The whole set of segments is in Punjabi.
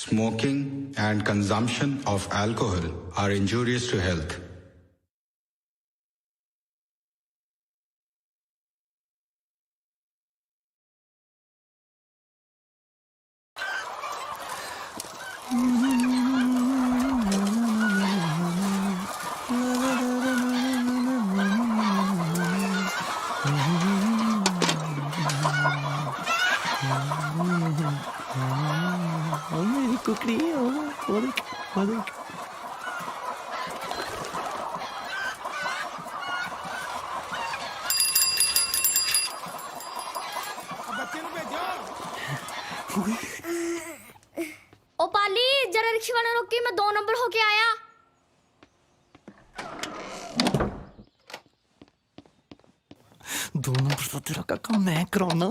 Smoking and consumption of alcohol are injurious to health. कुकड़ी ओ पाली जरा रिक्शे वाला रोकी, मैं 2 नंबर होके आया। दो नंबर तो तेरा काका मैं कराना।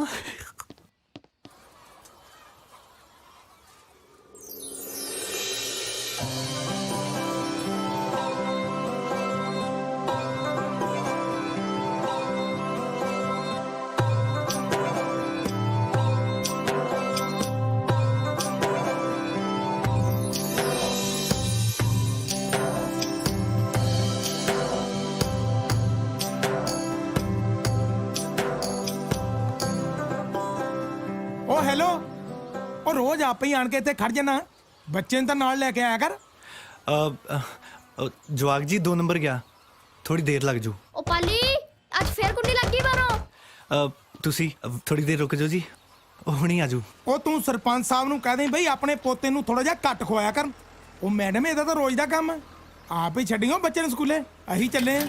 ओ हेलो, ओ रोज आप ही आन के इत्थे खड़ जाना, बच्चे तो नाल लेके आया कर। जवाक जी 2 नंबर गया, थोड़ी देर लग जू। ओ पाली आज फिर कुंडी लगी बारो। तुसी थोड़ी देर रुक जाओ जी, हुणी आजू। ओ तू सरपंच साहब नूं कह दे बई अपने पोते नूं थोड़ा जिहा घट खवाया कर। ओ मैडम ਇਹਦਾ ਤਾਂ रोज दा काम है, आप ही छड्डियो बच्चे नूं स्कूले, अही चले हैं।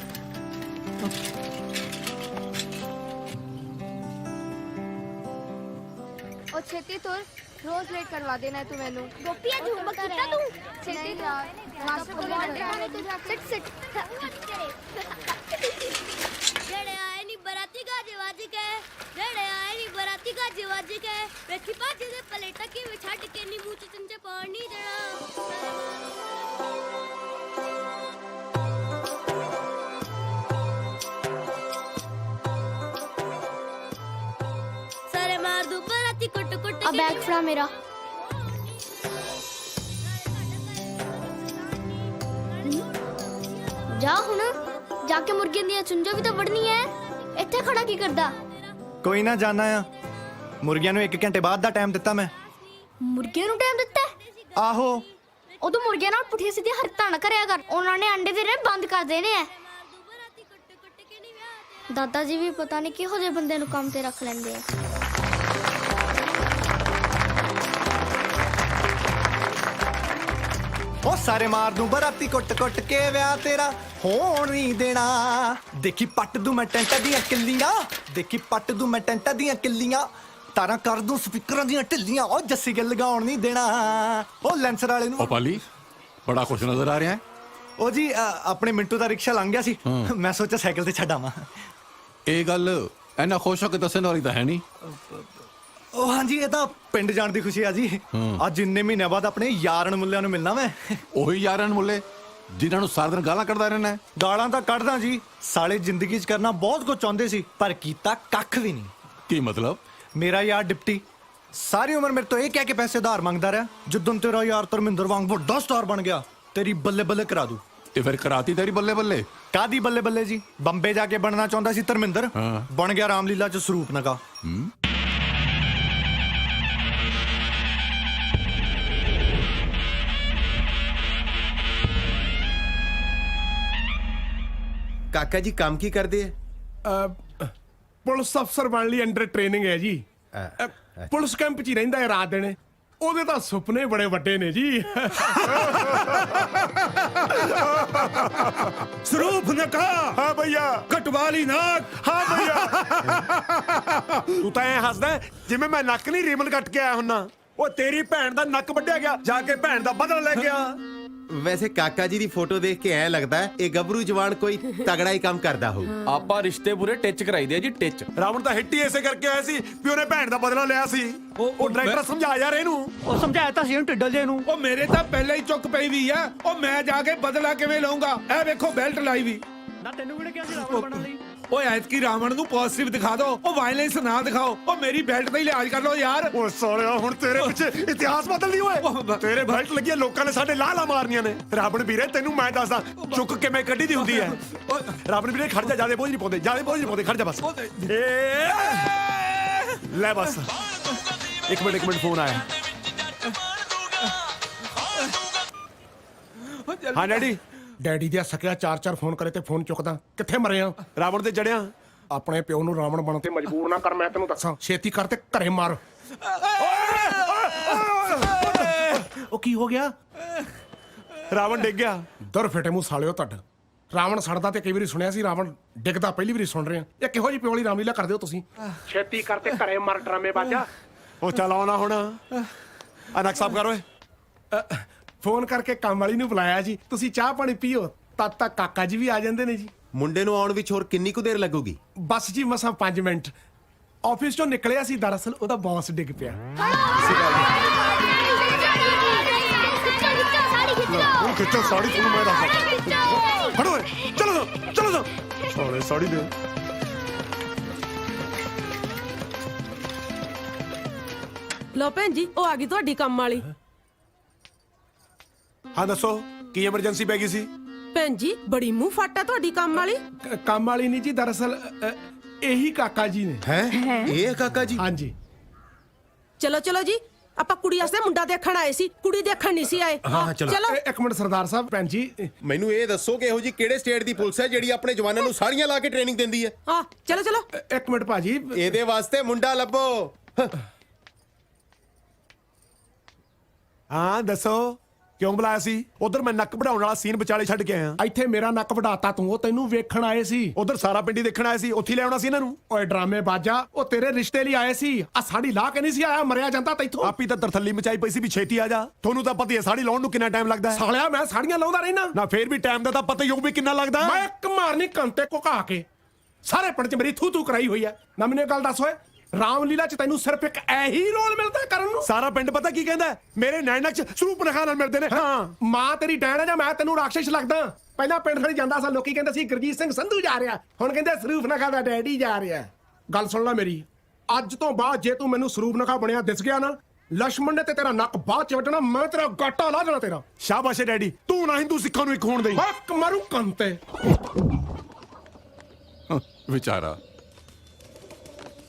और छेती तुर रोज लेट करवा देना है तू मैनू। गोपिया झूम कितना तू नहीं यार, मास्टर बोले डंडे तू जाके सिट जेड़े आए नी बराती का जिवाजी के, जेड़े आए नी बराती का जिवाजी के, वेखी पाजे दे पलेटा की वे छड के नी मुंह च चमचे पाण नहीं देना। सारे मार दू बराती कुट कुट अब बैग फड़ा मेरा। जा हुण जाके मुर्गियां दी चुंजो भी तो बढ़नी है, इत्थे खड़ा की करदा? कोई ना जाना आ, मुर्गियां नूं 1 घंटे बाद दा टाइम दिता मैं। मुर्गियां नूं टाइम दिता है? आहो उदों मुर्गियां नाल पुठिया सीधी हरकतां ना करया कर, उन्हां ने अंडे देने बंद कर देने हैं। दादा जी भी पता नहीं किहो जे बंदे नूं काम ते रख लैंदे आ। ओ सारे मार दूं बराती कुट कुट के व्याह तेरा होण नहीं देना। देखी पट दूं मैं टेंटां दियां किल्लियां, देखी पट दूं मैं टेंटां दियां किल्लियां, तारा कर दूं स्पीकरां दियां ढिल्लियां। ओ जस्सी गिल लगाउण नहीं देना। ओ लेंसर वाले नूं ओ पाली बड़ा खुश नजर आ रहा है। ओ जी अपने मिंटू दा रिक्शा लंघ गया सी, मैं सोचा साइकिल ते छड्ड आवां। ਇਹ ਗੱਲ ਇੰਨਾ ਖੁਸ਼ ਹੋ ਕੇ ਦੱਸਣ ਵਾਲੀ ਤਾਂ ਹੈ ਨਹੀਂ। ओ हाँ जी, ये तो पिंड जाण दी खुशी आ जी। ਅੱਜ ਇੰਨੇ ਮਹੀਨਿਆਂ ਬਾਅਦ ਆਪਣੇ ਯਾਰਨ ਮੁੱਲਿਆਂ ਨੂੰ ਮਿਲਣਾ ਮੈਂ। ਉਹੀ ਯਾਰਾਂ ਨੂੰ ਮੁੱਲੇ ਜਿਨ੍ਹਾਂ ਨੂੰ ਸਾਰਾ ਦਿਨ ਗਾਲਾਂ ਕੱਢਦਾ ਰਹਿਣਾ। ਗਾਲਾਂ ਤਾਂ ਕੱਢਦਾ ਜੀ, ਸਾਲੇ ਜ਼ਿੰਦਗੀ 'ਚ ਕਰਨਾ ਬਹੁਤ ਕੁਝ ਚਾਹੁੰਦੇ ਸੀ ਪਰ ਕੀਤਾ ਕੱਖ ਵੀ ਨਹੀਂ। ਕੀ ਮਤਲਬ? ਮੇਰਾ ਯਾਰ ਡਿਪਟੀ ਸਾਰੀ ਉਮਰ ਮੇਰੇ ਤੋਂ ਇਹ ਕਹਿ ਕੇ ਪੈਸੇ ਉਧਾਰ ਮੰਗਦਾ ਰਿਹਾ, ਜਦੋਂ ਤੇਰਾ ਯਾਰ ਧਰਮਿੰਦਰ ਵਾਂਗ ਵੱਡਾ ਸਟਾਰ ਬਣ ਗਿਆ ਤੇਰੀ ਬੱਲੇ ਬੱਲੇ ਕਰਾ ਦੂ। ਤੇ ਫਿਰ ਕਰਾਤੀ ਤੇਰੀ ਬੱਲੇ ਬੱਲੇ? ਕਾਦੀ ਬੱਲੇ ਬੱਲੇ ਜੀ, ਬੰਬੇ ਜਾ ਕੇ ਬਣਨਾ ਚਾਹੁੰਦਾ ਸੀ ਧਰਮਿੰਦਰ, ਬਣ ਗਿਆ ਰਾਮਲੀਲਾ 'ਚ ਸਰੂਪ ਨਗਾ। काका जी काम की करते है? ਪੁਲਿਸ ਅਫਸਰ ਬਣ ਲਈ, ਅੰਡਰ ਟ੍ਰੇਨਿੰਗ ਹੈ ਜੀ। ਪੁਲਿਸ ਕੈਂਪ 'ਚ ਹੀ ਰਹਿੰਦਾ ਹੈ ਰਾਤ ਦਿਨ, ਉਹਦੇ ਤਾਂ ਸੁਪਨੇ ਬੜੇ ਵੱਡੇ ਨੇ ਜੀ। ਸਰੂਪ ਨਕਾ। ਹਾਂ ਭਈਆ। ਕਟਵਾਲੀ ਨਾਕ। ਹਾਂ ਭਈਆ। ਤੂੰ ਤਾਂ ਐ ਹੱਸਦਾ ਜਿਵੇਂ ਮੈਂ ਨੱਕ ਨਹੀਂ ਰੀਬਨ ਕੱਟ ਕੇ ਆਇਆ ਹੁੰਨਾ। ਉਹ ਤੇਰੀ ਭੈਣ ਦਾ ਨੱਕ ਵੱਢਿਆ ਗਿਆ, ਜਾ ਕੇ ਭੈਣ ਦਾ ਬਦਲਾ ਲੈ ਗਿਆ। वैसे काका जी की फोटो देख के ऐ लगता है ये गबरू जवान कोई तगड़ा ही काम करता हो। ਆਪਾਂ ਰਿਸ਼ਤੇ ਪੂਰੇ ਟਿਚ ਕਰਾਈ ਦੇ ਜੀ, ਟਿਚ। ਰਾਵਣ ਤਾਂ ਹਿੱਟ ਹੀ ਐਸੇ ਕਰਕੇ ਆਇਆ ਸੀ ਵੀ ਉਹਨੇ ਭੈਣ ਦਾ ਬਦਲਾ ਲਿਆ ਸੀ। ਉਹ ਡਾਇਰੈਕਟਰ ਸਮਝਾ ਯਾਰ ਇਹਨੂੰ। ਉਹ ਸਮਝਾਇਆ ਤਾਂ ਸੀ ਇਹਨੂੰ ਢਿੱਡਲ ਜੇ ਨੂੰ। ਉਹ ਮੇਰੇ ਤਾਂ ਪਹਿਲਾਂ ਹੀ ਚੁੱਕ ਪਈ ਵੀ ਆ। ਉਹ ਮੈਂ ਜਾ ਕੇ ਬਦਲਾ ਕਿਵੇਂ ਲਵਾਂਗਾ? ਇਹ ਵੇਖੋ ਬੈਲਟ ਲਾਈ ਵੀ। ਨਾ ਤੈਨੂੰ ਕਿਹਨੇ ਕਿਹਾ ਸੀ ਰਾਵਣ ਬਣਨ ਲਈ? ਓਏ ਐਤਕੀ ਰਾਵਣ ਨੂੰ ਪੋਜ਼ਿਟਿਵ ਦਿਖਾ ਦਿਓ, ਉਹ ਵਾਇਲੈਂਸ ਨਾ ਦਿਖਾਓ। ਉਹ ਮੇਰੀ ਬੈਲਟ ਦਾ ਹੀ ਲਿਹਾਜ਼ ਕਰ ਲਓ ਯਾਰ। ਓ ਸਾਲਿਆ ਹੁਣ ਤੇਰੇ ਪਿੱਛੇ ਇਤਿਹਾਸ ਬਦਲਦੀ ਓਏ। ਤੇਰੇ ਬੈਲਟ ਲੱਗੀਆਂ ਲੋਕਾਂ ਨੇ ਸਾਡੇ ਲਾਲਾ ਮਾਰਨੀਆਂ ਨੇ। ਰਾਵਣ ਵੀਰੇ ਤੈਨੂੰ ਮੈਂ ਦੱਸਦਾ ਚੁੱਕ ਕਿਵੇਂ ਕੱਢੀ ਦੀ ਹੁੰਦੀ ਹੈ। ਰਾਵਣ ਵੀਰੇ ਖੜ ਜਾ, ਜਿਆਦਾ ਬੋਝ ਨਹੀਂ ਪਾਉਂਦੇ, ਜਿਆਦਾ ਬੋਝ ਨਹੀਂ ਪਾਉਂਦੇ, ਖੜ ਜਾ ਬਸ। ਲੈ ਬਸ ਇੱਕ ਮਿੰਟ ਫੋਨ ਆਇਆ। ਹਾਂ ਡੈਡੀ। ਡੈਡੀ ਦੇ ਸਕਿਆ 4-4 ਫੋਨ ਕਰੇ ਤੇ ਫੋਨ ਚੁੱਕਦਾ। ਕਿੱਥੇ ਮਰੇ ਆ? ਰਾਵਣ ਤੇ ਚੜਿਆ। ਆਪਣੇ ਪਿਓ ਨੂੰ ਰਾਵਣ ਬਣਨ ਤੇ ਮਜਬੂਰ ਨਾ ਕਰ, ਮੈਂ ਤੈਨੂੰ ਦੱਸਾਂ। ਛੇਤੀ ਕਰ ਤੇ ਘਰੇ ਮਾਰ। ਉਹ ਕੀ ਹੋ ਗਿਆ? ਰਾਵਣ ਡਿੱਗ ਗਿਆ। ਦਰ ਫੇਟੇ ਮੂੰਹ ਸਾਲਿਓ ਤੁਹਾਡਾ। ਰਾਵਣ ਸੜਦਾ ਤੇ ਕਈ ਵਾਰੀ ਸੁਣਿਆ ਸੀ, ਰਾਵਣ ਡਿੱਗਦਾ ਪਹਿਲੀ ਵਾਰੀ ਸੁਣ ਰਹੇ ਆ। ਇਹ ਕਿਹੋ ਜਿਹੀ ਪਿਓ ਵਾਲੀ ਰਾਮਲੀਲਾ ਕਰਦੇ ਹੋ ਤੁਸੀਂ? ਛੇਤੀ ਕਰ ਤੇ ਘਰੇ ਮਾਰ ਡਰਾਮੇ ਬਾਜਾ। ਉਹ ਚੱਲ ਆਉਣਾ ਹੁਣ। ਆ ਨਕ ਸਾਫ ਕਰ ਓਏ। ਫੋਨ ਕਰਕੇ ਕੰਮ ਵਾਲੀ ਨੂੰ ਬੁਲਾਇਆ ਜੀ, ਤੁਸੀਂ ਚਾਹ ਪਾਣੀ ਪੀਓ, ਤਦ ਤੱਕ ਕਾਕਾ ਜੀ ਵੀ ਆ ਜਾਂਦੇ ਨੇ ਜੀ। ਮੁੰਡੇ ਨੂੰ ਆਉਣ ਵਿੱਚ ਹੋਰ ਕਿੰਨੀ ਕੁ ਦੇਰ ਲੱਗੂਗੀ? ਬਸ ਜੀ ਮਸਾਂ 5 ਮਿੰਟ। ਆਫਿਸ ਚੋਂ ਨਿਕਲਿਆ ਸੀ, ਦਰਅਸਲ ਉਹਦਾ ਬੌਸ ਡਿੱਗ ਪਿਆ। ਉਹ ਖਿੱਚੋ ਸਾੜੀ, ਤੁਹਾਨੂੰ ਮੈਂ ਦੱਸਦਾ। ਫੜੋ ਓਏ, ਚਲੋ ਸਾਲੇ ਸਾੜੀ ਦੇ। ਲੋ ਭੈਣ ਜੀ, ਉਹ ਆ ਗਈ ਤੁਹਾਡੀ ਕੰਮ ਵਾਲੀ। ਹਾਂ ਦੱਸੋ ਕੀ ਐਮਰਜੈਂਸੀ ਪੈ ਗਈ ਸੀ? ਭੈਣ ਜੀ ਬੜੀ ਮੂੰਹ ਫਾਟਾ ਤੁਹਾਡੀ ਕੰਮ ਵਾਲੀ। ਕੰਮ ਵਾਲੀ ਨਹੀਂ ਜੀ, ਦਰਅਸਲ ਇਹੀ ਕਾਕਾ ਜੀ ਨੇ। ਹੈ ਇਹ ਹੈ ਕਾਕਾ ਜੀ? ਹਾਂਜੀ। ਚਲੋ ਜੀ, ਆਪਾਂ ਕੁੜੀ ਵਾਸਤੇ ਮੁੰਡਾ ਦੇਖਣ ਆਏ ਸੀ, ਕੁੜੀ ਦੇਖਣ ਨਹੀਂ ਸੀ ਆਏ। ਹਾਂ, ਚਲੋ। ਇੱਕ ਮਿੰਟ ਸਰਦਾਰ ਸਾਹਿਬ। ਭੈਣ ਜੀ ਮੈਨੂੰ ਇਹ ਦੱਸੋ ਕਿ ਇਹੋ ਜੀ ਕਿਹੜੇ ਸਟੇਟ ਦੀ ਪੁਲਿਸ ਹੈ ਜਿਹੜੀ ਆਪਣੇ ਜਵਾਨਾਂ ਨੂੰ ਸਾੜੀਆਂ ਲਾ ਕੇ ਟ੍ਰੇਨਿੰਗ ਦਿੰਦੀ ਹੈ? ਹਾਂ ਚਲੋ। ਇੱਕ ਮਿੰਟ ਭਾਜੀ, ਇਹਦੇ ਵਾਸਤੇ ਮੁੰਡਾ ਲੱਭੋ। ਹਾਂ ਦੱਸੋ ਕਿਉਂ ਬੁਲਾਇਆ ਸੀ? ਉਧਰ ਮੈਂ ਨੱਕ ਵਢਾਉਣ ਵਾਲਾ ਸੀਨ ਵਿਚਾਲੇ ਛੱਡ ਕੇ ਆਇਆ। ਇੱਥੇ ਮੇਰਾ ਨੱਕ ਵਢਾਤਾ ਤੂੰ, ਉਹ ਤੈਨੂੰ ਵੇਖਣ ਆਏ ਸੀ। ਉਧਰ ਸਾਰਾ ਪਿੰਡੀ ਦੇਖਣ ਆਇਆ ਸੀ, ਉੱਥੇ ਲੈ ਆਉਣਾ ਸੀ ਇਹਨਾਂ ਨੂੰ। ਓਏ ਡਰਾਮੇ ਬਾਜਾ, ਉਹ ਤੇਰੇ ਰਿਸ਼ਤੇ ਲਈ ਆਏ ਸੀ। ਆ ਸਾੜੀ ਲਾ ਕੇ ਨਹੀਂ ਸੀ ਆਇਆ, ਮਰਿਆ ਜਾਂਦਾ ਤੈਥੋਂ। ਆਪੀ ਤਾਂ ਤਰਥੱਲੀ ਮਚਾਈ ਪਈ ਸੀ ਵੀ ਛੇਤੀ ਆ ਜਾ। ਤੁਹਾਨੂੰ ਤਾਂ ਪਤਾ ਹੀ ਹੈ ਸਾੜੀ ਲਾਉਣ ਨੂੰ ਕਿੰਨਾ ਟਾਈਮ ਲੱਗਦਾ ਹੈ। ਸਾਲਿਆ ਮੈਂ ਸਾੜੀਆਂ ਲਾਉਂਦਾ ਰਹਿਣਾ ਨਾ ਫੇਰ ਵੀ ਟਾਈਮ ਦਾ ਤਾਂ ਪਤਾ ਹੀ ਹੋਊ ਵੀ ਕਿੰਨਾ ਲੱਗਦਾ। ਮੈਂ ਇੱਕ ਮਾਰਨੀ ਕੰਤੇ ਘੁਕਾ ਕੇ। ਸਾਰੇ ਪਿੰਡ 'ਚ ਮੇਰੀ ਥੂ ਕਰਾਈ ਹੋਈ ਹੈ। ਨਾ ਮੈਨੂੰ ਇਹ ਗੱਲ ਦੱਸ ਓਏ, ਰਾਮਲੀਲਾ 'ਚ ਤੈਨੂੰ ਸਿਰਫ ਇੱਕ ਇਹੀ ਰੋਲ ਮਿਲਦਾ ਕਰਨ ਨੂੰ? ਸਾਰਾ ਪਿੰਡ ਪਤਾ ਕੀ ਕਹਿੰਦਾ? ਮੇਰੇ ਨੈਣਕ 'ਚ ਸਰੂਪ ਨਖਾ ਨਾਲ ਮਿਲਦੇ ਨੇ। ਹਾਂ ਮਾਂ ਤੇਰੀ ਡੈਣ ਹੈ ਜਾਂ ਮੈਂ ਤੈਨੂੰ ਰਾਖਸ਼ ਲੱਗਦਾ? ਪਹਿਲਾਂ ਪਿੰਡ ਖੜੀ ਜਾਂਦਾ ਸੀ, ਲੋਕੀ ਕਹਿੰਦੇ ਸੀ ਗੁਰਜੀਤ ਸਿੰਘ ਸੰਧੂ ਜਾ ਰਿਹਾ, ਹੁਣ ਕਹਿੰਦੇ ਸਰੂਪ ਨਖਾ ਦਾ ਡੈਡੀ ਜਾ ਰਿਹਾ। ਗੱਲ ਸੁਣ ਲੈ ਮੇਰੀ, ਅੱਜ ਤੋਂ ਬਾਅਦ ਜੇ ਤੂੰ ਮੈਨੂੰ ਸਰੂਪ ਨਖਾ ਬਣਿਆ ਦਿਸ ਗਿਆ ਨਾ, ਲక్ష్మణ ਨੇ ਤੇ ਤੇਰਾ ਨੱਕ ਬਾਅਦ 'ਚ ਵੱਢਣਾ, ਮੈਂ ਤੇਰਾ ਗਾਟਾ ਲਾ ਦੇਣਾ ਤੇਰਾ। ਸ਼ਾਬਾਸ਼ ਡੈਡੀ, ਤੂੰ ਨਾ ਹਿੰਦੂ ਸਿੱਖਾਂ ਨੂੰ ਇੱਕ ਹੋਣ ਦੇਈ। ਹੱਕ ਮਾਰੂ ਕੰਤੇ। ਵਿਚਾਰਾ।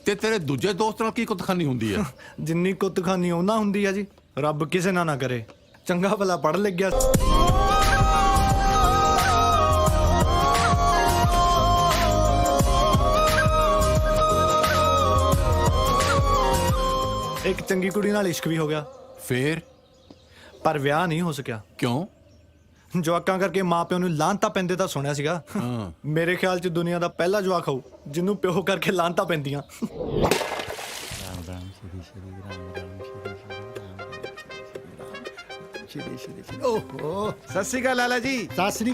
ਤੇ ਤੇਰੇ ਦੂਜੇ ਦੋਸਤ ਨਾਲ ਕੀ ਕੁੱਤਖਾਨੀ ਹੁੰਦੀ ਹੈ? ਜਿੰਨੀ ਕੁੱਤਖਾਨੀ ਉਹਨਾਂ ਹੁੰਦੀ ਆ ਜੀ, ਰੱਬ ਕਿਸੇ ਨਾਲ ਨਾ ਕਰੇ। ਚੰਗਾ ਭਲਾ ਪੜ੍ਹ ਲਿਖ ਗਿਆ। ਇੱਕ ਚੰਗੀ ਕੁੜੀ ਨਾਲ ਇਸ਼ਕ ਵੀ ਹੋ ਗਿਆ, ਫੇਰ? ਪਰ ਵਿਆਹ ਨਹੀਂ ਹੋ ਸਕਿਆ। ਕਿਉਂ? ਜਵਾਕਾਂ ਕਰਕੇ ਮਾਪਿਆਂ ਨੂੰ ਲਾਂਤਾਂ ਪੈਂਦੇ ਤਾਂ ਸੁਣਿਆ ਸੀਗਾ। ਮੇਰੇ ਖਿਆਲ 'ਚ ਦੁਨੀਆ ਦਾ ਪਹਿਲਾ ਜਵਾਕ ਹੋਊ ਜਿਹਨੂੰ ਪਿਓ ਕਰਕੇ ਲਾਂਤਾਂ ਪੈਂਦੀਆਂ। ਓਹੋ, ਸਤਿ ਸ਼੍ਰੀ ਅਕਾਲ ਲਾਲਾ ਜੀ। ਸਾਸਰੀ।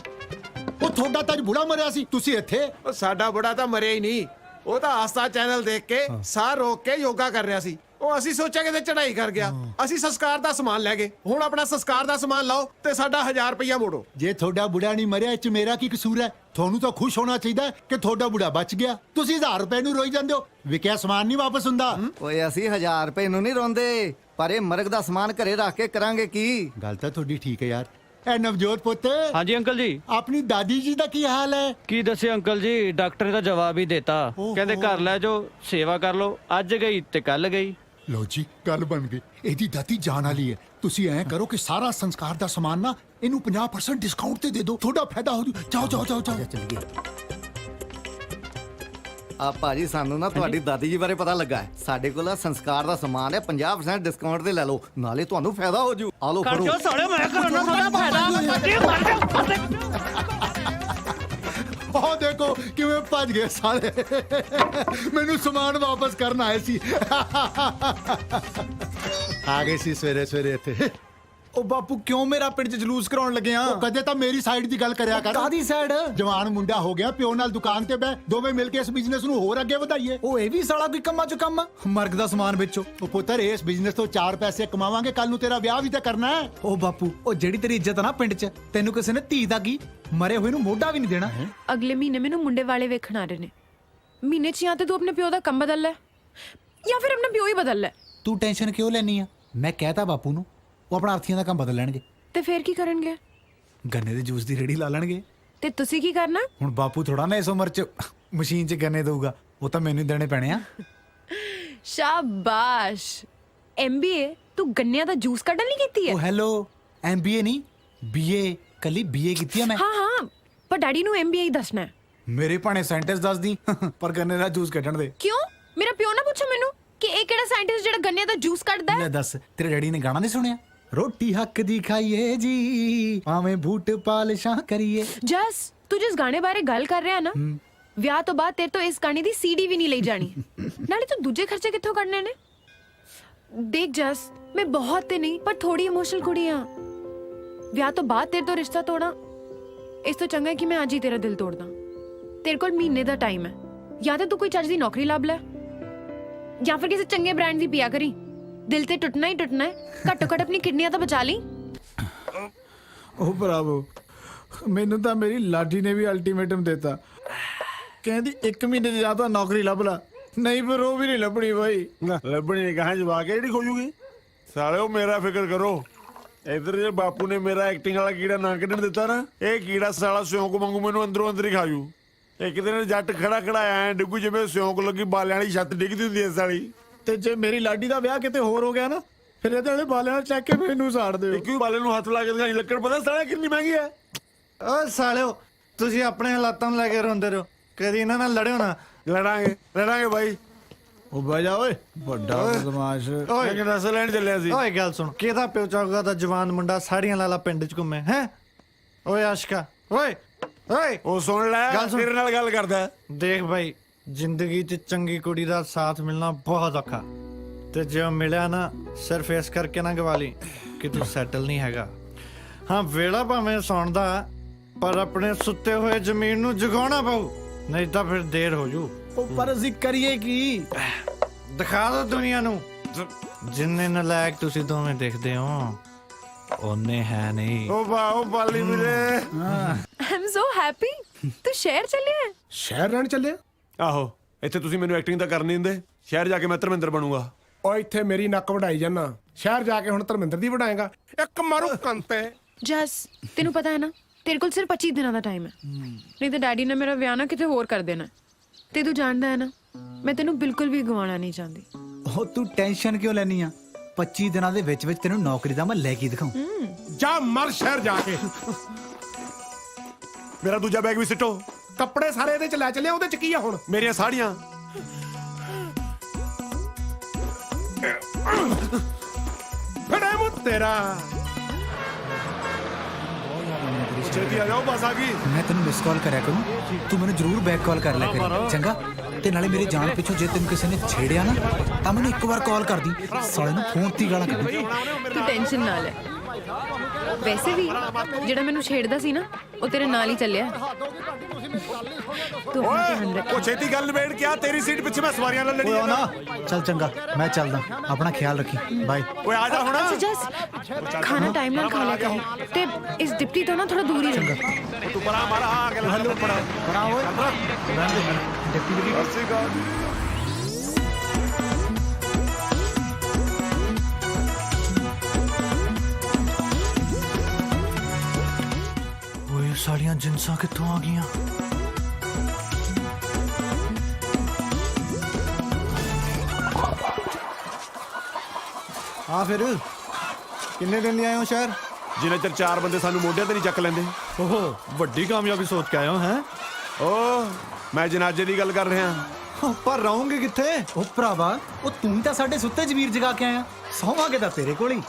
ਉਹ ਤੁਹਾਡਾ ਤਾਂ ਅੱਜ ਬੁੜਾ ਮਰਿਆ ਸੀ, ਤੁਸੀਂ ਇੱਥੇ? ਉਹ ਸਾਡਾ ਬੁੜਾ ਤਾਂ ਮਰਿਆ ਹੀ ਨਹੀਂ, ਉਹ ਤਾਂ ਆਸਥਾ ਚੈਨਲ ਦੇਖ ਕੇ ਸਾਹ ਰੋਕ ਕੇ ਯੋਗਾ ਕਰ ਰਿਹਾ ਸੀ। ਉਹ ਅਸੀਂ ਸੋਚਿਆ ਕਿ ਚੜਾਈ ਕਰ ਗਿਆ, ਅਸੀਂ ਸੰਸਕਾਰ ਦਾ ਸਮਾਨ ਲੈ ਗਏ। ਹੁਣ ਆਪਣਾ ਸੰਸਕਾਰ ਦਾ ਸਮਾਨ ਲਾਓ ਤੇ ਸਾਡਾ 1000 ਰੁਪਇਆ ਮੋੜੋ। ਜੇ ਤੁਹਾਡਾ ਬੁੜਾ ਨਹੀਂ ਮਰਿਆ, ਇਹ ਚ ਮੇਰਾ ਕੀ ਕਸੂਰ ਹੈ? ਤੁਹਾਨੂੰ ਤਾਂ ਖੁਸ਼ ਹੋਣਾ ਚਾਹੀਦਾ ਕਿ ਤੁਹਾਡਾ ਬੁੜਾ ਬਚ ਗਿਆ। ਤੁਸੀਂ 1000 ਰੁਪਏ ਨੂੰ ਰੋਈ ਜਾਂਦੇ ਹੋ, ਵਿਕਿਆ ਸਮਾਨ ਨਹੀਂ ਵਾਪਸ ਹੁੰਦਾ। ਓਏ ਅਸੀਂ 1000 ਰੁਪਏ ਨੂੰ ਨਹੀਂ ਰੋਂਦੇ, ਪਰ ਇਹ ਮਰਗ ਦਾ ਸਮਾਨ ਘਰੇ ਰੱਖ ਕੇ ਕਰਾਂਗੇ ਕੀ? ਗੱਲ ਤਾਂ ਤੁਹਾਡੀ ਠੀਕ ਹੈ ਯਾਰ। ਐ ਨਵਜੋਤ ਪੁੱਤ, ਹਾਂਜੀ ਅੰਕਲ ਜੀ। ਆਪਣੀ ਦਾਦੀ ਜੀ ਦਾ ਕੀ ਹਾਲ ਹੈ? ਕੀ ਦੱਸੇ ਅੰਕਲ ਜੀ, ਡਾਕਟਰ ਨੇ ਤਾਂ ਜਵਾਬ ਹੀ ਦਿੱਤਾ। ਕਹਿੰਦੇ ਘਰ ਲੈ ਜਾਓ, ਸੇਵਾ ਕਰ ਲਓ। ਅੱਜ ਗਈ ਤੇ ਕੱਲ ਗਈ। ਲੋ ਜੀ, ਗੱਲ ਬਣ ਗਈ। ਇਹਦੀ ਦਾਦੀ ਜਾਨ ਵਾਲੀ ਹੈ। ਤੁਸੀਂ ਐਂ ਕਰੋ ਕਿ ਸਾਰਾ ਸੰਸਕਾਰ ਦਾ ਸਮਾਨ ਨਾ ਇਹਨੂੰ 50% ਡਿਸਕਾਊਂਟ ਤੇ ਦੇ ਦਿਓ, ਤੁਹਾਡਾ ਫਾਇਦਾ ਹੋ ਜੂ। ਜਾਓ ਚੱਲੀਏ। ਆ ਭਾਜੀ, ਸਾਨੂੰ ਨਾ ਤੁਹਾਡੀ ਦਾਦੀ ਜੀ ਬਾਰੇ ਪਤਾ ਲੱਗਾ ਹੈ। ਸਾਡੇ ਕੋਲ ਸੰਸਕਾਰ ਦਾ ਸਮਾਨ ਹੈ, 50% ਡਿਸਕਾਊਂਟ ਤੇ ਲੈ ਲਓ, ਨਾਲੇ ਤੁਹਾਨੂੰ ਫਾਇਦਾ ਹੋ ਜੂ। ਆ ਲਓ ਫੜੋ। ਸਾਲੇ ਮੈਂ ਕਰਾਉਣਾ ਸਾਡਾ ਫਾਇਦਾ। ਉਹ ਦੇਖੋ ਕਿਵੇਂ ਭੱਜ ਗਏ ਸਾਲੇ, ਮੈਨੂੰ ਸਮਾਨ ਵਾਪਸ ਕਰਨ ਆਏ ਸੀ। ਆ ਗਏ ਸੀ ਸਵੇਰੇ ਸਵੇਰੇ ਇੱਥੇ। ਉਹ ਬਾਪੂ, ਕਿਉਂ ਮੇਰਾ ਪਿੰਡ 'ਚ ਜਲੂਸ ਕਰਾਉਣ ਲੱਗੇ ਆ? ਉਹ ਕਦੇ ਤਾਂ ਮੇਰੀ ਸਾਈਡ ਦੀ ਗੱਲ ਕਰਿਆ ਕਰ। ਕਾਦੀ ਸਾਈਡ? ਜਵਾਨ ਮੁੰਡਾ ਹੋ ਗਿਆ, ਪਿਓ ਨਾਲ ਦੁਕਾਨ ਤੇ ਬਹਿ, ਦੋਵੇਂ ਮਿਲ ਕੇ ਇਸ ਬਿਜ਼ਨਸ ਨੂੰ ਹੋਰ ਅੱਗੇ ਵਧਾਈਏ। ਉਹ ਇਹ ਵੀ ਸਾਲਾ ਕੋਈ ਕੰਮਾਂ 'ਚ ਕੰਮ ਆ, ਮਰਗ ਦਾ ਸਮਾਨ ਵੇਚੋ। ਉਹ ਪੁੱਤਰ, ਇਸ ਬਿਜ਼ਨਸ ਤੋਂ 4 ਪੈਸੇ ਕਮਾਵਾਂਗੇ, ਕੱਲ ਨੂੰ ਤੇਰਾ ਵਿਆਹ ਵੀ ਤਾਂ ਕਰਨਾ ਹੈ। ਉਹ ਬਾਪੂ, ਉਹ ਜਿਹੜੀ ਤੇਰੀ ਇੱਜ਼ਤ ਆ ਨਾ ਪਿੰਡ 'ਚ, ਤੈਨੂੰ ਕਿਸੇ ਨੇ ਧੀ ਦਾ ਕੀ, ਮਰੇ ਹੋਏ ਨੂੰ ਮੋਢਾ ਵੀ ਨਹੀਂ ਦੇਣਾ। ਅਗਲੇ ਮਹੀਨੇ ਮੈਨੂੰ ਮੁੰਡੇ ਵਾਲੇ ਵੇਖਣ ਆ ਰਹੇ ਨੇ। ਮਹੀਨੇ 'ਚ ਜਾਂ ਤੇ ਤੂੰ ਆਪਣੇ ਪਿਓ ਦਾ ਕੰਮ ਬਦਲ ਲੈ ਜਾਂ ਫਿਰ ਆਪਣਾ ਪਿਓ ਹੀ ਬਦਲ ਲੈ। ਤੂੰ ਟੈਨਸ਼ਨ ਕਿਉਂ ਲੈਣੀ ਆ? ਮੈਂ ਕਹਿਤਾ ਬਾਪੂ ਨੂੰ, ਉਹ ਆਪਣਾ ਅਰਥੀਆਂ ਦਾ ਕੰਮ ਬਦਲ ਲੈਣਗੇ। ਤੇ ਫਿਰ ਕੀ ਕਰਨਗੇ? ਗੰਨੇ ਦੇ ਜੂਸ ਦੀ ਰੇੜੀ ਲਾ ਲੈਣਗੇ। ਤੇ ਤੁਸੀਂ ਕੀ ਕਰਨਾ? ਹੁਣ ਬਾਪੂ ਥੋੜਾ ਨਾ ਇਸ ਉਮਰ 'ਚ ਮਸ਼ੀਨ 'ਚ ਗੰਨੇ ਦਊਗਾ, ਉਹ ਤਾਂ ਮੈਨੂੰ ਹੀ ਦੇਣੇ ਪੈਣੇ ਆ। ਸ਼ਾਬਾਸ਼। MBA ਤੂੰ ਗੰਨਿਆਂ ਦਾ ਜੂਸ ਕੱਢਣ ਲਈ ਕੀਤੀ ਹੈ? ਉਹ ਹੈਲੋ, MBA ਨਹੀਂ BA, ਕੱਲੀ BA ਕੀਤੀ ਆ ਮੈਂ। ਹਾਂ ਪਰ ਡੈਡੀ ਨੂੰ MBA ਹੀ ਦੱਸਣਾ ਹੈ। ਮੇਰੇ ਭਾਣੇ ਸੈਂਟੈਂਸ ਦੱਸਦੀ ਪਰ ਗੰਨੇ ਦਾ ਜੂਸ ਕੱਢਣ ਦੇ। ਕਿਉਂ? ਮੇਰਾ ਪਿਓ ਨਾ ਪੁੱਛੋ ਮੈਨੂੰ ਕਿ ਇਹ ਕਿਹੜਾ ਸਾਇੰਟਿਸਟ ਜਿਹੜਾ ਗੰਨਿਆਂ ਦਾ ਜੂਸ ਕੱਢਦਾ ਹੈ? ਲੈ ਦੱਸ, ਤੇਰੇ ਡੈਡੀ ਨੇ ਗਾਣਾ ਨਹੀਂ ਸੁਣਿਆ? ਰੋਟੀ ਹੱਕ ਦੀ ਖਾਈਏ ਜੀ, ਭਾਵੇਂ ਬੂਟ ਪਾਲਿਸ਼ਾਂ ਕਰੀਏ। ਜਸ ਤੂੰ ਜਿਸ ਗਾਣੇ ਬਾਰੇ ਗੱਲ ਕਰ ਰਿਹਾ ਨਾ, ਵਿਆਹ ਤੋਂ ਬਾਅਦ ਤੇਰੇ ਤੋਂ ਇਸ ਗਾਣੇ ਦੀ CD ਵੀ ਨਹੀਂ ਲਈ ਜਾਣੀ। ਨਾਲੇ ਤੂੰ ਦੂਜੇ ਖਰਚੇ ਕਿੱਥੋਂ ਕੱਢਨੇ ਨੇ? ਦੇਖ ਜਸ, ਮੈਂ ਬਹੁਤ ਤੇ ਨਹੀਂ ਪਰ ਥੋੜੀ ਇਮੋਸ਼ਨਲ ਕੁੜੀ ਆ। ਵਿਆਹ ਤੋਂ ਬਾਅਦ ਤੇਰੇ ਤੋਂ ਰਿਸ਼ਤਾ ਤੋੜਾਂ, ਇਸ ਤੋਂ ਚੰਗਾ ਹੈ ਕਿ ਮੈਂ ਅੱਜ ਹੀ ਤੇਰਾ ਦਿਲ ਤੋੜਦਾ। ਤੇਰੇ ਕੋਲ ਮਹੀਨੇ ਦਾ ਟਾਈਮ ਹੈ, ਜਾਂ ਤਾਂ ਤੂੰ ਕੋਈ ਚੱਜ ਦੀ ਨੌਕਰੀ ਲੱਭ ਲੈ ਜਾਂ ਫਿਰ ਕਿਸੇ ਚੰਗੇ ਬ੍ਰਾਂਡ ਦੀ ਪੀਆ ਕਰੀ। ਦਿਲ ਤੇ ਟੁੱਟਣਾ ਹੀ ਟੁੱਟਣਾ ਹੈ, ਘੱਟੋ ਘੱਟ ਆਪਣੀ ਕਿਡਨੀਆਂ ਤਾਂ ਬਚਾ ਲਈ। ਉਹ ਬਰਾਵੋ, ਮੈਨੂੰ ਤਾਂ ਮੇਰੀ ਲਾਡੀ ਨੇ ਵੀ ਅਲਟੀਮੇਟਮ ਦਿੱਤਾ, ਕਹਿੰਦੀ 1 ਮਹੀਨੇ ਦੀ ਜਾਂ ਤਾਂ ਨੌਕਰੀ ਲੱਭ ਲੈ, ਨਹੀਂ ਫਿਰ ਉਹ ਵੀ ਨਹੀਂ ਲੱਭਣੀ ਬਾਈ। ਲੱਭਣੀ ਨਹੀਂ, ਕਹਾਂ ਜਵਾ ਕੇ ਜਿਹੜੀ ਖੋਜੂਗੀ। ਸਾਲਿਓ ਮੇਰਾ ਫਿਕਰ ਕਰੋ, ਇਧਰ ਜੇ ਬਾਪੂ ਨੇ ਮੇਰਾ ਐਕਟਿੰਗ ਵਾਲਾ ਕੀੜਾ ਨਾ ਕੱਢਣ ਦਿੱਤਾ ਨਾ, ਇਹ ਕੀੜਾ ਸਾਲਾ ਸਿਉਂਕ ਵਾਂਗੂ ਮੈਨੂੰ ਅੰਦਰੋਂ ਅੰਦਰ ਹੀ ਖਾਜੂ। ਇੱਕ ਦਿਨ ਜੱਟ ਖੜਾ ਖੜਾ ਐ ਡਿੱਗੂ ਜਿਵੇਂ ਸਿਉਂਕ ਲੱਗੀ ਬਾਲਿਆਂ ਵਾਲੀ ਛੱਤ ਡਿੱਗਦੀ ਹੁੰਦੀ ਐ ਸਾਲੀ। ਤੇ ਜੇ ਮੇਰੀ ਲਾਡੀ ਦਾ ਵਿਆਹ ਕਿਤੇ ਹੋਰ ਹੋ ਗਿਆ ਨਾ, ਫਿਰ ਇਹਦੇ ਵਾਲੇ ਬਾਲਿਆਂ ਨਾਲ ਚੱਕ ਕੇ ਮੈਨੂੰ ਸਾੜ ਦਿਓ। ਇੱਕ ਵੀ ਬਾਲੇ ਨੂੰ ਹੱਥ ਲਾ ਕੇ ਦਿਖਾਈ, ਲੱਕੜ ਪਤਾ ਸਾਲਾ ਕਿੰਨੀ ਮਹਿੰਗੀ ਐ। ਓ ਸਾਲਿਓ, ਤੁਸੀਂ ਆਪਣੇ ਹਾਲਾਤਾਂ ਨੂੰ ਲੈ ਕੇ ਰੋਂਦੇ ਰਹੋ, ਕਦੀ ਇਹਨਾਂ ਨਾਲ ਲੜਿਓ ਨਾ। ਲੜਾਂਗੇ ਬਾਈ। ਉਹ ਬਹਿ ਜਾ ਓਏ, ਵੱਡਾ ਬਦਮਾਸ਼। ਓਏ ਕਿ ਨਸਲ ਲੈਣ ਚੱਲਿਆ ਸੀ। ਓਏ ਗੱਲ ਸੁਣ, ਕਿਹਦਾ ਪਿਓ ਚਾਹੂਗਾ ਦਾ ਜਵਾਨ ਮੁੰਡਾ ਸਾੜੀਆਂ ਲਾਲਾ ਪਿੰਡ 'ਚ ਘੁੰਮੇ ਹੈ? ਓਏ ਆਸ਼ਕਾ, ਓਏ ਓਏ ਉਹ ਸੁਣ ਲੈ, ਤੇਰੇ ਨਾਲ ਗੱਲ ਕਰਦਾ। ਦੇਖ ਭਾਈ, ਜ਼ਿੰਦਗੀ 'ਚ ਚੰਗੀ ਕੁੜੀ ਦਾ ਸਾਥ ਮਿਲਣਾ ਬਹੁਤ ਔਖਾ, ਤੇ ਜੇ ਉਹ ਮਿਲਿਆ ਨਾ, ਸਿਰਫ ਇਸ ਕਰਕੇ ਨਾ ਗਵਾ ਲਈ ਕਿ ਤੂੰ ਸੈਟਲ ਨਹੀਂ ਹੈਗਾ। ਹਾਂ, ਵੇਲਾ ਭਾਵੇਂ ਸੌਣ ਦਾ, ਪਰ ਆਪਣੇ ਸੁੱਤੇ ਹੋਏ ਜ਼ਮੀਨ ਨੂੰ ਜਗਾਉਣਾ ਪਊ, ਨਹੀਂ ਤਾਂ ਫਿਰ ਦੇਰ ਹੋ ਜੂ। ਉਹ ਪਰ ਅਸੀਂ ਕਰੀਏ ਕੀ? ਦਿਖਾ ਦੋ ਦੁਨੀਆ ਨੂੰ, ਜਿੰਨੇ ਨਲਾਇਕ ਤੁਸੀਂ ਦੋਵੇਂ ਦੇਖਦੇ ਹੋ ਉਹਨੇ ਹੈ ਨਹੀਂ। ਉਹ ਬਾਲੀ ਵੀਰੇ, ਆਮ ਸੋ ਹੈਪੀ। ਤੂੰ ਸ਼ਹਿਰ ਚੱਲਿਆ? ਸ਼ਹਿਰ ਰਹਿਣ ਚੱਲੇ? ਆਹੋ, ਇੱਥੇ ਤੁਸੀਂ ਮੈਨੂੰ ਐਕਟਿੰਗ ਤਾਂ ਕਰਨ ਨਹੀਂ ਦਿੰਦੇ। ਸ਼ਹਿਰ ਜਾ ਕੇ ਮੈਂ ਧਰਮਿੰਦਰ ਬਣੂੰਗਾ। ਓ ਇੱਥੇ ਮੇਰੀ ਨੱਕ ਵਢਾਈ ਜਾਨਾ, ਸ਼ਹਿਰ ਜਾ ਕੇ ਹੁਣ ਧਰਮਿੰਦਰ ਦੀ ਵਢਾਏਗਾ। ਇੱਕ ਮਾਰੂ ਕੰਤੇ। ਜਸ ਤੈਨੂੰ ਪਤਾ ਹੈ ਨਾ, ਤੇਰੇ ਕੋਲ ਸਿਰਫ 25 ਦਿਨਾਂ ਦਾ ਟਾਈਮ ਹੈ, ਨਹੀਂ ਤਾਂ ਡੈਡੀ ਨੇ ਮੇਰਾ ਵਿਆਹ ਨਾ ਕਿਤੇ ਹੋਰ ਕਰ ਦੇਣਾ। ਤੇ ਤੂੰ ਜਾਣਦਾ ਹੈ ਨਾ, ਮੈਂ ਤੈਨੂੰ ਬਿਲਕੁਲ ਵੀ ਗਵਾਉਣਾ ਨਹੀਂ ਚਾਹੁੰਦੀ। ਉਹ ਤੂੰ ਟੈਨਸ਼ਨ ਕਿਉਂ ਲੈਣੀ ਆ? 25 ਦਿਨਾਂ ਦੇ ਵਿੱਚ ਵਿੱਚ ਤੈਨੂੰ ਨੌਕਰੀ ਦਾ ਮੈਂ ਲੈ ਕੇ ਦਿਖਾਉਂ। ਜਾ ਮਰ ਸ਼ਹਿਰ ਜਾ ਕੇ। ਮੇਰਾ ਦੂਜਾ ਬੈਗ ਵੀ ਸਿੱਟੋ। ਕੱਪੜੇ ਸਾਰੇ ਇਹਦੇ 'ਚ ਲੈ ਚੱਲੇ, ਉਹਦੇ 'ਚ ਕੀ ਆ ਹੁਣ? ਮੇਰੀਆਂ ਸਾੜੀਆਂ। ਫੜੇ ਮੂੰ ਤੇਰਾ। ਛੇਤੀ ਆ ਜਾਓ, ਬਸ ਆ ਗਈ। ਮੈਂ ਤੈਨੂੰ ਮਿਸ ਕਾਲ ਕਰਿਆ ਕਰੂੰ, ਤੂੰ ਮੈਨੂੰ ਜ਼ਰੂਰ ਬੈਕ ਕਾਲ ਕਰ ਲਿਆ ਕਰੀ, ਚੰਗਾ? ਤੇ ਨਾਲੇ ਮੇਰੇ ਜਾਣ ਪਿੱਛੋਂ ਜੇ ਤੈਨੂੰ ਕਿਸੇ ਨੇ ਛੇੜਿਆ ਨਾ, ਤਾਂ ਮੈਨੂੰ ਇੱਕ ਵਾਰ ਕਾਲ ਕਰਦੀ, ਸਾਲੇ ਨੂੰ ਫੋਨ ਤੇ ਗਾਲਾਂ ਕੱਢੀ। ਤੂੰ ਟੈਨਸ਼ਨ ਨਾ ਲੈ। ਵੈਸੇ ਵੀ ਜਿਹੜਾ ਮੈਨੂੰ ਛੇੜਦਾ ਸੀ ਨਾ, ਉਹ ਤੇਰੇ ਨਾਲ ਹੀ ਚੱਲਿਆ। ਤੂੰ ਆਪਣਾ ਧਿਆਨ ਰੱਖ। ਉਹ ਛੇਤੀ ਗੱਲ ਨਿਬੇੜ ਕੇ ਆ, ਤੇਰੀ ਸੀਟ ਪਿੱਛੇ ਮੈਂ ਸਵਾਰੀਆਂ ਨਾਲ ਲੜੀ ਨਾ ਚੱਲ, ਚੰਗਾ ਮੈਂ ਚੱਲਦਾ, ਆਪਣਾ ਖਿਆਲ ਰੱਖੀ, ਬਾਏ। ਓਏ ਆ ਜਾ ਹੁਣ। ਜਸ ਖਾਣਾ ਟਾਈਮ ਨਾਲ ਖਾ ਲਿਆ ਕਰ, ਤੇ ਇਸ ਡਿਪਟੀ ਤੋਂ ਨਾ ਥੋੜਾ ਦੂਰ ਹੀ ਰਹਿ। ਤੂੰ ਪਰਾਂ ਮਾਰਾ ਆ ਕੇ ਹੱਲੋ ਪੜਾ ਓਏ, ਡਿਪਟੀ ਸੱਚੀ ਗੱਲ। ਓਏ ਸਾਲੀਆਂ ਜਿੰਸਾਂ ਕਿੱਥੋਂ ਆ ਗਈਆਂ? ਆ ਫਿਰ ਕਿੰਨੇ ਦਿਨ ਲਈ ਆਏ ਹੋ ਸ਼ਹਿਰ? ਜਿੰਨੇ ਚਿਰ 4 ਬੰਦੇ ਸਾਨੂੰ ਮੋਢਿਆਂ ਤੇ ਨਹੀਂ ਚੱਕ ਲੈਂਦੇ। ਓਹੋ, ਵੱਡੀ ਕਾਮਯਾਬੀ ਸੋਚ ਕੇ ਆਏ ਹੋ ਹੈ? ਓ ਮੈਂ ਜਨਾਜ਼ੇ ਦੀ ਗੱਲ ਕਰ ਰਿਹਾ। ਪਰ ਰਹੋਗੇ ਕਿੱਥੇ? ਉਹ ਭਰਾਵਾ, ਉਹ ਤੂੰ ਹੀ ਤਾਂ ਸਾਡੇ ਸੁੱਤੇ ਜ਼ਮੀਰ ਜਗਾ ਕੇ ਆਇਆ, ਸੌਵਾਂਗੇ ਤਾਂ ਤੇਰੇ ਕੋਲ ਹੀ।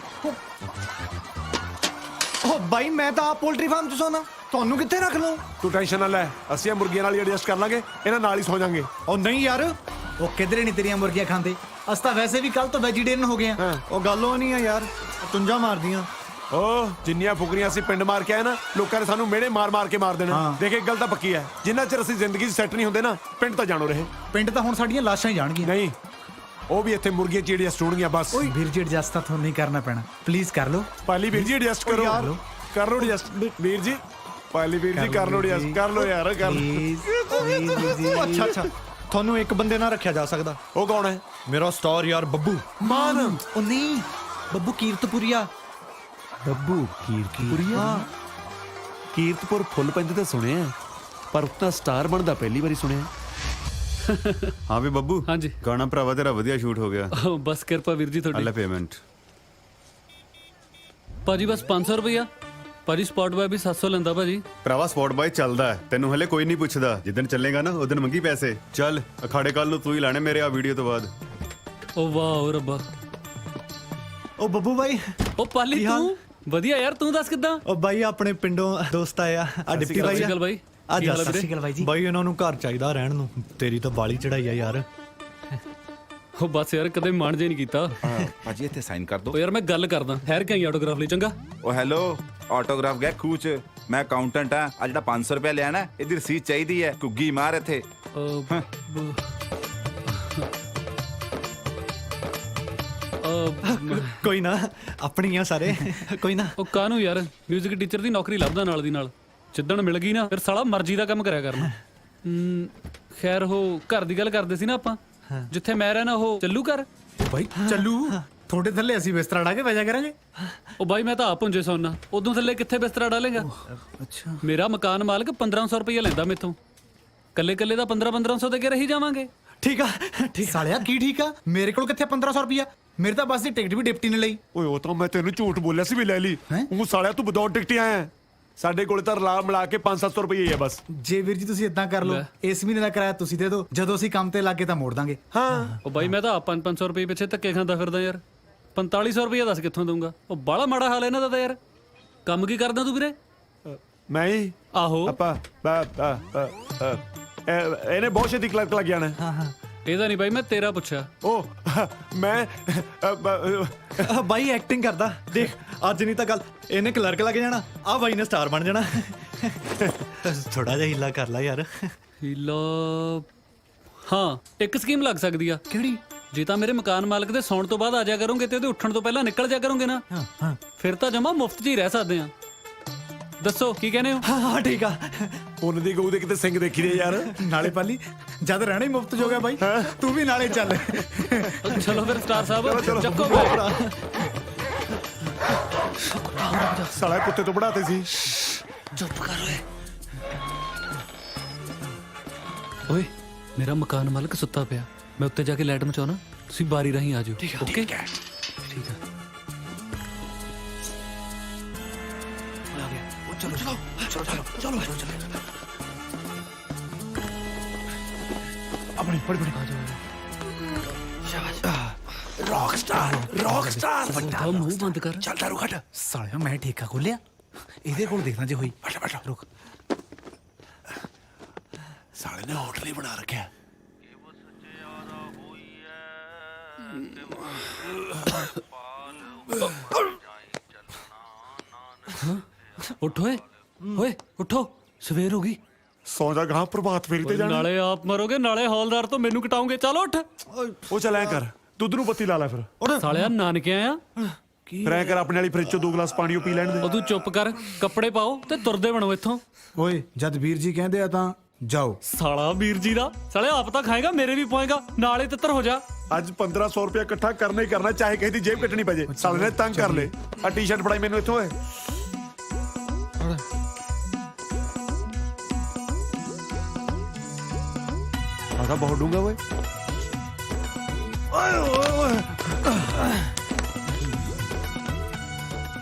ਉਹ ਬਾਈ, ਮੈਂ ਤਾਂ ਆਪ ਪੋਲਟਰੀ ਫਾਰਮ 'ਚ ਸੌਣਾ, ਤੁਹਾਨੂੰ ਕਿੱਥੇ ਰੱਖ ਲਵਾਂ? ਤੂੰ ਟੈਨਸ਼ਨ ਨਾ ਲੈ, ਅਸੀਂ ਇਹ ਮੁਰਗੀਆਂ ਨਾਲ ਹੀ ਐਡਜਸਟ ਕਰ ਲਾਂਗੇ, ਇਹਨਾਂ ਨਾਲ ਹੀ ਸੌ ਜਾਾਂਗੇ। ਉਹ ਨਹੀਂ ਯਾਰ, ਉਹ ਕਿਧਰੇ ਨਹੀਂ ਤੇਰੀਆਂ ਮੁਰਗੀਆਂ ਖਾਂਦੇ, ਅਸੀਂ ਤਾਂ ਵੈਸੇ ਵੀ ਕੱਲ ਤੋਂ ਵੈਜੀਟੇਰੀਅਨ ਹੋ ਗਏ ਆ। ਉਹ ਗੱਲ ਉਹ ਨਹੀਂ ਆ ਯਾਰ, ਤੁੰਜਾ ਮਾਰਦੀਆਂ। ਓ ਜਿੰਨੀਆਂ ਫੁਕਰੀਆਂ ਅਸੀਂ ਪਿੰਡ ਮਾਰ ਕੇ ਆਏ ਨਾ, ਲੋਕਾਂ ਨੇ ਸਾਨੂੰ ਮਿਹਣੇ ਮਾਰ ਕੇ ਮਾਰ ਦੇਣਾ। ਦੇਖ, ਇੱਕ ਗੱਲ ਤਾਂ ਪੱਕੀ ਹੈ, ਜਿੰਨਾ ਚਿਰ ਅਸੀਂ ਜ਼ਿੰਦਗੀ 'ਚ ਸੈੱਟ ਨਹੀਂ ਹੁੰਦੇ ਨਾ, ਪਿੰਡ ਤਾਂ ਜਾਣੋ ਰਹੇ। ਪਿੰਡ ਤਾਂ ਹੁਣ ਸਾਡੀਆਂ ਲਾਸ਼ਾਂ ਹੀ ਜਾਣਗੀਆਂ। ਨਹੀਂ, ਉਹ ਵੀ ਇੱਥੇ ਮੁਰਗੀਆਂ ਚਿੜੀਆਂ ਸਟੂਣਗੀਆਂ ਬਸ। ਓਏ ਵੀਰ ਜੀ, ਐਡਜਸਟ ਤਾਂ ਤੁਹਾਨੂੰ ਨਹੀਂ ਕਰਨਾ ਪੈਣਾ, ਪਲੀਜ਼ ਕਰ ਲਓ। ਪਾਲੀ ਵੀਰ ਜੀ ਐਡਜਸਟ ਕਰੋ, ਕਰ ਲਓ ਐਡਜਸਟ ਵੀਰ ਜੀ। ਪਾਲੀ ਵੀਰ ਜੀ ਕਰ ਲਓ ਐਡਜਸਟ, ਕਰ ਲਓ ਯਾਰ, ਕਰ ਲਓ। ਅੱਛਾ, ਤੁਹਾਨੂੰ ਇੱਕ ਬੰਦੇ ਨਾਲ ਰੱਖਿਆ ਜਾ ਸਕਦਾ। ਉਹ ਕੌਣ ਹੈ? ਮੇਰਾ ਸਟਾਰ ਯਾਰ ਬੱਬੂ ਮਾਨ। ਉਹ ਨਹੀਂ, ਬੱਬੂ ਕੀਰਤਪੁਰੀਆ। ਬੱਬੂ ਕੀਰਤਪੁਰੀਆ? ਹਾਂ। ਕੀਰਤਪੁਰ ਫੁੱਲ ਪੈਂਦੇ ਤਾਂ ਸੁਣਿਆ, ਪਰ ਉतना ਸਟਾਰ ਬਣਦਾ ਪਹਿਲੀ ਵਾਰੀ ਸੁਣਿਆ। ਹਾਂ ਵੀ ਬੱਬੂ, ਹਾਂਜੀ। ਗਾਣਾ ਭਰਾਵਾ ਤੇਰਾ ਵਧੀਆ ਸ਼ੂਟ ਹੋ ਗਿਆ। ਬਸ ਕਿਰਪਾ ਵੀਰ ਜੀ ਲੈ ਤੁਹਾਡੀ। ਪੇਮੈਂਟ। ਭਾਜੀ ਬਸ 500 ਰੁਪਇਆ। ਭਾਜੀ ਸਪੌਟ ਬਾय ਵੀ 700 ਲੈਂਦਾ ਭਾਜੀ। ਭਰਾਵਾ ਸਪੌਟ ਬਾਈ ਚੱਲਦਾ ਹੈ, ਤੈਨੂੰ ਹਲੇ ਕੋਈ ਨਹੀਂ ਪੁੱਛਦਾ। ਜਿੱਦਣ ਚੱਲੇਗਾ ਨਾ ਉਦੋਂ ਮੰਗੀ ਪੈਸੇ। ਚੱਲ ਅਖਾੜੇ ਕੱਲ ਨੂੰ ਤੂੰ ਹੀ ਲਾਣੇ ਮੇਰੇ ਆ ਵੀਡੀਓ ਤੋਂ ਬਾਅਦ। ਓ ਵਾਹ ਰੱਬਾ। ਉਹ ਬੱਬੂ ਬਾਈ। ਓ ਪਾਲੀ ਕੀ ਹਾਲ? ਤੂੰ ਵਧੀਆ ਯਾਰ, ਤੂੰ ਦੱਸ ਕਿੱਦਾਂ? ਉਹ ਬਾਈ ਆਪਣੇ ਪਿੰਡੋਂ ਦੋਸਤ ਆਇਆ ਆ ਡਿਪਟੀ ਬਾਈ। ਸਤਿ ਸ਼੍ਰੀ ਅਕਾਲ ਬਾਈ। ਆ ਕੀ ਜਾ। ਹਾਲ ਹੈ ਸਤਿ ਸ਼੍ਰੀ ਅਕਾਲ ਬਾਈ ਜੀ। ਬਾਈ ਉਹਨਾਂ ਨੂੰ ਘਰ ਚਾਹੀਦਾ ਰਹਿਣ ਨੂੰ। ਤੇਰੀ ਤਾਂ ਬਾਲੀ ਚੜਾਈ ਆ ਯਾਰ। ਉਹ ਬਸ ਯਾਰ ਕਦੇ ਮਾਣ ਜੇ ਨਹੀਂ ਕੀਤਾ। ਭਾਜੀ ਇੱਥੇ ਸਾਈਨ ਕਰ ਦੋ। ਓ ਯਾਰ ਮੈਂ ਗੱਲ ਕਰਦਾ, ਠਹਿਰ ਕੇ ਆਈ ਆਟੋਗ੍ਰਾਫ ਲਈ। ਚੰਗਾ। ਉਹ ਹੈਲੋ, ਆਟੋਗ੍ਰਾਫ ਗਿਆ ਖੂਹ ਚ। ਮੈਂ ਅਕਾਊਂਟੈਂਟ ਆ। ਆ ਜਿਹੜਾ 500 ਰੁਪਏ ਲਿਆ ਨਾ, ਇਹਦੀ ਰਸੀਦ ਚਾਹੀਦੀ ਹੈ। ਘੁੱਗੀ ਮਾਰ ਇੱਥੇ। ਕੋਈ ਨਾ, ਆਪਣੀ ਆ ਸਾਰੇ। ਕੋਈ ਨਾ। ਉਹ ਕਾਹਨੂੰ ਯਾਰ, 뮤직 ਟੀਚਰ ਦੀ ਨੌਕਰੀ ਲੱਭਦਾ ਨਾਲ ਦੀ ਨਾਲ। ਜਿੱਦਣ ਮਿਲ ਗਈ ਨਾ ਫਿਰ ਸਾਲਾ ਮਰਜ਼ੀ ਦਾ ਕੰਮ ਕਰਿਆ ਕਰਨਾ। ਖੈਰ ਉਹ ਘਰ ਦੀ ਗੱਲ ਕਰਦੇ ਸੀ ਨਾ ਆਪਾਂ, ਜਿੱਥੇ ਮੈਂ ਰਹਿਣਾ ਉਹ ਚੱਲੂ ਘਰ। ਬਾਈ ਚੱਲੂ, ਤੁਹਾਡੇ ਥੱਲੇ ਅਸੀਂ ਬਿਸਤਰਾ ਡਾ ਕੇ ਬੈਜਾ ਕਰਾਂਗੇ। ਉਹ ਬਾਈ ਮੈਂ ਤਾਂ ਆਪ ਹੁੰਜੇ ਸੌਣਾ, ਉਦੋਂ ਥੱਲੇ ਕਿੱਥੇ ਬਿਸਤਰਾ ਡਾਲੇਗਾ। ਅੱਛਾ। ਮੇਰਾ ਮਕਾਨ ਮਾਲਕ 1500 ਰੁਪਏ ਲੈਂਦਾ ਮੇਥੋਂ। ਕੱਲੇ ਕੱਲੇ ਦਾ 1500 ਦੇ ਕੇ ਰਹੀ ਜਾਵਾਂਗੇ। ਠੀਕ ਆ, ਠੀਕ। ਸਾਲਿਆ ਕੀ ਠੀਕ ਆ, ਮੇਰੇ ਕੋਲ ਕਿੱਥੇ 1500 ਰੁਪਇਆ। ਮੇਰੇ ਤਾਂ ਬੱਸ ਦੀ ਟਿਕਟ ਵੀ ਡਿਪਟੀ ਨੇ ਲਈ। ਓਏ ਉਹ ਤਾਂ ਮੈਂ ਤੈਨੂੰ ਝੂਠ ਬੋਲਿਆ ਸੀ ਵੀ ਲੈ ਲਈ। ਉਹ ਸਾਲਿਆ ਤੂੰ ਵਿਦਆਊਟ ਟਿਕਟ ਆਇਆ। ਸਾਡੇ ਕੋਲੇ ਤਾਂ ਰਲਾ ਮਿਲਾ ਕੇ 500-700 ਰੁਪਏ ਹੀ ਆ ਬਸ। ਜੇ ਵੀਰ ਜੀ ਤੁਸੀਂ ਇਦਾਂ ਕਰ ਲਓ, ਇਸ ਮਹੀਨੇ ਦਾ ਕਿਰਾਇਆ ਤੁਸੀਂ ਦੇ ਦਿਓ, ਜਦੋਂ ਅਸੀਂ ਕੰਮ ਤੇ ਲੱਗੇ ਤਾਂ ਮੋੜ ਦਾਂਗੇ। ਹਾਂ। ਉਹ ਬਾਈ ਮੈਂ ਤਾਂ ਆਪ 500 ਰੁਪਏ ਪਿੱਛੇ ਧੱਕੇ ਖਾਂਦਾ ਫਿਰਦਾ ਯਾਰ। 4500 ਰੁਪਏ ਦੱਸ ਕਿੱਥੋਂ ਦਊਂਗਾ। ਉਹ ਬਾਹਲਾ ਮਾੜਾ ਹਾਲ ਇਹਨਾਂ ਦਾ ਤਾਂ ਯਾਰ। ਕੰਮ ਕੀ ਕਰਦਾ ਤੂੰ ਵੀਰੇ? ਮੈਂ ਹੀ ਆਹੋ। ਆਪਾਂ ਇਹਨੇ ਬਹੁਤ ਛੇਤੀ ਕਲਰਕ ਲੱਗ ਜਾਣਾ। ਇਹਦਾ ਨਹੀਂ ਬਾਈ, ਮੈਂ ਤੇਰਾ ਪੁੱਛਿਆ। ਉਹ ਮੈਂ ਬਾਈ ਐਕਟਿੰਗ ਕਰਦਾ। ਦੇਖ ਅੱਜ ਨਹੀਂ ਤਾਂ ਕੱਲ ਇਹਨੇ ਕਲਰਕ ਲੱਗ ਜਾਣਾ, ਆ ਬਾਈ ਨੇ ਸਟਾਰ ਬਣ ਜਾਣਾ। ਥੋੜਾ ਜਿਹਾ ਹੀਲਾ ਕਰ ਲੈ ਯਾਰ। ਹੀਲਾ? ਹਾਂ, ਇੱਕ ਸਕੀਮ ਲੱਗ ਸਕਦੀ ਆ। ਕਿਹੜੀ? ਜੇ ਤਾਂ ਮੇਰੇ ਮਕਾਨ ਮਾਲਕ ਦੇ ਸੌਣ ਤੋਂ ਬਾਅਦ ਆ ਜਾ ਕਰੋਗੇ ਤੇ ਉਹਦੇ ਉੱਠਣ ਤੋਂ ਪਹਿਲਾਂ ਨਿਕਲ ਜਾ ਕਰੋਗੇ ਨਾ, ਫਿਰ ਤਾਂ ਜਮਾ ਮੁਫਤ 'ਚ ਹੀ ਰਹਿ ਸਕਦੇ ਆ। ਦੱਸੋ ਕੀ ਕਹਿੰਦੇ ਹੋ? ਹਾਂ ਠੀਕ ਆ। ਉਹਨਾਂ ਦੀ ਗਊ ਦੇ ਕਿਤੇ ਸਿੰਘ ਦੇਖੀ ਦੇ ਯਾਰ। ਨਾਲੇ ਪਾਲੀ ਜਦ ਰਹਿਣਾ ਹੀ ਮੁਫਤ ਹੋ ਗਿਆ ਬਾਈ, ਤੂੰ ਵੀ ਨਾਲੇ ਚੱਲ। ਚਲੋ ਫਿਰ ਸਟਾਰ ਸਾਹਿਬ ਚੱਕੋ ਬੈਗ। ਸਾਲਾ ਕੁੱਤੇ ਤੋਂ ਬਣਾਤੇ ਸੀ। ਚੁੱਪ ਕਰ ਓਏ। ਓਏ ਮੇਰਾ ਮਕਾਨ ਮਾਲਕ ਸੁੱਤਾ ਪਿਆ, ਮੈਂ ਉੱਤੇ ਜਾ ਕੇ ਲਾਈਟ ਮਚਾਉਣਾ, ਤੁਸੀਂ ਬਾਰੀ ਰਾਹੀਂ ਆ ਜਾਓ। ਓਕੇ ਠੀਕ ਆ। ਚਲੋ ਚਲੋ ਚਲੋ ਚਲੋ ਚਲੋ। ਆਪਣੀ ਬੜੀ ਬੜੀ ਆ ਜਾਓ। Rock star, rock star. ਵੱਡਾ ਮੂੰਹ ਬੰਦ ਕਰ। ਚੱਲ ਦਾਰੂ ਘਟ। ਸਾਲਿਆ ਮੈਂ ਠੇਕਾ ਖੋਲਿਆ, ਇਹਦੇ ਕੋਲ ਦੇਖਣਾ ਜੇ ਹੋਈ। ਬੈਠ ਰੁਕ। ਸਾਲੇ ਨੇ ਹੋਟਲ ਹੀ ਬਣਾ ਰੱਖਿਆ। ਉੱਠ ਓਏ, ਓਏ ਉੱਠੋ, ਸਵੇਰ ਹੋ ਗਈ। ਸੌ ਜਾ ਗਾਂ ਪ੍ਰਭਾਤ ਫੇਰੀ ਤੇ ਜਾਣਾ। ਨਾਲੇ ਆਪ ਮਰੋਗੇ, ਨਾਲੇ ਹੌਲਦਾਰ ਤੋਂ ਮੈਨੂੰ ਕਟਾਉਂਗੇ। ਚਲੋ ਉੱਠ। ਉਹ ਚੱਲ ਐ ਕਰ, ਦੁੱਧ ਨੂੰ ਬੱਤੀ ਲਾ ਲੈ ਫਿਰ। ਸਾਲਿਆ ਨਾਨਕੇ ਆਇਆ। ਫਿਰ ਐ ਕਰ, ਆਪਣੇ ਵਾਲੀ ਫਰਿੱਜ ਚੋਂ 2 ਗਲਾਸ ਪਾਣੀ ਉਹ ਪੀ ਲੈਣ ਦੇ। ਉਹ ਤੂੰ ਚੁੱਪ ਕਰ, ਕੱਪੜੇ ਪਾਓ ਤੇ ਤੁਰਦੇ ਬਣੋ ਇੱਥੋਂ। ਓਏ ਜਦ ਵੀਰ ਜੀ ਕਹਿੰਦੇ ਆ ਤਾਂ ਜਾਓ। ਸਾਲਾ ਵੀਰ ਜੀ ਦਾ ਸਾਲੇ ਆਪ ਤਾਂ ਖਾਏਗਾ, ਮੇਰੇ ਵੀ ਪਾਏਗਾ, ਨਾਲੇ ਤਿੱਤਰ ਹੋ ਜਾ। ਅੱਜ 1500 ਰੁਪਏ ਇਕੱਠਾ ਕਰਨਾ ਹੀ ਕਰਨਾ, ਚਾਹੇ ਕਿਸੇ ਦੀ ਜੇਬ ਕੱਟਣੀ ਪੈ ਜੇ। ਸਾਲੇ ਨੇ ਤੰਗ ਕਰ ਲੈ। ਆ ਟੀ-ਸ਼ਰਟ ਫੜਾਈ ਮੈਨੂੰ ਇੱਥੋਂ। ਆਹ ਬਹੁਤ ਡੂੰਗਾ ਓਏ।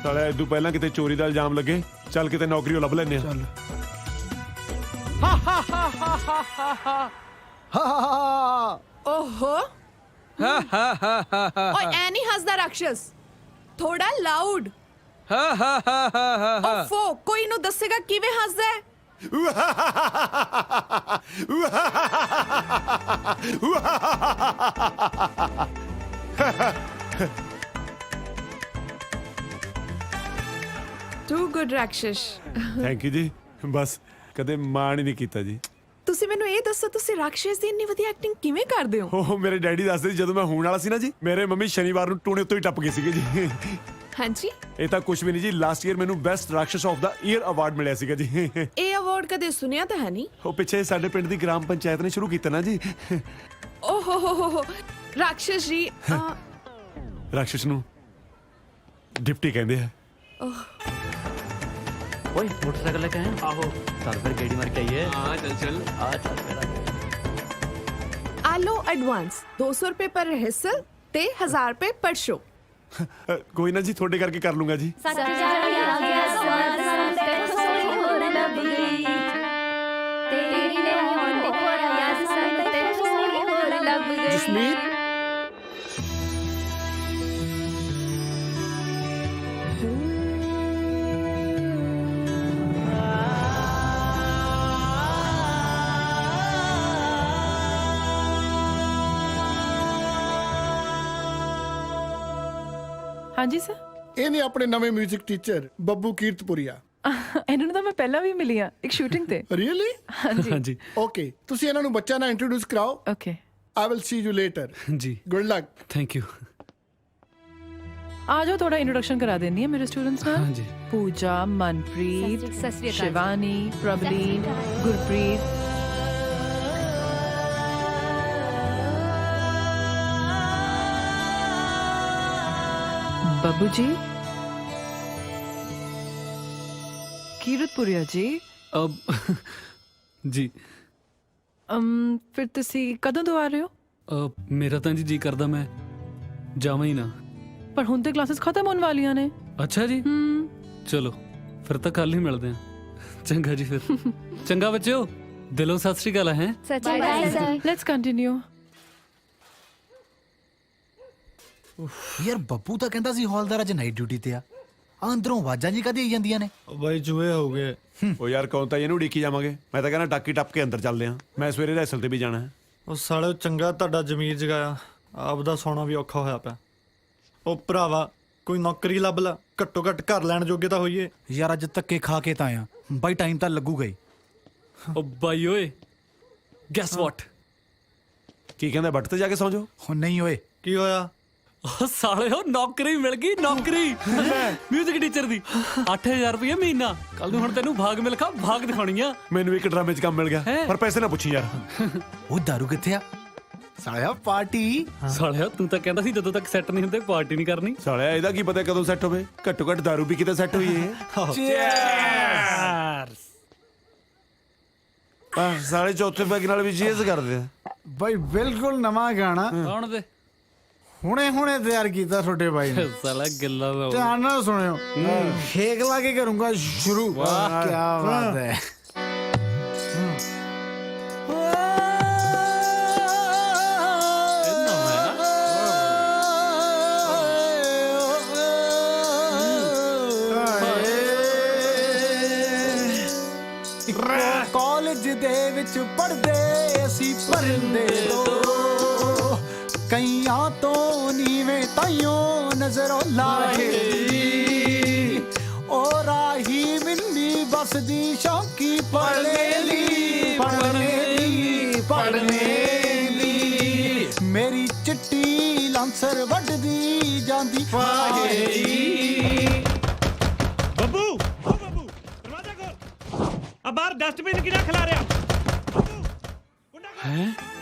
ਸਾਲੇ ਇਦੋਂ ਪਹਿਲਾਂ ਕਿਤੇ ਚੋਰੀ ਦਾ ਇਲਜ਼ਾਮ ਲੱਗੇ, ਚੱਲ ਕਿਤੇ ਨੌਕਰੀ ਉਹ ਲੱਭ ਲੈਨੇ ਆ। ਓਹੋ ਓਏ ਐ ਨਹੀਂ ਹੱਸਦਾ ਰਾਖਸ਼, ਥੋੜਾ ਲਾਊਡ। ਓਫੋ, ਕੋਈ ਨੂੰ ਦੱਸੇਗਾ ਕਿਵੇਂ ਹੱਸਦਾ ਹੈ? ਟੂ ਗੁੱਡ ਰਾਖਸ਼। ਥੈਂਕ ਯੂ ਜੀ। ਬਸ ਕਦੇ ਮਾਣ ਹੀ ਨਹੀਂ ਕੀਤਾ ਜੀ। ਤੁਸੀਂ ਮੈਨੂੰ ਇਹ ਦੱਸੋ, ਤੁਸੀਂ ਰਾਖਸ਼ ਦੀ ਇੰਨੀ ਵਧੀਆ ਐਕਟਿੰਗ ਕਿਵੇਂ ਕਰਦੇ ਹੋ? ਉਹ ਮੇਰੇ ਡੈਡੀ ਦੱਸਦੇ ਸੀ, ਜਦੋਂ ਮੈਂ ਹੋਣ ਵਾਲਾ ਸੀ ਨਾ ਜੀ, ਮੇਰੇ ਮੰਮੀ ਸ਼ਨੀਵਾਰ ਨੂੰ ਟੂਣੇ ਉੱਤੋਂ ਹੀ ਟੱਪ ਗਏ ਸੀਗੇ ਜੀ। ਹਾਂਜੀ ਇਹ ਤਾਂ ਕੁਝ ਵੀ ਨਹੀਂ ਜੀ, ਲਾਸਟ ਈਅਰ ਮੈਨੂੰ ਬੈਸਟ ਰਾਕਸ਼ਸ ਆਫ ਦਾ ਈਅਰ ਅਵਾਰਡ ਮਿਲਿਆ ਸੀਗਾ ਜੀ। ਇਹ ਅਵਾਰਡ ਕਦੇ ਸੁਣਿਆ ਤਾਂ ਹੈ ਨਹੀਂ। ਉਹ ਪਿੱਛੇ ਸਾਡੇ ਪਿੰਡ ਦੀ ਗ੍ਰਾਮ ਪੰਚਾਇਤ ਨੇ ਸ਼ੁਰੂ ਕੀਤਾ ਨਾ ਜੀ। ਓਹ ਹੋ ਰਾਕਸ਼ਸ ਜੀ ਰਾਕਸ਼ਸ ਨੂੰ ਡਿਪਟੀ ਕਹਿੰਦੇ ਆ। ਓਏ ਮੋਟਰਸਾਈਕਲ ਲੈ ਕੇ ਆਏ ਆਹੋ ਸਰ ਫਿਰ ਗੇੜੀ ਮਾਰ ਕੇ ਆਈਏ ਹਾਂ ਚੱਲ ਆ ਚੱਲ ਮੇਰਾ ਆ ਲੋ ਐਡਵਾਂਸ 200 ਰੁਪਏ ਪਰ ਰਿਹਰਸਲ ਤੇ 1000 ਰੁਪਏ ਪਰ ਸ਼ੋ। ਕੋਈ ਨਾ ਜੀ, ਤੁਹਾਡੇ ਕਰਕੇ ਕਰ ਲੂੰਗਾ ਜੀ। ਸੱਚ ਜਾਣੀ ਆ ਗਿਆ ਸਵਾਦ ਸੰਤ ਸੋਹਣੀ ਹੋਰ ਲੱਭ ਗਈ ਤੇਰੀ ਨੇ ਹੋਣ ਤੇ ਹੋਇਆ ਸੰਤ ਤੇ ਸੋਹਣੀ ਹੋਰ ਲੱਭ ਗਈ। ਜਸਮੀਤ ਹਾਂਜੀ ਸਰ ਇਹ ਨੇ ਆਪਣੇ ਨਵੇਂ 뮤직 ਟੀਚਰ ਬੱਬੂ ਕੀਰਤਪੁਰੀਆ। ਇਹਨਾਂ ਨੂੰ ਤਾਂ ਮੈਂ ਪਹਿਲਾਂ ਵੀ ਮਿਲੀ ਆ ਇੱਕ ਸ਼ੂਟਿੰਗ ਤੇ। ਰੀਅਲੀ? ਹਾਂਜੀ ਹਾਂਜੀ ਓਕੇ, ਤੁਸੀਂ ਇਹਨਾਂ ਨੂੰ ਬੱਚਾ ਨਾਲ ਇੰਟਰੋਡਿਊਸ ਕਰਾਓ। Okay I will see you later. ਜੀ ਗੁੱਡ ਲੱਕ। ਥੈਂਕ ਯੂ ਆ ਜਾਓ ਥੋੜਾ ਇੰਟਰੋਡਕਸ਼ਨ ਕਰਾ ਦੇਣੀ ਹੈ ਮੇਰੇ ਸਟੂਡੈਂਟਸ ਨਾਲ। ਹਾਂਜੀ ਪੂਜਾ, ਮਨਪ੍ਰੀਤ, ਸਤਿ ਸ੍ਰੀ ਅਕਾਲ। ਸ਼ਿਵਾਨੀ, ਪ੍ਰਬਲੀਨ, ਗੁਰਪ੍ਰੀਤ। ਬੱਬੂ ਜੀ, ਕੀਰਤਪੁਰੀਆ ਜੀ, ਅਬ ਜੀ ਫਿਰ ਤੁਸੀਂ ਕਦੋਂ ਤੋਂ ਆ ਰਹੇ ਹੋ? ਮੇਰਾ ਤਾਂ ਜੀ ਕਰਦਾ ਮੈਂ ਜਾਵਾਂ ਹੀ ਨਾ। ਪਰ ਹੁਣ ਤੇ ਕਲਾਸਿਸ ਖਤਮ ਹੋਣ ਵਾਲੀਆਂ ਨੇ। ਅੱਛਾ ਜੀ ਚਲੋ ਫਿਰ ਤਾਂ ਕੱਲ ਹੀ ਮਿਲਦੇ ਹਾਂ। ਚੰਗਾ ਜੀ ਫਿਰ ਚੰਗਾ ਬੱਚਿਓ, ਦਿਲੋਂ ਸਤਿ ਸ੍ਰੀ ਅਕਾਲ ਹੈ। Bye bye sir. Let's continue. ਯਾਰ ਬੱਬੂ ਤਾਂ ਕਹਿੰਦਾ ਸੀ ਹੌਲਦਾਰ ਅੱਜ ਨਾਈਟ ਡਿਊਟੀ ਤੇ ਆ। ਅੰਦਰੋਂ ਆਵਾਜ਼ਾਂ ਜੀ ਕਦੇ ਆਈ ਜਾਂਦੀਆਂ ਨੇ। ਬਾਈ ਜੂਏ ਹੋ ਗਏ। ਉਹ ਯਾਰ ਕੌਣ ਤਾਂ ਇਹਨੂੰ ਉਡੀਕੀ ਜਾਵਾਂਗੇ। ਮੈਂ ਤਾਂ ਕਹਿੰਦਾ ਟਾਕੀ ਟੱਪ ਕੇ ਅੰਦਰ ਚੱਲਦੇ ਆਂ। ਮੈਂ ਸਵੇਰੇ ਰੈਸਲ ਤੇ ਵੀ ਜਾਣਾ ਹੈ। ਉਹ ਸਾਲੇ ਚੰਗਾ ਤੁਹਾਡਾ ਜ਼ਮੀਰ ਜਗਾਇਆ, ਆਪਦਾ ਸੌਣਾ ਵੀ ਔਖਾ ਹੋਇਆ ਪਿਆ। ਉਹ ਭਰਾਵਾ ਕੋਈ ਨੌਕਰੀ ਲੱਭ ਲਾ, ਘੱਟੋ ਘੱਟ ਘਰ ਲੈਣ ਜੋਗੇ ਤਾਂ ਹੋਈਏ। ਯਾਰ ਅੱਜ ਧੱਕੇ ਖਾ ਕੇ ਤਾਂ ਆਇਆ ਬਾਈ, ਟਾਈਮ ਤਾਂ ਲੱਗੂਗਾ ਹੀ। ਉਹ ਬਾਈ ਓਏ ਗੈਸ ਵਾਟ ਕੀ ਕਹਿੰਦਾ, ਬੱਟ ਤੇ ਜਾ ਕੇ ਸੌਂ ਜਾਓ। ਹੁਣ ਨਹੀਂ ਓਏ। ਕੀ ਹੋਇਆ? ਉਹ ਸਾਲਿਓ ਨੌਕਰੀ ਮਿਲ ਗਈ, ਨੌਕਰੀ ਮਿਊਜ਼ਿਕ ਟੀਚਰ ਦੀ 8000 ਰੁਪਏ ਮਹੀਨਾ। ਕੱਲ ਨੂੰ ਹੁਣ ਤੈਨੂੰ ਭਾਗ ਮਿਲਖਾ ਭਾਗ ਦਿਖਾਉਣੀ ਆ। ਮੈਨੂੰ ਇੱਕ ਡਰਾਮੇ 'ਚ ਕੰਮ ਮਿਲ ਗਿਆ, ਪਰ ਪੈਸੇ ਨਾ ਪੁੱਛੀ ਯਾਰ। ਉਹ ਦਾਰੂ ਕਿੱਥੇ ਆ? ਸਾਲਿਆ ਪਾਰਟੀ। ਸਾਲਿਆ ਤੂੰ ਤਾਂ ਕਹਿੰਦਾ ਸੀ ਜਦੋਂ ਤੱਕ ਸੈੱਟ ਨਹੀਂ ਹੁੰਦੇ ਪਾਰਟੀ ਨਹੀਂ ਕਰਨੀ। ਸਾਲਿਆ ਇਹਦਾ ਕੀ ਪਤਾ ਕਦੋਂ ਸੈੱਟ ਹੋਵੇ। ਘੱਟੋ ਘੱਟ ਦਾਰੂ ਵੀ ਕਿਤੇ ਸੈੱਟ ਹੋਈ ਹੈ। ਸਾਲੇ ਚੌਥੇ ਪੈਗ ਨਾਲ ਵੀ ਚੀਜ਼ ਕਰਦੇ ਆ ਬਾਈ। ਬਿਲਕੁਲ ਨਵਾਂ ਗਾਣਾ ਕੌਣ ਦੇ ਹੁਣੇ ਹੁਣੇ ਤਿਆਰ ਕੀਤਾ ਤੁਹਾਡੇ ਬਾਈ ਨੇ। ਸਾਲਾ ਗੱਲਾਂ ਦਾ ਧਿਆਨ ਨਾਲ ਸੁਣਿਓ। ਫੇਕ ਲਾ ਕੇ ਕਰੂੰਗਾ ਸ਼ੁਰੂ। ਕੀ ਬਾਤ ਹੈ। ਕਾਲਜ ਦੇ ਵਿੱਚ ਪੜ੍ਹਦੇ ਅਸੀਂ ਪਰਦੇ ਦੋ, ਕਈਆਂ ਤੋਂ ਨੀਵੇਂ ਤਾਈਓ ਨਜ਼ਰੋਂ ਲਾਹੇ। ਉਹ ਰਾਹੀ ਮਿੰਨੀ ਬਸਦੀ ਸ਼ੌਕੀ ਪੜ੍ਹਨੇ ਲਈ, ਪੜ੍ਹਨੇ ਲਈ ਮੇਰੀ ਚਿੱਟੀ ਲਾਂਸਰ ਵੱਢਦੀ ਜਾਂਦੀ ਫਾਹੇ। ਬੱਬੂ ਦਰਵਾਜ਼ਾ ਖੋਲ। ਆ ਬਾਹਰ ਡਸਟਬਿਨ ਕਿਹੜਾ ਖਿਲਾ ਰਿਹਾ? ਹੈ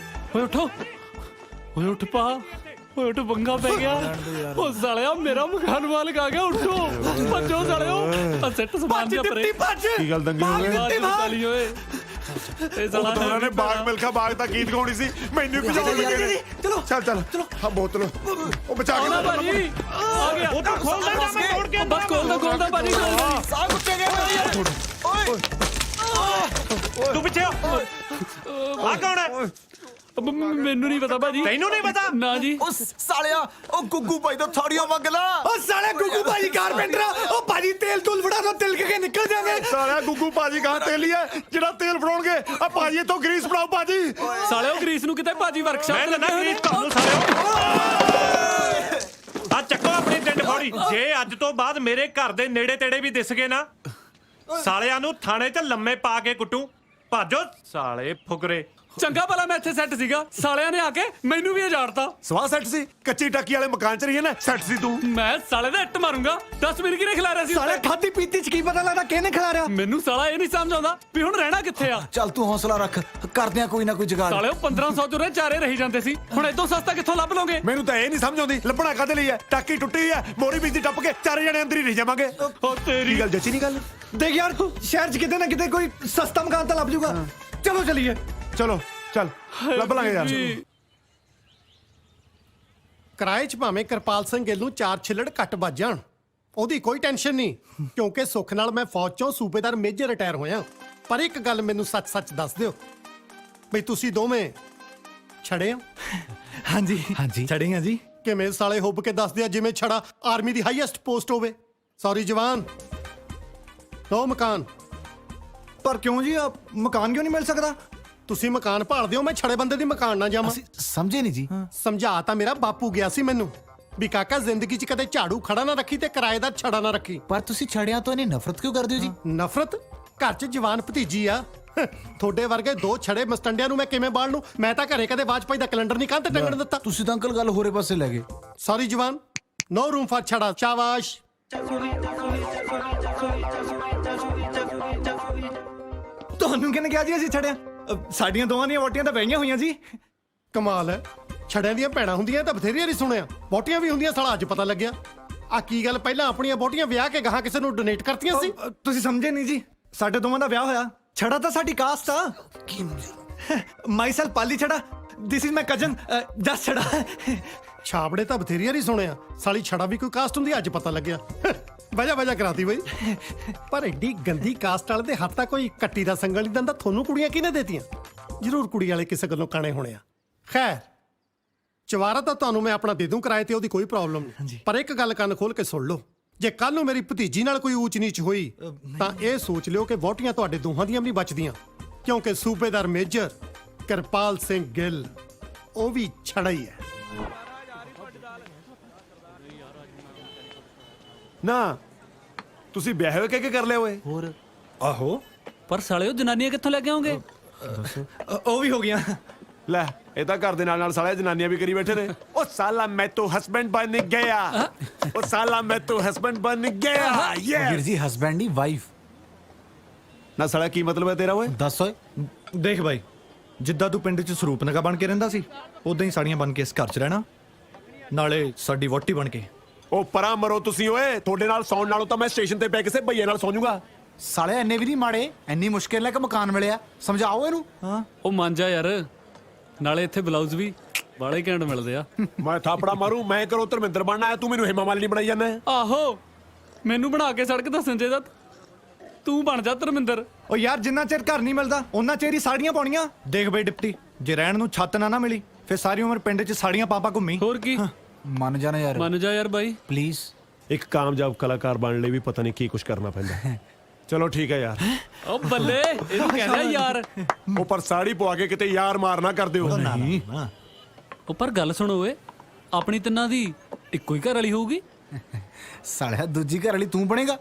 ਓਏ ਉਠੋ, ਓਏ ਉੱਠ ਪਾ, ਓਏ ਉੱਠ ਬੰਗਾ ਪੈ ਗਿਆ। ਉਹ ਸਾਲਿਆ ਮੇਰਾ ਮਕਾਨ ਮਾਲਕ ਆ ਗਿਆ, ਉੱਠੋ ਭੱਜੋ ਸਾਲਿਓ। ਆ ਸੈੱਟ ਸਮਾਨ ਦੇ ਪਰੇ। ਕੀ ਗੱਲ ਦੰਗੇ ਹੋ ਗਏ? ਤਾਲੀ ਓਏ ਇਹ ਸਾਲਾ ਉਹਨਾਂ ਨੇ ਬਾਗ ਮਿਲਖਾ ਬਾਗ ਦਾ ਗੀਤ ਗਾਉਣੀ ਸੀ, ਮੈਨੂੰ ਵੀ ਜਾਣ ਲੱਗੇ ਨੇ। ਚਲੋ ਚੱਲ ਚੱਲ ਹਾਂ ਬੋਤਲ ਉਹ ਬਚਾ ਕੇ ਭਾਜੀ ਆ ਗਿਆ। ਉਹ ਤਾਂ ਖੋਲਦਾ ਜਾਂ ਮੈਂ ਤੋੜ ਕੇ ਬਸ ਖੋਲਦਾ ਭਾਜੀ। ਸਾਹ ਕੁੱਤੇ ਗਏ। ਓਏ ਤੂੰ ਪਿੱਛੇ ਆ ਕੌਣ ਹੈ? ਮੈਨੂੰ ਨਹੀਂ ਪਤਾ ਭਾਜੀ। ਤੈਨੂੰ ਨਹੀਂ ਪਤਾ? ਨਾ ਜੀ। ਉਹ ਸਾਲਿਆ ਉਹ ਗੁੱਗੂ ਭਾਈ ਤੋਂ ਥੋੜੀਆਂ ਮੰਗ ਲਾ। ਉਹ ਸਾਲਿਆ ਗੁੱਗੂ ਭਾਈ ਕਾਰਪੈਂਟਰ। ਉਹ ਭਾਜੀ ਤੇਲ ਤੁਲ ਫੜਾ ਦੋ, ਤਿਲਕ ਕੇ ਨਿਕਲ ਜਾਵੇ। ਸਾਲਿਆ ਗੁੱਗੂ ਭਾਜੀ ਕਹਾਂ ਤੇਲ ਹੀ ਹੈ ਜਿਹੜਾ ਤੇਲ ਫੜਾਉਣਗੇ। ਆ ਭਾਜੀ ਇੱਥੋਂ ਗਰੀਸ ਫੜਾਓ ਭਾਜੀ। ਸਾਲਿਓ ਗਰੀਸ ਨੂੰ ਕਿਤੇ ਭਾਜੀ ਵਰਕਸ਼ਾਪ ਮੈਂ ਤਾਂ ਗਰੀਸ ਤੁਹਾਨੂੰ ਸਾਲਿਓ। ਆ ਚੱਕੋ ਆਪਣੀ ਡੰਡ ਫੋੜੀ। ਜੇ ਅੱਜ ਤੋਂ ਬਾਅਦ ਮੇਰੇ ਘਰ ਦੇ ਨੇੜੇ ਤੇੜੇ ਵੀ ਦਿਸ ਗਏ ਨਾ, ਸਾਲਿਆਂ ਨੂੰ ਥਾਣੇ 'ਚ ਲੰਮੇ ਪਾ ਕੇ ਕੁੱਟੂ। ਭਾਜੋ ਸਾਲੇ ਫੁਕਰੇ। ਚੰਗਾ ਭਲਾ ਮੈਂ ਇੱਥੇ ਸੈੱਟ ਸੀਗਾ, ਸਾਲਿਆਂ ਨੇ ਆ ਕੇ ਮੈਨੂੰ ਵੀ ਉਜਾੜਤਾ। ਸਵਾਹ ਸੈੱਟ ਸੀ, ਕੱਚੀ ਟਾਕੀ ਵਾਲੇ ਮਕਾਨ 'ਚ ਰਹੀ ਹੈ ਨਾ, ਸੈੱਟ ਸੀ ਤੂੰ। ਮੈਂ ਸਾਲੇ ਦਾ ਇੱਟ ਮਾਰੂੰਗਾ। ਦੱਸ ਮੈਨੂੰ ਕਿਹਨੇ ਖਿਲਾਰਿਆ ਸੀ ਸਾਲੇ ਖਾਦੀ ਪੀਤੀ ਚ ਕੀ ਪਤਾ ਲੱਗਦਾ ਕਿਹਨੇ ਖਿਲਾਰਿਆ। ਮੈਨੂੰ ਸਾਲਾ ਇਹ ਨਹੀਂ ਸਮਝ ਆਉਂਦਾ ਵੀ ਹੁਣ ਰਹਿਣਾ ਕਿੱਥੇ ਆ। ਚੱਲ ਤੂੰ ਹੌਸਲਾ ਰੱਖ, ਕਰਦੇ ਆ ਕੋਈ ਨਾ ਕੋਈ ਜੁਗਾੜ। ਸਾਲੇ ਉਹ 1500 ਚੋਂ ਚਾਰੇ ਰਹੀ ਜਾਂਦੇ ਸੀ, ਹੁਣ ਇਦੋਂ ਸਸਤਾ ਕਿੱਥੋਂ ਲੱਭ ਲੋਗੇ? ਮੈਨੂੰ ਤਾਂ ਇਹ ਨਹੀਂ ਸਮਝ ਆਉਂਦੀ ਲੱਭਣਾ ਕਾਹਦੇ ਲਈ ਹੈ। ਟਾਕੀ ਟੁੱਟੀ ਹੈ, ਮੋਰੀ ਬੀਜੀ ਟੱਪ ਕੇ ਚਾਰੇ ਜਣੇ ਅੰਦਰ ਹੀ ਰਹਿ ਜਾਵਾਂਗੇ। ਉਹ ਤੇਰੀ ਕੀ ਗੱਲ ਜੱਚੀ ਨਹੀਂ ਗੱਲ? ਦੇਖ ਯਾਰ ਸ਼ਹਿਰ ਚ ਕਿਤੇ ਨਾ ਕਿਤੇ ਕੋਈ ਸਸਤਾ ਮਕਾਨ ਤਾਂ ਲੱਭ ਜੂਗਾ। ਚਲੋ ਚਲੀਏ। ਚਲੋ ਚੱਲ ਲੱਭ ਲਾਂਗੇ ਯਾਰ। ਕਿਰਾਏ 'ਚ ਭਾਵੇਂ ਕਿਰਪਾਲ ਸਿੰਘ ਗਿੱਲ ਨੂੰ 4 ਛਿੱਲੜ ਘੱਟ ਵੱਜ ਜਾਣ, ਉਹਦੀ ਕੋਈ ਟੈਨਸ਼ਨ ਨਹੀਂ, ਕਿਉਂਕਿ ਸੁੱਖ ਨਾਲ ਮੈਂ ਫੌਜ 'ਚੋਂ ਸੂਬੇਦਾਰ ਮੇਜਰ ਰਿਟਾਇਰ ਹੋਇਆ। ਪਰ ਇੱਕ ਗੱਲ ਮੈਨੂੰ ਸੱਚ-ਸੱਚ ਦੱਸ ਦਿਓ ਬਈ ਤੁਸੀਂ ਦੋਵੇਂ ਛੜੇ ਹੋ? ਹਾਂਜੀ ਹਾਂਜੀ ਛੜੇ ਆ ਜੀ। ਕਿਵੇਂ ਸਾਲੇ ਹੁੱਬ ਕੇ ਦੱਸ ਦਿਆ ਜਿਵੇਂ ਛੜਾ ਆਰਮੀ ਦੀ ਹਾਈਐਸਟ ਪੋਸਟ ਹੋਵੇ। ਸੌਰੀ ਜਵਾਨ, ਦੋ ਮਕਾਨ। ਪਰ ਕਿਉਂ ਜੀ ਮਕਾਨ ਕਿਉਂ ਨਹੀਂ ਮਿਲ ਸਕਦਾ? ਤੁਸੀਂ ਮਕਾਨ ਭਾਲਦੇ ਹੋ, ਮੈਂ ਛੜੇ ਬੰਦੇ ਦੀ ਮਕਾਨ ਨਾ ਜਾਵਾਂ। ਸਮਝੇ ਨਹੀਂ ਜੀ। ਸਮਝਾ ਤਾਂ ਮੇਰਾ ਬਾਪੂ ਗਿਆ ਸੀ ਮੈਨੂੰ ਵੀ ਕਾਕਾ ਜ਼ਿੰਦਗੀ 'ਚ ਕਦੇ ਝਾੜੂ ਖੜਾ ਨਾ ਰੱਖੀ ਤੇ ਕਿਰਾਏ ਦਾ ਛੜਾ ਨਾ ਰੱਖੀ। ਪਰ ਤੁਸੀਂ ਛੜਿਆਂ ਤੋਂ ਇਹਨੇ ਨਫ਼ਰਤ ਕਿਉਂ ਕਰਦੇ ਹੋ ਜੀ? ਨਫ਼ਰਤ? ਘਰ 'ਚ ਜਵਾਨ ਭਤੀਜੀ ਆ, ਤੁਹਾਡੇ ਵਰਗੇ ਦੋ ਛੜੇ ਮਸਟੰਡਿਆਂ ਨੂੰ ਮੈਂ ਕਿਵੇਂ ਬਾਲ ਲੂੰ? ਮੈਂ ਤਾਂ ਘਰੇ ਕਦੇ ਵਾਜਪਾਈ ਦਾ ਕੈਲੰਡਰ ਨਹੀਂ ਕੰਨ ਤੇ ਟੰਗਣ ਦਿੱਤਾ। ਤੁਸੀਂ ਤਾਂ ਅੰਕਲ ਗੱਲ ਹੋਰੇ ਪਾਸੇ ਲੈ ਗਏ। ਸੌਰੀ ਜਵਾਨ, ਨੋ ਰੂਮ ਫਾਰ ਛੜਾ। ਸ਼ਾਬਾਸ਼। ਤੁਹਾਨੂੰ ਕਿਹਨੇ ਕਿਹਾ ਜੀ ਅਸੀਂ ਛੜਿਆ? ਸਾਡੀਆਂ ਦੋਵਾਂ ਦੀਆਂ ਵੋਟੀਆਂ ਤਾਂ ਵਹੀਆਂ ਹੋਈਆਂ ਜੀ। ਕਮਾਲ ਹੈ, ਛੜਿਆਂ ਦੀਆਂ ਭੈਣਾਂ ਹੁੰਦੀਆਂ ਤਾਂ ਬਥੇਰੀਆਂ ਨਹੀਂ ਸੁਣਿਆ, ਵੋਟੀਆਂ ਵੀ ਹੁੰਦੀਆਂ। ਸਾਲਾ ਅੱਜ ਪਤਾ ਲੱਗਿਆ। ਆ ਕੀ ਗੱਲ, ਪਹਿਲਾਂ ਆਪਣੀਆਂ ਵੋਟੀਆਂ ਵਿਆਹ ਕੇ ਗਾਹਾਂ ਕਿਸੇ ਨੂੰ ਡੋਨੇਟ ਕਰਤੀਆਂ ਸੀ? ਤੁਸੀਂ ਸਮਝੇ ਨਹੀਂ ਜੀ, ਸਾਡੇ ਦੋਵਾਂ ਦਾ ਵਿਆਹ ਹੋਇਆ। ਛੜਾ ਤਾਂ ਸਾਡੀ ਕਾਸਟ ਆ। Myself Pali Chhada, this is my cousin Jas Chhada. ਛਾਬੜੇ ਤਾਂ ਬਥੇਰੀਆਂ ਨਹੀਂ ਸੁਣਿਆ, ਸਾਲੀ ਛੜਾ ਵੀ ਕੋਈ ਕਾਸਟ ਹੁੰਦੀ, ਅੱਜ ਪਤਾ ਲੱਗਿਆ। ਵਜਾ ਕਰਾਤੀ ਬਈ। ਪਰ ਐਡੀ ਗੰਦੀ ਕਾਸਟ ਵਾਲੇ ਦੇ ਹੱਥ ਤਾਂ ਕੋਈ ਕੱਟੀ ਦਾ ਸੰਗਲ ਨਹੀਂ ਦਿੰਦਾ। ਤੁਹਾਨੂੰ ਕੁੜੀਆਂ ਕਿਹਨੇ ਦੇਤੀਆਂ? ਜ਼ਰੂਰ ਕੁੜੀ ਵਾਲੇ ਕਿਸੇ ਗੱਲੋਂ ਕਾਣੇ ਹੋਣੇ ਆ। ਖੈਰ, ਚਵਾਰਾ ਤਾਂ ਤੁਹਾਨੂੰ ਮੈਂ ਆਪਣਾ ਦੇ ਦੂੰ ਕਿਰਾਏ ਤੇ, ਉਹਦੀ ਕੋਈ ਪ੍ਰੋਬਲਮ ਨਹੀਂ। ਪਰ ਇੱਕ ਗੱਲ ਕੰਨ ਖੋਲ ਕੇ ਸੁਣ ਲਓ, ਜੇ ਕੱਲ ਨੂੰ ਮੇਰੀ ਭਤੀਜੀ ਨਾਲ ਕੋਈ ਊਚ ਨੀਚ ਹੋਈ ਤਾਂ ਇਹ ਸੋਚ ਲਿਓ ਕਿ ਵੋਟੀਆਂ ਤੁਹਾਡੇ ਦੋਹਾਂ ਦੀਆਂ ਵੀ ਨਹੀਂ ਬਚਦੀਆਂ, ਕਿਉਂਕਿ ਸੂਬੇਦਾਰ ਮੇਜਰ ਕਿਰਪਾਲ ਸਿੰਘ ਗਿੱਲ ਉਹ ਵੀ ਛੜਾ ਹੀ ਹੈ। ਨਾ ਤੁਸੀਂ ਵਿਆਹ ਹੋਏ ਕਿ ਕਰ ਲਿਆ ਓਏ? ਹੋਰ ਆਹੋ, ਪਰ ਸਾਲੇ ਉਹ ਜਨਾਨੀਆਂ ਕਿੱਥੋਂ ਲੈ ਕੇ ਆਉਂਗੇ? ਉਹ ਵੀ ਹੋ ਗਿਆ। ਲੈ ਇਹ ਤਾਂ ਘਰ ਦੇ ਨਾਲ ਨਾਲ ਸਾਲੇ ਜਨਾਨੀਆਂ ਵੀ ਕਰੀ ਬੈਠੇ ਨੇ। ਉਹ ਸਾਲਾ ਮੈਂ ਤੋ ਹਸਬੈਂਡ ਬਣ ਗਿਆ, ਉਹ ਸਾਲਾ ਮੈਂ ਤੋ ਹਸਬੈਂਡ ਬਣ ਗਿਆ। ਵੀਰ ਜੀ ਹਸਬੈਂਡ ਨਹੀਂ ਵਾਈਫ। ਨਾ ਸਾਲਾ ਕੀ ਮਤਲਬ ਹੈ ਤੇਰਾ ਓਏ? ਦੱਸ ਓਏ। ਦੇਖ ਬਾਈ, ਜਿੱਦਾਂ ਤੂੰ ਪਿੰਡ 'ਚ ਸਰੂਪਨਗਾ ਬਣ ਕੇ ਰਹਿੰਦਾ ਸੀ, ਉਦਾਂ ਹੀ ਸਾੜੀਆਂ ਬਣ ਕੇ ਇਸ ਘਰ 'ਚ ਰਹਿਣਾ, ਨਾਲੇ ਸਾਡੀ ਵੋਟੀ ਬਣ ਕੇ। ਉਹ ਪਰਾਂ ਮਰੋ ਤੁਸੀਂ ਓਏ, ਤੁਹਾਡੇ ਨਾਲ ਸੌਣ ਨਾਲੋਂ ਤਾਂ ਮੈਂ ਸਟੇਸ਼ਨ ਤੇ ਪੈ ਕਿਸੇ ਭਈਏ ਨਾਲ ਸੌਂ ਜਾਊਂਗਾ। ਸਾਲੇ ਇੰਨੇ ਵੀ ਨਹੀਂ ਮਾੜੇ, ਇੰਨੀ ਮੁਸ਼ਕਿਲ ਨਾਲ ਕਿ ਮਕਾਨ ਮਿਲਿਆ। ਸਮਝਾਓ ਇਹਨੂੰ। ਹਾਂ ਉਹ ਮੰਨ ਜਾ ਯਾਰ, ਨਾਲੇ ਇੱਥੇ ਬਲਾਊਜ਼ ਵੀ ਬਾਲੇ ਘੈਂਟ ਮਿਲਦੇ ਆ। ਮੈਂ ਥਾਪੜਾ ਮਾਰੂ, ਮੈਂ ਕਰੋ ਧਰਮਿੰਦਰ ਬਣਨਾ ਆਇਆ, ਤੂੰ ਮੈਨੂੰ ਹੇਮਾ ਮਾਲਿਨੀ ਬਣਾਈ ਜਾਂਦਾ। ਆਹੋ, ਮੈਨੂੰ ਬਣਾ ਕੇ ਸੜਕ ਦੱਸਣ ਚਾਹੀਦਾ, ਤੂੰ ਬਣ ਜਾ ਧਰਮਿੰਦਰ। ਉਹ ਯਾਰ ਜਿੰਨਾ ਚਿਰ ਘਰ ਨਹੀਂ ਮਿਲਦਾ ਉਹਨਾਂ ਚਿਰ ਹੀ ਸਾੜੀਆਂ ਪਾਉਣੀਆਂ। ਦੇਖ ਬਈ ਡਿਪਟੀ, ਜੇ ਰਹਿਣ ਨੂੰ ਛੱਤ ਨਾ ਮਿਲੀ ਫਿਰ ਸਾਰੀ ਉਮਰ ਪਿੰਡ 'ਚ ਸਾੜੀਆਂ ਪਾਪਾ ਘੁੰਮੀ। ਹੋਰ ਕੀ, ਮੰਨ ਜਾਣਾ ਯਾਰ, ਮੰਨ ਜਾ ਯਾਰ ਬਾਈ ਪਲੀਜ਼। ਇੱਕ ਕਾਮਯਾਬ ਕਲਾਕਾਰ ਬਣਨ ਲਈ ਵੀ ਪਤਾ ਨਹੀਂ ਕੀ ਕੁਝ ਕਰਨਾ ਪੈਂਦਾ। ਚਲੋ ਠੀਕ ਹੈ ਯਾਰ। ਉਹ ਬੱਲੇ, ਇਹਨੂੰ ਕਹਿੰਦਾ ਯਾਰ। ਉਹ ਪਰ ਸਾੜੀ ਪਵਾ ਕੇ ਕਿਤੇ ਯਾਰ ਮਾਰ ਨਾ ਕਰ ਦਿਓ। ਨਹੀਂ ਉਹ ਪਰ ਗੱਲ ਸੁਣੋ ਓਏ, ਆਪਣੀ ਤਿੰਨਾਂ ਦੀ ਇੱਕੋ ਹੀ ਘਰ ਵਾਲੀ ਹੋਊਗੀ। ਸਾਲਿਆ ਦੂਜੀ ਘਰ ਵਾਲੀ ਤੂੰ ਬਣੇਗਾ।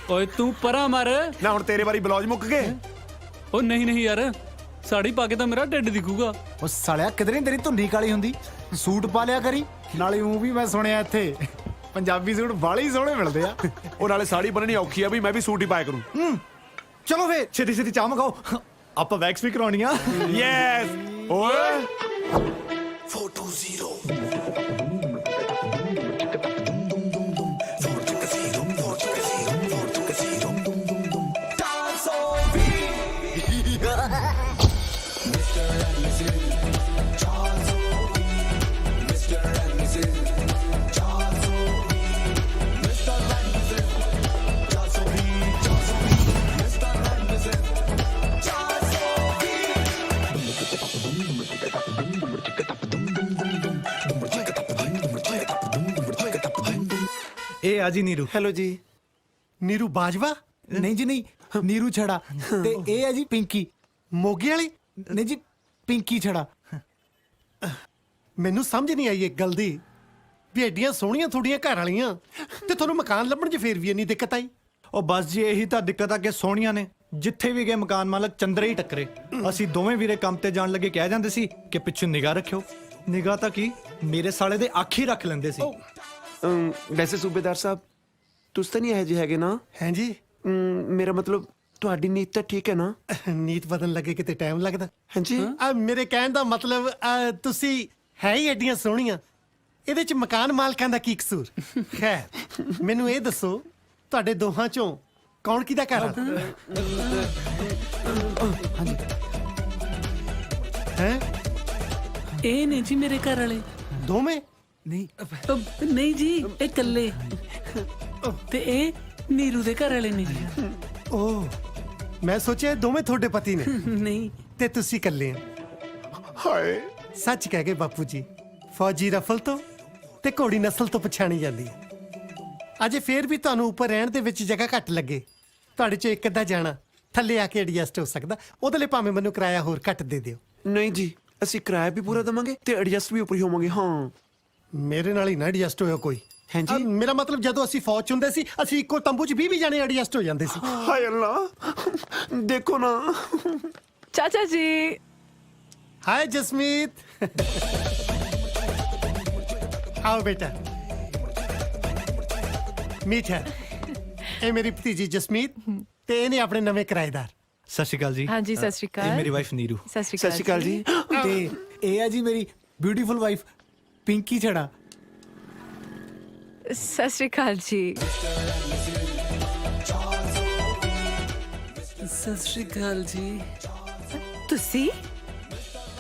ਓਏ ਤੂੰ ਪਰਾਂ ਮਰ ਨਾ, ਹੁਣ ਤੇਰੇ ਵਾਰੀ ਬਲੌਜ ਮੁੱਕ ਗਏ। ਉਹ ਨਹੀਂ ਯਾਰ, ਸਾੜੀ ਪਾ ਕੇ ਤਾਂ ਮੇਰਾ ਢਿੱਡ ਦਿਖੂਗਾ। ਉਹ ਸਾਲਿਆ ਕਿਧਰੇ ਤੇਰੀ ਧੁੰਨੀ ਕਾਲੀ ਹੁੰਦੀ, ਸੂਟ ਪਾ ਲਿਆ ਕਰੀ। ਨਾਲੇ ਉਹ ਵੀ ਮੈਂ ਸੁਣਿਆ ਇੱਥੇ ਪੰਜਾਬੀ ਸੂਟ ਬਾਲੇ ਹੀ ਸੋਹਣੇ ਮਿਲਦੇ ਆ। ਉਹ ਨਾਲੇ ਸਾੜੀ ਬੰਨਣੀ ਔਖੀ ਆ ਵੀ, ਮੈਂ ਵੀ ਸੂਟ ਹੀ ਪਾਇਆ ਕਰੂੰ। ਚਲੋ ਫੇ ਛੇਤੀ ਚਾਹ ਮਗਾਓ, ਆਪਾਂ ਵੈਕਸ ਵੀ ਕਰਾਉਣੀ ਆ। ਯੈਸ ਓਏ। Photo zero. ਇਹ ਆ ਜੀ ਨੀਰੂ। ਹੈਲੋ ਜੀ। ਨੀਰੂ ਬਾਜਵਾ? ਨਹੀਂ ਜੀ ਨਹੀਂ, ਨੀਰੂ ਛੜਾ। ਤੇ ਇਹ ਹੈ ਜੀ ਪਿੰਕੀ। ਮੋਗੇ ਵਾਲੀ? ਨਹੀਂ ਜੀ, ਪਿੰਕੀ ਛੜਾ। ਮੈਨੂੰ ਸਮਝ ਨਹੀਂ ਆਈ ਇੱਕ ਗੱਲ ਦੀ, ਵੀ ਐਡੀਆਂ ਸੋਹਣੀਆਂ ਤੁਹਾਡੀਆਂ ਘਰ ਵਾਲੀਆਂ ਤੇ ਤੁਹਾਨੂੰ ਮਕਾਨ ਲੱਭਣ 'ਚ ਫੇਰ ਵੀ ਇੰਨੀ ਦਿੱਕਤ ਆਈ। ਉਹ ਬਸ ਜੀ ਇਹੀ ਤਾਂ ਦਿੱਕਤ ਆ ਕਿ ਸੋਹਣੀਆਂ ਨੇ ਜਿੱਥੇ ਵੀ ਗਏ ਮਕਾਨ ਮਾਲਕ ਚੰਦਰੇ ਹੀ ਟੱਕਰੇ। ਅਸੀਂ ਦੋਵੇਂ ਵੀਰੇ ਕੰਮ ਤੇ ਜਾਣ ਲੱਗੇ ਕਹਿ ਜਾਂਦੇ ਸੀ ਕਿ ਪਿੱਛੇ ਨਿਗਾਹ ਰੱਖਿਓ। ਨਿਗਾਹ ਤਾਂ ਕੀ, ਮੇਰੇ ਸਾਲੇ ਦੇ ਅੱਖ ਹੀ ਰੱਖ ਲੈਂਦੇ ਸੀ। ਵੈਸੇ ਸੂਬੇਦਾਰ ਸਾਹਿਬ ਤੁਸੀਂ ਤਾਂ ਨਹੀਂ ਇਹੋ ਜਿਹੇ ਹੈਗੇ ਨਾ? ਹੈਂ ਜੀ? ਮੇਰਾ ਮਤਲਬ ਤੁਹਾਡੀ ਨੀਤ ਤਾਂ ਠੀਕ ਹੈ ਨਾ? ਨੀਤ ਬਦਲਣ ਲੱਗੇ ਕਿਤੇ ਟਾਈਮ ਲੱਗਦਾ। ਹਾਂਜੀ। ਮੇਰੇ ਕਹਿਣ ਦਾ ਮਤਲਬ ਤੁਸੀਂ ਹੈ ਹੀ ਐਡੀਆਂ ਸੋਹਣੀਆਂ, ਇਹਦੇ ਚ ਮਕਾਨ ਮਾਲਕਾਂ ਦਾ ਕੀ ਕਸੂਰ? ਖੈਰ ਮੈਨੂੰ ਇਹ ਦੱਸੋ, ਤੁਹਾਡੇ ਦੋਹਾਂ ਚੋਂ ਕੌਣ ਕਿਹਦਾ ਘਰ ਆ? ਹੈ ਇਹ ਨੇ ਜੀ ਮੇਰੇ ਘਰ ਵਾਲੇ। ਦੋਵੇਂ? ਨਹੀਂ ਜੀ, ਇਹ ਇਕੱਲੇ। ਤੇ ਇਹ ਨੀਰੂ ਦੇ ਘਰ ਵਾਲੇ ਨੇ ਜੀ। ਓ ਮੈਂ ਸੋਚਿਆ ਦੋਵੇਂ ਤੁਹਾਡੇ ਪਤੀ ਨੇ। ਨਹੀਂ। ਤੇ ਤੁਸੀਂ ਇਕੱਲੇ ਆ। ਹਾਏ ਸੱਚ ਕਹਿ ਗਏ ਬਾਪੂ ਜੀ, ਫੌਜੀ ਰਫਲ ਤੋਂ ਤੇ ਘੋੜੀ ਨਸਲ ਤੋਂ ਪਛਾਣੀ ਜਾਂਦੀ ਹੈ। ਅਜੇ ਫੇਰ ਵੀ ਤੁਹਾਨੂੰ ਉੱਪਰ ਰਹਿਣ ਦੇ ਵਿੱਚ ਜਗ੍ਹਾ ਘੱਟ ਲੱਗੇ, ਤੁਹਾਡੇ ਚੋਂ ਇੱਕ ਅੱਧਾ ਜਾਣਾ ਥੱਲੇ ਆ ਕੇ ਐਡਜਸਟ ਹੋ ਸਕਦਾ। ਉਹਦੇ ਲਈ ਭਾਵੇਂ ਮੈਨੂੰ ਕਿਰਾਇਆ ਹੋਰ ਘੱਟ ਦੇ ਦਿਓ। ਨਹੀਂ ਜੀ, ਅਸੀਂ ਕਿਰਾਇਆ ਵੀ ਪੂਰਾ ਦੇਵਾਂਗੇ ਤੇ ਐਡਜਸਟ ਵੀ ਉੱਪਰ ਹੀ ਹੋਵਾਂਗੇ। ਹਾਂ ਮੇਰੇ ਨਾਲ ਹੀ ਨਾ ਐਡਜਸਟ ਹੋਇਆ ਕੋਈ। ਹਾਂਜੀ। ਮੇਰਾ ਮਤਲਬ ਜਦੋਂ ਅਸੀਂ ਫੌਜ ਚ ਹੁੰਦੇ ਸੀ, ਅਸੀਂ ਇੱਕੋ ਤੰਬੂ 'ਚ 20 ਜਾਣੇ ਐਡਜਸਟ ਹੋ ਜਾਂਦੇ ਸੀ। ਹਾਏ ਅੱਲਾ, ਦੇਖੋ ਨਾ। ਚਾਚਾ ਜੀ। ਹਾਏ ਜਸਮੀਤ। आओ बेटा, मीठ है। ਇਹ ਮੇਰੀ ਭਤੀਜੀ ਜਸਮੀਤ ਤੇ ਇਹਨੇ ਆਪਣੇ ਨਵੇਂ ਕਿਰਾਏਦਾਰ। ਸਤਿ ਸ਼੍ਰੀ ਅਕਾਲ ਜੀ। ਹਾਂਜੀ ਸਤਿ ਸ਼੍ਰੀ ਅਕਾਲ। ਇਹ ਮੇਰੀ ਵਾਈਫ ਨੀਰੂ। ਸਤਿ ਸ਼੍ਰੀ ਅਕਾਲ ਜੀ। ਤੇ ਇਹ ਹੈ ਜੀ ਮੇਰੀ ਬਿਊਟੀਫੁਲ ਵਾਈਫ ਪਿੰਕੀ ਛੜਾ। ਸਤਿ ਸ਼੍ਰੀ ਅਕਾਲ ਜੀ। ਸਤਿ ਸ਼੍ਰੀ ਅਕਾਲ ਜੀ। ਤੁਸੀਂ,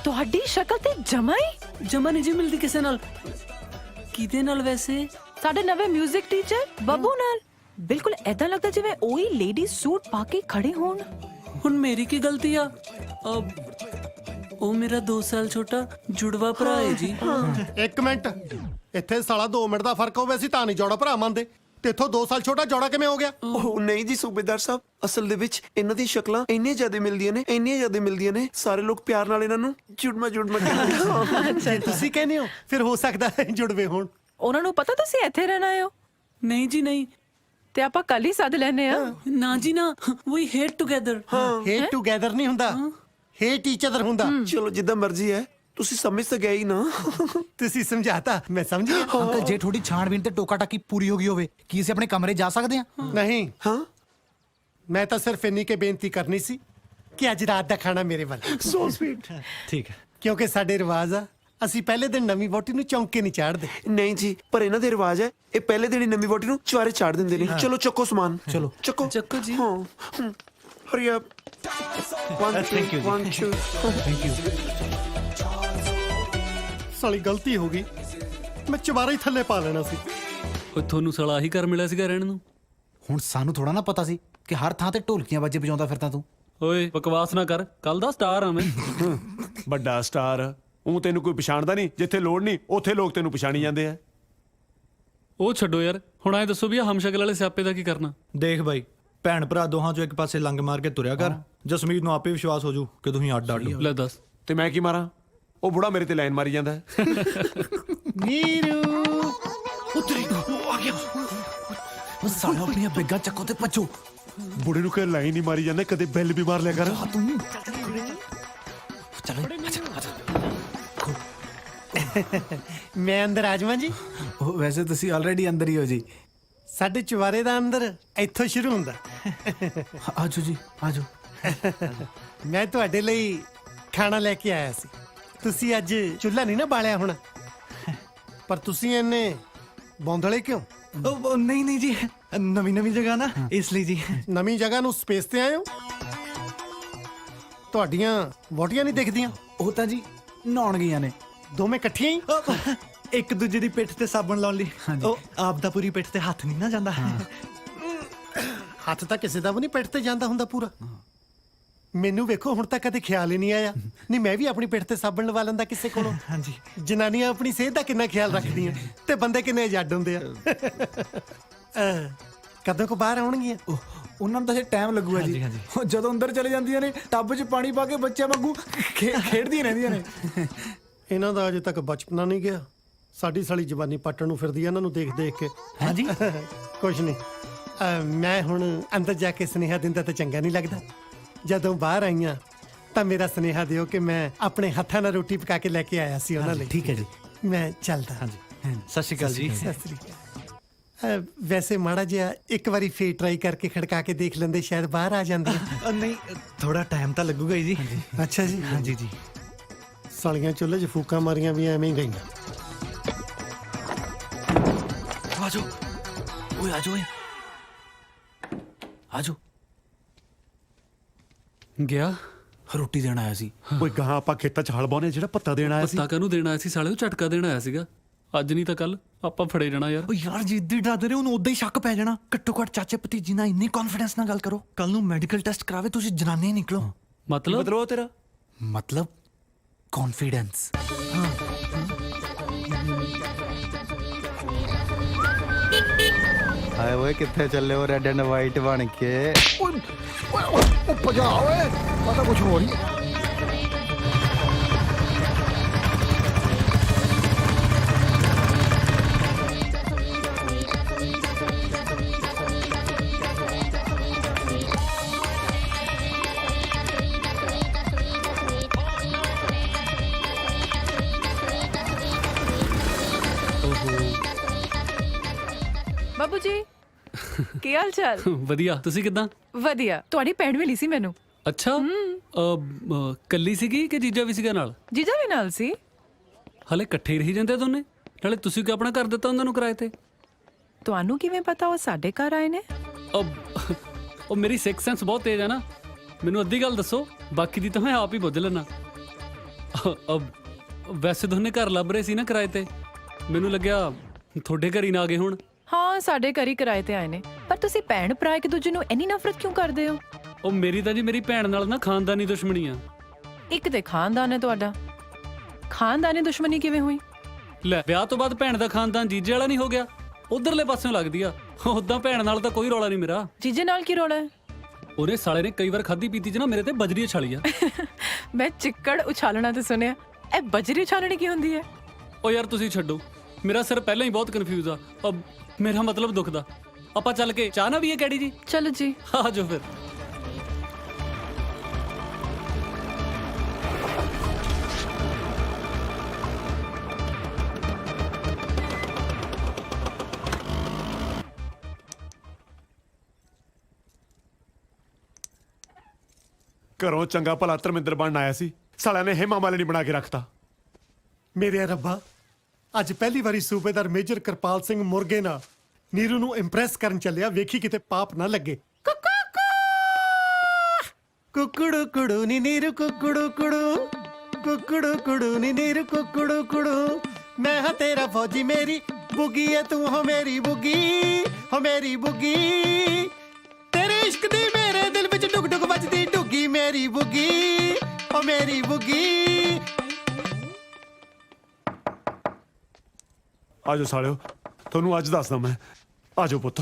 ਤੁਹਾਡੀ ਸ਼ਕਲ ਤੇ ਜਮਾ ਨਹੀਂ ਜੀ ਮਿਲਦੀ ਕਿਸੇ ਨਾਲ। ਕਿਹਦੇ ਨਾਲ ਵੈਸੇ? ਸਾਡੇ ਨਵੇਂ 뮤직 ਟੀਚਰ ਬੱਬੂ ਨਾਲ। ਬਿਲਕੁਲ ਐਦਾਂ ਲੱਗਦਾ ਜਿਵੇਂ ਉਹੀ ਲੇਡੀ ਸੂਟ ਪਾ ਕੇ ਖੜੇ ਹੋਣ। ਹੁਣ ਮੇਰੀ ਕੀ ਗਲਤੀ ਆ? ਉਹ ਮੇਰਾ 2 ਸਾਲ ਛੋਟਾ ਜੁੜਵਾ ਭਰਾ ਹੈ ਜੀ। ਇੱਕ ਮਿੰਟ, ਇੱਥੇ ਸਾਲਾ 2 ਮਿੰਟ ਦਾ ਫਰਕ ਹੋਵੇ ਅਸੀਂ ਤਾਂ ਨਹੀਂ ਜੋੜਾ ਭਰਾ ਮੰਨਦੇ, ਤੇ ਇੱਥੋਂ 2 ਸਾਲ ਛੋਟਾ ਜੋੜਾ ਕਿਵੇਂ ਹੋ ਗਿਆ? ਉਹ ਨਹੀਂ ਜੀ ਸੂਬੇਦਾਰ ਸਾਹਿਬ, ਅਸਲ ਦੇ ਵਿੱਚ ਇਹਨਾਂ ਦੀ ਸ਼ਕਲਾਂ ਇੰਨੀਆਂ ਜ਼ਿਆਦਾ ਮਿਲਦੀਆਂ ਨੇ, ਸਾਰੇ ਲੋਕ ਪਿਆਰ ਨਾਲ ਇਹਨਾਂ ਨੂੰ ਜੁੜਮਾ ਕਹਿੰਦੇ। ਜੇ ਤੁਸੀਂ ਕਹਿੰਦੇ ਹੋ ਫਿਰ ਹੋ ਸਕਦਾ ਹੈ ਜੁੜਵੇ ਹੋਣ। ਉਹਨਾਂ ਨੂੰ ਪਤਾ ਤੁਸੀਂ ਇੱਥੇ ਰਹਿਣਾ ਹੋ? ਨਹੀਂ ਜੀ ਨਹੀਂ। ਤੇ ਆਪਾਂ ਕੱਲ ਹੀ ਸੱਦ ਲੈਨੇ ਆ। ਨਾ ਜੀ ਨਾ, ਵੀ ਹੇਟ ਟੁਗੇਦਰ। ਹੇਟ ਟੁਗੇਦਰ ਨਹੀਂ ਹੁੰਦਾ, ਹੇਟ ਈਚ ਅਦਰ ਹੁੰਦਾ। ਚਲੋ ਜਿੱਦਾਂ ਮਰਜ਼ੀ ਹੈ, ਤੁਸੀਂ ਸਮਝ ਤਾਂ ਗਏ ਹੀ ਨਾ। ਤੁਸੀਂ ਸਮਝਾਤਾ, ਮੈਂ ਸਮਝ ਗਿਆ। ਅੰਕਲ ਜੇ ਥੋੜੀ ਛਾਣਬੀਨ ਤੇ ਟੋਕਾ ਟਾਕੀ ਪੂਰੀ ਹੋ ਗਈ ਹੋਵੇ, ਕੀ ਅਸੀਂ ਆਪਣੇ ਕਮਰੇ ਜਾ ਸਕਦੇ ਹਾਂ? ਨਹੀਂ। ਹਾਂ ਮੈਂ ਤਾਂ ਸਿਰਫ ਇੰਨੀ ਕੇ ਬੇਨਤੀ ਕਰਨੀ ਸੀ ਕਿ ਅੱਜ ਰਾਤ ਦਾ ਖਾਣਾ ਮੇਰੇ ਵੱਲ। So sweet. ਠੀਕ ਹੈ। ਕਿਉਂਕਿ ਸਾਡੇ ਰਿਵਾਜ ਆ, ਅਸੀਂ ਪਹਿਲੇ ਦਿਨ ਨਵੀਂ ਵੋਟੀ ਨੂੰ ਚੌਂਕੇ ਨਹੀਂ ਚਾੜਦੇ। ਨਹੀਂ ਜੀ, ਪਰ ਇਹਨਾਂ ਦੇ ਰਿਵਾਜ ਹੈ, ਇਹ ਪਹਿਲੇ ਦਿਨ ਹੀ ਨਵੀਂ ਵੋਟੀ ਨੂੰ ਚੁਆਰੇ ਚਾੜ ਦਿੰਦੇ ਨੇ। ਚਲੋ ਚੱਕੋ ਸਮਾਨ। ਚਲੋ ਚੱਕੋ ਜੀ। ਹਾਂ ਹਰੀ ਅਪ। 1 Thank you ਜੀ। 2 ਥੈਂਕ ਯੂ। ਸਾਲੀ ਗਲਤੀ ਹੋ ਗਈ, ਮੈਂ ਚਵਾਰਾ ਹੀ ਥੱਲੇ ਪਾ ਲੈਣਾ ਸੀ। ਉਹ ਤੁਹਾਨੂੰ ਸਾਲਾ ਆਹੀ ਕਰ ਮਿਲਿਆ ਸੀਗਾ ਰਹਿਣ ਨੂੰ। ਹੁਣ ਸਾਨੂੰ ਥੋੜਾ ਨਾ ਪਤਾ ਸੀ ਕਿ ਹਰ ਥਾਂ ਤੇ ਢੋਲਕੀਆਂ ਬਾਜੇ ਵਜਾਉਂਦਾ ਫਿਰਦਾ ਤੂੰ। ਓਏ ਬਕਵਾਸ ਨਾ ਕਰ, ਕੱਲ ਦਾ ਸਟਾਰ ਆ ਮੈਂ। ਵੱਡਾ ਸਟਾਰ। ਉਹ ਤੈਨੂੰ ਕੋਈ ਪਛਾਣਦਾ ਨਹੀਂ, ਜਿੱਥੇ ਲੋੜ ਨਹੀਂ ਉੱਥੇ ਲੋਕ ਤੈਨੂੰ ਪਛਾਣੀ ਜਾਂਦੇ ਆ। ਉਹ ਛੱਡੋ ਯਾਰ, ਹੁਣ ਐ ਦੱਸੋ ਵੀ ਆ ਹਮਸ਼ਕਲ ਵਾਲੇ ਸਿਆਪੇ ਦਾ ਕੀ ਕਰਨਾ? ਦੇਖ ਬਾਈ, ਭੈਣ ਭਰਾ ਦੋਹਾਂ ਚੋਂ ਇੱਕ ਪਾਸੇ ਲੰਗ ਮਾਰ ਕੇ ਤੁਰਿਆ ਕਰ। ਜਸਮੀਤ ਨੂੰ ਆਪੇ ਵਿਸ਼ਵਾਸ ਹੋ ਜੂ ਕਿ ਤੁਸੀਂ ਅੱਡ ਅੱਡ ਹੋ। ਲੈ ਦੱਸ। ਤੇ ਮੈਂ ਕੀ ਮਾਰਾਂ? ਉਹ ਬੁੜਾ ਮੇਰੇ ਤੇ ਲਾਈਨ ਮਾਰੀ ਜਾਂਦਾ ਹੈ। ਨੀਰੂ ਉਤਰੀ ਉਹ ਆ ਗਿਆ। ਉਹ ਸਾਲਾ ਆਪਣੀਆਂ ਬੈਗਾਂ ਚੱਕੋ ਤੇ ਭੱਜੋ। ਬੁੜੇ ਨੂੰ ਕਹੇ ਲਾਈਨ ਹੀ ਮਾਰੀ ਜਾਂਦਾ, ਕਦੇ ਬੈਲ ਵੀ ਮਾਰ ਲਿਆ ਕਰ। ਤੂੰ ਚਲੋ ਮੈਂ ਅੰਦਰ ਆ ਜਾਵਾਂ ਜੀ? ਉਹ ਵੈਸੇ ਤੁਸੀਂ ਆਲਰੇਡੀ ਅੰਦਰ ਹੀ ਹੋ ਜੀ। ਸਾਡੇ ਚਵਾਰੇ ਦਾ ਅੰਦਰ ਇੱਥੋਂ ਸ਼ੁਰੂ ਹੁੰਦਾ। ਆਜੋ ਜੀ ਆਜੋ। ਮੈਂ ਤੁਹਾਡੇ ਲਈ ਖਾਣਾ ਲੈ ਕੇ ਆਇਆ ਸੀ। ਤੁਸੀਂ ਅੱਜ ਚੁੱਲ੍ਹਾ ਨਹੀਂ ਨਾ ਬਾਲਿਆ ਹੋਣਾ, ਪਰ ਤੁਸੀਂ ਇੰਨੇ ਬੌਂਦਲੇ ਕਿਉਂ? ਉਹ ਨਹੀਂ ਜੀ, ਨਵੀਂ ਜਗ੍ਹਾ ਨਾ, ਇਸ ਲਈ ਜੀ। ਨਵੀਂ ਜਗ੍ਹਾ ਨੂੰ ਸਪੇਸ ਤੇ ਆਏ ਹੋ? ਤੁਹਾਡੀਆਂ ਵੋਟੀਆਂ ਨਹੀਂ ਦਿਖਦੀਆਂ? ਉਹ ਤਾਂ ਜੀ ਨਹਾਉਣ ਗਈਆਂ ਨੇ। ਦੋਵੇਂ ਇਕੱਠੀਆਂ ਹੀ? ਇੱਕ ਦੂਜੇ ਦੀ ਪਿੱਠ ਤੇ ਸਾਬਣ ਲਾਉਣ ਲਈ। ਉਹ ਆਪ ਦਾ ਪੂਰੀ ਪਿੱਠ ਤੇ ਹੱਥ ਨਹੀਂ ਨਾ ਜਾਂਦਾ। ਹੱਥ ਤਾਂ ਕਿਸੇ ਦਾ ਵੀ ਨਹੀਂ ਪਿੱਠ ਤੇ ਜਾਂਦਾ ਹੁੰਦਾ ਪੂਰਾ। ਮੈਨੂੰ ਵੇਖੋ, ਹੁਣ ਤੱਕ ਕਦੇ ਖਿਆਲ ਹੀ ਨਹੀਂ ਆਇਆ। ਨਹੀਂ ਮੈਂ ਵੀ ਆਪਣੀ ਪਿੱਠ ਤੇ ਸਾਬਣ ਲਵਾ ਲੈਂਦਾ ਕਿਸੇ ਕੋਲੋਂ। ਹਾਂਜੀ। ਜਨਾਨੀਆਂ ਆਪਣੀ ਸਿਹਤ ਦਾ ਕਿੰਨਾ ਖਿਆਲ ਰੱਖਦੀਆਂ ਤੇ ਬੰਦੇ ਕਿੰਨੇ ਆਜ਼ਾਦ ਹੁੰਦੇ ਆ। ਕਦੋਂ ਕੋ ਬਾਹਰ ਆਉਣਗੀਆਂ? ਉਹਨਾਂ ਨੂੰ ਤਾਂ ਜੇ ਟਾਈਮ ਲੱਗੂਗਾ ਜੀ। ਉਹ ਜਦੋਂ ਅੰਦਰ ਚਲੇ ਜਾਂਦੀਆਂ ਨੇ, ਟੱਬ 'ਚ ਪਾਣੀ ਪਾ ਕੇ ਬੱਚਿਆਂ ਵਾਂਗੂ ਖੇਡਦੀਆਂ ਰਹਿੰਦੀਆਂ ਨੇ। ਇਹਨਾਂ ਦਾ ਅਜੇ ਤੱਕ ਬਚਪਨਾ ਨਹੀਂ ਗਿਆ। ਸਾਡੀ ਸਾਲੀ ਜਵਾਨੀ ਪੱਟਣ ਨੂੰ ਫਿਰਦੀ ਆ ਇਹਨਾਂ ਨੂੰ ਦੇਖ ਦੇਖ ਕੇ। ਹਾਂਜੀ ਕੁਛ ਨਹੀਂ। ਮੈਂ ਹੁਣ ਅੰਦਰ ਜਾ ਕੇ ਸੁਨੇਹਾ ਦਿੰਦਾ ਤਾਂ ਚੰਗਾ ਨਹੀਂ ਲੱਗਦਾ। ਜਦੋਂ ਬਾਹਰ ਆਈਆਂ ਤਾਂ ਮੇਰਾ ਸੁਨੇਹਾ ਦਿਓ ਕਿ ਮੈਂ ਆਪਣੇ ਹੱਥਾਂ ਨਾਲ ਰੋਟੀ ਪਕਾ ਕੇ ਲੈ ਕੇ ਆਇਆ ਸੀ ਉਹਨਾਂ ਲਈ। ਠੀਕ ਹੈ ਜੀ। ਮੈਂ ਚੱਲਦਾ। ਹਾਂਜੀ ਸਤਿ ਸ਼੍ਰੀ ਅਕਾਲ ਜੀ। ਸਤਿ ਸ੍ਰੀ ਅਕਾਲ। ਵੈਸੇ ਮਾੜਾ ਜਿਹਾ ਇੱਕ ਵਾਰੀ ਫੇਰ ਟਰਾਈ ਕਰਕੇ ਖੜਕਾ ਕੇ ਦੇਖ ਲੈਂਦੇ, ਸ਼ਾਇਦ ਬਾਹਰ ਆ ਜਾਂਦੀ। ਨਹੀਂ ਥੋੜਾ ਟਾਈਮ ਤਾਂ ਲੱਗੂਗਾ ਹੀ ਜੀ। ਅੱਛਾ ਜੀ। ਹਾਂਜੀ ਜੀ। ਸਾਲੀਆਂ ਚੁੱਲ੍ਹੇ 'ਚ ਫੂਕਾਂ ਮਾਰੀਆਂ ਵੀ ਐਵੇਂ ਹੀ ਗਈਆਂ। ਆਜੋ ਓਏ ਆਜੋ ਓਏ ਆਜੋ। ਗਿਆ ਰੋਟੀ ਦੇਣ ਆਇਆ ਸੀ। ਓਏ ਗਾਂ ਆਪਾਂ ਖੇਤਾਂ 'ਚ ਹਲ ਬਾਉਣੇ, ਜਿਹੜਾ ਪੱਤਾ ਦੇਣ ਆਇਆ ਸੀ। ਪੱਤਾ ਕਾਹਨੂੰ ਦੇਣ ਆਇਆ ਸੀ ਸਾਲੇ, ਉਹ ਝਟਕਾ ਦੇਣ ਆਇਆ ਸੀਗਾ। ਅੱਜ ਨਹੀਂ ਤਾਂ ਕੱਲ ਆਪਾਂ ਫੜੇ ਜਾਣਾ ਯਾਰ। ਓ ਯਾਰ ਜਿੱਦੀ ਡਰਦੇ ਰਹੇ ਉਹਨੂੰ ਉਦਾਂ ਹੀ ਸ਼ੱਕ ਪੈ ਜਾਣਾ। ਘੱਟੋ ਘੱਟ ਚਾਚੇ ਭਤੀਜੀ ਨਾਲ ਇੰਨੀ ਕੌਨਫੀਡੈਂਸ ਨਾਲ ਗੱਲ ਕਰੋ, ਕੱਲ ਨੂੰ ਮੈਡੀਕਲ ਟੈਸਟ ਕਰਾਵੇ ਤੁਸੀਂ ਜਨਾਨੇ ਹੀ ਨਿਕਲੋ। ਮਤਲਬ ਉਹ ਤੇਰਾ ਮਤਲਬ ਕੌਨਫੀਡੈਂਸ। ਹਾਏ ਓਏ ਕਿੱਥੇ ਚੱਲੇ ਹੋ ਰੈੱਡ ਐਂਡ ਵਾਈਟ ਬਣ ਕੇ? ਉਹ ਭਜਾ ਓਏ, ਪਤਾ ਕੁਝ ਹੋ ਨਹੀਂ। ਬਾਬੂ ਜੀ ਕੀ ਹਾਲ ਚਾਲ? ਵਧੀਆ, ਤੁਸੀਂ ਕਿੱਦਾਂ? ਵਧੀਆ। ਤੁਹਾਡੀ ਭੈਣ ਮਿਲੀ ਸੀ ਮੈਨੂੰ। ਅੱਛਾ ਕੱਲੀ ਸੀਗੀ ਕਿ ਜੀਜਾ ਵੀ ਸੀਗਾ ਨਾਲ? ਜੀਜਾ ਵੀ ਨਾਲ ਸੀ। ਹਲੇ ਇਕੱਠੇ ਹੀ ਰਹੀ ਜਾਂਦੇ ਦੋਨੇ? ਨਾਲੇ ਤੁਸੀਂ ਕਿ ਆਪਣਾ ਕਰ ਦਿੱਤਾ ਉਹਨਾਂ ਨੂੰ ਕਿਰਾਏ ਤੇ? ਤੁਹਾਨੂੰ ਕਿਵੇਂ ਪਤਾ ਉਹ ਸਾਡੇ ਘਰ ਆਏ ਨੇ? ਉਹ ਮੇਰੀ ਸਿਕਸ ਸੈਂਸ ਬਹੁਤ ਤੇਜ਼ ਹੈ ਨਾ, ਮੈਨੂੰ ਅੱਧੀ ਗੱਲ ਦੱਸੋ, ਬਾਕੀ ਦੀ ਤਾਂ ਮੈਂ ਆਪ ਹੀ ਬੁੱਝ ਲੈਣਾ। ਵੈਸੇ ਦੋਨੇ ਘਰ ਲੱਭ ਰਹੇ ਸੀ ਨਾ ਕਿਰਾਏ ਤੇ, ਮੈਨੂੰ ਲੱਗਿਆ ਤੁਹਾਡੇ ਘਰ ਹੀ ਨਾ ਆ ਗਏ ਹੁਣ। ਹਾਂ ਸਾਡੇ ਘਰ ਹੀ ਕਿਰਾਏ ਤੇ ਆਏ ਨੇ। ਪਰ ਤੁਸੀਂ ਭੈਣ ਭਰਾ ਇੱਕ ਦੂਜੇ ਨੂੰ ਇੰਨੀ ਨਫ਼ਰਤ ਕਿਉਂ ਕਰਦੇ ਹੋ? ਉਹ ਮੇਰੀ ਤਾਂ ਜੀ ਮੇਰੀ ਭੈਣ ਨਾਲ ਨਾ ਖਾਨਦਾਨੀ ਦੁਸ਼ਮਣੀ ਆ। ਇੱਕ ਤੇ ਖਾਨਦਾਨ ਹੈ ਤੁਹਾਡਾ, ਖਾਨਦਾਨੀ ਦੁਸ਼ਮਣੀ ਕਿਵੇਂ ਹੋਈ? ਲੈ ਵਿਆਹ ਤੋਂ ਬਾਅਦ ਭੈਣ ਦਾ ਖਾਨਦਾਨ ਜੀਜੇ ਵਾਲਾ ਨਹੀਂ ਹੋ ਗਿਆ? ਉਧਰਲੇ ਪਾਸਿਓਂ ਲੱਗਦੀ ਆ। ਉਦਾਂ ਭੈਣ ਨਾਲ ਤਾਂ ਕੋਈ ਰੌਲਾ ਨਹੀਂ ਮੇਰਾ। ਜੀਜੇ ਨਾਲ ਕੀ ਰੌਲਾ ਹੈ? ਉਹਨੇ ਸਾਲੇ ਨੇ ਕਈ ਵਾਰ ਖਾਦੀ ਪੀਤੀ ਚ ਨਾ ਮੇਰੇ ਤੇ ਬਜਰੀ ਉਛਾਲੀ ਆ। ਮੈਂ ਚਿੱਕੜ ਉਛਾਲਣਾ ਤੇ ਸੁਣਿਆ, ਇਹ ਬਜਰੀ ਉਛਾਲਣੀ ਕੀ ਹੁੰਦੀ ਹੈ? ਉਹ ਯਾਰ ਤੁਸੀਂ ਛੱਡੋ, ਮੇਰਾ ਸਿਰ ਪਹਿਲਾਂ ਹੀ ਬਹੁਤ ਕਨਫਿਊਜ਼ ਆ। ਮੇਰਾ ਮਤਲਬ ਦੁਖਦਾ। ਆਪਾਂ ਚੱਲ ਕੇ ਚਾਹ ਨਾ ਵੀ ਹੈ ਕੈਡੀ ਜੀ? ਚਲੋ ਜੀ ਆ ਜਾਓ ਫਿਰ। ਘਰੋਂ ਚੰਗਾ ਭਲਾ ਧਰਮਿੰਦਰ ਬਣਨ ਆਇਆ ਸੀ, ਸਾਲਿਆਂ ਨੇ ਹੇਮਾ ਮਾਲਿਨੀ ਬਣਾ ਕੇ ਰੱਖਤਾ। ਮੇਰੇ ਰੱਬਾ, ਅੱਜ ਪਹਿਲੀ ਵਾਰੀ ਸੂਬੇਦਾਰ ਮੇਜਰ ਕਿਰਪਾਲ ਸਿੰਘ ਮੁਰਗੇ ਨਾਲ ਨੀਰੂ ਨੂੰ ਇੰਪ੍ਰੈਸ ਕਰਨ ਚੱਲਿਆ। ਵੇਖੀ ਕਿਤੇ ਪਾਪ ਨਾ ਲੱਗੇ। ਕੁਕੜੂ ਕੁੜੂ ਨੀ ਨੀਰੂ ਕੁਕੜੂ ਕੁੜੂ, ਕੁਕੜੂ ਕੁੜੂ ਨੀ ਨੀਰੂ ਕੁਕੜੂ ਕੁੜੂ। ਮੈਂ ਹਾਂ ਤੇਰਾ ਫੌਜੀ, ਮੇਰੀ ਬੁੱਗੀ ਐ ਤੂੰ ਹੋ ਮੇਰੀ ਬੁੱਗੀ, ਹੋ ਮੇਰੀ ਬੁੱਗੀ। ਤੇਰੇ ਇਸ਼ਕ ਦੀ ਮੇਰੇ ਦਿਲ ਵਿੱਚ ਡੁਗ ਡੁਗ ਵੱਜਦੀ ਡੁੱਗੀ, ਮੇਰੀ ਬੁੱਗੀ, ਹੋ ਮੇਰੀ ਬੁੱਗੀ। ਆਜੋ ਸਾਲਿਓ, ਤੁਹਾਨੂੰ ਅੱਜ ਦੱਸਦਾ ਮੈਂ। ਆਜੋ ਪੁੱਤ।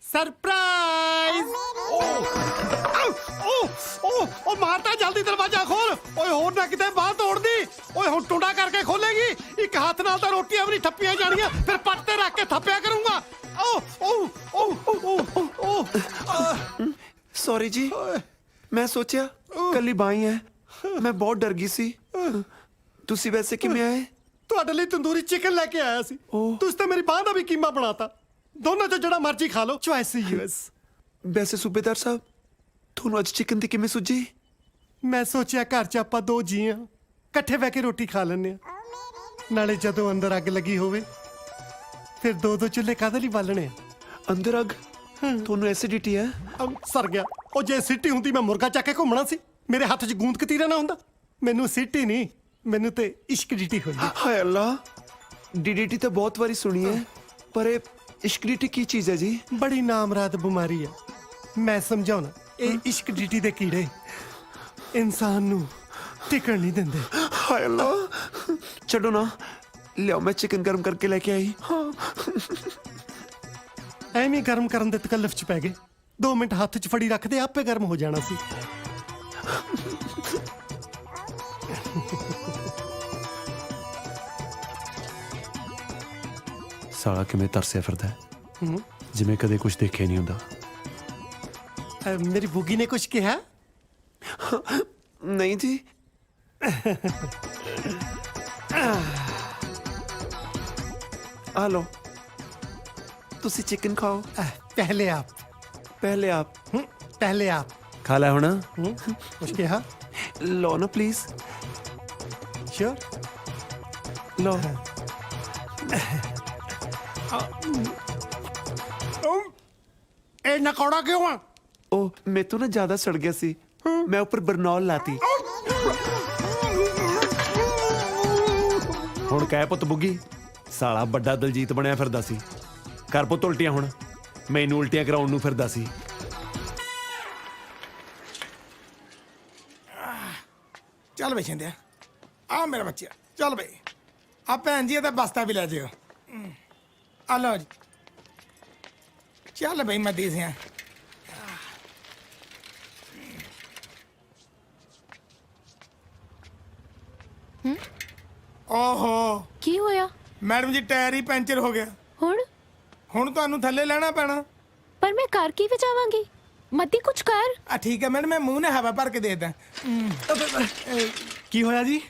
ਸਰਪ੍ਰਾਈਜ਼! ਓ ਮਾਰਤਾ, ਜਲਦੀ ਦਰਵਾਜ਼ਾ ਖੋਲ। ਓਏ ਹੋਰ ਨਾ ਕਿਤੇ ਬਾਹਰ ਤੋੜਦੀ। ਓਏ ਹੁਣ ਟੁੰਡਾ ਕਰਕੇ ਖੋਲੇਗੀ। ਇੱਕ ਹੱਥ ਨਾਲ ਤਾਂ ਰੋਟੀਆਂ ਵੀ ਨਹੀਂ ਠੱਪੀਆਂ ਜਾਣੀਆਂ, ਫਿਰ ਪੱਟ ਤੇ ਰੱਖ ਕੇ ਥੱਪਿਆ ਕਰੂੰਗਾ। ਸੌਰੀ ਜੀ, ਮੈਂ ਸੋਚਿਆ ਕੱਲੀ ਬਾਈ ਹੈ, ਮੈਂ ਬਹੁਤ ਡਰ ਗਈ ਸੀ। ਤੁਸੀਂ ਵੈਸੇ ਕਿਵੇਂ ਆਏ? ਤੁਹਾਡੇ ਲਈ ਤੰਦੂਰੀ ਚਿਕਨ ਲੈ ਕੇ ਆਇਆ ਸੀ। ਤੁਸੀਂ ਤਾਂ ਮੇਰੀ ਬਾਂਹ ਦਾ ਵੀ ਕੀਮਾ ਬਣਾਤਾ। ਦੋਨਾਂ ਚੋਂ ਜਿਹੜਾ ਮਰਜ਼ੀ ਖਾ ਲਓ, ਚੁਆਇਸ ਯੂਐਸ। ਵੈਸੇ ਸੂਬੇਦਾਰ ਸਾਹਿਬ, ਤੁਹਾਨੂੰ ਅੱਜ ਚਿਕਨ ਦੀ ਕਿਵੇਂ ਸੁੱਝੀ? ਮੈਂ ਸੋਚਿਆ ਘਰ 'ਚ ਆਪਾਂ ਦੋ ਜੀ ਆ, ਇਕੱਠੇ ਬਹਿ ਕੇ ਰੋਟੀ ਖਾ ਲੈਂਦੇ ਆ। ਨਾਲੇ ਜਦੋਂ ਅੰਦਰ ਅੱਗ ਲੱਗੀ ਹੋਵੇ ਫਿਰ ਦੋ ਦੋ ਚੁੱਲ੍ਹੇ ਕਾਹਦੇ ਲਈ ਬਾਲਣੇ ਆ? ਅੰਦਰ ਅੱਗ? ਤੁਹਾਨੂੰ ਐਸਿਡਿਟੀ ਹੈ? ਸਰ ਗਿਆ। ਉਹ ਜੇ ਸਿੱਟੀ ਹੁੰਦੀ ਮੈਂ ਮੁਰਗਾ ਚੱਕ ਕੇ ਘੁੰਮਣਾ ਸੀ। ਮੇਰੇ ਹੱਥ 'ਚ ਗੂੰਦ ਕਤੀਰਾ ਨਾ ਹੁੰਦਾ। ਮੈਨੂੰ ਸਿੱਟੀ ਨਹੀਂ, ਮੈਨੂੰ ਤੇ ਇਸ਼ਕ ਡੀਟੀ ਹੋਈ। ਹਾਏ ਅੱਲਾ, ਡੀਡੀਟੀ ਤਾਂ ਬਹੁਤ ਵਾਰੀ ਸੁਣੀ ਹੈ, ਪਰ ਇਹ ਇਸ਼ਕ ਡੀਟੀ ਕੀ ਚੀਜ਼ ਹੈ ਜੀ? ਬੜੀ ਨਾਮਰਾਦ ਬਿਮਾਰੀ ਹੈ। ਮੈਂ ਸਮਝਾਉਣਾ, ਇਹ ਇਸ਼ਕ ਡੀਟੀ ਦੇ ਕੀੜੇ ਇਨਸਾਨ ਨੂੰ ਟਿਕਣ ਨਹੀਂ ਦਿੰਦੇ। ਹਾਏ ਅੱਲਾ, ਛੱਡੋ ਨਾ, ਲਿਆਓ ਮੈਂ ਚਿਕਨ ਗਰਮ ਕਰਕੇ ਲੈ ਕੇ ਆਈ। ਐਵੇਂ ਗਰਮ ਕਰਨ ਦੇ ਤਕੱਲਫ 'ਚ ਪੈ ਗਏ। 2 ਮਿੰਟ ਹੱਥ 'ਚ ਫੜੀ ਰੱਖਦੇ, ਆਪੇ ਗਰਮ ਹੋ ਜਾਣਾ ਸੀ। ਸਾਲਾ ਕਿਵੇਂ ਤਰਸਿਆ ਫਿਰਦਾ ਹੈ, ਜਿਵੇਂ ਕਦੇ ਕੁਝ ਦੇਖਿਆ ਨਹੀਂ ਹੁੰਦਾ। ਮੇਰੀ ਬੁੱਗੀ ਨੇ ਕੁਝ ਕਿਹਾ? ਨਹੀਂ ਜੀ। आ लो, तुसी चिकन खाओ। पहले आप पहले आप। पहले आप खा ला होना। कुछ कहा? लो ना प्लीज। श्योर लो। ਇਹ ਨਕੌੜਾ ਕਿਉਂ ਆ? ओ मैं तो ना ज्यादा सड़ गया सी, मैं ऊपर बरनौल लाती। ਹੁਣ ਕਹਿ ਪੁੱਤ ਬੁੱਗੀ, ਸਾਲਾ ਵੱਡਾ ਦਲਜੀਤ ਬਣਿਆ ਫਿਰਦਾ ਸੀ। ਕਰ ਪੁੱਤ ਉਲਟੀਆਂ ਹੁਣ, ਮੈਨੂੰ ਉਲਟੀਆਂ ਕਰਾਉਣ ਨੂੰ ਫਿਰਦਾ ਸੀ। ਚੱਲ ਬਈ ਛਿੰਦਿਆ, ਆ ਮੇਰਾ ਬੱਚਾ, ਚੱਲ ਬਈ ਆ ਭੈਣ ਜੀ ਇਹਦਾ ਬਸਤਾ ਵੀ ਲੈ ਜਿਓ। ਆ ਲਓ ਜੀ, ਚੱਲ ਬਈ ਮੈਂ ਦੇ ਸਿਆ। ਓਹੋ ਕੀ ਹੋਇਆ? ਮੈਡਮ ਜੀ ਟਾਇਰ ਹੀ ਪੈਂਚਰ ਹੋ ਗਿਆ। ਹੁਣ ਤੁਹਾਨੂੰ ਥੱਲੇ ਲੈਣਾ ਪੈਣਾ। ਪਰ ਮੈਂ ਕਰ ਕੀ ਵਜਾਵਾਂਗੀ? ਮੱਦੀ ਕੁਛ ਕਰ। ਆ ਠੀਕ ਹੈ ਮੈਡਮ, ਮੈਂ ਮੂੰਹ ਨੇ ਹਵਾ ਭਰ ਕੇ ਦੇ ਦਾਂ। ਕੀ ਹੋਇਆ ਜੀ?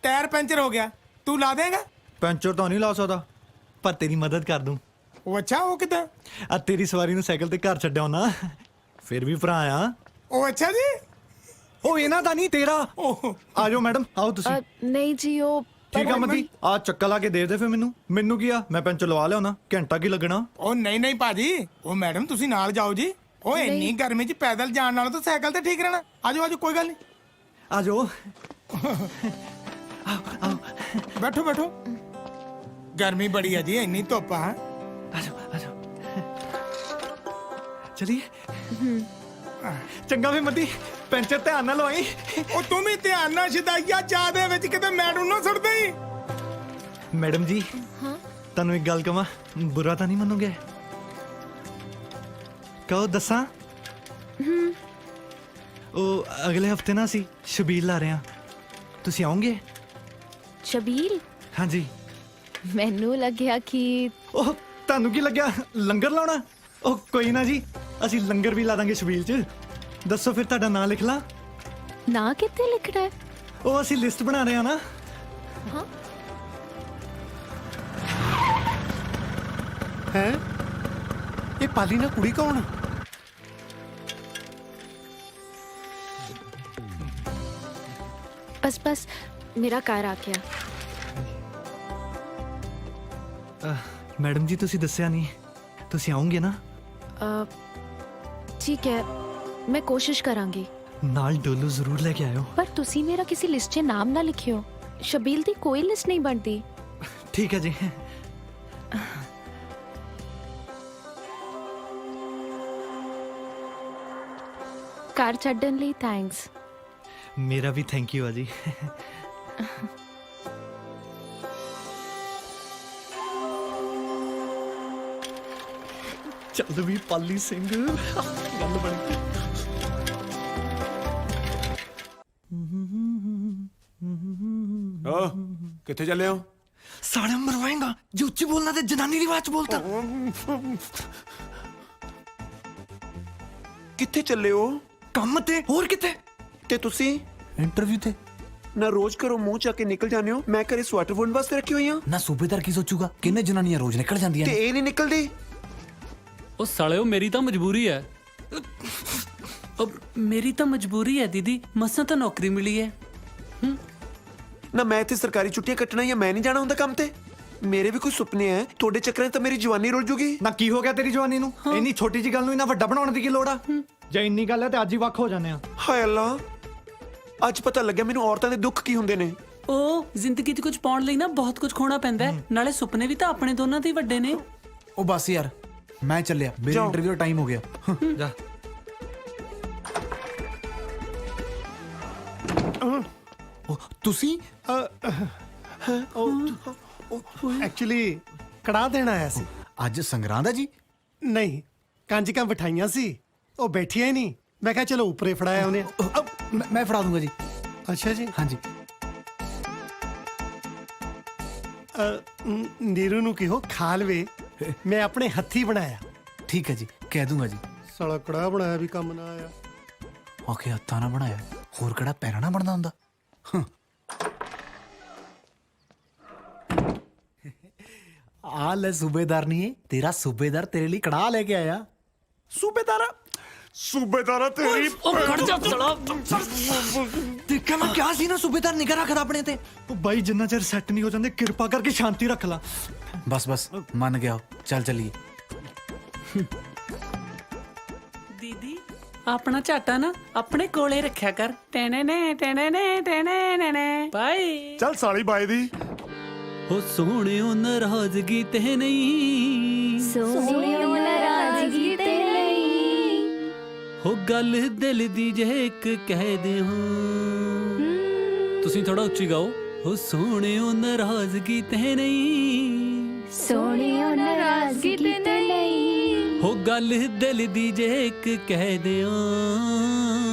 ਟਾਇਰ ਪੈਂਚਰ ਹੋ ਗਿਆ, ਤੂੰ ਲਾ ਦੇਗਾ? ਪੈਂਚਰ ਤਾਂ ਨਹੀਂ ਲਾ ਸਕਦਾ, ਪਰ ਤੇਰੀ ਮਦਦ ਕਰ ਦੂੰ। ਉਹ ਅੱਛਾ, ਉਹ ਕਿਦਾਂ? ਆ ਤੇਰੀ ਸਵਾਰੀ ਨੂੰ ਸਾਈਕਲ ਤੇ ਘਰ ਛੱਡਿਆ ਨਾ, ਫਿਰ ਵੀ ਭਰਾ ਆ। ਉਹ ਅੱਛਾ ਜੀ। ਉਹ ਇਹਨਾਂ ਦਾ ਨਹੀਂ, ਤੇਰਾ। ਆ ਜਾਓ ਮੈਡਮ, ਆਓ ਤੁਸੀਂ। ਨਹੀਂ ਜੀ, ਉਹ ਠੀਕ ਆ ਮਦੀ, ਆ ਚੱਕਾ ਲਾ ਕੇ ਦੇ ਦੇ ਫਿਰ ਮੈਨੂੰ ਕੀ ਆ, ਮੈਂ ਪੈਂਚਰ ਲਵਾ ਲਿਆਉਣਾ, ਘੰਟਾ ਕੀ ਲੱਗਣਾ। ਉਹ ਨਹੀਂ ਭਾਜੀ, ਉਹ ਮੈਡਮ ਤੁਸੀਂ ਨਾਲ ਜਾਓ ਜੀ। ਉਹ ਇੰਨੀ ਗਰਮੀ 'ਚ ਪੈਦਲ ਜਾਣ ਨਾਲੋਂ ਤਾਂ ਸਾਈਕਲ ਤੇ ਠੀਕ ਰਹਿਣਾ। ਆਜੋ ਕੋਈ ਗੱਲ ਨਹੀਂ, ਆਜੋ। ਬੈਠੋ। ਗਰਮੀ ਬੜੀ ਹੈ ਜੀ, ਇੰਨੀ ਧੁੱਪ ਆ। ਆਜੋ ਚਲੀਏ। ਚੰਗਾ ਵੀ ਮਦੀ, ਪੈਂਚਰ ਧਿਆਨ ਨਾਲ ਲਵਾਈ। ਉਹ ਤੂੰ ਵੀ ਧਿਆਨ ਨਾਲ ਸ਼ਦਾਈਆ ਚਾਹ ਦੇ ਵਿੱਚ ਕਿਤੇ ਮੈਡਮ ਨੂੰ ਸੁੱਟ ਦੇਈ। ਮੈਡਮ ਜੀ, ਤੁਹਾਨੂੰ ਇੱਕ ਗੱਲ ਕਵਾਂ, ਬੁਰਾ ਤਾਂ ਨਹੀਂ ਮੰਨੋਗੇ? ਕਹੋ ਦੱਸਾਂ। ਉਹ ਅਗਲੇ ਹਫਤੇ ਨਾ ਅਸੀਂ ਸ਼ਬੀਲ ਲਾ ਰਹੇ ਹਾਂ, ਤੁਸੀਂ ਆਓਗੇ? ਸ਼ਬੀਲ? ਹਾਂਜੀ। ਮੈਨੂੰ ਲੱਗਿਆ ਕਿ ਉਹ ਤੁਹਾਨੂੰ ਕੀ ਲੱਗਿਆ, ਲੰਗਰ ਲਾਉਣਾ? ਉਹ ਕੋਈ ਨਾ ਜੀ, ਅਸੀਂ ਲੰਗਰ ਵੀ ਲਾ ਦਾਂਗੇ ਸ਼ਬੀਲ 'ਚ। ਦੱਸੋ ਫਿਰ ਤੁਹਾਡਾ ਨਾਂ ਲਿਖ ਲਾਂ? ਨਾਂ ਕਿੱਥੇ ਲਿਖਣਾ ਹੈ? ਉਹ ਅਸੀਂ ਲਿਸਟ ਬਣਾ ਰਹੇ ਹਾਂ ਨਾ। ਹਾਂ। ਹੈ ਇਹ ਪਾਲੀ ਨਾ ਕੁੜੀ ਕੌਣ? ਬਸ ਮੇਰਾ ਘਰ ਆ ਗਿਆ। ਮੈਡਮ ਜੀ, ਤੁਸੀਂ ਦੱਸਿਆ ਨਹੀਂ, ਤੁਸੀਂ ਆਓਗੇ ਨਾ? ਠੀਕ ਹੈ, ਮੈਂ ਕੋਸ਼ਿਸ਼ ਕਰਾਂਗੀ। ਨਾਲ ਡੋਲੂ ਜ਼ਰੂਰ ਲੈ ਕੇ ਆਇਓ। ਪਰ ਤੁਸੀਂ ਮੇਰਾ ਕਿਸੇ ਲਿਸਟ 'ਚ ਨਾਮ ਨਾ ਲਿਖਿਓ, ਸ਼ਬੀਲ ਦੀ ਕੋਈ ਲਿਸਟ ਨਹੀਂ ਬਣਦੀ। ਠੀਕ ਹੈ ਜੀ। ਕਾਰ ਛੱਡਣ ਲਈ ਥੈਂਕਸ। ਮੇਰਾ ਵੀ ਥੈਂਕ ਯੂ ਆ ਜੀ। ਚੱਲ ਵੀ ਪਾਲੀ ਸਿੰਘ, ਗੱਲ ਬਣ ਗਈ। ਕਿੱਥੇ ਚੱਲੇ ਹੋ? ਸਾੜਾ ਮਰਵਾਏਗਾ ਜੇ ਉੱਚੀ ਬੋਲਣਾ ਤੇ ਜਨਾਨੀ ਦੀ ਆਵਾਜ਼ ਬੋਲਤਾ। ਕਿੱਥੇ ਚੱਲੇ ਹੋ? ਕੰਮ ਤੇ, ਹੋਰ ਕਿੱਥੇ? ਤੇ ਤੁਸੀਂ ਇੰਟਰਵਿਊ ਤੇ। ਨਾ ਰੋਜ਼ ਘਰੋਂ ਮੂੰਹ ਚੱਕ ਕੇ ਨਿਕਲ ਜਾਂਦੇ ਹੋ, ਮੈਂ ਘਰੇ ਸਵੈਟਰ ਬੁਣਨ ਵਾਸਤੇ ਰੱਖੀ ਹੋਈ ਆ। ਨਾ ਸੂਬੇਦਾਰ ਕੀ ਸੋਚੂਗਾ, ਕਿੰਨੇ ਜਨਾਨੀਆਂ ਰੋਜ਼ ਨਿਕਲ ਜਾਂਦੀਆਂ ਤੇ ਇਹ ਨਹੀਂ ਨਿਕਲਦੀ। ਉਹ ਸਾਲਿਓ, ਮੇਰੀ ਤਾਂ ਮਜਬੂਰੀ ਹੈ। ਮੇਰੀ ਤਾਂ ਮਜਬੂਰੀ ਹੈ ਦੀਦੀ, ਮਸਾਂ ਤਾਂ ਨੌਕਰੀ ਮਿਲੀ ਹੈ। ਨਾ ਮੈਂ ਇੱਥੇ ਸਰਕਾਰੀ ਛੁੱਟੀਆਂ ਕੱਟਣਾ ਜਾਂ ਮੈਂ ਨਹੀਂ ਜਾਣਾ ਹੁੰਦਾ ਕੰਮ ਤੇ। ਮੇਰੇ ਵੀ ਕੋਈ ਸੁਪਨੇ ਐ, ਤੁਹਾਡੇ ਚੱਕਰਾਂ 'ਚ ਤਾਂ ਮੇਰੀ ਜਵਾਨੀ ਰੁਲ ਜੂਗੀ। ਨਾ ਕੀ ਹੋ ਗਿਆ ਤੇਰੀ ਜਵਾਨੀ ਨੂੰ? ਇੰਨੀ ਛੋਟੀ ਜੀ ਗੱਲ ਨੂੰ ਇੰਨਾ ਵੱਡਾ ਬਣਾਉਣ ਦੀ ਕੀ ਲੋੜ ਆ? ਜੇ ਇੰਨੀ ਗੱਲ ਹੈ ਤੇ ਅੱਜ ਹੀ ਵੱਖ ਹੋ ਜਾਂਦੇ ਆ। ਹਾਏ ਅੱਲਾ, ਅੱਜ ਪਤਾ ਲੱਗਿਆ ਮੈਨੂੰ ਔਰਤਾਂ ਦੇ ਦੁੱਖ ਕੀ ਹੁੰਦੇ ਨੇ। ਉਹ ਜ਼ਿੰਦਗੀ 'ਚ ਕੁਝ ਪਾਉਣ ਲਈ ਨਾ ਬਹੁਤ ਕੁਝ ਖੋਣਾ ਪੈਂਦਾ ਹੈ, ਨਾਲੇ ਸੁਪਨੇ ਵੀ ਤਾਂ ਆਪਣੇ ਦੋਨਾਂ ਦੇ ਹੀ ਵੱਡੇ ਨੇ। ਉਹ ਬਸ ਯਾਰ, ਮੈਂ ਚੱਲਿਆ, ਮੇਰੇ ਇੰਟਰਵਿਊ ਦਾ ਟਾਈਮ ਹੋ ਗਿਆ। ਜਾ। ਤੁਸੀਂ ਐਕਚੁਅਲੀ ਕੜਾ ਦੇਣਾ ਆਇਆ ਸੀ। ਅੱਜ ਸੰਗਰਾਂਦ ਹੈ ਜੀ? ਨਹੀਂ, ਕੰਜਕਾਂ ਬਿਠਾਈਆਂ ਸੀ, ਉਹ ਬੈਠੀਆਂ ਹੀ ਨਹੀਂ। ਮੈਂ ਕਿਹਾ ਚਲੋ ਉੱਪਰੇ ਫੜਾਇਆ ਉਹਨੇ। ਮੈਂ ਫੜਾ ਦੂੰਗਾ ਜੀ। ਅੱਛਾ ਜੀ। ਹਾਂਜੀ। ਨੀਰੂ ਨੂੰ ਕਿਹੋ ਖਾ ਲਵੇ ਮੈਂ ਆਪਣੇ ਹੱਥੀ ਬਣਾਇਆ। ਠੀਕ ਹੈ ਜੀ, ਕਹਿ ਦੂੰਗਾ ਜੀ। ਸਾਲਾ ਕੜਾ ਬਣਾਇਆ ਵੀ ਕੰਮ ਨਾ ਆਇਆ। ਆਖੇ ਹੱਥਾਂ ਨਾਲ ਬਣਾਇਆ, ਹੋਰ ਕਿਹੜਾ ਪੈਰਾਂ ਨਾਲ ਬਣਦਾ ਹੁੰਦਾ। ਆ ਲੈ ਸੂਬੇਦਾਰ ਨਹੀਂ ਹੈ ਤੇਰਾ ਸੂਬੇਦਾਰ, ਤੇਰੇ ਲਈ ਕੜਾਹ ਲੈ ਕੇ ਆਇਆ। ਸੂਬੇਦਾਰਾ ਤੇਰੀ ਖੜ ਜਾ ਸਾਲਾ। ਦੇਖਿਆ ਮੈਂ ਕਿਹਾ ਸੀ ਨਾ, ਸੂਬੇਦਾਰ ਨਿਗਰ ਰੱਖਦਾ ਆਪਣੇ ਤੇ। ਉਹ ਬਾਈ ਜਿੰਨਾ ਚਿਰ ਸੈੱਟ ਨਹੀਂ ਹੋ ਜਾਂਦੇ ਕਿਰਪਾ ਕਰਕੇ ਸ਼ਾਂਤੀ ਰੱਖ ਲਾ। ਬਸ ਬਸ ਮੰਨ ਗਿਆ, ਚੱਲ ਚੱਲੀਏ। ਦੀਦੀ ਆਪਣਾ ਝਾਟਾ ਨਾ ਆਪਣੇ ਕੋਲੇ ਰੱਖਿਆ ਕਰ। ਟੈਣੇ ਨੇ ਟੈਣੇ ਨੇ ਟੈਣੇ ਨੇ ਬਾਈ। ਚੱਲ ਸਾਲੀ ਬਾਈ ਦੀ। ਹੋ ਸੋਹਣਿਓ ਨਾਰਾਜ਼ਗੀ ਤੇ ਨਹੀਂ, ਸੋਹਣਿਓ ਨਾਰਾਜ਼ਗੀ ਤੇ ਨਹੀਂ, ਹੋ ਗੱਲ ਦਿਲ ਦੀ ਜੇ ਇੱਕ ਕਹਿ ਦਿਓ। ਤੁਸੀਂ ਥੋੜਾ ਉੱਚੀ ਗਾਓ। ਹੋ ਸੋਹਣਿਓ ਨਾਰਾਜ਼ਗੀ ਤੇ ਨਹੀਂ, ਸੋਹਣਿਓ ਨਾਰਾਜ਼ਗੀ ਤੇ ਨਹੀਂ, ਹੋ ਗੱਲ ਦਿਲ ਦੀ ਜੇ ਇੱਕ ਕਹਿ ਦਿਓ।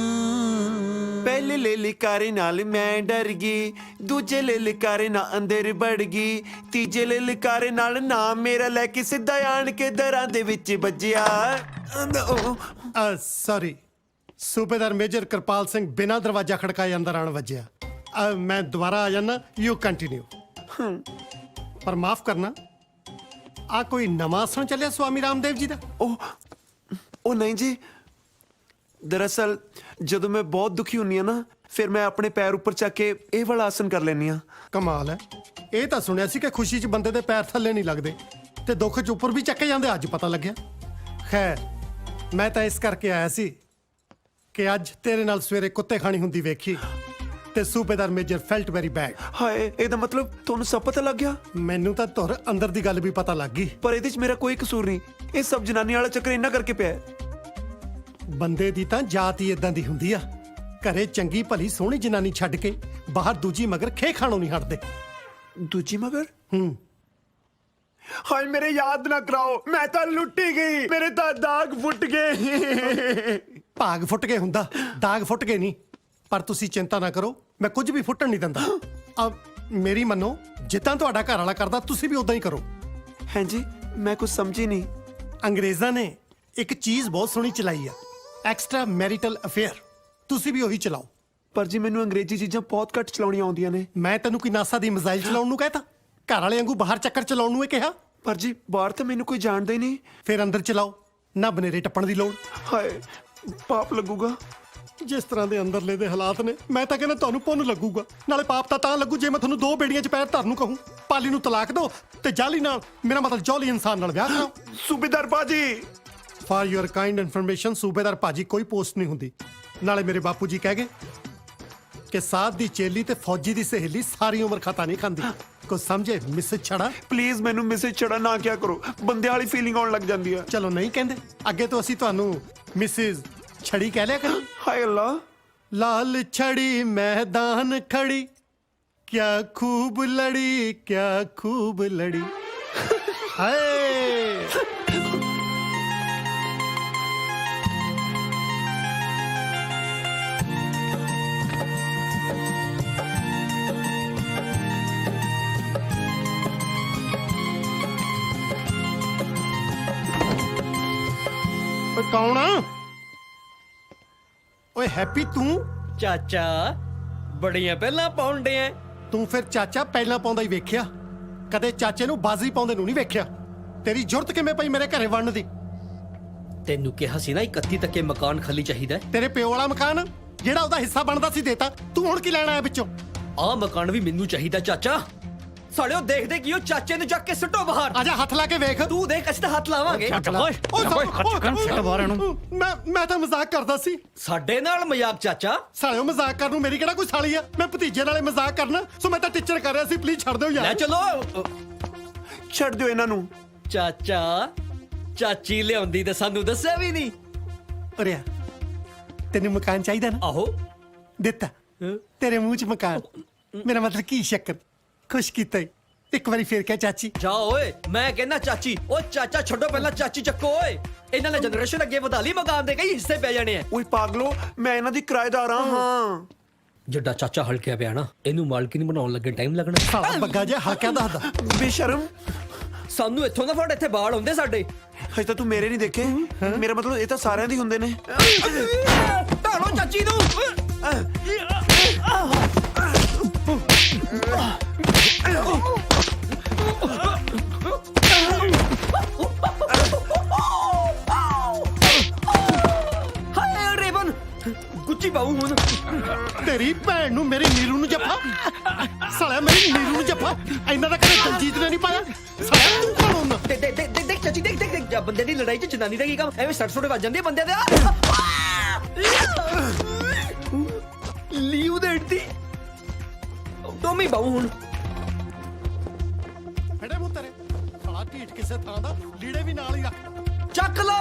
ਪਹਿਲੇ ਲਲਕਾਰੇ ਨਾਲ ਮੈਂ ਡਰ ਗਈ, ਦੂਜੇ ਲਲਕਾਰੇ ਨਾਲ ਅੰਦਰ ਵੜ ਗਈ, ਤੀਜੇ ਲਲਕਾਰੇ ਨਾਲ ਨਾਮ ਮੇਰਾ ਲੈ ਕੇ ਸਿੱਧਾ ਆਣ ਕੇ ਦਰਾਂ ਦੇ ਵਿੱਚ ਵੱਜਿਆ। ਸੌਰੀ, ਸੂਬੇਦਾਰ ਮੇਜਰ ਕਿਰਪਾਲ ਸਿੰਘ ਬਿਨਾਂ ਦਰਵਾਜ਼ਾ ਖੜਕਾਏ ਅੰਦਰ ਆਣ ਵੱਜਿਆ। ਮੈਂ ਦੁਬਾਰਾ ਆ ਜਾਣਾ, ਯੂ ਕੰਟੀਨਿਊ। ਪਰ ਮਾਫ ਕਰਨਾ, ਆ ਕੋਈ ਨਵਾਂ ਆਸਣ ਚੱਲਿਆ ਸਵਾਮੀ ਰਾਮਦੇਵ ਜੀ ਦਾ? ਉਹ ਨਹੀਂ ਜੀ, ਦਰਅਸਲ ਜਦੋਂ ਮੈਂ ਬਹੁਤ ਦੁਖੀ ਹੁੰਨੀ ਆ ਨਾ, ਫਿਰ ਮੈਂ ਆਪਣੇ ਪੈਰ ਉੱਪਰ ਚੱਕ ਕੇ ਇਹ ਵਾਲਾ ਆਸਨ ਕਰ ਲੈਂਦੀ ਆ। ਕਮਾਲ ਹੈ, ਇਹ ਤਾਂ ਸੁਣਿਆ ਸੀ ਕਿ ਖੁਸ਼ੀ 'ਚ ਬੰਦੇ ਦੇ ਪੈਰ ਥੱਲੇ ਨਹੀਂ ਲੱਗਦੇ ਤੇ ਦੁੱਖ 'ਚ ਉੱਪਰ ਵੀ ਚੱਕੇ ਜਾਂਦੇ, ਅੱਜ ਪਤਾ ਲੱਗਿਆ। ਖੈਰ, ਮੈਂ ਤਾਂ ਇਸ ਕਰਕੇ ਆਇਆ ਸੀ ਕਿ ਅੱਜ ਤੇਰੇ ਨਾਲ ਸਵੇਰੇ ਕੁੱਤੇ ਖਾਣੀ ਹੁੰਦੀ ਵੇਖੀ ਤੇ ਸੂਬੇਦਾਰ ਮੇਜਰ ਫੈਲਟ ਵੈਰੀ ਬੈਡ। ਹਾਏ, ਇਹਦਾ ਮਤਲਬ ਤੁਹਾਨੂੰ ਸਭ ਪਤਾ ਲੱਗ ਗਿਆ? ਮੈਨੂੰ ਤਾਂ ਧੁਰ ਅੰਦਰ ਦੀ ਗੱਲ ਵੀ ਪਤਾ ਲੱਗ ਗਈ। ਪਰ ਇਹਦੇ 'ਚ ਮੇਰਾ ਕੋਈ ਕਸੂਰ ਨਹੀਂ, ਇਹ ਸਭ ਜਨਾਨੀ ਵਾਲਾ ਚੱਕਰ ਇੰਨਾ ਕਰਕੇ ਪਿਆ ਹੈ। ਬੰਦੇ ਦੀ ਤਾਂ ਜਾਤ ਹੀ ਇਦਾਂ ਦੀ ਹੁੰਦੀ ਆ, ਘਰੇ ਚੰਗੀ ਭਲੀ ਸੋਹਣੀ ਜਨਾਨੀ ਛੱਡ ਕੇ ਬਾਹਰ ਦੂਜੀ ਮਗਰ ਖੇ ਖਾਣੋਂ ਨਹੀਂ ਹਟਦੇ। ਦੂਜੀ ਮਗਰ? ਹਾਏ ਮੇਰੇ ਯਾਦ ਨਾ ਕਰਾਓ, ਮੈਂ ਤਾਂ ਲੁੱਟੀ ਗਈ, ਮੇਰੇ ਤਾਂ ਦਾਗ ਫੁੱਟ ਗਏ। ਭਾਗ ਫੁੱਟ ਕੇ ਹੁੰਦਾ, ਦਾਗ ਫੁੱਟ ਕੇ ਨਹੀਂ। ਪਰ ਤੁਸੀਂ ਚਿੰਤਾ ਨਾ ਕਰੋ, ਮੈਂ ਕੁਝ ਵੀ ਫੁੱਟਣ ਨਹੀਂ ਦਿੰਦਾ। ਮੇਰੀ ਮੰਨੋ, ਜਿੱਦਾਂ ਤੁਹਾਡਾ ਘਰ ਵਾਲਾ ਕਰਦਾ ਤੁਸੀਂ ਵੀ ਉਦਾਂ ਹੀ ਕਰੋ। ਹਾਂਜੀ, ਮੈਂ ਕੁਝ ਸਮਝੀ ਨਹੀਂ। ਅੰਗਰੇਜ਼ਾਂ ਨੇ ਇੱਕ ਚੀਜ਼ ਬਹੁਤ ਸੋਹਣੀ ਚਲਾਈ ਆ, ਐਕਸਟਰਾ ਮੈਰਿਟਲ ਅਫੇਅਰ। ਤੁਸੀਂ ਵੀ ਉਹੀ ਚਲਾਓ। ਪਰ ਜੀ ਮੈਨੂੰ ਅੰਗਰੇਜ਼ੀ ਚੀਜ਼ਾਂ ਬਹੁਤ ਘੱਟ ਚਲਾਉਣੀਆਂ ਆਉਂਦੀਆਂ ਨੇ। ਮੈਂ ਤੈਨੂੰ ਕੋਈ ਨਾਸਾ ਦੀ ਮਿਜ਼ਾਈਲ ਚਲਾਉਣ ਨੂੰ ਕਹਿਤਾ? ਘਰ ਵਾਲੇ ਵਾਂਗੂ ਬਾਹਰ ਚੱਕਰ ਚਲਾਉਣ ਨੂੰ ਇਹ ਕਿਹਾ? ਪਰ ਜੀ ਬਾਹਰ ਤਾਂ ਮੈਨੂੰ ਕੋਈ ਜਾਣਦਾ ਹੀ ਨਹੀਂ। ਫਿਰ ਅੰਦਰ ਚਲਾਓ, ਨਾ ਬਨੇਰੇ ਟੱਪਣ ਦੀ ਲੋੜ। ਹਾਏ, ਪਾਪ ਲੱਗੂਗਾ। ਜਿਸ ਤਰ੍ਹਾਂ ਦੇ ਅੰਦਰਲੇ ਦੇ ਹਾਲਾਤ ਨੇ, ਮੈਂ ਤਾਂ ਕਹਿੰਦਾ ਤੁਹਾਨੂੰ ਪੁੰਨ ਲੱਗੂਗਾ। ਨਾਲੇ ਪਾਪ ਤਾਂ ਲੱਗੂ ਜੇ ਮੈਂ ਤੁਹਾਨੂੰ 2 ਬੇੜੀਆਂ 'ਚ ਪੈਰ ਧਰਨ ਨੂੰ ਕਹੂੰ। ਪਾਲੀ ਨੂੰ ਤਲਾਕ ਦਿਓ ਤੇ ਜਾਲੀ ਨਾਲ, ਮੇਰਾ ਮਤਲਬ ਜੌਲੀ ਇਨਸਾਨ ਨਾਲ ਵਿਆਹ ਕਰਾਓ। ਸੂਬੇਦਾਰ ਬਾਜੀ, ਫॉर योर काइंड ਇਨਫੋਰਮੇਸ਼ਨ, ਸੂਬੇਦਾਰ ਭਾਜੀ ਕੋਈ ਪੋਸਟ ਨਹੀਂ ਹੁੰਦੀ। ਨਾਲੇ ਮੇਰੇ ਬਾਪੂ ਜੀ ਕਹਿ ਗਏ ਕਿ ਸਾਧ ਦੀ ਚੇਲੀ ਤੇ ਫੌਜੀ ਦੀ ਸਹੇਲੀ ਸਾਰੀ ਉਮਰ ਖਤਾ ਨਹੀਂ ਖਾਂਦੀ। ਕੁਝ ਸਮਝੇ ਮਿਸੇਜ ਛੜਾ? ਪਲੀਜ਼ ਮੈਨੂੰ ਮਿਸੇਜ ਛੜਾ ਨਾ ਕਿਆ ਕਰੋ, ਬੰਦੇ ਵਾਲੀ ਫੀਲਿੰਗ ਆਉਣ ਲੱਗ ਜਾਂਦੀ ਹੈ। ਚਲੋ ਨਹੀਂ ਕਹਿੰਦੇ, ਅੱਗੇ ਤੋਂ ਅਸੀਂ ਤੁਹਾਨੂੰ ਮਿਸਿਸ ਛੜੀ ਕਹਿ ਲਿਆ ਕਰਾਂ। ਹਾਏ ਅੱਲਾ। ਲਾਲ ਛੜੀ मैदान खड़ी, क्या खूब लड़ी, क्या खूब लड़ी। हाय कौन? ਓਏ ਹੈਪੀ ਤੂੰ? ਚਾਚਾ ਬੜੀਆਂ ਪਹਿਲਾਂ ਪਾਉਂਦੇ ਆ। ਤੂੰ ਫਿਰ ਚਾਚਾ ਪਹਿਲਾਂ ਪਾਉਂਦਾ ਹੀ ਵੇਖਿਆ, ਕਦੇ ਚਾਚੇ ਨੂੰ ਬਾਜ਼ੀ ਪਾਉਂਦੇ ਨੂੰ ਨਹੀਂ ਵੇਖਿਆ। ਤੇਰੀ ਜ਼ਰੂਰਤ ਕਿਵੇਂ ਪਈ ਮੇਰੇ ਘਰੇ ਵੜਨ ਦੀ? ਤੈਨੂੰ ਕਿਹਾ ਸੀ ਨਾ 31 ਤੱਕੇ ਮਕਾਨ ਖਾਲੀ ਚਾਹੀਦਾ। ਤੇਰੇ ਪਿਓ ਵਾਲਾ ਮਕਾਨ ਜਿਹੜਾ ਉਹਦਾ ਹਿੱਸਾ ਬਣਦਾ ਸੀ ਦੇਤਾ, ਤੂੰ ਹੁਣ ਕੀ ਲੈਣਾ ਹੈ ਵਿੱਚੋਂ? ਆਹ ਮਕਾਨ ਵੀ ਮੈਨੂੰ ਚਾਹੀਦਾ ਚਾਚਾ। ਸਾਲਿਓ ਦੇਖਦੇ ਕਿ ਉਹ ਚਾਚੇ ਨੂੰ ਚੱਕ ਕੇ ਸੁੱਟੋ ਬਾਹਰ। ਆਜਾ ਹੱਥ ਲਾ ਕੇ ਵੇਖ। ਤੂੰ ਦੇਖ, ਅਸੀਂ ਤਾਂ ਹੱਥ ਲਾਵਾਂਗੇ। ਮੈਂ ਤਾਂ ਮਜ਼ਾਕ ਕਰਦਾ ਸੀ। ਸਾਡੇ ਨਾਲ ਮਜ਼ਾਕ ਚਾਚਾ? ਸਾਲਿਓ ਮਜ਼ਾਕ ਕਰਨ ਨੂੰ ਮੇਰੀ ਕਿਹੜਾ ਕੋਈ ਸਾਲੀ ਆ? ਮੈਂ ਭਤੀਜੇ ਨਾਲੇ ਮਜ਼ਾਕ ਕਰਨਾ, ਸੋ ਮੈਂ ਤਾਂ ਟੀਚਰ ਕਰ ਰਿਹਾ ਸੀ। ਪਲੀਜ਼ ਛੱਡ ਦਿਓ ਯਾਰ। ਲੈ ਚਲੋ, ਛੱਡ ਦਿਓ ਇਹਨਾਂ ਨੂੰ। ਚਾਚਾ ਚਾਚੀ ਲਿਆਉਂਦੀ ਤਾਂ ਸਾਨੂੰ ਦੱਸਿਆ ਵੀ ਨਹੀਂ। ਅਰਿਆ, ਤੈਨੂੰ ਮਕਾਨ ਚਾਹੀਦਾ ਨਾ? ਆਹੋ ਦਿੱਤਾ। ਤੇਰੇ ਮੂੰਹ 'ਚ ਮਕਾਨ, ਮੇਰਾ ਮਤਲਬ ਕੀ ਸ਼ੱਕਰ ਖੁਸ਼ ਕੀਤਾ। ਇੱਕ ਵਾਰੀ ਫੇਰ ਕਹਿ ਚਾਚੀ। ਜਾ ਓਏ, ਮੈਂ ਕਹਿੰਦਾ ਚਾਚੀ। ਓ ਚਾਚਾ ਛੱਡੋ, ਪਹਿਲਾਂ ਚਾਚੀ ਚੱਕੋ ਓਏ। ਇਹਨਾਂ ਨੇ ਜਨਰੇਸ਼ਨ ਅੱਗੇ ਵਧਾ ਲਈ, ਮਕਾਨ ਦੇ ਕਈ ਹਿੱਸੇ ਪੈ ਜਾਣੇ ਆ। ਓਏ ਪਾਗਲੋ, ਮੈਂ ਇਹਨਾਂ ਦੀ ਕਿਰਾਏਦਾਰ ਹਾਂ। ਜੱਡਾ ਚਾਚਾ ਹਲਕਿਆ ਪਿਆ ਨਾ, ਇਹਨੂੰ ਮਾਲਕੀ ਨੂੰ ਬਣਾਉਣ ਲੱਗੇ ਟਾਈਮ ਲੱਗਣਾ। ਸਾਲਾ ਬੱਗਾ ਜਿਹਾ ਹਲਕਿਆ ਦੱਸਦਾ। ਬੇਸ਼ਰਮ, ਸਾਨੂੰ ਇੱਥੋਂ ਦਾ ਫੜ, ਇੱਥੇ ਬਾਲ ਹੁੰਦੇ ਸਾਡੇ। ਹਜੇ ਤਾਂ ਤੂੰ ਮੇਰੇ ਨਹੀਂ ਦੇਖੇ। ਮੇਰਾ ਮਤਲਬ ਇਹ ਤਾਂ ਸਾਰਿਆਂ ਦੇ ਹੁੰਦੇ ਨੇ। ਢਾਲੋ ਚਾਚੀ ਨੂੰ। ਹਾਏ ਰੇਵਨ, ਗੁੱਚੀ ਪਾਉ ਹੁਣ। ਤੇਰੀ ਭੈਣ ਨੂੰ ਮੇਰੀ ਨੀਰੂ ਨੂੰ ਜੱਫਾ। ਸਾਲਿਆ ਮੇਰੀ ਨੀਰੂ ਨੂੰ ਜੱਫਾ ਇਹਨਾਂ ਦਾ ਕਦੇ ਦਲਜੀਤ ਨੇ ਨਹੀਂ ਪਾਇਆ। ਸਾਲਿਆ ਤੂੰ ਕੌਣ ਹੁੰਦਾ? ਦੇਖ ਚਾਚੀ, ਦੇਖ ਜਾਂ ਬੰਦੇ ਦੀ ਲੜਾਈ 'ਚ ਜਨਾਨੀ ਦਾ ਕੀ ਕੰਮ? ਐਵੇਂ ਸੱਟ ਸੁੱਟ ਵੱਜ ਜਾਂਦੇ ਬੰਦਿਆਂ ਦੇ। ਲੀਵ ਦੇ ਇੱਟੀ ਟੋਮੀ ਬਾਉ ਹੁਣ। ਫੜੇ ਮੂੰਹ ਤੇਰੇ। ਸਾਲਾ ਢੀਠ ਕਿਸੇ ਥਾਂ ਦਾ, ਲੀੜੇ ਵੀ ਨਾਲ ਹੀ ਰੱਖ। ਚੱਕ ਲੋ।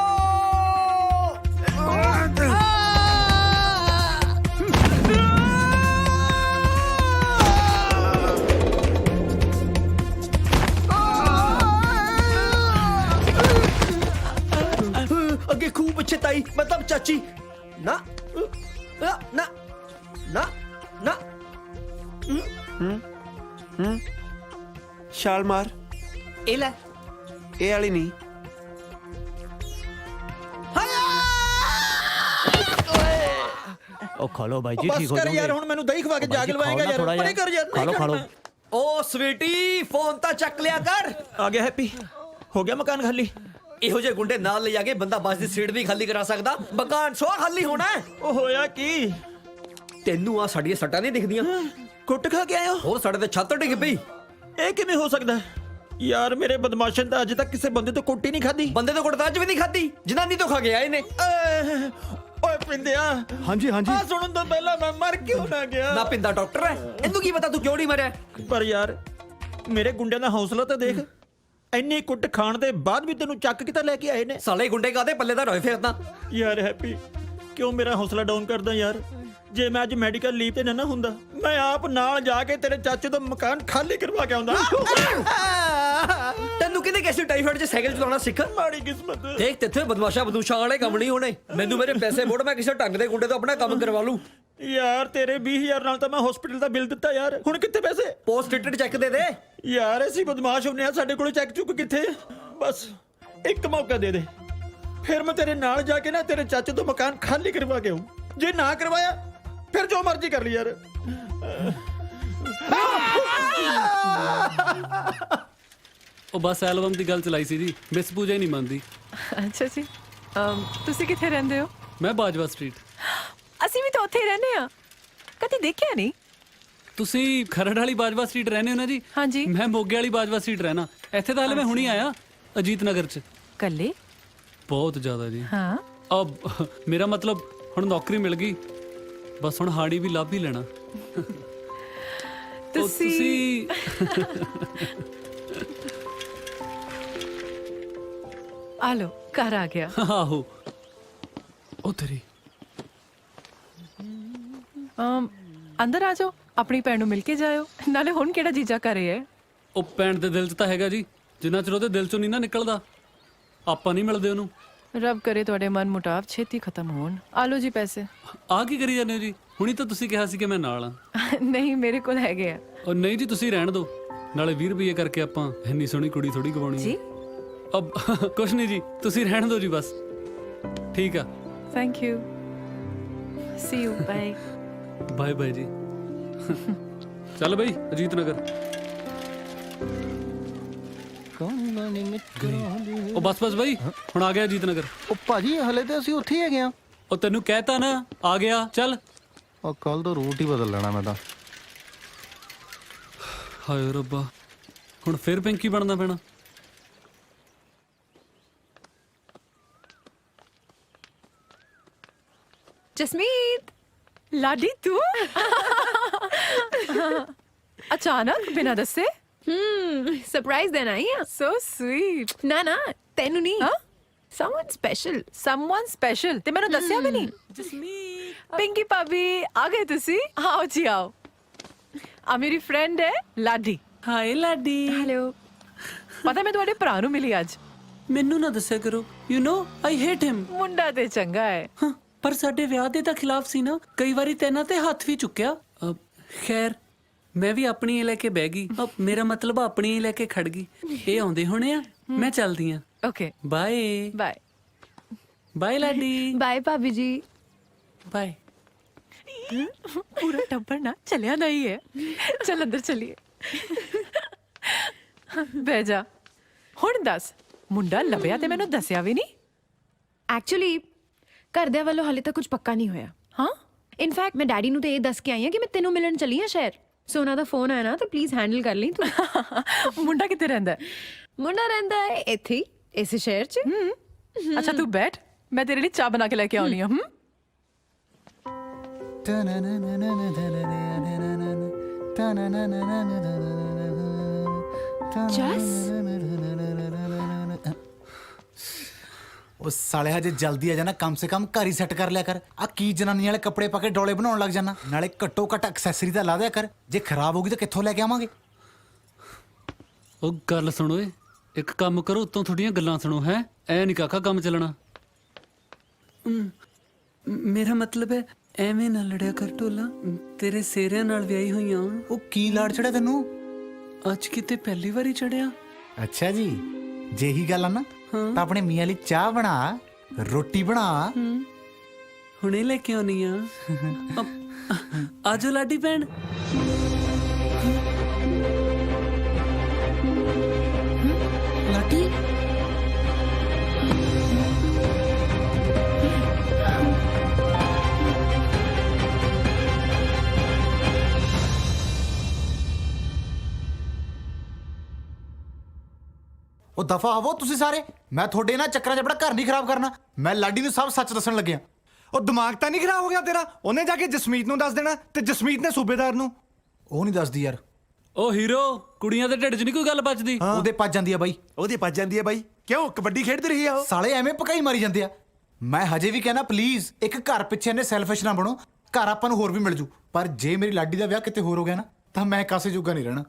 ਅੱਗੇ ਖੂਬ ਪਿੱਛੇ ਤਾਈ, ਮਤਲਬ ਚਾਚੀ। ਨਾ ਨਾ ਨਾ ਨਾ। ਛਾਲ ਮਾਰ। ਇਹ ਲੈ, ਇਹ ਵਾਲੀ ਨਹੀਂ। ਉਹ ਖਾ ਲੋ ਬਾਈ ਜੀ, ਬਸ ਠੀਕ ਹੋ ਕਰ ਯਾਰ, ਜਾਓਗੇ। ਹੁਣ ਮੈਨੂੰ ਦਹੀਂ ਖਵਾ ਕੇ ਜਾਗ ਲਵਾਏਗਾ ਯਾਰ। ਪਰੇ ਕਰ ਯਾਰ। ਖਾ ਲੋ ਖਾ ਲੋ। ਓ ਸਵੀਟੀ, ਫੋਨ ਤਾਂ ਚੱਕ ਲਿਆ ਕਰ। ਆ ਗਿਆ ਹੈਪੀ, ਹੋ ਗਿਆ ਮਕਾਨ ਖਾਲੀ। ਇਹੋ ਜਿਹੇ ਗੁੰਡੇ ਨਾਲ ਲੈ ਜਾ ਕੇ ਬੰਦਾ ਬੱਸ ਦੀ ਸੀਟ ਵੀ ਖਾਲੀ ਕਰਾ ਸਕਦਾ, ਮਕਾਨ ਸੋ ਖਾਲੀ ਹੋਣਾ ਹੈ। ਉਹ ਹੋਇਆ ਕੀ? ਤੈਨੂੰ ਆ ਸਾਡੀਆਂ ਸੱਟਾਂ ਨਹੀਂ ਦਿਖਦੀਆਂ? ਕੁੱਟ ਖਾ ਕੇ ਆਇਓ? ਹੋਰ ਸਾਡੇ ਤੇ ਛੱਤ ਡਿੱਗ ਪਈ। ਇਹ ਕਿਵੇਂ ਹੋ ਸਕਦਾ ਯਾਰ? ਮੇਰੇ ਬਦਮਾਸ਼ਨ ਤਾਂ ਅਜੇ ਤੱਕ ਕਿਸੇ ਬੰਦੇ ਤੋਂ ਕੁੱਟੀ ਨਹੀਂ ਖਾਦੀ। ਬੰਦੇ ਤੋਂ ਕੁੱਟਦਾ ਅੱਜ ਵੀ ਨਹੀਂ ਖਾਦੀ, ਜਨਾਨੀ ਤੋਂ ਖਾ ਕੇ ਆਏ ਨੇ। ਓਏ ਪਿੰਦਿਆ। ਹਾਂਜੀ ਹਾਂਜੀ। ਆ ਸੁਣਨ ਤੋਂ ਪਹਿਲਾਂ ਮੈਂ ਮਰ ਕਿਉਂ ਨਾ ਗਿਆ? ਨਾ ਪਿੰਦਾ ਡਾਕਟਰ ਹੈ, ਇਹਨੂੰ ਕੀ ਪਤਾ ਤੂੰ ਕਿਉਂ ਨਹੀਂ ਮਰਿਆ? ਪਰ ਯਾਰ ਮੇਰੇ ਗੁੰਡਿਆਂ ਦਾ ਹੌਸਲਾ ਤਾਂ ਦੇਖ। ਇੰਨੀ ਕੁੱਟ ਖਾਣ ਦੇ ਬਾਅਦ ਵੀ ਤੈਨੂੰ ਚੱਕ ਕਿੱਥੇ ਲੈ ਕੇ ਆਏ ਨੇ? ਸਾਲੇ ਗੁੰਡੇ ਕਾਦੇ ਪੱਲੇ ਦਾ ਰੋਏ ਫਿਰਦਾ ਯਾਰ ਹੈਪੀ, ਕਿਉਂ ਮੇਰਾ ਹੌਸਲਾ ਡਾਊਨ ਕਰਦਾ ਯਾਰ? ਜੇ ਮੈਂ ਅੱਜ ਮੈਡੀਕਲ ਲੀਵ ਤੇ ਨਾ ਹੁੰਦਾ, ਮੈਂ ਆਪ ਨਾਲ ਜਾ ਕੇ ਤੇਰੇ ਚਾਚੇ ਦਾ ਮਕਾਨ ਖਾਲੀ ਕਰਵਾ ਕੇ ਆਉਂਦਾ। ਤੈਨੂੰ ਕਿਹਨੇ ਕਿਸੇ ਟਾਈਫਾਇਡ 'ਚ ਸਾਈਕਲ ਚਲਾਉਣਾ ਸਿੱਖ? ਮਾੜੀ ਕਿਸਮਤ। ਦੇਖ ਤੇਥੇ ਬਦਮਾਸ਼ਾਂ ਵਾਲੇ ਕੰਮ ਨਹੀਂ ਹੋਣੇ। ਮੈਨੂੰ ਮੇਰੇ ਪੈਸੇ ਮੋੜ, ਮੈਂ ਕਿਸੇ ਢੰਗ ਦੇ ਗੁੰਡੇ ਤੋਂ ਆਪਣਾ ਕੰਮ ਕਰਵਾ ਲੂ। ਯਾਰ ਤੇਰੇ 20,000 ਨਾਲ ਤਾਂ ਮੈਂ ਹਸਪੀਟਲ ਦਾ ਬਿੱਲ ਦਿੱਤਾ ਯਾਰ। ਹੁਣ ਕਿੱਥੇ ਪੈਸੇ? ਪੋਸਟ ਡੇਟਡ ਚੈੱਕ ਦੇ ਦੇ ਯਾਰ। ਅਸੀਂ ਬਦਮਾਸ਼ ਹੁੰਨੇ ਆ, ਸਾਡੇ ਕੋਲ ਚੈੱਕ ਚੁੱਕ ਕਿੱਥੇ? ਬਸ ਇੱਕ ਮੌਕਾ ਦੇ ਦੇ, ਫਿਰ ਮੈਂ ਤੇਰੇ ਨਾਲ ਜਾ ਕੇ ਨਾ ਤੇਰੇ ਚਾਚੇ ਤੋਂ ਮਕਾਨ ਖਾਲੀ ਕਰਵਾ ਕੇ ਆਊਂ। ਜੇ ਨਾ ਕਰਵਾਇਆ ਫਿਰ ਜੋ ਮਰਜ਼ੀ ਕਰ ਲਈ ਯਾਰ। ਉਹ ਬਸ ਐਲਬਮ ਦੀ ਗੱਲ ਚਲਾਈ ਸੀ ਜੀ, ਮਿਸ ਪੂਜਾ ਹੀ ਨਹੀਂ ਮੰਨਦੀ। ਅੱਛਾ ਜੀ, ਤੁਸੀਂ ਕਿੱਥੇ ਰਹਿੰਦੇ ਹੋ? ਮੈਂ ਬਾਜਵਾ ਸਟਰੀਟ। ਅਸੀਂ ਵੀ ਤਾਂ ਉੱਥੇ ਹੀ ਰਹਿੰਦੇ ਆ, ਕਦੀ ਦੇਖਿਆ ਨਹੀਂ। ਤੁਸੀਂ ਖਰੜ ਵਾਲੀ ਬਾਜਵਾ ਸਟਰੀਟ ਰਹਿੰਦੇ ਹੋ ਨਾ ਜੀ? ਹਾਂਜੀ। ਮੈਂ ਮੋਗੇ ਵਾਲੀ ਬਾਜਵਾ ਸਟਰੀਟ ਰਹਿਣਾ। ਇੱਥੇ ਤਾਂ ਹਲੇ ਮੈਂ ਹੁਣੀ ਆਇਆ, ਅਜੀਤ ਨਗਰ 'ਚ। ਕੱਲੇ? ਬਹੁਤ ਜ਼ਿਆਦਾ ਜੀ। ਹਾਂ। ਅਬ ਮੇਰਾ ਮਤਲਬ ਹੁਣ ਨੌਕਰੀ ਮਿਲ ਗਈ, ਬਸ ਹੁਣ ਹਾੜੀ ਵੀ ਲੱਭ ਹੀ ਲੈਣਾ। ਤੁਸੀਂ ਆ ਲੋ, ਘਰ ਆ ਗਿਆ। ਆਹੋ। ਉਹ ਤੇਰੀ ਅੰਦਰ ਆ ਜਾਓ, ਆਪਣੀ ਭੈਣ ਨੂੰ ਮਿਲ ਕੇ ਜਾਇਓ। ਨਾਲੇ ਹੁਣ ਕਿਹੜਾ ਜੀਜਾ ਘਰੇ ਹੈ? ਉਹ ਭੈਣ ਦੇ ਦਿਲ 'ਚ ਤਾਂ ਹੈਗਾ ਜੀ, ਜਿੰਨਾ ਚਿਰ ਉਹਦੇ ਦਿਲ 'ਚੋਂ ਨਹੀਂ ਨਾ ਨਿਕਲਦਾ, ਆਪਾਂ ਨਹੀਂ ਮਿਲਦੇ ਉਹਨੂੰ। ਰੱਬ ਕਰੇ ਤੁਹਾਡੇ ਮਨ ਮੁਟਾਵ ਛੇਤੀ ਖਤਮ ਹੋਣ। ਆ ਲੋ ਜੀ ਪੈਸੇ। ਆ ਕੀ ਕਰੀ ਜਾਂਦੇ ਹੋ ਜੀ? ਹੁਣੀ ਤਾਂ ਤੁਸੀਂ ਕਿਹਾ ਸੀ ਕਿ ਮੈਂ ਨਾਲ ਆ। ਨਹੀਂ, ਮੇਰੇ ਕੋਲ ਹੈਗੇ ਆ। ਉਹ ਨਹੀਂ ਜੀ, ਤੁਸੀਂ ਰਹਿਣ ਦਿਓ। ਨਾਲੇ 20 ਰੁਪਏ ਕਰਕੇ ਆਪਾਂ ਇੰਨੀ ਸੋਹਣੀ ਕੁੜੀ ਥੋੜੀ ਗਵਾਉਣੀ ਜੀ। ਅਬ ਕੁਛ ਨਹੀਂ ਜੀ, ਤੁਸੀਂ ਰਹਿਣ ਦਿਓ ਜੀ ਬਸ। ਠੀਕ ਆ, thank you, see you, bye. Bye bye ਜੀ। ਚੱਲ ਬਈ, ਅਜੀਤ ਨਗਰ। ਉਹ ਬਸ ਬਸ ਬਈ, ਹੁਣ ਆ ਗਿਆ ਅਜੀਤ ਨਗਰ। ਉਹ ਭਾਜੀ ਹਲੇ ਤੇ ਅਸੀਂ ਉੱਥੇ ਹੀ ਹੈਗੇ ਆ। ਉਹ ਤੈਨੂੰ ਕਹਿਤਾ ਨਾ, ਆ ਗਿਆ। ਚੱਲ। ਉਹ ਕੱਲ ਤੋਂ ਰੂਟ ਹੀ ਬਦਲ ਲੈਣਾ ਮੈਂ ਤਾਂ। ਹਾਏ ਰੱਬਾ, ਹੁਣ ਫਿਰ ਪਿੰਕੀ ਬਣਨਾ ਪੈਣਾ। ਜਸਮੀਤ, ਲਾਡੀ ਤੂੰ ਅਚਾਨਕ ਬਿਨਾਂ ਦੱਸੇ? ਸਰਪ੍ਰਾਈਜ਼ ਦੇਣਾ ਹੀ ਆ। So sweet. ਨਾ ਨਾ, ਤੈਨੂੰ ਨਹੀਂ। ਸਮਵਨ ਸਪੈਸ਼ਲ ਤੇ ਮੈਨੂੰ ਦੱਸਿਆ ਵੀ ਨਹੀਂ। ਜਸਮੀਤ, ਪਿੰਕੀ ਭਾਬੀ ਆ ਗਏ ਤੁਸੀਂ? ਆਓ ਜੀ ਆਓ। ਆ ਮੇਰੀ ਫਰੈਂਡ ਹੈ ਲਾਡੀ। ਹਾਏ ਲਾਡੀ। ਹੈਲੋ। ਪਤਾ ਮੈਂ ਤੁਹਾਡੇ ਭਰਾ ਨੂੰ ਮਿਲੀ ਅੱਜ। ਮੈਨੂੰ ਨਾ ਦੱਸਿਆ ਕਰੋ, ਯੂ نو ਆਈ ਹੇਟ ਹਿਮ। ਮੁੰਡਾ ਤੇ ਚੰਗਾ ਹੈ, ਪਰ ਸਾਡੇ ਵਿਆਹ ਦੇ ਤਾਂ ਖਿਲਾਫ ਸੀ ਨਾ। ਕਈ ਵਾਰੀ ਤੈਨਾਂ ਤੇ ਹੱਥ ਵੀ ਚੁੱਕਿਆ। ਖੈਰ ਮੈਂ ਵੀ ਆਪਣੀ ਹੀ ਲੈ ਕੇ ਬਹਿ ਗਈ ਮੇਰਾ ਮਤਲਬ ਆਪਣੀ ਹੀ ਲੈ ਕੇ ਖੜ ਗਈ ਇਹ ਆਉਂਦੇ ਹੋਣੇ ਆ ਮੈਂ ਚੱਲਦੀ ਆ okay bye bye bye Laddi bye भाभी जी ਬਾਏ पूरा टब्बर ना चलिया नहीं है चल अंदर चलिए ਬਹਿ ਜਾ ਹੁਣ ਦੱਸ ਮੁੰਡਾ ਲੱਭਿਆ ਤੇ ਮੈਨੂੰ ਦੱਸਿਆ ਵੀ ਨਹੀਂ ਐਕਚੁਅਲੀ ਘਰਦਿਆਂ ਵੱਲੋਂ ਹਾਲੇ ਤੱਕ ਕੁਝ ਪੱਕਾ ਨਹੀਂ ਹੋਇਆ ਹਾਂ ਇਨਫੈਕਟ ਮੈਂ ਡੈਡੀ ਨੂੰ ਤੇ ਇਹ ਦੱਸ ਕੇ ਆਈ ਹਾਂ ਕਿ ਮੈਂ ਤੈਨੂੰ ਮਿਲਣ ਚੱਲੀ ਹਾਂ ਸ਼ਹਿਰ ਸੋ ਉਹਨਾਂ ਦਾ ਫੋਨ ਆਇਆ ਨਾ ਤਾਂ ਪਲੀਜ਼ ਹੈਂਡਲ ਕਰ ਲਈ ਤੂੰ ਮੁੰਡਾ ਕਿੱਥੇ ਰਹਿੰਦਾ ਹੈ ਮੁੰਡਾ ਰਹਿੰਦਾ ਹੈ ਇੱਥੇ ਹੀ ਇਸੇ ਸ਼ਹਿਰ 'ਚ ਅੱਛਾ ਤੂੰ ਬੈਠ ਮੈਂ ਤੇਰੇ ਲਈ ਚਾਹ ਬਣਾ ਕੇ ਲੈ ਕੇ ਆਉਣੀ ਆ ਉਹ ਸਾਲੇ ਹਜੇ ਜਲਦੀ ਆ ਜਾਣਾ ਕਮ ਸੇ ਕਮ ਘਰ ਹੀ ਸੈੱਟ ਕਰ ਲਿਆ ਕਰ ਆ ਕੀ ਜਨਾਨੀ ਵਾਲੇ ਕੱਪੜੇ ਪਾ ਕੇ ਡੋਲੇ ਬਣਾਉਣ ਲੱਗ ਜਾਣਾ ਨਾਲੇ ਘੱਟੋ ਘੱਟ ਐਕਸੈਸਰੀ ਤਾਂ ਲਾ ਦਿਆ ਕਰ ਜੇ ਖਰਾਬ ਹੋ ਗਈ ਤਾਂ ਕਿੱਥੋਂ ਲੈ ਕੇ ਆਵਾਂਗੇ ਉਹ ਗੱਲ ਸੁਣੋ ਏ ਇੱਕ ਕੰਮ ਕਰੋ ਉੱਤੋਂ ਥੋੜੀਆਂ ਗੱਲਾਂ ਸੁਣੋ ਹੈ ਐ ਨਹੀਂ ਕਾਕਾ ਕੰਮ ਚੱਲਣਾ ਮੇਰਾ ਮਤਲਬ ਹੈ ਐਵੇਂ ਨਾ ਲੜਿਆ ਕਰ ਢੋਲਾ ਤੇਰੇ ਸੇਰਿਆਂ ਨਾਲ ਵਿਆਹੀ ਹੋਈਆਂ ਉਹ ਕੀ ਲਾੜ ਚੜਿਆ ਤੈਨੂੰ ਅੱਜ ਕਿਤੇ ਪਹਿਲੀ ਵਾਰੀ ਚੜਿਆ ਅੱਛਾ ਜੀ ਜੇ ਹੀ ਗੱਲ ਆ ਨਾ ਤਾਂ ਆਪਣੇ ਮੀਆਂ ਲਈ ਚਾਹ ਬਣਾ ਰੋਟੀ ਬਣਾ ਹੁਣੇ ਲੈ ਕੇ ਆਉਣੀ ਆ ਆਜੋ ਲਾਡੀ ਭੈਣ ਲਾਡੀ ਉਹ ਦਫਾ ਆਵੋ ਤੁਸੀਂ ਸਾਰੇ ਮੈਂ ਤੁਹਾਡੇ ਨਾਲ ਚੱਕਰਾਂ 'ਚ ਆਪਣਾ ਘਰ ਨਹੀਂ ਖਰਾਬ ਕਰਨਾ ਮੈਂ ਲਾਡੀ ਨੂੰ ਸਭ ਸੱਚ ਦੱਸਣ ਲੱਗਿਆ ਉਹ ਦਿਮਾਗ ਤਾਂ ਨਹੀਂ ਖਰਾਬ ਹੋ ਗਿਆ ਤੇਰਾ ਉਹਨੇ ਜਾ ਕੇ ਜਸਮੀਤ ਨੂੰ ਦੱਸ ਦੇਣਾ ਤੇ ਜਸਮੀਤ ਨੇ ਸੂਬੇਦਾਰ ਨੂੰ ਉਹ ਨਹੀਂ ਦੱਸਦੀ ਯਾਰ ਉਹ ਹੀਰੋ ਕੁੜੀਆਂ ਦੇ ਢਿੱਡ 'ਚ ਨਹੀਂ ਕੋਈ ਗੱਲ ਬਚਦੀ ਉਹਦੇ ਪੱਜ ਜਾਂਦੀ ਆ ਬਾਈ ਉਹਦੇ ਪੱਜ ਜਾਂਦੀ ਹੈ ਬਾਈ ਕਿਉਂ ਕਬੱਡੀ ਖੇਡਦੀ ਰਹੀ ਆ ਉਹ ਸਾਲੇ ਐਵੇਂ ਪਕਾਈ ਮਾਰੀ ਜਾਂਦੇ ਆ ਮੈਂ ਹਜੇ ਵੀ ਕਹਿਣਾ ਪਲੀਜ਼ ਇੱਕ ਘਰ ਪਿੱਛੇ ਨੇ ਸੈਲਫਿਸ਼ ਨਾ ਬਣੋ ਘਰ ਆਪਾਂ ਨੂੰ ਹੋਰ ਵੀ ਮਿਲ ਜੂ ਪਰ ਜੇ ਮੇਰੀ ਲਾਡੀ ਦਾ ਵਿਆਹ ਕਿਤੇ ਹੋਰ ਹੋ ਗਿਆ ਨਾ ਤਾਂ ਮੈਂ ਕਾਸੇ ਜੋਗਾ ਨਹੀਂ ਰਹਿਣਾ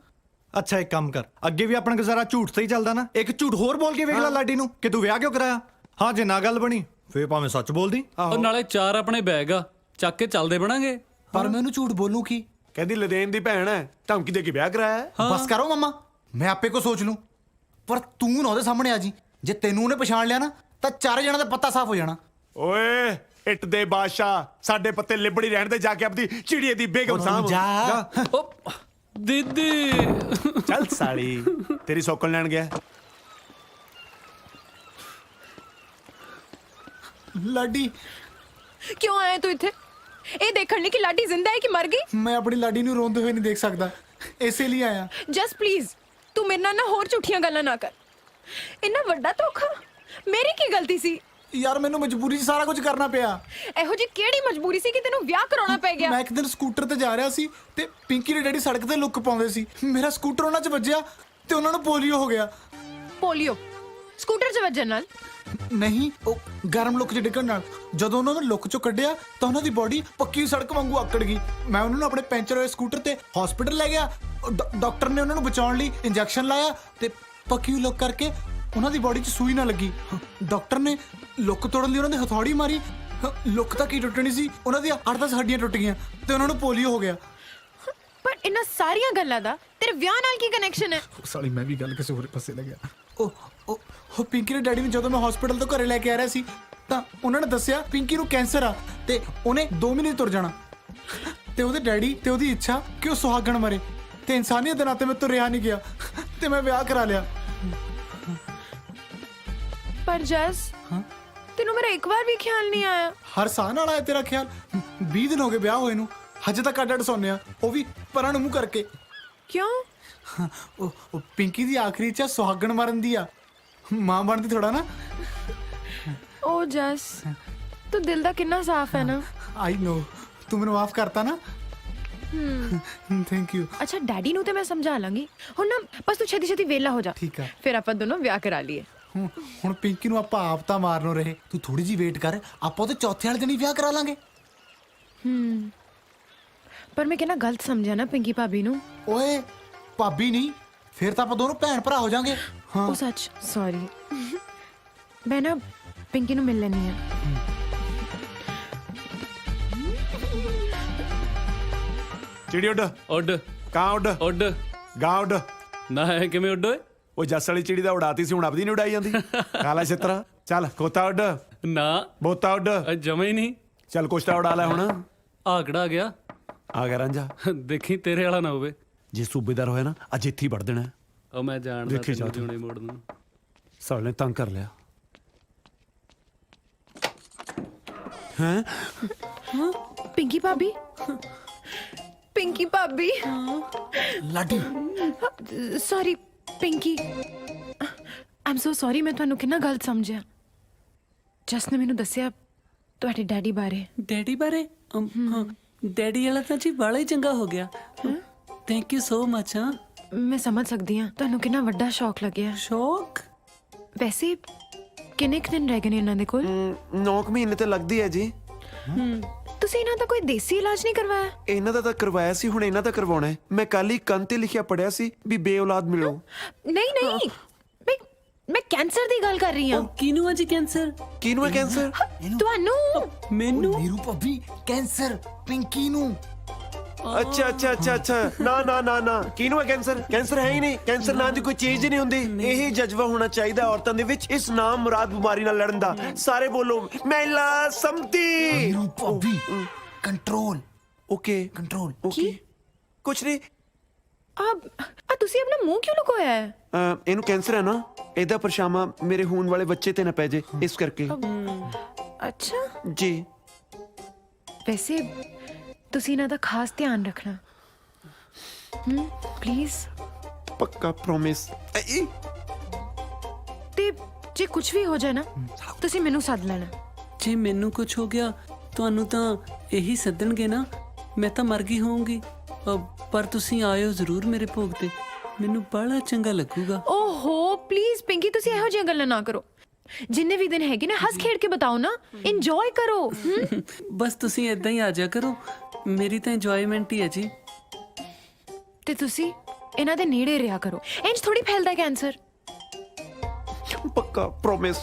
ਅੱਛਾ ਇੱਕ ਕੰਮ ਕਰ ਅੱਗੇ ਵੀ ਆਪਣਾ ਗੁਜ਼ਾਰਾ ਝੂਠ ਤੇ ਹੀ ਚੱਲਦਾ ਨਾ ਇੱਕ ਝੂਠ ਹੋਰ ਬੋਲ ਕੇ ਵੇਖ ਲੈ ਲਾਡੀ ਨੂੰ ਕਿ ਤੂੰ ਵਿਆਹ ਕਿਉਂ ਕਰਾਇਆ ਹਾਂ ਜੇ ਨਾ ਗੱਲ ਬਣੀ ਫੇਰ ਭਾਵੇਂ ਸੱਚ ਬੋਲਦੀ ਉਹ ਨਾਲੇ 4 ਆਪਣੇ ਬੈਗ ਆ ਚੱਕ ਕੇ ਚੱਲਦੇ ਬਣਾਂਗੇ ਪਰ ਮੈਂ ਉਹਨੂੰ ਝੂਠ ਬੋਲੂ ਕੀ ਕਹਿੰਦੀ ਲਦੇਨ ਦੀ ਭੈਣ ਹੈ ਧਮਕੀ ਦੇ ਕੇ ਵਿਆਹ ਕਰਾਇਆ ਬਸ ਕਰੋ ਮਮਾ ਮੈਂ ਆਪੇ ਕੋ ਸੋਚ ਲੂੰ ਪਰ ਤੂੰ ਨਾ ਉਹਦੇ ਸਾਹਮਣੇ ਆ ਜੀ ਜੇ ਤੈਨੂੰ ਉਹਨੇ ਪਛਾਣ ਲਿਆ ਨਾ ਤਾਂ 4 ਜਣਾਂ ਦਾ ਪੱਤਾ ਸਾਫ਼ ਹੋ ਜਾਣਾ ਓਏ ਇੱਟ ਦੇ ਬਾਦਸ਼ਾਹ ਸਾਡੇ ਪੱਤੇ ਲਿਬੜੀ ਰਹਿਣ ਦੇ ਜਾ ਕੇ ਆਪਣੀ ਚਿੜੀਏ ਦੀ ਬੇਗਮ ਸਾਹਮ ਜਾ ਉਹ ਦੀਦੀ ਚੱਲ ਸਾਲੀ ਤੇਰੀ ਸੌਕਲ ਲੈਣ ਗਿਆ ਲਾਡੀ ਕਿਉਂ ਆਇਆ ਤੂੰ ਇੱਥੇ ਇਹ ਦੇਖਣ ਲਈ ਕਿ ਲਾਡੀ ਜ਼ਿੰਦਾ ਹੈ ਕਿ ਮਰ ਗਈ ਮੈਂ ਆਪਣੀ ਲਾਡੀ ਨੂੰ ਰੋਂਦੇ ਹੋਏ ਨਹੀਂ ਦੇਖ ਸਕਦਾ ਇਸੇ ਲਈ ਆਇਆ ਜਸਟ ਪਲੀਜ਼ ਤੂੰ ਮੇਰੇ ਨਾਲ ਨਾ ਹੋਰ ਝੂਠੀਆਂ ਗੱਲਾਂ ਨਾ ਕਰ ਇੰਨਾ ਵੱਡਾ ਧੋਖਾ ਮੇਰੀ ਕੀ ਗਲਤੀ ਸੀ ਯਾਰ ਮੈਨੂੰ ਮਜਬੂਰੀ 'ਚ ਸਾਰਾ ਕੁਝ ਕਰਨਾ ਪਿਆ ਇਹੋ ਜੀ ਕਿਹੜੀ ਮਜਬੂਰੀ ਸੀ ਕਿ ਤੈਨੂੰ ਵਿਆਹ ਕਰਾਉਣਾ ਪੈ ਗਿਆ ਮੈਂ ਇੱਕ ਦਿਨ ਸਕੂਟਰ ਤੇ ਜਾ ਰਿਹਾ ਸੀ ਤੇ ਪਿੰਕੀ ਦੇ ਡੈਡੀ ਸੜਕ ਤੇ ਲੁੱਕ ਪਾਉਂਦੇ ਸੀ ਮੇਰਾ ਸਕੂਟਰ ਉਹਨਾਂ 'ਚ ਵੱਜਿਆ ਤੇ ਉਹਨਾਂ ਨੂੰ ਪੋਲੀਓ ਹੋ ਗਿਆ ਪੋਲੀਓ ਸਕੂਟਰ 'ਚ ਵੱਜਣ ਨਾਲ ਨਹੀਂ ਉਹ ਗਰਮ ਲੁੱਕ 'ਚ ਡਿੱਗਣ ਨਾਲ ਜਦੋਂ ਉਹਨਾਂ ਨੂੰ ਲੁੱਕ 'ਚੋਂ ਕੱਢਿਆ ਤਾਂ ਉਹਨਾਂ ਦੀ ਬਾਡੀ ਪੱਕੀ ਸੜਕ ਵਾਂਗੂ ਆਕੜ ਗਈ ਮੈਂ ਉਹਨਾਂ ਨੂੰ ਆਪਣੇ ਪੈਂਚਰ ਹੋਏ ਸਕੂਟਰ ਤੇ ਹਸਪੀਟਲ ਲੈ ਗਿਆ ਡਾਕਟਰ ਨੇ ਉਹਨਾਂ ਨੂੰ ਬਚਾਉਣ ਲਈ ਇੰਜੈਕਸ਼ਨ ਲਾਇਆ ਤੇ ਪੱਕੀ ਲੁੱਕ ਕਰਕੇ ਉਹਨਾਂ ਦੀ ਬਾਡੀ 'ਚ ਸੂਈ ਨਾ ਲੱਗੀ ਡਾਕਟਰ ਨੇ ਲੁੱਕ ਤੋੜਨ ਲਈ ਉਹਨਾਂ ਦੇ ਹਥੌੜੀ ਮਾਰੀ ਲੁੱਕ ਤਾਂ ਕੀ ਟੁੱਟਣੀ ਸੀ ਉਹਨਾਂ ਦੀਆਂ 8-10 ਹੱਡੀਆਂ ਟੁੱਟ ਗਈਆਂ ਤੇ ਉਹਨਾਂ ਨੂੰ ਪੋਲੀਓ ਹੋ ਗਿਆ ਪਰ ਇਹਨਾਂ ਸਾਰੀਆਂ ਗੱਲਾਂ ਦਾ ਤੇਰੇ ਵਿਆਹ ਨਾਲ ਕੀ ਕਨੈਕਸ਼ਨ ਹੈ ਸਾਲੀ ਮੈਂ ਵੀ ਗੱਲ ਕਿਸੇ ਹੋਰ ਪਾਸੇ ਲੱਗਿਆ ਉਹ ਪਿੰਕੀ ਦੇ ਡੈਡੀ ਨੂੰ ਜਦੋਂ ਮੈਂ ਹਸਪੀਟਲ ਤੋਂ ਘਰੇ ਲੈ ਕੇ ਆ ਰਿਹਾ ਸੀ ਤਾਂ ਉਹਨਾਂ ਨੇ ਦੱਸਿਆ ਪਿੰਕੀ ਨੂੰ ਕੈਂਸਰ ਆ ਤੇ ਉਹਨੇ 2 ਮਹੀਨੇ ਤੁਰ ਜਾਣਾ ਤੇ ਉਹਦੇ ਡੈਡੀ ਤੇ ਉਹਦੀ ਇੱਛਾ ਕਿ ਉਹ ਸੁਹਾਗਣ ਮਰੇ ਤੇ ਇਨਸਾਨੀਅਤ ਦੇ ਨਾਤੇ ਮੈਂ ਤੋਂ ਰਿਹਾ ਨਹੀਂ ਗਿਆ ਤੇ ਮੈਂ ਵਿਆਹ ਕਰਾ ਲਿਆ ਪਰ ਜਸ ਤੈਨੂੰ ਮੇਰਾ ਇੱਕ ਵਾਰ ਵੀ ਖਿਆਲ ਨਹੀਂ ਆਇਆ ਹਰ ਸਾਹ ਨਾਲ ਆਇਆ ਤੇਰਾ ਖਿਆਲ 20 ਦਿਨ ਹੋ ਗਏ ਵਿਆਹ ਹੋਏ ਨੂੰ ਹਜੇ ਤੱਕ ਅੱਡ ਸੌਂਦੇ ਆ ਉਹ ਵੀ ਪਰਾਂ ਨੂੰ ਮੂੰਹ ਕਰਕੇ ਕਿਉਂ ਉਹ ਪਿੰਕੀ ਦੀ ਆਖਰੀ ਇੱਛਾ ਸੁਹਾਗਣ ਮਰਨ ਦੀ ਆ ਮਾਂ ਬਣਦੀ ਥੋੜਾ ਨਾ ਓ ਜਸ ਤੂੰ ਦਿਲ ਦਾ ਕਿੰਨਾ ਸਾਫ਼ ਹੈ ਨਾ ਆਈ ਨੋ ਤੂੰ ਮੈਨੂੰ ਮਾਫ ਕਰਤਾ ਨਾ ਥੈਂਕ ਯੂ ਅੱਛਾ ਡੈਡੀ ਨੂੰ ਤੇ ਮੈਂ ਸਮਝਾ ਲਾਂਗੀ ਹੁਣ ਨਾ ਬਸ ਤੂੰ ਛੇਤੀ ਛੇਤੀ ਵੇਲਾ ਹੋ ਜਾ ਠੀਕ ਆ ਫਿਰ ਆਪਾਂ ਦੋਨੋਂ ਵਿਆਹ ਕਰਾ ਲਈਏ ਹੁਣ ਪਿੰਕੀ ਨੂੰ ਆਪਾਂ ਆਪ ਤਾਂ ਮਾਰਨੋਂ ਰਹੇ ਤੂੰ ਥੋੜੀ ਜੀ ਵੇਟ ਕਰ ਆਪਾਂ ਉਹਦੇ ਚੌਥੇ ਵਾਲੇ ਦਿਨ ਹੀ ਵਿਆਹ ਕਰਾ ਲਾਂਗੇ ਪਰ ਮੈਂ ਕਿਹਨਾਂ ਗਲਤ ਸਮਝਿਆ ਨਾ ਪਿੰਕੀ ਭਾਬੀ ਨੂੰ ਓਏ ਭਾਬੀ ਨਹੀਂ ਫਿਰ ਤਾਂ ਆਪਾਂ ਦੋਨੋਂ ਭੈਣ ਭਰਾ ਹੋ ਜਾਾਂਗੇ ਉਹ ਸੱਚ ਸੌਰੀ ਮੈਂ ਨਾ ਪਿੰਕੀ ਨੂੰ ਮਿਲ ਲੈਣੀ ਆ ਚਿੜੀ ਉੱਡ ਉੱਡ ਕਾਂ ਉੱਡ ਉੱਡ ਗਾਂ ਉੱਡ ਨਾ ਹੈ ਕਿਵੇਂ ਉੱਡ ਓਏ ਉਹ ਜੱਸ ਵਾਲੀ ਚਿੜੀ ਦਾ ਉਡਾਤੀ ਸੀ ਹੁਣ ਆਪਦੀ ਨਹੀਂ ਉਡਾਈ ਜਾਂਦੀ ਕਾਲਾ ਛਿੱਤਰਾ ਚੱਲ ਖੋਤਾ ਉੱਡ ਨਾ ਬੋਤਾ ਉੱਡ ਜਮਾ ਹੀ ਨਹੀਂ ਚੱਲ ਕੁਛ ਤਾਂ ਉਡਾ ਲੈ ਹੁਣ ਆਕੜਾ ਗਿਆ ਆ ਗਿਆ ਰਾਂਝਾ ਦੇਖੀ ਤੇਰੇ ਵਾਲਾ ਨਾ ਹੋਵੇ ਜੇ ਸੂਬੇਦਾਰ ਹੋਇਆ ਨਾ ਅੱਜ ਇੱਥੇ ਹੀ ਵੜ ਦੇਣਾ ਉਹ ਮੈਂ ਜਾਣਦਾ ਦੇਖੀ ਜਾ ਤੈਨੂੰ ਤੂੰ। ਜਿਉਣੇ ਮੋੜ ਨੂੰ ਸਾਲੇ ਨੇ ਤੰਗ ਕਰ ਲਿਆ ਹੈ पिंकी भाभी पिंकी भाभी Laddi sorry Pinky I am so sorry मैं ਤੁਹਾਨੂੰ ਕਿੰਨਾ ਗਲਤ ਸਮਝਿਆ ਜਸ ਨੇ ਮੈਨੂੰ ਦੱਸਿਆ ਤੁਹਾਡੇ ਡੈਡੀ ਬਾਰੇ ਡੈਡੀ ਬਾਰੇ ਹਾਂ ਡੈਡੀ ਵਾਲਾ ਤਾਂ ਜੀ ਬੜਾ ਹੀ ਚੰਗਾ ਹੋ ਗਿਆ ਥੈਂਕ ਯੂ ਸੋ ਮਚ ਹਾਂ ਮੈਂ ਸਮਝ ਸਕਦੀ ਹਾਂ ਤੁਹਾਨੂੰ ਕਿੰਨਾ ਵੱਡਾ ਸ਼ੌਕ ਲੱਗਿਆ ਸ਼ੌਕ ਵੈਸੇ ਕਿੰਨੇ ਕੁ ਦਿਨ ਰਹਿ ਗਏ ਨੇ ਇਹਨਾਂ ਦੇ ਕੋਲ 9 ਮਹੀਨੇ ਤੇ ਲੱਗਦੀ ਹੈ ਜੀ ਤੁਸੀਂ ਇਹਨਾਂ ਦਾ ਕੋਈ ਦੇਸੀ ਇਲਾਜ ਨਹੀਂ ਕਰਵਾਇਆ ਇਹਨਾਂ ਦਾ ਤਾਂ ਕਰਵਾਇਆ ਸੀ ਹੁਣ ਇਹਨਾਂ ਦਾ ਕਰਵਾਉਣਾ ਹੈ ਮੈਂ ਕੱਲ ਹੀ ਕੰਨ ਤੇ ਲਿਖਿਆ ਪੜਿਆ ਸੀ ਵੀ ਬੇਔਲਾਦ ਮਿਲੋ ਨਹੀਂ ਨਹੀਂ ਮੈਂ ਕੈਂਸਰ ਦੀ ਗੱਲ ਕਰ ਰਹੀ ਹਾਂ ਕਿਨੂੰ ਆ ਜੀ ਕੈਂਸਰ ਕਿਹਨੂੰ ਹੈ ਕੈਂਸਰ ਤੁਹਾਨੂੰ ਮੈਨੂੰ ਨੀਰੂ ਭਾਬੀ ਕੈਂਸਰ ਪਿੰਕੀ ਨੂੰ ਅੱਛਾ ਅੱਛਾ ਅੱਛਾ ਅੱਛਾ ਨਾ ਨਾ ਨਾ ਨਾ ਕਿਹਨੂੰ ਹੈ ਕੈਂਸਰ ਕੈਂਸਰ ਹੈ ਹੀ ਨਹੀਂ ਕੈਂਸਰ ਨਾਂ ਦੀ ਕੋਈ ਚੀਜ਼ ਹੀ ਨਹੀਂ ਹੁੰਦੀ ਇਹ ਜਜ਼ਬਾ ਹੋਣਾ ਚਾਹੀਦਾ ਔਰਤਾਂ ਦੇ ਵਿੱਚ ਇਸ ਨਾਮ ਮੁਰਾਦ ਬਿਮਾਰੀ ਨਾਲ ਲੜਨ ਦਾ ਸਾਰੇ ਬੋਲੋ ਮਹਿਲਾ ਸੰਮਤੀ ਨੀਰੂ ਭਾਬੀ ਕੰਟਰੋਲ ਓਕੇ ਕੰਟਰੋਲ ਓਕੇ ਕੁਛ ਨਹੀਂ ਆ ਤੁਸੀਂ ਆਪਣਾ ਮੂੰਹ ਕਿਉਂ ਲੁਕੋਇਆ ਹੈ ਇਹਨੂੰ ਕੈਂਸਰ ਹੈ ਨਾ ਇਹਦਾ ਪਰਛਾਵਾਂ ਮੇਰੇ ਹੋਣ ਵਾਲੇ ਬੱਚੇ ਤੇ ਨਾ ਪੈ ਜੇ ਇਸ ਕਰਕੇ ਅੱਛਾ ਜੀ ਵੈਸੇ ਤੁਸੀਂ ਇਹਨਾਂ ਦਾ ਖਾਸ ਧਿਆਨ ਰੱਖਣਾ ਪਲੀਜ਼ ਪੱਕਾ ਪ੍ਰੋਮਿਸ ਤੇ ਜੇ ਕੁਝ ਵੀ ਹੋ ਜਾਏ ਨਾ ਤੁਸੀਂ ਮੈਨੂੰ ਸੱਦ ਲੈਣਾ ਜੇ ਮੈਨੂੰ ਕੁਝ ਹੋ ਗਿਆ ਤੁਹਾਨੂੰ ਤਾਂ ਇਹੀ ਸੱਦਣਗੇ ਨਾ ਮੈਂ ਤਾਂ ਮਰ ਗਈ ਹੋਊਂਗੀ ਪਰ ਤੁਸੀਂ ਆਇਓ ਜ਼ਰੂਰ ਮੇਰੇ ਭੋਗ ਤੇ ਮੈਨੂੰ ਬੜਾ ਚੰਗਾ ਲੱਗੂਗਾ ਓਹੋ ਪਲੀਜ਼ ਪਿੰਕੀ ਤੁਸੀਂ ਇਹੋ ਜਿਹੀਆਂ ਗੱਲਾਂ ਨਾ ਕਰੋ ਜਿੰਨੇ ਵੀ ਦਿਨ ਹੈਗੇ ਨਾ ਹੱਸ ਖੇਡ ਕੇ ਬਤਾਓ ਨਾ ਇੰਜੋਏ ਕਰੋ ਬਸ ਤੁਸੀਂ ਇਦਾਂ ਹੀ ਆ ਜਾ ਕਰੋ ਮੇਰੀ ਤਾਂ ਇੰਜੋਇਮੈਂਟ ਹੀ ਹੈ ਜੀ ਤੇ ਤੁਸੀਂ ਇਹਨਾਂ ਦੇ ਨੇੜੇ ਰਿਹਾ ਕਰੋ ਇੰਜ ਥੋੜੀ ਫੈਲਦਾ ਕੈਂਸਰ ਪੱਕਾ ਪ੍ਰੋਮਿਸ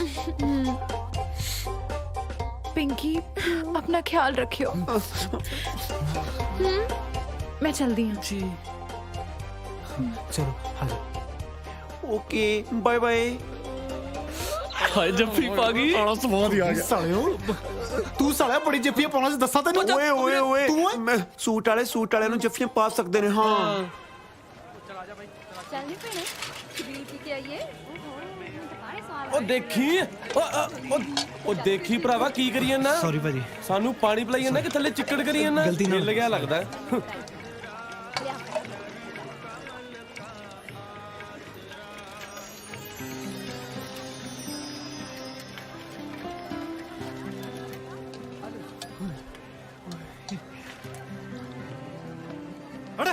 ਪਿੰਕੀ ਆਪਣਾ ਖਿਆਲ ਰੱਖਿਓ ਮੈਂ ਚਲਦੀ ਹਾਂ ਜੀ ਚਲੋ ਹਾਂ ਓਕੇ ਬਾਏ ਬਾਏ ਹਾਏ ਜੱਫੀ ਪਾ ਗਈ ਆਲਾ ਸਵਾਦ ਹੀ ਆ ਗਿਆ ਸਾਲਿਓ ਤੂੰ ਸਾਲਿਆ ਬੜੀ ਜੱਫੀਆਂ ਪਾਉਣਾ ਸੀ ਦੱਸਾਂ ਤੈਨੂੰ ਓਏ ਓਏ ਓਏ ਤੂੰ ਮੈਂ ਸੂਟ ਵਾਲਿਆਂ ਨੂੰ ਜੱਫੀਆਂ ਪਾ ਸਕਦੇ ਨੇ ਹਾਂ ਚੱਲ ਨਹੀਂ ਪੈਣੇ ਛਬੀਲ ਪੀ ਕੇ ਆਈਏ ਉਹ ਦੇਖੀ ਉਹ ਦੇਖੀ ਭਰਾਵਾ ਕੀ ਕਰੀ ਜਾਂਦਾ ਸੌਰੀ ਭਾਜੀ ਸਾਨੂੰ ਪਾਣੀ ਪਿਲਾਈ ਜਾਂਦਾ ਕਿ ਥੱਲੇ ਚਿੱਕੜ ਕਰੀ ਜਾਂਦਾ ਗਲਤੀ ਨਾਲ। ਮਿਲ ਗਿਆ ਲੱਗਦਾ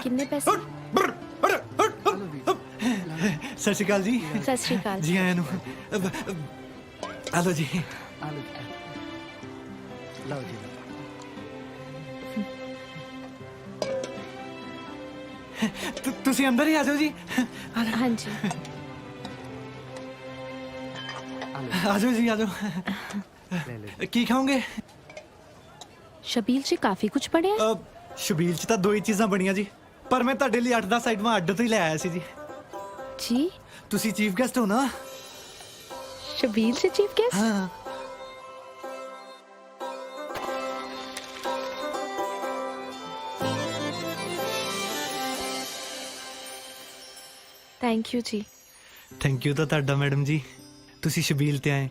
ਕਿੰਨੇ ਪੈਸੇ ਸਤਿ ਸ਼੍ਰੀ ਅਕਾਲ ਜੀ ਸਤਿ ਸ਼੍ਰੀ ਅਕਾਲ ਜੀ ਆਇਆਂ ਨੂੰ ਆਲੋ ਜੀ ਲਓ ਜੀ ਤੁਸੀਂ ਅੰਦਰ ਹੀ ਆ ਜਾਓ ਜੀ ਹਾਂਜੀ ਆ ਜਾਓ ਜੀ ਆ ਜਾਓ ਕੀ ਖਾਓਗੇ ਸ਼ਬੀਲ ਜੀ ਕਾਫੀ ਕੁਝ ਪੜਿਆ ਸ਼ਬੀਲ ਚ ਤਾਂ ਦੋ ਹੀ ਚੀਜ਼ਾਂ ਬਣੀਆਂ ਜੀ ਪਰ ਮੈਂ ਤੁਹਾਡੇ ਲਈ 8-10 ਆਈਟਮਾਂ ਅੱਡ ਤੋਂ ਹੀ ਲੈ ਆਇਆ ਸੀ ਜੀ ਜੀ ਤੁਸੀਂ ਚੀਫ ਗੈਸਟ ਹੋ ਨਾ ਸ਼ਬੀਲ ਜੀ ਚੀਫ ਗੈਸਟ ਹਾਂ ਥੈਂਕ ਯੂ ਜੀ ਥੈਂਕ ਯੂ ਤਾਂ ਤੁਹਾਡਾ ਮੈਡਮ ਜੀ ਤੁਸੀਂ ਸ਼ਬੀਲ ਤੇ ਆਏ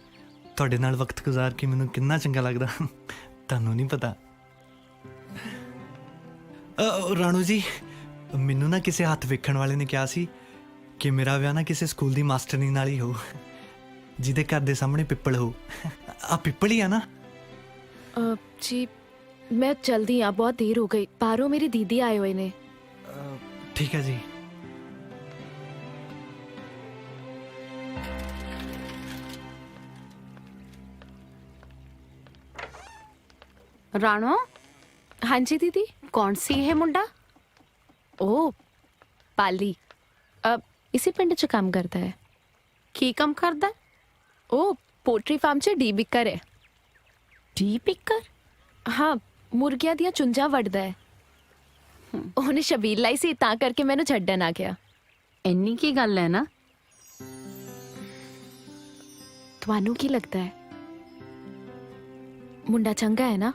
ਤੁਹਾਡੇ ਨਾਲ ਵਕਤ ਗੁਜ਼ਾਰ ਕੇ ਮੈਨੂੰ ਕਿੰਨਾ ਚੰਗਾ ਲੱਗਦਾ ਤੁਹਾਨੂੰ ਨਹੀਂ ਪਤਾ ਰਾਣੂ ਜੀ ਮੈਨੂੰ ਨਾ ਕਿਸੇ ਹੱਥ ਵੇਖਣ ਵਾਲੇ ਨੇ ਕਿਹਾ ਸੀ ਕਿ ਮੇਰਾ ਵਿਆਹ ਨਾ ਕਿਸੇ ਸਕੂਲ ਦੀ ਮਾਸਟਰਨੀ ਨਾਲ ਹੀ ਹੋ ਜਿਹਦੇ ਘਰ ਦੇ ਸਾਹਮਣੇ ਪਿੱਪਲ ਹੋ ਆ ਪਿੱਪਲ ਹੀ ਆ ਨਾ ਜੀ ਮੈਂ ਜਲਦੀ ਆ ਬਹੁਤ ਦੇਰ ਹੋ ਗਈ ਬਾਹਰੋਂ ਮੇਰੀ ਦੀਦੀ ਆਏ ਹੋਏ ਨੇ ਠੀਕ ਹੈ ਜੀ राणो हाँ जी दीदी कौन सी है मुंडा ओ पाली अब इसी पिंड च काम करता है की काम करता है ओ पोल्ट्री फार्म च डी बिकर है डी बिकर हाँ मुर्गियां दियां चुंजा वड़दा है ਉਹਨੇ ਸ਼ਬੀਲ ਲਾਈ ਸੀ ਤਾਂ ਕਰਕੇ ਮੈਨੂੰ ਛੱਡਣ ਆ ਗਿਆ। ਇੰਨੀ ਕੀ ਗੱਲ ਹੈ ਨਾ। ਤੁਹਾਨੂੰ ਕੀ ਲੱਗਦਾ ਹੈ ਮੁੰਡਾ ਚੰਗਾ ਹੈ ਨਾ?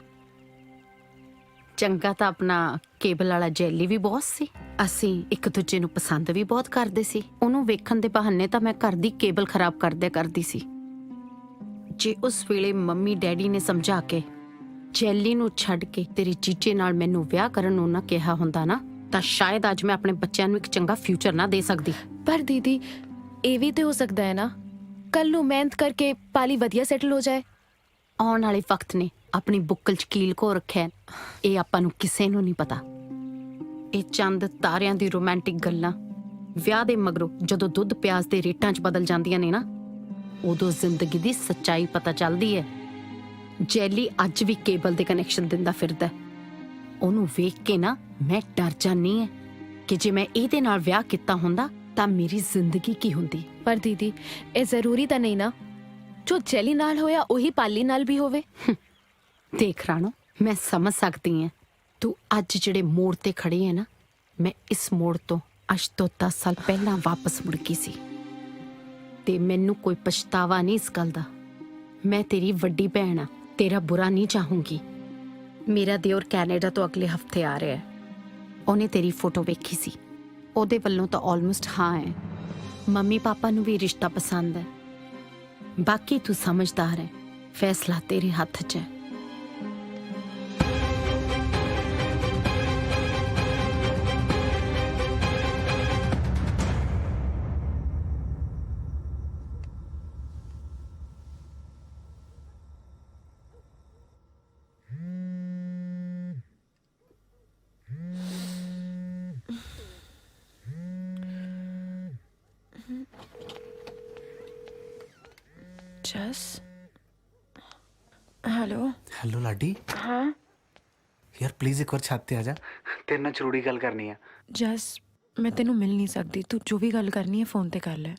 ਚੰਗਾ ਤਾਂ ਆਪਣਾ ਕੇਬਲ ਵਾਲਾ ਜੈਲੀ ਵੀ ਬਹੁਤ ਸੀ। ਅਸੀਂ ਇੱਕ ਦੂਜੇ ਨੂੰ ਪਸੰਦ ਵੀ ਬਹੁਤ ਕਰਦੇ ਸੀ। ਉਹਨੂੰ ਵੇਖਣ ਦੇ ਬਹਾਨੇ ਤਾਂ ਮੈਂ ਘਰ ਦੀ ਕੇਬਲ ਖਰਾਬ ਕਰਦੀ ਸੀ। ਜੇ ਉਸ ਵੇਲੇ ਮੰਮੀ ਡੈਡੀ ਨੇ ਸਮਝਾ ਕੇ ਜੈਲੀ ਨੂੰ ਛੱਡ ਕੇ ਤੇਰੀ ਜੀਜੇ ਨਾਲ ਮੈਨੂੰ ਵਿਆਹ ਕਰਨ ਨੂੰ ਨਾ ਕਿਹਾ ਹੁੰਦਾ ਨਾ, ਤਾਂ ਸ਼ਾਇਦ ਅੱਜ ਮੈਂ ਆਪਣੇ ਬੱਚਿਆਂ ਨੂੰ ਇੱਕ ਚੰਗਾ ਫਿਊਚਰ ਨਾ ਦੇ ਸਕਦੀ। ਪਰ ਦੀਦੀ ਇਹ ਵੀ ਤੇ ਹੋ ਸਕਦਾ ਹੈ ਨਾ, ਕੱਲ ਨੂੰ ਮਿਹਨਤ ਕਰਕੇ ਪਾਲੀ ਵਧੀਆ ਸੈਟਲ ਹੋ ਜਾਏ। ਆਉਣ ਵਾਲੇ ਵਕਤ ਨੇ ਆਪਣੀ ਬੁੱਕਲ 'ਚ ਕੀਲ ਕੋ ਰੱਖਿਆ, ਇਹ ਆਪਾਂ ਨੂੰ ਕਿਸੇ ਨੂੰ ਨਹੀਂ ਪਤਾ। ਇਹ ਚੰਦ ਤਾਰਿਆਂ ਦੀ ਰੋਮਾਂਟਿਕ ਗੱਲਾਂ ਵਿਆਹ ਦੇ ਮਗਰੋਂ ਜਦੋਂ ਦੁੱਧ ਪਿਆਜ਼ ਦੇ ਰੇਟਾਂ 'ਚ ਬਦਲ ਜਾਂਦੀਆਂ ਨੇ ਨਾ, ਉਦੋਂ ਜ਼ਿੰਦਗੀ ਦੀ ਸੱਚਾਈ ਪਤਾ ਚੱਲਦੀ ਹੈ। ਜੈਲੀ ਅੱਜ ਵੀ ਕੇਬਲ ਦੇ ਕਨੈਕਸ਼ਨ ਦਿੰਦਾ ਫਿਰਦਾ। ਉਹਨੂੰ ਵੇਖ ਕੇ ਨਾ ਮੈਂ ਡਰ ਜਾਂਦੀ ਹਾਂ ਕਿ ਜੇ ਮੈਂ ਇਹਦੇ ਨਾਲ ਵਿਆਹ ਕੀਤਾ ਹੁੰਦਾ ਤਾਂ ਮੇਰੀ ਜ਼ਿੰਦਗੀ ਕੀ ਹੁੰਦੀ। ਪਰ ਦੀਦੀ ਇਹ ਜ਼ਰੂਰੀ ਤਾਂ ਨਹੀਂ ਨਾ, ਜੋ ਜੈਲੀ ਨਾਲ ਹੋਇਆ ਉਹੀ ਪਾਲੀ ਨਾਲ ਵੀ ਹੋਵੇ। ਦੇਖ ਰਾਣੋ, ਮੈਂ ਸਮਝ ਸਕਦੀ ਹਾਂ ਤੂੰ ਅੱਜ ਜਿਹੜੇ ਮੋੜ ਤੇ ਖੜੀ ਹੈ ਨਾ, ਮੈਂ ਇਸ ਮੋੜ ਤੋਂ ਅੱਜ ਤੋਂ 10 ਸਾਲ ਪਹਿਲਾਂ ਵਾਪਸ ਮੁੜ ਗਈ ਸੀ ਤੇ ਮੈਨੂੰ ਕੋਈ ਪਛਤਾਵਾ ਨਹੀਂ ਇਸ ਗੱਲ ਦਾ। ਮੈਂ ਤੇਰੀ ਵੱਡੀ ਭੈਣ ਆ, ਤੇਰਾ ਬੁਰਾ ਨਹੀਂ ਚਾਹੂੰਗੀ। ਮੇਰਾ ਦਿਓਰ ਕੈਨੇਡਾ ਤੋਂ ਅਗਲੇ ਹਫਤੇ ਆ ਰਿਹਾ ਹੈ। ਉਹਨੇ ਤੇਰੀ ਫੋਟੋ ਵੇਖੀ ਸੀ, ਉਹਦੇ ਵੱਲੋਂ ਤਾਂ ਆਲਮੋਸਟ ਹਾਂ ਹੈ। ਮੰਮੀ ਪਾਪਾ ਨੂੰ ਵੀ ਰਿਸ਼ਤਾ ਪਸੰਦ ਹੈ। ਬਾਕੀ ਤੂੰ ਸਮਝਦਾਰ ਹੈ, ਫੈਸਲਾ ਤੇਰੇ ਹੱਥ 'ਚ ਹੈ। जस हेलो हेलो लाडी। हाँ यार प्लीज एक बार छत ते आ जा, तेरे नाल जरूरी गल करनी है। जस मैं तेनू मिल नहीं सकती, तू जो भी गल करनी है फोन ते कर ले।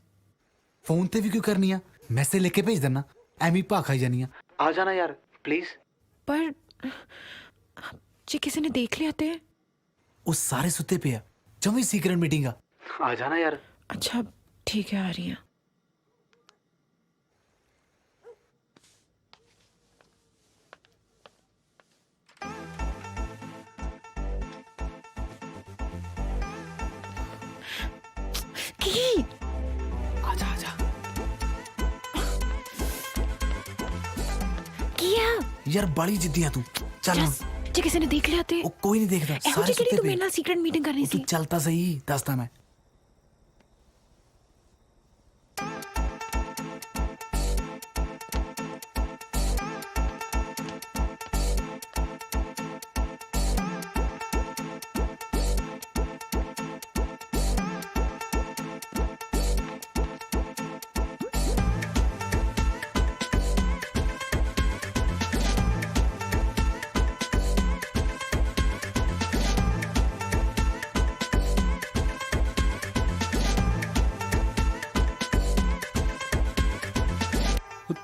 फोन ते भी क्यों करनी है, मैसेज लेके भेज देना, एमी भा खाई जानी है। आ जाना यार प्लीज। पर जे किसी ने देख लिया ते? वो सारे सुते पे है, जमी सीक्रेट मीटिंग आ जाना यार। अच्छा ठीक है, आ रही है। यार बड़ी जिद्दी है तू, चल। जे किसी ने देख लिया ते? वो कोई नहीं देखता, सारे सुते तू पे। मेरे नाल सीक्रेट मीटिंग करनी तू सी। चलता सही, दसदा मैं।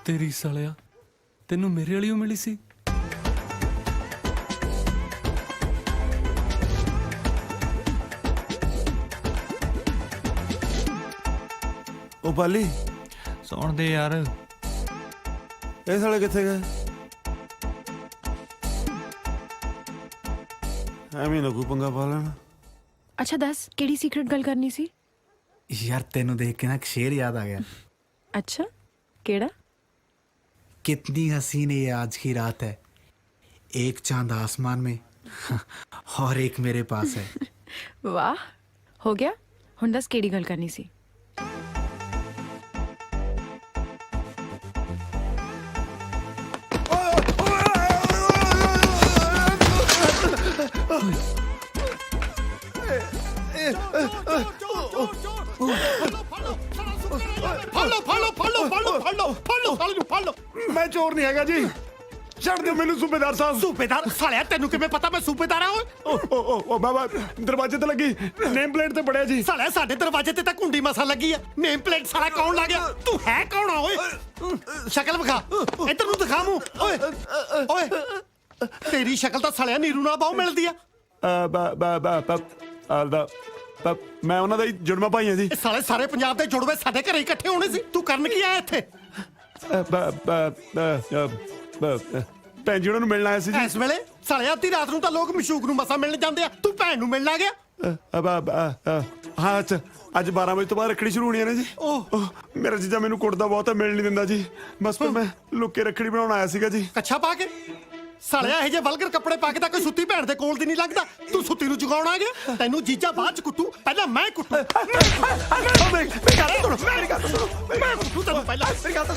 ਤੇਰੀ ਸਾਲਿਆ, ਤੈਨੂੰ ਮੇਰੇ ਵਾਲੀ ਓ ਮਿਲੀ ਸੀ। ਉਹ ਬਾਲੀ ਸੌਣ ਦੇ ਯਾਰ। ਇਹ ਸਾਲੇ ਕਿੱਥੇ ਗਏ? ਐਵੇਂ ਨਾ ਕੋਈ ਪੰਗਾ ਪਾ ਲੈਣਾ। अच्छा दस केड़ी सीक्रेट गल करनी सी? यार तेनू देख के ना एक शेर याद आ गया। अच्छा केड़ा? कितनी हसीन ये आज की रात है, एक चांद आसमान में और एक मेरे पास है। वाह, हो गया। हुण दस केड़ी गल करनी सी? ਮੈਂ ਚੋਰ ਨਹੀਂ ਹੈਗਾ ਜੀ, ਛੱਡ ਦਿਓ ਮੈਨੂੰ ਸੂਬੇਦਾਰ ਸਾਹਿਬ। ਸੂਬੇਦਾਰ ਸਾਲਿਆ, ਤੈਨੂੰ ਕਿਵੇਂ ਪਤਾ ਮੈਂ ਸੂਬੇਦਾਰ ਆ? ਓਏ ਓ ਬਾਬਾ, ਦਰਵਾਜ਼ੇ ਤੇ ਲੱਗੀ ਨੇਮ ਪਲੇਟ ਤੇ ਬੜਿਆ ਜੀ। ਸਾਲਿਆ ਸਾਡੇ ਦਰਵਾਜ਼ੇ ਤੇ ਤਾਂ ਕੁੰਡੀ ਮਸਾ ਲੱਗੀ ਆ, ਨੇਮ ਪਲੇਟ ਸਾਲਾ ਕੌਣ ਲਾ ਗਿਆ? ਤੂੰ ਹੈ ਕੌਣ ਆ ਓਏ? ਸ਼ਕਲ ਵਿਖਾ, ਇੱਧਰ ਨੂੰ ਦਿਖਾ ਮੂੰਹ। ਓਏ ਓਏ, ਤੇਰੀ ਸ਼ਕਲ ਤਾਂ ਸਾਲਿਆ ਨੀਰੂ ਨਾਲ ਬਹੁਤ ਮਿਲਦੀ ਆ। ਮੈਂ ਉਹਨਾਂ ਦਾ ਹੀ ਜੁੜਵਾ ਭਾਈ ਹਾਂ ਜੀ। ਇਹ ਸਾਲੇ ਸਾਰੇ ਪੰਜਾਬ ਦੇ ਜੁੜਵੇ ਸਾਡੇ ਘਰੇ ਇਕੱਠੇ ਹੋਣੇ ਸੀ, ਤੂੰ ਕਰਨ ਕੀ ਆਇਆ ਇੱਥੇ? ਭੈਣ ਜੀ ਉਹਨਾਂ ਨੂੰ ਮਿਲਣ ਆਇਆ ਸੀ ਜੀ। ਇਸ ਵੇਲੇ ਸਾਲੇ ਅੱਧੀ ਰਾਤ ਨੂੰ ਤਾਂ ਲੋਕ ਮਸ਼ੂਕ ਨੂੰ ਮਸਾ ਮਿਲਣ ਜਾਂਦੇ ਆ, ਤੂੰ ਭੈਣ ਨੂੰ ਮਿਲਣ ਆ ਗਿਆ? ਹਾਂ ਅੱਛਾ, ਅੱਜ 12 ਵਜੇ ਤੋਂ ਬਾਅਦ ਰੱਖੜੀ ਸ਼ੁਰੂ ਹੋਣੀ ਹੈ ਨਾ ਜੀ। ਮੇਰਾ ਜੀਜਾ ਮੈਨੂੰ ਕੁੱਟਦਾ ਬਹੁਤ ਹੈ, ਮਿਲ ਨਹੀਂ ਦਿੰਦਾ ਜੀ। ਬਸ ਫਿਰ ਮੈਂ ਲੁੱਕੇ ਰੱਖੜੀ ਬਣਾਉਣ ਆਇਆ ਸੀਗਾ ਜੀ। ਕੱਛਾ ਪਾ ਕੇ ਸਾਲਿਆ ਇਹ ਜੇ ਵਲਗਰ ਕੱਪੜੇ ਪਾ ਕੇ ਤਾਂ ਕੋਈ ਸੁੱਤੀ ਭੈਣ ਦੇ ਕੋਲ ਦੀ ਨਹੀਂ ਲੱਗਦਾ, ਤੂੰ ਸੁੱਤੀ ਨੂੰ ਜਗਾਉਣ ਆ ਗਿਆ? ਤੈਨੂੰ ਜੀਜਾ ਬਾਅਦ ਚ ਕੁੱਟੂ, ਪਹਿਲਾਂ ਮੈਂ ਕੁੱਟੂ। ਮੇਰੀ ਗੱਲ ਸੁਣੋ, ਮੈਂ ਕੁੱਟੂ ਤੈਨੂੰ ਪਹਿਲਾਂ।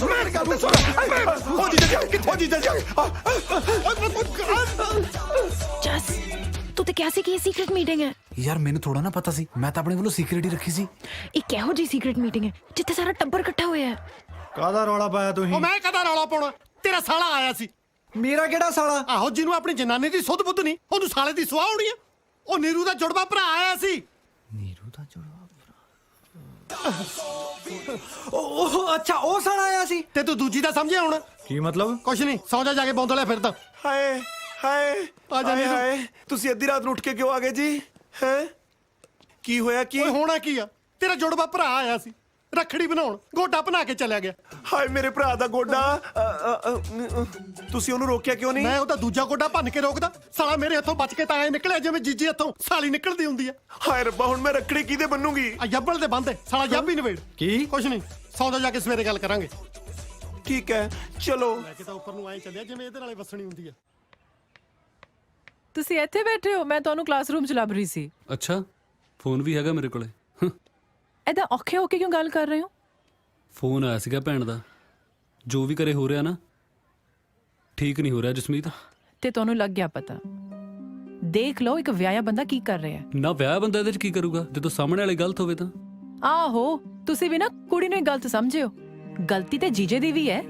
ਮੇਰੀ ਗੱਲ ਸੁਣੋ। ਉਹ ਜੀਜਾ ਜੀ, ਉਹ ਜੀਜਾ ਜੀ। ਜਸ ਤੂੰ ਤੇ ਕਿਹਾ ਸੀ ਕਿ ਇਹ ਸੀਕ੍ਰੀਟ ਮੀਟਿੰਗ ਹੈ। ਯਾਰ ਮੈਨੂੰ ਥੋੜਾ ਨਾ ਪਤਾ ਸੀ, ਮੈਂ ਤਾਂ ਆਪਣੇ ਵੱਲੋਂ ਸੀਕ੍ਰੀਟ ਹੀ ਰੱਖੀ ਸੀ। ਇਹ ਕਿਹੋ ਜੀ ਸੀਕ੍ਰੀਟ ਮੀਟਿੰਗ ਹੈ ਜਿੱਥੇ ਸਾਰਾ ਟੱਬਰ ਇਕੱਠਾ ਹੋਇਆ ਹੈ? ਕਾਹਦਾ ਰੌਲਾ ਪਾਇਆ ਤੁਸੀਂ? ਉਹ ਮੈਂ ਕਦਾ ਰੌਲਾ ਪਾਉਣਾ? ਤੇਰਾ ਸਾਲਾ ਆਇਆ ਸੀ। ਮੇਰਾ ਕਿਹੜਾ ਸਾਲਾ? ਆਹੋ, ਜਿਹਨੂੰ ਆਪਣੀ ਜਨਾਨੀ ਦੀ ਸੁੱਧ ਬੁੱਧ ਨਹੀਂ, ਉਹਨੂੰ ਸਾਲੇ ਦੀ ਸੁਆਹ ਹੋਣੀ ਆ। ਉਹ ਨੀਰੂ ਦਾ ਜੁੜਵਾ ਭਰਾ ਆਇਆ ਸੀ। ਨੀਰੂ ਦਾ ਜੁੜਵਾ ਭਰਾ? ਉਹ ਅੱਛਾ, ਉਹ ਸਾਲਾ ਆਇਆ ਸੀ। ਤੇ ਤੂੰ ਦੂਜੀ ਦਾ ਸਮਝਿਆ ਹੁਣ? ਕੀ ਮਤਲਬ? ਕੁਛ ਨਹੀਂ, ਸੌਂ ਜਾ ਕੇ ਬੌਂਦਲਿਆ ਫਿਰਦਾ। ਹਾਏ ਹਾਏ ਆ ਜਾ ਨੀਰੂ। ਹਾਏ, ਤੁਸੀਂ ਅੱਧੀ ਰਾਤ ਨੂੰ ਉੱਠ ਕੇ ਕਿਉਂ ਆ ਗਏ ਜੀ? ਹੈ ਕੀ ਹੋਇਆ? ਕੀ ਓਏ ਹੋਣਾ ਕੀ ਆ? ਤੇਰਾ ਜੁੜਵਾ ਭਰਾ ਆਇਆ ਸੀ ਰੱਖੜੀ ਬਣਾਉਣ, ਗੋਡਾ ਬਣਾ ਕੇ ਚਲਿਆ ਗਿਆ। ਹਾਏ ਮੇਰੇ ਭਰਾ ਦਾ ਗੋਡਾ। ਤੁਸੀਂ ਉਹਨੂੰ ਰੋਕਿਆ ਕਿਉਂ ਨਹੀਂ? ਮੈਂ ਉਹਦਾ ਦੂਜਾ ਗੋਡਾ ਭੰਨ ਕੇ ਰੋਕਦਾ, ਸਾਲਾ ਮੇਰੇ ਹੱਥੋਂ ਬਚ ਕੇ ਤਾਂ ਐ ਨਿਕਲਿਆ ਜਿਵੇਂ ਜੀਜੀ ਹੱਥੋਂ ਸਾਲੀ ਨਿਕਲਦੀ ਹੁੰਦੀ ਆ। ਹਾਏ ਰੱਬਾ, ਹੁਣ ਮੈਂ ਰੱਖੜੀ ਕਿਹਦੇ ਬੰਨੂਗੀ? ਆ ਜੱਬਲ ਦੇ ਬੰਦੇ, ਸਾਲਾ ਜੱਬ ਹੀ ਨਵੇੜ। ਕੀ? ਕੁਛ ਨਹੀਂ, ਸੌਂਦਾ ਜਾ ਕੇ ਸਵੇਰੇ ਗੱਲ ਕਰਾਂਗੇ। ਠੀਕ ਹੈ, ਚਲੋ। ਮੈਂ ਕਿਤਾ ਉੱਪਰ ਨੂੰ ਐ ਚੱਲਿਆ ਜਿਵੇਂ ਇਹਦੇ ਨਾਲੇ ਵਸਣੀ ਹੁੰਦੀ ਆ। ਤੁਸੀਂ ਇੱਥੇ ਬੈਠੇ ਹੋ, ਮੈਂ ਤੁਹਾਨੂੰ ਕਲਾਸਰੂਮ ਚ ਲੱਭ ਰਹੀ ਸੀ। ਅੱਛਾ, ਫੋਨ ਵੀ ਹੈਗਾ ਮੇਰੇ ਕੋਲੇ। ਐਦਾਂ ਔਖੇ ਹੋ ਕੇ ਕਿਉਂ ਗੱਲ ਕਰ ਰਹੇ ਹੋ? ਫੋਨ ਆਇਆ ਸੀਗਾ ਭੈਣ ਦਾ। ਜੋ ਵੀ ਕਰੇ ਹੋ ਰਿਹਾ ਨਾ, ਠੀਕ ਨਹੀਂ ਹੋ ਰਿਹਾ ਜਸਮੀਤ। ਤੇ ਤੁਹਾਨੂੰ ਲੱਗ ਗਿਆ ਪਤਾ? ਦੇਖ ਲਓ ਇੱਕ ਵਿਆਹਿਆ ਬੰਦਾ ਕੀ ਕਰ ਰਿਹਾ ਹੈ। ਨਾ ਵਿਆਹ ਬੰਦਾ ਇਹਦੇ ਚ ਕੀ ਕਰੂਗਾ ਜਦੋਂ ਸਾਹਮਣੇ ਵਾਲੀ ਗਲਤ ਹੋਵੇ ਤਾਂ? ਆਹੋ, ਤੁਸੀਂ ਵੀ ਨਾ ਕੁੜੀ ਨੂੰ ਹੀ ਗਲਤ ਸਮਝਿਓ। ਗਲਤੀ ਤੇ ਜੀਜੇ ਦੀ ਵੀ ਹੈ।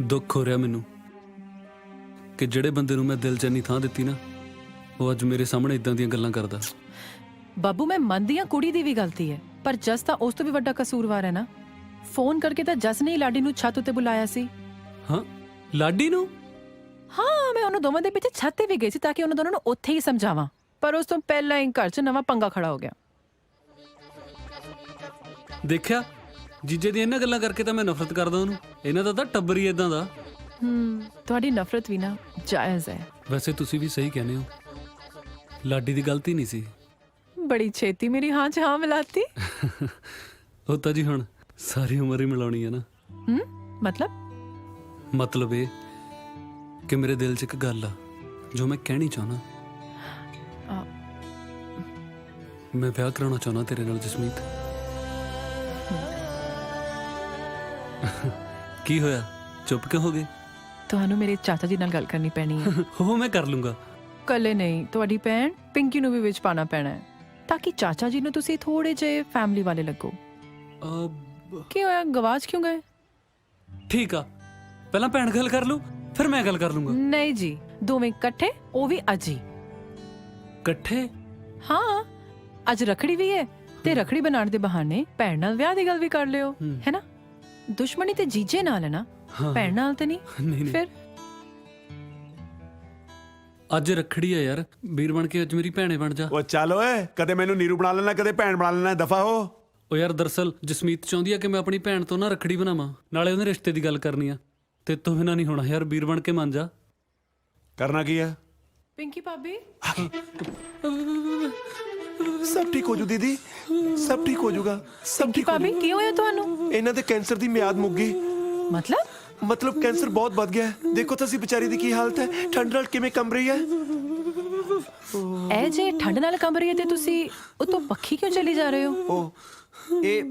ਦੁੱਖ ਹੋ ਰਿਹਾ ਮੈਨੂੰ ਕਿ ਜਿਹੜੇ ਬੰਦੇ ਨੂੰ ਮੈਂ ਦਿਲ 'ਚ ਇੰਨੀ ਥਾਂ ਦਿੱਤੀ ਨਾ, ਉਹ ਅੱਜ ਮੇਰੇ ਸਾਹਮਣੇ ਇਦਾਂ ਦੀਆਂ ਗੱਲਾਂ ਕਰਦਾ। ਬਾਬੂ, ਮੈਂ ਮੰਨਦੀ ਹਾਂ ਕੁੜੀ ਦੀ ਵੀ ਗਲਤੀ ਹੈ, ਪਰ ਜਸ ਤਾਂ ਉਸ ਤੋਂ ਵੀ ਵੱਡਾ ਕਸੂਰਵਾਰ ਹੈ ਨਾ। ਫੋਨ ਕਰਕੇ ਤਾਂ ਜਸ ਨੇ ਹੀ ਲਾਡੀ ਨੂੰ ਛੱਤ ਉੱਤੇ ਬੁਲਾਇਆ ਸੀ। ਹਾਂ, ਲਾਡੀ ਨੂੰ? ਹਾਂ, ਮੈਂ ਉਹਨਾਂ ਦੋਵਾਂ ਦੇ ਪਿੱਛੇ ਛੱਤ ਤੇ ਵੀ ਗਈ ਸੀ ਤਾਂ ਕਿ ਉਹਨਾਂ ਦੋਨਾਂ ਨੂੰ ਉੱਥੇ ਹੀ ਸਮਝਾਵਾਂ, ਪਰ ਉਸ ਤੋਂ ਪਹਿਲਾਂ ਹੀ ਘਰ 'ਚ ਨਵਾਂ ਪੰਗਾ ਖੜਾ ਹੋ ਗਿਆ। ਦੇਖਿਆ, ਜੀਜੇ ਦੀ ਇਹਨਾਂ ਗੱਲਾਂ ਕਰਕੇ ਤਾਂ ਮੈਂ ਨਫ਼ਰਤ ਕਰਦਾ ਉਹਨੂੰ। ਇਹਨਾਂ ਦਾ ਤਾਂ ਟੱਬਰ ਹੀ ਇਦਾਂ ਦਾ। ਤੁਹਾਡੀ ਨਫ਼ਰਤ ਵੀ ਨਾ ਜਾਇਜ਼ ਹੈ। ਵੈਸੇ ਤੁਸੀਂ ਵੀ ਸਹੀ ਕਹਿੰਦੇ ਹੋ, ਲਾਡੀ ਦੀ ਗਲਤੀ ਨਹੀਂ ਸੀ। ਬੜੀ ਛੇਤੀ ਮੇਰੀ ਹਾਂ 'ਚ ਹਾਂ ਮਿਲਾਤੀ। ਉਹ ਤਾਂ ਜੀ ਹੁਣ ਸਾਰੀ ਉਮਰ ਹੀ ਮਿਲਾਉਣੀ ਹੈ ਨਾ। ਮਤਲਬ ਇਹ ਕਿ ਮੇਰੇ ਦਿਲ 'ਚ ਇੱਕ ਗੱਲ ਆ ਜੋ ਮੈਂ ਕਹਿਣੀ ਚਾਹੁੰਦਾ। ਮੈਂ ਵਿਆਹ ਕਰਾਉਣਾ ਚਾਹੁੰਦਾ ਤੇਰੇ ਨਾਲ ਜਸਮੀਤ। ਕੀ ਹੋਇਆ, ਚੁੱਪ ਕਿਉਂ ਹੋ ਗਏ? ਤੁਹਾਨੂੰ ਮੇਰੇ ਚਾਚਾ ਜੀ ਨਾਲ ਗੱਲ ਕਰਨੀ ਪੈਣੀ ਹੈ। ਉਹ ਮੈਂ ਕਰ ਲੂੰਗਾ। ਕੱਲੇ ਨਹੀਂ, ਤੁਹਾਡੀ ਭੈਣ ਪਿੰਕੀ ਨੂੰ ਵੀ ਵਿੱਚ ਪਾਣਾ ਪੈਣਾ ਹੈ ਤਾਂ ਕਿ ਚਾਚਾ ਜੀ ਨੂੰ ਤੁਸੀਂ ਥੋੜੇ ਜਿਹੇ ਫੈਮਿਲੀ ਵਾਲੇ ਲੱਗੋ। ਕੀ ਹੋਇਆ, ਗਵਾਚ ਕਿਉਂ ਗਏ? ਠੀਕ ਆ, ਪਹਿਲਾਂ ਭੈਣ ਗੱਲ ਕਰ ਲੂ, ਫਿਰ ਮੈਂ ਗੱਲ ਕਰ ਲੂੰਗਾ। ਨਹੀਂ ਜੀ, ਦੋਵੇਂ ਇਕੱਠੇ, ਉਹ ਵੀ ਅੱਜ ਹੀ। ਇਕੱਠੇ? ਹਾਂ, ਅੱਜ ਰੱਖੜੀ ਵੀ ਹੈ ਤੇ ਰੱਖੜੀ ਬਣਾਉਣ ਦੇ ਬਹਾਨੇ ਭੈਣ ਨਾਲ ਵਿਆਹ ਦੀ ਗੱਲ ਵੀ ਕਰ ਲਿਓ, ਹੈ ਨਾ? ਦੁਸ਼ਮਣੀ ਤੇ ਜੀਜੇ ਨਾਲ ਹੈ ਨਾ, ਭੈਣ ਨਾਲ ਤੇ ਨਹੀਂ। ਫਿਰ ਅੱਜ ਰੱਖੜੀ ਆ ਯਾਰ, ਵੀਰ ਬਣ ਕੇ ਅੱਜ ਮੇਰੀ ਭੈਣੇ ਬਣ ਜਾ। ਉਹ ਚੱਲ ਓਏ, ਕਦੇ ਮੈਨੂੰ ਨੀਰੂ ਬਣਾ ਲੈਣਾ, ਕਦੇ ਭੈਣ ਬਣਾ ਲੈਣਾ, ਦਫਾ ਹੋ। ਉਹ ਯਾਰ ਦਰਅਸਲ ਜਸਮੀਤ ਚਾਹੁੰਦੀ ਆ ਕਿ ਮੈਂ ਆਪਣੀ ਭੈਣ ਤੋਂ ਨਾ ਰੱਖੜੀ ਬਣਾਵਾਂ, ਨਾਲੇ ਉਹਦੇ ਰਿਸ਼ਤੇ ਦੀ ਗੱਲ ਕਰਨੀ ਆ। ਤੇ ਤੂੰ ਬਿਨਾਂ ਨਹੀਂ ਹੋਣਾ ਯਾਰ, ਵੀਰ ਬਣ ਕੇ ਮੰਨ ਜਾ। ਕਰਨਾ ਕੀ ਆ? ਪਿੰਕੀ ਭਾਬੀ, ਸਭ ਠੀਕ ਹੋ ਜੂ ਦੀਦੀ, ਸਭ ਠੀਕ ਹੋ ਜਾਊਗਾ, ਸਭ ਠੀਕ ਹੋ ਭਾਬੀ ਕੀ ਹੋਇਆ ਤੁਹਾਨੂੰ? ਇਹਨਾਂ ਦੇ ਕੈਂਸਰ ਦੀ ਮਿਆਦ ਮੁੱਕ ਗਈ। ਮਤਲਬ ਕੈਂਸਰ ਬਹੁਤ ਵੱਧ ਗਿਆ। ਦੇਖੋ ਤੁਸੀਂ ਵਿਚਾਰੀ ਦੀ ਕੀ ਹਾਲਤ ਹੈ, ਠੰਡ ਨਾਲ ਕਿਵੇਂ ਕੰਬ ਰਹੀ ਹੈ। ਐ ਜੇ ਠੰਡ ਨਾਲ ਕੰਬ ਰਹੀ ਹੈ ਤੇ ਤੁਸੀਂ ਉਤੋਂ ਪੱਖੀ ਕਿਉਂ ਚਲੀ ਜਾ ਰਹੇ ਹੋ? ਇਹ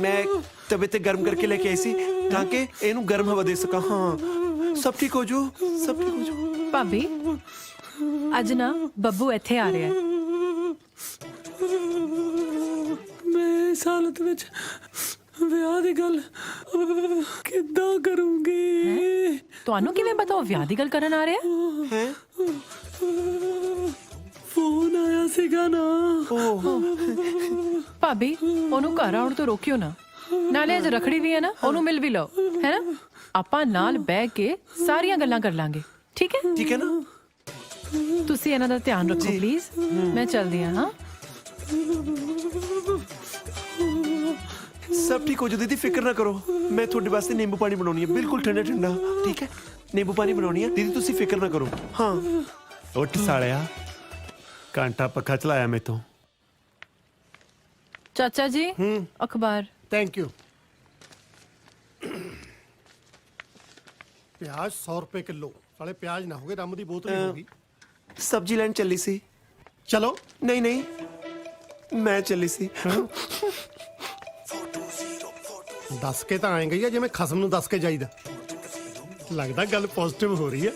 ਮੈਂ ਤਬੀਅਤ ਤੇ ਗਰਮ ਕਰਕੇ ਲੈ ਕੇ ਆਈ ਸੀ ਤਾਂ ਕਿ ਇਹਨੂੰ ਗਰਮ ਹਵਾ ਦੇ ਸਕਾਂ। ਹਾਂ, ਸਭ ਠੀਕ ਹੋ ਜੂ, ਸਭ ਠੀਕ ਹੋ ਜੂ। ਭਾਬੀ, ਅੱਜ ਨਾ ਬੱਬੂ ਇੱਥੇ ਆ ਰਿਹਾ ਹੈ। ਮੈਂ ਇਸ ਹਾਲਤ ਵਿੱਚ ਵਿਆਹ ਦੀ ਗੱਲ ਕਿੱਦਾਂ ਕਰੂੰਗੀ? ਤੁਹਾਨੂੰ ਕਿਵੇਂ ਪਤਾ ਉਹ ਵਿਆਹ ਦੀ ਗੱਲ ਕਰਨ ਆ ਰਿਹਾ ਹੈ? ਫੋਨ ਆਇਆ ਸੀਗਾ ਨਾ। ਭਾਬੀ, ਉਹਨੂੰ ਘਰ ਆਉਣ ਤੋਂ ਰੋਕਿਓ ਨਾ। ਨਾਲੇ ਅੱਜ ਰੱਖੜੀ ਵੀ ਹੈ ਨਾ, ਉਹਨੂੰ ਮਿਲ ਵੀ ਲਓ, ਹੈ ਨਾ? ਆਪਾਂ ਨਾਲ ਬਹਿ ਕੇ ਸਾਰੀਆਂ ਗੱਲਾਂ ਕਰ ਲਾਂਗੇ। ਠੀਕ ਹੈ? ਠੀਕ ਹੈ ਨਾ? ਤੁਸੀਂ ਇਹਨਾਂ ਦਾ ਧਿਆਨ ਰੱਖੋ ਪਲੀਜ਼। ਮੈਂ ਚੱਲਦੀ ਹਾਂ। ਹਾਂ ਸਭ ਠੀਕ ਹੋ ਜਾਊ ਦੀਦੀ, ਫਿਕਰ ਨਾ ਕਰੋ। ਮੈਂ ਤੁਹਾਡੇ ਵਾਸਤੇ ਨਿੰਬੂ ਪਾਣੀ ਬਣਾਉਣੀ ਹੈ, ਬਿਲਕੁਲ ਠੰਡਾ ਠੰਡਾ। ਠੀਕ ਹੈ, ਨਿੰਬੂ ਪਾਣੀ ਬਣਾਉਣੀ ਹੈ ਦੀਦੀ, ਤੁਸੀਂ ਫਿਕਰ ਨਾ ਕਰੋ। ਹਾਂ ਉੱਠ ਸਾਲਿਆ, ਘੰਟਾ ਪੱਖਾ ਚਲਾਇਆ ਮੈਥੋਂ। ਚਾਚਾ ਜੀ ਅਖਬਾਰ। Thank you. प्याज 100 रुपए किलो। साले प्याज ना हो गए, रम दी बोतल ही होगी। ਸਬਜ਼ੀ ਲੈਣ ਚੱਲੀ ਸੀ। चलो ਨਹੀਂ ਨਹੀਂ ਮੈਂ ਚੱਲੀ ਸੀ। दस के तो आए गई है जिवें खसम नूं दस के जाईदा। लगदा गल पॉजिटिव हो रही है।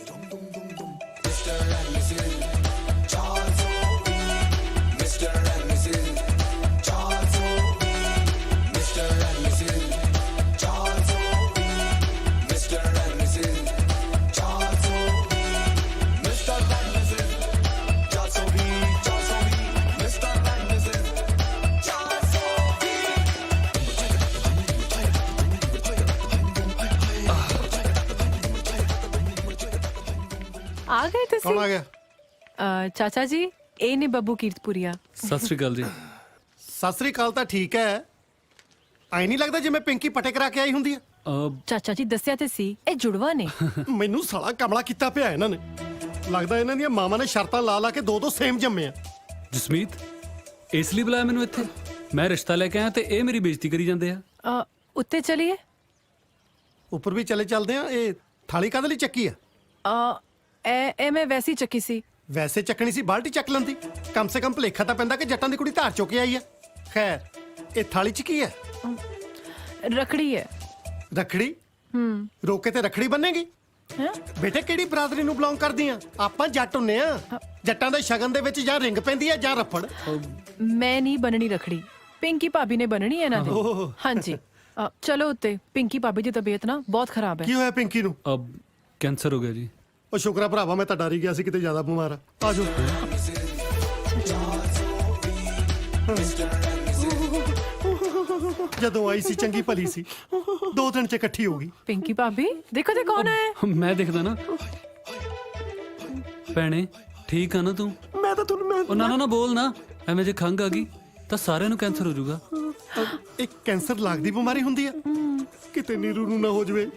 ਆ ਗਏ ਤੁਸੀਂ? कौन आ गया? ਚਾਚਾ ਜੀ ਇਹ ਨੇ ਬੱਬੂ ਕੀਰਤਪੁਰੀਆ। ਸਤਿ ਸ੍ਰੀ ਅਕਾਲ ਜੀ। सत श्री अकाल ਤਾਂ ਠੀਕ ਹੈ। ਐ ਨਹੀਂ ਲੱਗਦਾ ਜਿਵੇਂ ਪਿੰਕੀ ਪਟੇ ਕਰਾ ਕੇ ਆਈ ਹੁੰਦੀ ਹੈ। ਚਾਚਾ ਜੀ ਦੱਸਿਆ ਤੇ ਸੀ ਇਹ ਜੁੜਵਾ ਨੇ। ਮੈਨੂੰ ਸਾਲਾ ਕਮਲਾ ਕੀਤਾ ਪਿਆ ਇਹਨਾਂ ਨੇ। ਲੱਗਦਾ ਇਹਨਾਂ ਦੀਆਂ ਮਾਵਾਂ ਨੇ ਸ਼ਰਤਾਂ ਲਾ ਲਾ ਕੇ ਦੋ ਦੋ ਸੇਮ ਜੰਮੇ ਆ। ਜਸਮੀਤ, ਇਸ ਲਈ ਬੁਲਾਇਆ ਮੈਨੂੰ ਇੱਥੇ? ਮੈਂ ਰਿਸ਼ਤਾ ਲੈ ਕੇ ਆਇਆ ਤੇ ਇਹ ਮੇਰੀ ਬੇਇੱਜ਼ਤੀ ਕਰੀ ਜਾਂਦੇ ਆ। ਉੱਤੇ ਚਲੀਏ? ਉੱਪਰ ਵੀ ਚਲੇ ਚੱਲਦੇ ਆ। ਇਹ ਥਾਲੀ ਕਾਹਦੇ ਲਈ ਚੱਕੀ ਆ? ਇਹ ਮੈਂ ਵੈਸੀ ਚੱਕੀ ਸੀ। ਵੈਸੇ ਚੱਕਣੀ ਸੀ, ਬਾਲਟੀ ਚੱਕ ਲੈਂਦੀ। ਕਮ ਸੇ ਕਮ ਭਲੇਖਾ ਤਾਂ ਪੈਂਦਾ ਕਿ ਜੱਟਾਂ ਦੀ ਕੁੜੀ ਧਾਰ ਚੁੱਕ ਕੇ ਆਈ ਆ। ਖੈਰ ਇਹ ਥਾਲੀ ਚ ਕੀ ਹੈ? ਰਖੜੀ ਹੈ। ਰਖੜੀ? ਰੋਕੇ ਤੇ ਰਖੜੀ ਬੰਨੇਗੀ? ਬੇਟੇ ਕਿਹੜੀ ਬਰਾਦਰੀ ਨੂੰ ਬਿਲੋਂਗ ਕਰਦੀ ਆ? ਆਪਾਂ ਜੱਟ ਹੁੰਨੇ ਆ। ਜੱਟਾਂ ਦੇ ਸ਼ਗਨ ਦੇ ਵਿੱਚ ਜਾਂ ਰਿੰਗ ਪੈਂਦੀ ਆ ਜਾਂ ਰੱਫੜ। ਮੈਂ ਨਹੀਂ ਬਣਨੀ ਰਖੜੀ, ਪਿੰਕੀ ਭਾਬੀ ਨੇ ਬਣਨੀ ਹੈ ਇਹਨਾਂ ਦੀ। ਹਾਂਜੀ ਚਲੋ ਉੱਤੇ। ਪਿੰਕੀ ਭਾਬੀ ਦੀ ਤਬੀਅਤ ਨਾ ਬਹੁਤ ਖਰਾਬ ਹੈ। ਕੀ ਹੋਇਆ ਪਿੰਕੀ ਨੂੰ? ਕੈਂਸਰ ਹੋ ਗਿਆ ਜੀ। ਉਹ ਸ਼ੁਕਰ ਆ ਭਰਾਵਾ, ਮੈਂ ਤਾਂ ਡਰ ਹੀ ਗਿਆ ਸੀ ਕਿਤੇ ਜ਼ਿਆਦਾ ਬਿਮਾਰ ਆ। ਆਜੋ। ਜਦੋਂ ਆਈ ਸੀ ਚੰਗੀ ਭਲੀ ਸੀ, 2 ਦਿਨ ਚ ਇਕੱਠੀ ਹੋ ਗਈ। ਪਿੰਕੀ ਭਾਬੀ ਦੇਖੋ ਤੇ ਕੌਣ ਹੈ। ਮੈਂ ਦੇਖਦਾ ਨਾ। ਭੈਣੇ ਠੀਕ ਆ ਨਾ ਤੂੰ? ਮੈਂ ਤਾਂ ਤੁਹਾਨੂੰ ਉਹ ਨਾ ਨਾ ਬੋਲ ਨਾ, ਐਵੇਂ ਜੇ ਖੰਗ ਆ ਗਈ ਤਾਂ ਸਾਰਿਆਂ ਨੂੰ ਕੈਂਸਰ ਹੋ ਜਾਊਗਾ। ਇੱਕ ਕੈਂਸਰ ਲੱਗਦੀ ਬਿਮਾਰੀ ਹੁੰਦੀ ਆ? ਕਿਤੇ ਨੀਰੂ ਨੂੰ ਨਾ ਹੋ ਜਵੇ।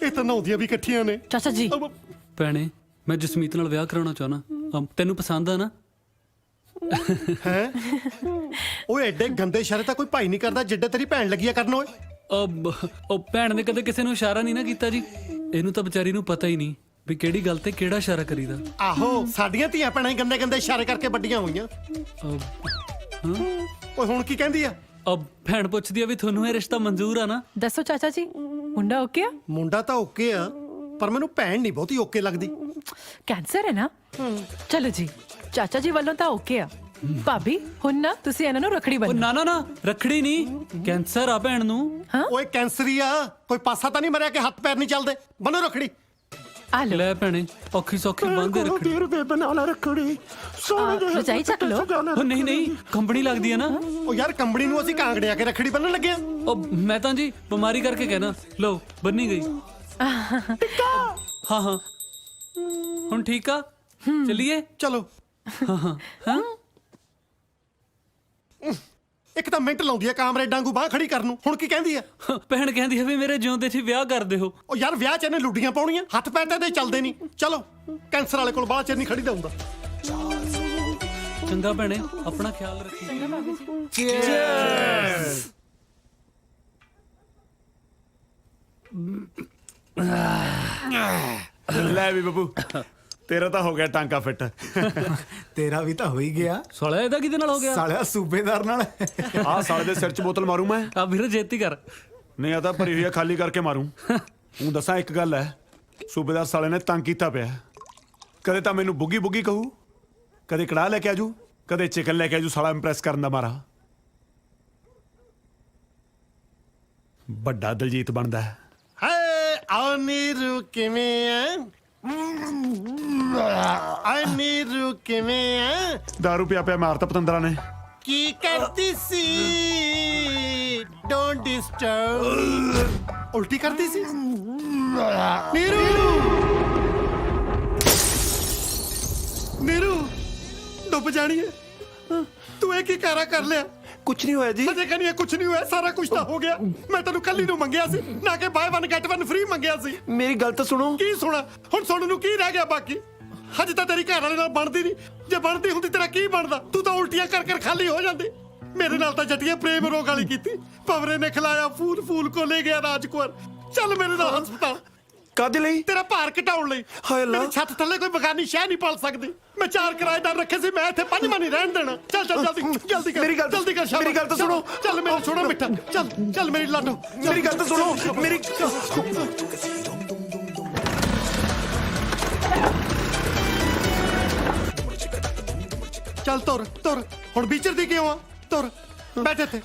ਇਹ ਤਾਂ ਨਹਾਉਂਦੀਆਂ ਵੀ ਇਕੱਠੀਆਂ ਨੇ। ਚਾਚਾ ਜੀ ਭੈਣੇ ਮੈਂ ਜਸਮੀਤ ਨਾਲ ਵਿਆਹ ਕਰਾਉਣਾ ਚਾਹਣਾ। ਤੈਨੂੰ ਪਸੰਦ ਆ ਨਾ? ਹੈ ਉਹ ਐਡੇ ਗੰਦੇ ਇਸ਼ਾਰੇ ਤਾਂ ਕੋਈ ਭਾਈ ਨਹੀਂ ਕਰਦਾ ਜਿੱਡੇ ਤੇਰੀ ਭੈਣ ਲੱਗੀ ਆ ਕਰਨ। ਓਏ ਉਹ ਭੈਣ ਨੇ ਕਦੇ ਕਿਸੇ ਨੂੰ ਇਸ਼ਾਰਾ ਨਹੀਂ ਨਾ ਕੀਤਾ ਜੀ। ਇਹਨੂੰ ਤਾਂ ਵਿਚਾਰੀ ਨੂੰ ਪਤਾ ਹੀ ਨਹੀਂ ਵੀ ਕਿਹੜੀ ਗੱਲ ਤੇ ਕਿਹੜਾ ਇਸ਼ਾਰਾ ਕਰੀਦਾ। ਆਹੋ ਸਾਡੀਆਂ ਧੀਆਂ ਭੈਣਾਂ ਹੀ ਗੰਦੇ ਗੰਦੇ ਇਸ਼ਾਰੇ ਕਰਕੇ ਵੱਡੀਆਂ ਹੋਈਆਂ। ਓਏ ਹੁਣ ਕੀ ਕਹਿੰਦੀ ਆ? ਭੈਣ ਪੁੱਛਦੀ ਆ ਵੀ ਤੁਹਾਨੂੰ ਇਹ ਰਿਸ਼ਤਾ ਮਨਜ਼ੂਰ ਆ ਨਾ? ਦੱਸੋ ਚਾਚਾ ਜੀ ਮੁੰਡਾ ਓਕੇ ਆ? ਮੁੰਡਾ ਤਾਂ ਓਕੇ ਆ, ਪਰ ਮੈਨੂੰ ਭੈਣ ਨਹੀਂ ਬਹੁਤੀ ਓਕੇ ਲੱਗਦੀ। ਕੈਂਸਰ ਹੈ ਨਾ? ਚਲੋ ਜੀ ਚਾਚਾ ਜੀ ਵੱਲੋਂ ਤਾਂ ਓਕੇ ਆ। ਭਾਬੀ ਹੁਣ ਨਾ ਤੁਸੀਂ ਇਹਨਾਂ ਨੂੰ ਰਖੜੀ ਬੰਨੋ। ਨਾ ਨਾ ਨਾ ਰਖੜੀ ਨਹੀਂ, ਕੈਂਸਰ ਆ ਭੈਣ ਨੂੰ। ਓਏ ਕੈਂਸਰ ਹੀ ਆ, ਕੋਈ ਪਾਸਾ ਤਾਂ ਨਹੀਂ ਮਰਿਆ ਕਿ ਹੱਥ ਪੈਰ ਨਹੀਂ ਚੱਲਦੇ। ਬੰਨੋ ਰਖੜੀ। ਆ ਲੋ ਲੈ ਭੈਣੇ ਔਖੀ ਸੌਖੀ ਬੰਦੇ ਰਖੜੀ। ਤੇਰੇ ਦੇ ਬਣਾ ਲੈ ਰਖੜੀ। ਰਜਾਈ ਚੱਕ ਲੋ। ਉਹ ਨਹੀਂ ਨਹੀਂ ਕੰਬਣੀ ਲੱਗਦੀ ਆ ਨਾ। ਉਹ ਯਾਰ ਕੰਬਣੀ ਨੂੰ ਅਸੀਂ ਕਾਂਗੜੇ ਆ ਕੇ ਰਖੜੀ ਬੰਨਣ ਲੱਗੇ ਆ। ਉਹ ਮੈਂ ਤਾਂ ਜੀ ਬਿਮਾਰੀ ਕਰਕੇ ਕਹਿਣਾ। ਲੋ ਬੰਨੀ ਗਈ। ਹਾਂ ਹਾਂ ਹੁਣ ਠੀਕ ਆ, ਚਲਿਏ। ਚਲੋ। ਹਾਂ ਇੱਕ ਤਾਂ ਮਿੰਟ ਲਾਉਂਦੀ ਆ ਕਾਮਰੇ ਡਾਂਗੂ ਬਾਹ ਖੜੀ ਕਰਨ ਨੂੰ। ਹੁਣ ਕੀ ਕਹਿੰਦੀ ਆ? ਭੈਣ ਕਹਿੰਦੀ ਆ ਵੀ ਮੇਰੇ ਜਿਉਂਦੇ 'ਚ ਵਿਆਹ ਕਰ ਦਿਓ। ਉਹ ਯਾਰ ਵਿਆਹ 'ਚ ਇਹਨੇ ਲੁੱਡੀਆਂ ਪਾਉਣੀਆਂ, ਹੱਥ ਪੈਰ ਤਾਂ ਇਹਦੇ ਚੱਲਦੇ ਨਹੀਂ। ਚਲੋ ਕੈਂਸਰ ਵਾਲੇ ਕੋਲ ਬਾਹਲਾ ਚਿਰ ਨਹੀਂ ਖੜੀ ਦਾ ਹੁੰਦਾ। ਚੰਗਾ ਭੈਣੇ ਆਪਣਾ ਖਿਆਲ ਰੱਖੀ। ਲੈ ਵੀ ਬੱਬੂ, ਤੇਰਾ ਤਾਂ ਹੋ ਗਿਆ ਟਾਂਕਾ ਫਿੱਟ। ਤੇਰਾ ਵੀ ਤਾਂ ਹੋ ਹੀ ਗਿਆ। ਸਾਲਿਆ ਇਹਦਾ ਕਿਹਦੇ ਨਾਲ ਹੋ ਗਿਆ? ਸਾਲਿਆ ਸੂਬੇਦਾਰ ਨਾਲ। ਆਹ ਸਾਲੇ ਦੇ ਸਿਰ 'ਚ ਬੋਤਲ ਮਾਰੂ ਮੈਂ। ਆ ਵੀਰ ਜੇਤੀ ਕਰ। ਨਹੀਂ ਆ ਤਾਂ ਭਰੀ ਹੋਈ ਆ, ਖਾਲੀ ਕਰਕੇ ਮਾਰੂ। ਹੁਣ ਦੱਸਾਂ ਇੱਕ ਗੱਲ ਹੈ, ਸੂਬੇਦਾਰ ਸਾਲੇ ਨੇ ਤੰਗ ਕੀਤਾ ਪਿਆ। ਕਦੇ ਤਾਂ ਮੈਨੂੰ ਬੁੱਗੀ ਬੁੱਗੀ ਕਹੂ, ਕਦੇ ਕੜਾਹ ਲੈ ਕੇ ਆਜੂ, ਕਦੇ ਚਿਕਨ ਲੈ ਕੇ ਆਜੂ। ਸਾਲਾ ਇੰਪ੍ਰੈਸ ਕਰਨ ਦਾ ਮਾਰਾ ਵੱਡਾ ਦਲਜੀਤ ਬਣਦਾ ਹੈ। ਹਾਏ ਆ ਨੀਰੂ ਕਿਵੇਂ ਆ? ਆ ਨੀਰੂ ਕਿਵੇਂ ਆ? ਦਾਰੂ ਪਿਆ ਪਿਆ ਮਾਰਤਾ ਪਤੰਦਰਾਂ ਨੇ। ਕੀ ਕਰਦੀ ਸੀ? Don't disturb. ਉਲਟੀ ਕਰਦੀ ਸੀ ਨੀਰੂ। ਨੀਰੂ ਡੁੱਬ ਜਾਣੀ ਹੈ ਤੂੰ ਇਹ ਕੀ ਕਾਰਾ ਕਰ ਲਿਆ ਕੁਝ ਨਹੀਂ ਹੋਇਆ ਜੀ ਅਜੇ ਕਹਿੰਦੀ ਕੁਝ ਨਹੀਂ ਹੋਇਆ ਸਾਰਾ ਕੁਝ ਤਾਂ ਹੋ ਗਿਆ ਮੈਂ ਤੈਨੂੰ ਕੱਲੀ ਨੂੰ ਮੰਗਿਆ ਸੀ ਨਾ ਕਿ ਬਾਏ 1 ਗੈਟ 1 ਫ੍ਰੀ ਮੰਗਿਆ ਸੀ ਮੇਰੀ ਗੱਲ ਤਾਂ ਸੁਣੋ ਕੀ ਸੁਣਾ ਹੁਣ ਸੁਣਨ ਨੂੰ ਕੀ ਰਹਿ ਗਿਆ ਬਾਕੀ ਹਜੇ ਤਾਂ ਤੇਰੀ ਘਰ ਵਾਲੇ ਨਾਲ ਬਣਦੀ ਨਹੀਂ ਜੇ ਬਣਦੀ ਹੁੰਦੀ ਤੇਰਾ ਕੀ ਬਣਦਾ ਤੂੰ ਤਾਂ ਉਲਟੀਆਂ ਕਰ ਕਰ ਖਾਲੀ ਹੋ ਜਾਂਦੀ ਮੇਰੇ ਨਾਲ ਤਾਂ ਜੱਟੀਆਂ ਪ੍ਰੇਮ ਰੋਗ ਵਾਲੀ ਕੀਤੀ ਪਵਰੇ ਨੇ ਖਿਲਾਇਆ ਫੂਲ ਫੂਲ ਕੋ ਲੈ ਗਿਆ ਰਾਜਕੁਮਾਰ ਚੱਲ ਮੇਰੇ ਨਾਲ ਹਸਪਤਾਲ ਕਾਹਦੇ ਲਈ ਤੇਰਾ ਭਾਰ ਘਟਾਉਣ ਲਈ ਹਾਏ ਅੱਲਾ। ਮੇਰੀ ਛੱਤ ਥੱਲੇ ਕੋਈ ਬਗਾਨੀ ਸ਼ਹਿ ਨਹੀਂ ਪਾਲ ਸਕਦੀ ਮੈਂ 4 ਕਿਰਾਏਦਾਰ ਰੱਖੇ ਸੀ ਮੈਂ ਇੱਥੇ 5 ਨਹੀਂ ਰਹਿਣ ਦੇਣਾ ਚੱਲ ਚੱਲ ਜਲਦੀ ਕਰ ਮੇਰੀ ਗੱਲ ਜਲਦੀ ਕਰ ਮੇਰੀ ਗੱਲ ਤਾਂ ਸੁਣੋ ਚੱਲ ਮੇਰਾ ਛੋੜਾ ਮਿੱਠਾ ਚੱਲ ਚੱਲ ਮੇਰੀ ਲਾਡੋ ਮੇਰੀ ਗੱਲ ਤਾਂ ਸੁਣੋ ਮੇਰੀ ਚੱਲ ਤੁਰ ਤੁਰ ਹੁਣ ਵਿਚਰਦੀ ਕਿਉਂ ਆ ਤੁਰ ਬੈਠ ਇੱਥੇ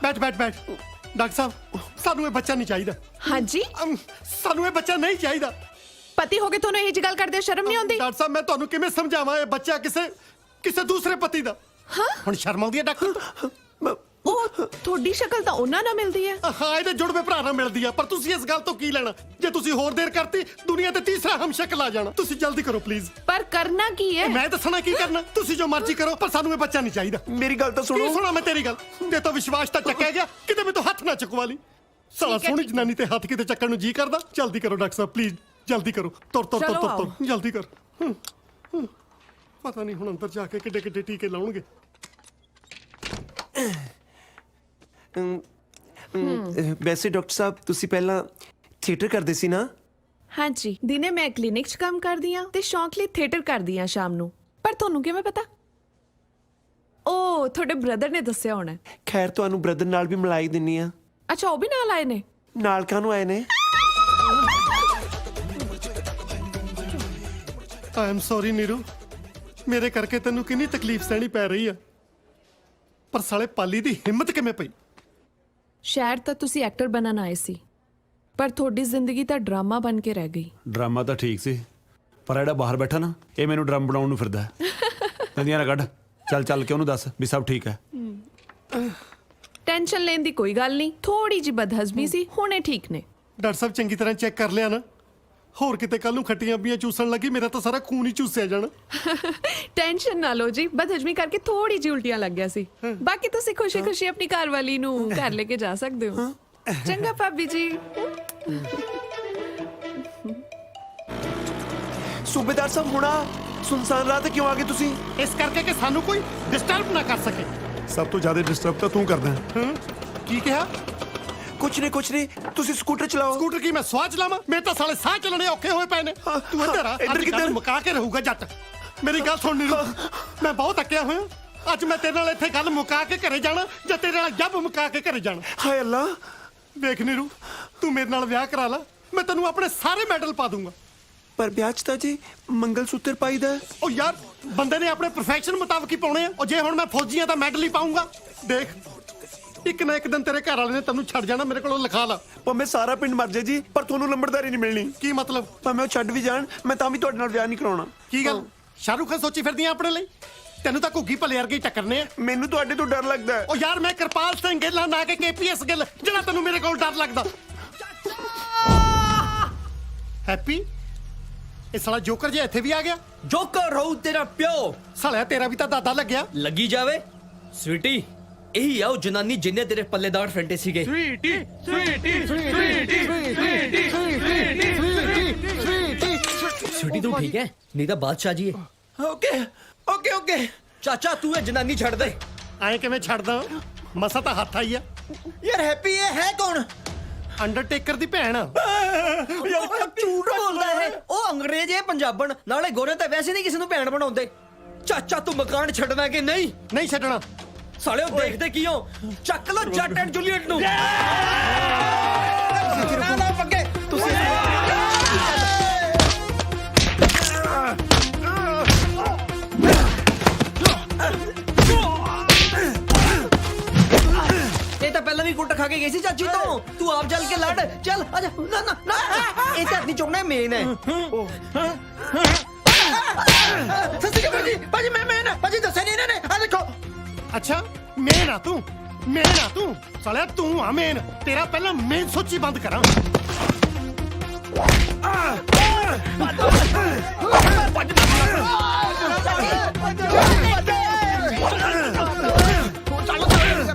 ਬੈਠ ਬੈਠ ਬੈਠ ਡਾਕਟਰ ਸਾਹਿਬ ਸਾਨੂੰ ਇਹ ਬੱਚਾ ਨਹੀਂ ਚਾਹੀਦਾ ਹਾਂਜੀ ਸਾਨੂੰ ਇਹ ਬੱਚਾ ਨਹੀਂ ਚਾਹੀਦਾ ਪਤੀ ਹੋ ਕੇ ਤੁਹਾਨੂੰ ਇਹ ਜੀ ਗੱਲ ਕਰਦੇ ਸ਼ਰਮ ਨਹੀਂ ਆਉਂਦੀ ਡਾਕਟਰ ਸਾਹਿਬ ਮੈਂ ਤੁਹਾਨੂੰ ਕਿਵੇਂ ਸਮਝਾਵਾਂ ਇਹ ਬੱਚਾ ਕਿਸੇ ਦੂਸਰੇ ਪਤੀ ਦਾ ਹੁਣ ਸ਼ਰਮ ਆਉਂਦੀ ਹੈ ਡਾਕਟਰ ਉਹ ਤੁਹਾਡੀ ਸ਼ਕਲ ਤਾਂ ਉਹਨਾਂ ਨਾਲ ਮਿਲਦੀ ਹੈ ਹਾਂ ਇਹਦੇ ਜੁੜਵੇਂ ਭਰਾ ਨਾਲ ਮਿਲਦੀ ਆ ਪਰ ਤੁਸੀਂ ਇਸ ਗੱਲ ਤੋਂ ਕੀ ਲੈਣਾ ਜੇ ਤੁਸੀਂ ਹੋਰ ਦੇਰ ਕਰਤੀ ਦੁਨੀਆ ਤੇ ਤੀਸਰਾ ਹਮਸ਼ਕਲ ਆ ਜਾਣਾ ਤੁਸੀਂ ਜਲਦੀ ਕਰੋ ਪਲੀਜ਼ ਪਰ ਕਰਨਾ ਕੀ ਹੈ ਮੈਂ ਦੱਸਣਾ ਕੀ ਕਰਨਾ ਤੁਸੀਂ ਜੋ ਮਰਜ਼ੀ ਕਰੋ ਪਰ ਸਾਨੂੰ ਇਹ ਬੱਚਾ ਨਹੀਂ ਚਾਹੀਦਾ ਮੇਰੀ ਗੱਲ ਤਾਂ ਸੁਣੋ ਕੀ ਸੁਣਾ ਮੈਂ ਤੇਰੀ ਗੱਲ ਜੇ ਤਾਂ ਵਿਸ਼ਵਾਸ ਤਾਂ ਚੱਕਿਆ ਗਿਆ ਕਿਤੇ ਮੈਂ ਤੋਂ ਹੱਥ ਨਾ ਚੁਕਵਾ ਲਈ ਸਾਲਾ ਸੋਹਣੀ ਜਨਾਨੀ ਤੇ ਹੱਥ ਕਿਤੇ ਚੱਕਣ ਨੂੰ ਜੀ ਕਰਦਾ ਜਲਦੀ ਕਰੋ ਡਾਕਟਰ ਸਾਹਿਬ ਪਲੀਜ਼ ਜਲਦੀ ਕਰੋ ਤੁਰ ਤੁਰ ਤੁਰ ਤੁਰ ਜਲਦੀ ਕਰ ਪਤਾ ਨਹੀਂ ਹੁਣ ਅੰਦਰ ਜਾ ਕੇ ਕਿੱਡੇ ਕਿੱਡੇ ਟੀਕੇ ਲਾਉਣਗੇ ਵੈਸੇ ਡਾਕਟਰ ਸਾਹਿਬ ਤੁਸੀਂ ਪਹਿਲਾਂ ਥੀਏਟਰ ਕਰਦੇ ਸੀ ਨਾ ਹਾਂਜੀ ਦਿਨੇ ਮੈਂ ਕਲੀਨਿਕ 'ਚ ਕੰਮ ਕਰਦੀ ਆ ਤੇ ਸ਼ੌਂਕ ਲਈ ਥੀਏਟਰ ਕਰਦੀ ਆ ਸ਼ਾਮ ਨੂੰ ਪਰ ਤੁਹਾਨੂੰ ਕਿਵੇਂ ਪਤਾ ਉਹ ਤੁਹਾਡੇ ਬ੍ਰਦਰ ਨੇ ਦੱਸਿਆ ਹੋਣਾ ਖੈਰ ਤੁਹਾਨੂੰ ਬ੍ਰਦਰ ਨਾਲ ਵੀ ਮਿਲਾਈ ਦਿੰਨੀ ਆ ਅੱਛਾ ਉਹ ਵੀ ਨਾਲ ਆਏ ਨੇ ਨਾਲ ਕਾਹਨੂੰ ਆਏ ਨੇ ਆਈ ਐਮ ਸੌਰੀ ਨੀਰੂ ਮੇਰੇ ਕਰਕੇ ਤੈਨੂੰ ਕਿੰਨੀ ਤਕਲੀਫ ਸਹਿਣੀ ਪੈ ਰਹੀ ਆ ਪਰ ਸਾਲੇ ਪਾਲੀ ਦੀ ਹਿੰਮਤ ਕਿਵੇਂ ਪਈ ਸ਼ਾਇਦ ਤਾਂ ਤੁਸੀਂ ਐਕਟਰ ਬਣਨ ਆਏ ਸੀ ਪਰ ਤੁਹਾਡੀ ਜ਼ਿੰਦਗੀ ਤਾਂ ਡਰਾਮਾ ਬਣ ਕੇ ਰਹਿ ਗਈ ਡਰਾਮਾ ਤਾਂ ਠੀਕ ਸੀ ਪਰ ਜਿਹੜਾ ਬਾਹਰ ਬੈਠਾ ਨਾ ਇਹ ਮੈਨੂੰ ਡਰਮ ਬਣਾਉਣ ਨੂੰ ਫਿਰਦਾ ਨਦੀਆਂ ਨਾ ਕੱਢ ਚੱਲ ਚੱਲ ਕੇ ਉਹਨੂੰ ਦੱਸ ਵੀ ਸਭ ਠੀਕ ਹੈ ਟੈਨਸ਼ਨ ਲੈਣ ਦੀ ਕੋਈ ਗੱਲ ਨਹੀਂ ਥੋੜੀ ਜਿਹੀ ਬਦਹਜ਼ਮੀ ਸੀ ਹੁਣੇ ਠੀਕ ਨੇ ਡਾਕਟਰ ਸਾਹਿਬ ਚੰਗੀ ਤਰ੍ਹਾਂ ਚੈੱਕ ਕਰ ਲਿਆ ਨਾ ਹੋਰ ਕਿਤੇ ਕੱਲ ਨੂੰ ਖੱਟੀਆਂ ਬੀਆਂ ਚੂਸਣ ਲੱਗੀ ਮੇਰਾ ਤਾਂ ਸਾਰਾ ਖੂਨ ਹੀ ਚੂਸਿਆ ਜਾਣਾ ਟੈਨਸ਼ਨ ਨਾ ਲਓ ਜੀ ਬਦਹਜ਼ਮੀ ਕਰਕੇ ਥੋੜੀ ਜਿਹੀ ਉਲਟੀਆਂ ਲੱਗ ਗਿਆ ਸੀ ਬਾਕੀ ਤੁਸੀਂ ਖੁਸ਼ੀ-ਖੁਸ਼ੀ ਆਪਣੀ ਘਰ ਵਾਲੀ ਨੂੰ ਘਰ ਲੈ ਕੇ ਜਾ ਸਕਦੇ ਹੋ ਚੰਗਾ ਭਾਬੀ ਜੀ ਸੂਬੇਦਾਰ ਸਾਹਿਬ ਹੁਣਾ ਸੁਨਸਾਨ ਰਾਤ ਕਿਉਂ ਆ ਗਏ ਤੁਸੀਂ ਇਸ ਕਰਕੇ ਕਿ ਸਾਨੂੰ ਕੋਈ ਡਿਸਟਰਬ ਨਾ ਕਰ ਸਕੇ ਸਭ ਤੋਂ ਜ਼ਿਆਦਾ ਡਿਸਟਰਬ ਤਾਂ ਤੂੰ ਕਰਦਾ ਕੀ ਕਿਹਾ ਕੁਛ ਨਹੀਂ ਤੁਸੀਂ ਸਕੂਟਰ ਚਲਾਓ ਸਕੂਟਰ ਕੀ ਮੈਂ ਸਵਾਹ ਚਲਾਵਾਂ ਮੇਰੇ ਤਾਂ ਸਾਲੇ ਸਾਹ ਚੱਲਣੇ ਔਖੇ ਹੋਏ ਪਏ ਨੇ ਤੂੰ ਇੱਧਰ ਆ ਇੱਧਰ ਕਿੱਧਰ ਮੁਕਾ ਕੇ ਰਹੂਗਾ ਜੱਟ ਮੇਰੀ ਗੱਲ ਸੁਣ ਨੀਰੂ ਮੈਂ ਬਹੁਤ ਅੱਕਿਆ ਹੋਇਆ ਅੱਜ ਮੈਂ ਤੇਰੇ ਨਾਲ ਇੱਥੇ ਗੱਲ ਮੁਕਾ ਕੇ ਘਰੇ ਜਾਣਾ ਜਾਂ ਤੇਰੇ ਨਾਲ ਜੱਬ ਮੁਕਾ ਕੇ ਘਰੇ ਜਾਣਾ ਹਾਏ ਅੱਲਾ ਵੇਖ ਨੀਰੂ ਤੂੰ ਮੇਰੇ ਨਾਲ ਵਿਆਹ ਕਰਾ ਲੈ ਮੈਂ ਤੈਨੂੰ ਆਪਣੇ ਸਾਰੇ ਮੈਡਲ ਪਾ ਦੂੰਗਾ ਪਰ ਵਿਆਹ 'ਚ ਤਾਂ ਜੀ ਮੰਗਲ ਸੂਤਰ ਪਾਈਦਾ ਉਹ ਯਾਰ ਬੰਦੇ ਨੇ ਆਪਣੇ ਪ੍ਰੋਫੈਸ਼ਨ ਮੁਤਾਬਕ ਹੀ ਪਾਉਣੇ ਆ ਉਹ ਜੇ ਹੁਣ ਮੈਂ ਫੌਜੀਆਂ ਦਾ ਮੈਡਲ ਹੀ ਪਾਉਂਗਾ ਦੇਖ ਇੱਕ ਨਾ ਇੱਕ ਦਿਨ ਤੇਰੇ ਘਰ ਵਾਲੇ ਨੇ ਤੈਨੂੰ ਛੱਡ ਜਾਣਾ ਮੇਰੇ ਕੋਲੋਂ ਲਿਖਾ ਲਾ ਭਾਵੇਂ ਸਾਰਾ ਪਿੰਡ ਮਰ ਜਾਏ ਜੀ ਪਰ ਤੁਹਾਨੂੰ ਲੰਬੜਦਾਰੀ ਨਹੀਂ ਮਿਲਣੀ ਕੀ ਮਤਲਬ ਭਾਵੇਂ ਉਹ ਛੱਡ ਵੀ ਜਾਣ ਮੈਂ ਤਾਂ ਵੀ ਤੁਹਾਡੇ ਨਾਲ ਵਿਆਹ ਨਹੀਂ ਕਰਾਉਣਾ ਕੀ ਗੱਲ ਸ਼ਾਹਰੁਖ ਖਾਨ ਸੋਚੀ ਫਿਰਦੀਆਂ ਆਪਣੇ ਲਈ ਤੈਨੂੰ ਤਾਂ ਘੁੱਗੀ ਭਲੇ ਵਰਗੇ ਹੀ ਟੱਕਰਨੇ ਆ ਮੈਨੂੰ ਤੁਹਾਡੇ ਤੋਂ ਡਰ ਲੱਗਦਾ ਹੈ ਉਹ ਯਾਰ ਮੈਂ ਕਿਰਪਾਲ ਸਿੰਘ ਗਿੱਲ ਹਾਂ ਨਾ ਕਿ ਕੇਪੀਐਸ ਗਿੱਲ ਜਿਹੜਾ ਤੈਨੂੰ ਮੇਰੇ ਕੋਲ ਡਰ ਲੱਗਦਾ ਹੈਪੀ ਇਹ ਸਾਲਾ ਜੋਕਰ ਜੇ ਇੱਥੇ ਵੀ ਆ ਗਿਆ ਜੋਕਰ ਰਹੂ ਤੇਰਾ ਪਿਓ ਸਾਲਿਆ ਤੇਰਾ ਵੀ ਤਾਂ ਦਾਦਾ ਲੱਗਿਆ ਲੱਗੀ ਜਾਵੇ ਸਵੀਟੀ ਇਹੀ ਆ ਉਹ ਜਨਾਨੀ ਜਿੰਨੇ ਤੇਰੇ ਪੱਲੇਦਾਰ ਫੈਂਟੇ ਸੀਗੇ ਸਵੀਟੀ ਤੂੰ ਠੀਕ ਹੈ ਨਹੀਂ ਤਾਂ ਬਾਦਸ਼ਾਹ ਜੀ ਹੈ ਓਕੇ ਚਾਚਾ ਤੂੰ ਇਹ ਜਨਾਨੀ ਛੱਡ ਦੇ ਐਂ ਕਿਵੇਂ ਛੱਡਦਾ ਮਸਾ ਤਾਂ ਹੱਥ ਆਈ ਆ ਯਾਰ ਹੈਪੀ ਇਹ ਹੈ ਕੌਣ ਅੰਡਰਟੇਕਰ ਦੀ ਭੈਣ ਯਾਰ ਝੂਠ ਬੋਲਦਾ ਹੈ ਉਹ ਅੰਗਰੇਜ਼ ਹੈ ਪੰਜਾਬਣ ਨਾਲੇ ਗੋਰੇ ਤਾਂ ਵੈਸੇ ਨਹੀਂ ਕਿਸੇ ਨੂੰ ਭੈਣ ਬਣਾਉਂਦੇ ਚਾਚਾ ਤੂੰ ਮਕਾਨ ਛੱਡਣਾ ਕਿ ਨਹੀਂ ਛੱਡਣਾ ਸਾਲਿਓ ਦੇਖਦੇ ਕੀ ਹੋ ਚੱਕ ਲੋ ਜੱਟ ਐਂਡ ਜੂਲੀਅਟ ਨੂੰ ਇਹ ਤਾਂ ਪਹਿਲਾਂ ਵੀ ਕੁੱਟ ਖਾ ਕੇ ਗਈ ਸੀ ਚਾਚੀ ਤੋਂ ਤੂੰ ਆਪ ਜਲ ਕੇ ਲੜ ਚੱਲ ਆ ਜਾ ਨਾ ਇਹ ਤਾਂ ਨਹੀਂ ਚੁਣਨਾ ਮੇਨ ਹੈ ਸੱਚੀ ਭਾਜੀ ਮੈਂ ਮੇਨ ਭਾਜੀ ਦੱਸਿਆ ਨਹੀਂ ਇਹਨਾਂ ਨੇ ਆ ਦੇਖੋ ਅੱਛਾ ਮੇਨ ਆ ਤੂੰ ਸਾਲਿਆ ਤੂੰ ਆ ਮੇਨ ਤੇਰਾ ਪਹਿਲਾਂ ਮੇਨ ਸੋਚੀ ਬੰਦ ਕਰਾਂ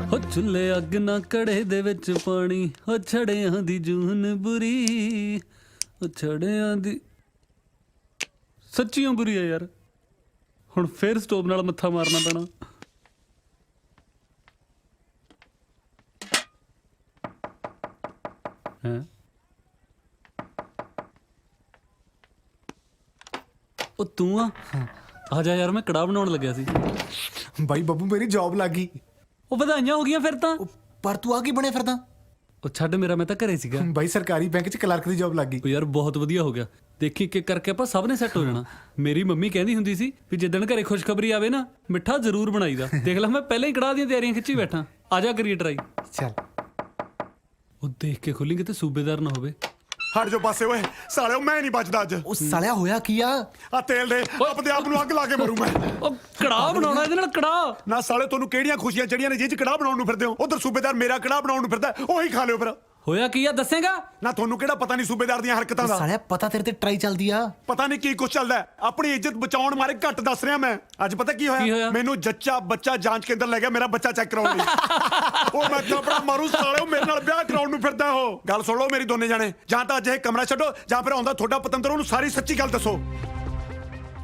ਹੋ ਚੁੱਲੇ ਅੱਗ ਨਾ ਕੜੇ ਦੇ ਵਿੱਚ ਪਾਣੀ ਹੋ ਛੜਿਆਂ ਦੀ ਜੂਨ ਬੁਰੀ ਹੋ ਛੜਿਆਂ ਦੀ ਸੱਚੀਓ ਬੁਰੀ ਆ ਯਾਰ ਹੁਣ ਫੇਰ ਸਟੋਵ ਨਾਲ ਮੱਥਾ ਮਾਰਨਾ ਪੈਣਾ ਹੈ ਉਹ ਤੂੰ ਆ ਜਾ ਯਾਰ ਮੈਂ ਕੜਾਹ ਬਣਾਉਣ ਲੱਗਿਆ ਸੀ ਬਾਈ ਬੱਬੂ ਮੇਰੀ ਜੌਬ ਲੱਗ ਗਈ ਉਹ ਵਧਾਈਆਂ ਹੋ ਗਈਆਂ ਫਿਰ ਤਾਂ ਪਰ ਤੂੰ ਆ ਕੀ ਬਣਿਆ ਫਿਰਦਾ ਉਹ ਛੱਡ ਮੇਰਾ ਮੈਂ ਤਾਂ ਘਰੇ ਸੀਗਾ ਬਾਈ ਸਰਕਾਰੀ ਬੈਂਕ 'ਚ ਕਲਰਕ ਦੀ ਜੌਬ ਲੱਗ ਗਈ ਉਹ ਯਾਰ ਬਹੁਤ ਵਧੀਆ ਹੋ ਗਿਆ ਦੇਖੀ ਇੱਕ ਇੱਕ ਕਰਕੇ ਆਪਾਂ ਸਭ ਨੇ ਸੈੱਟ ਹੋ ਜਾਣਾ ਮੇਰੀ ਮੰਮੀ ਕਹਿੰਦੀ ਹੁੰਦੀ ਸੀ ਵੀ ਜਿੱਦਣ ਘਰੇ ਖੁਸ਼ਖਬਰੀ ਆਵੇ ਨਾ ਮਿੱਠਾ ਜ਼ਰੂਰ ਬਣਾਈਦਾ ਦੇਖ ਲੈ ਮੈਂ ਪਹਿਲਾਂ ਹੀ ਕੜਾਹ ਦੀਆਂ ਤਿਆਰੀਆਂ ਖਿੱਚੀ ਬੈਠਾ ਆ ਜਾ ਕਰੀਏ ਟਰਾਈ ਚੱਲ ਉਹ ਦੇਖ ਕੇ ਖੋਲੀ ਕਿਤੇ ਸੂਬੇਦਾਰ ਨਾ ਹੋਵੇ ਹਟ ਜੋ ਪਾਸੇ ਓਏ ਸਾਲਿਓ ਮੈਂ ਨਹੀਂ ਬਚਦਾ ਅੱਜ ਉਹ ਸਾਲਿਆ ਹੋਇਆ ਕੀ ਆ ਤੇਲ ਦੇ ਆਪਦੇ ਆਪ ਨੂੰ ਅੱਗ ਲਾ ਕੇ ਮਰੂ ਮੈਂ ਉਹ ਕੜਾਹ ਬਣਾਉਣਾ ਇਹਦੇ ਨਾਲ ਕੜਾਹ ਨਾ ਸਾਲੇ ਤੁਹਾਨੂੰ ਕਿਹੜੀਆਂ ਖੁਸ਼ੀਆਂ ਚੜੀਆਂ ਨੇ ਜਿਹ ਚ ਕੜਾਹ ਬਣਾਉਣ ਨੂੰ ਫਿਰਦੇ ਹੋ ਉਧਰ ਸੂਬੇਦਾਰ ਮੇਰਾ ਕੜਾਹ ਬਣਾਉਣ ਨੂੰ ਫਿਰਦਾ ਉਹੀ ਖਾ ਲਿਓ ਫਿਰ ਹੋਇਆ ਕੀ ਆ ਦੱਸੇਗਾ ਨਾ ਤੁਹਾਨੂੰ ਕਿਹੜਾ ਪਤਾ ਨਹੀਂ ਸੂਬੇਦਾਰ ਦੀਆਂ ਹਰਕਤਾਂ ਦਾ ਸਾਲਿਆ ਪਤਾ ਤੇਰੇ ਤੇ ਟਰਾਈ ਚੱਲਦੀ ਆ ਪਤਾ ਨਹੀਂ ਕੀ ਕੁਛ ਚੱਲਦਾ ਆਪਣੀ ਇੱਜ਼ਤ ਬਚਾਉਣ ਮਾਰੇ ਘੱਟ ਦੱਸ ਰਿਹਾ ਮੈਂ ਅੱਜ ਪਤਾ ਕੀ ਹੋਇਆ ਮੈਨੂੰ ਜੱਚਾ ਬੱਚਾ ਜਾਂਚ ਕੇਂਦਰ ਲੈ ਗਿਆ ਮੇਰਾ ਬੱਚਾ ਚੈੱਕ ਕਰਾਉਣ ਲਈ ਉਹ ਮੈਂ ਥਾਪੜਾ ਮਾਰੂ ਸਾਲਿਓ ਮੇਰੇ ਨਾਲ ਵਿਆਹ ਕਰਾਉਣ ਨੂੰ ਫਿਰਦਾ ਉਹ ਗੱਲ ਸੁਣ ਲਓ ਮੇਰੀ ਦੋਨੇ ਜਾਣੇ ਜਾਂ ਤਾਂ ਅੱਜ ਇਹ ਕਮਰਾ ਛੱਡੋ ਜਾਂ ਫਿਰ ਆਉਂਦਾ ਤੁਹਾਡਾ ਪਤੰਦਰ ਉਹਨੂੰ ਸਾਰੀ ਸੱਚੀ ਗੱਲ ਦੱਸੋ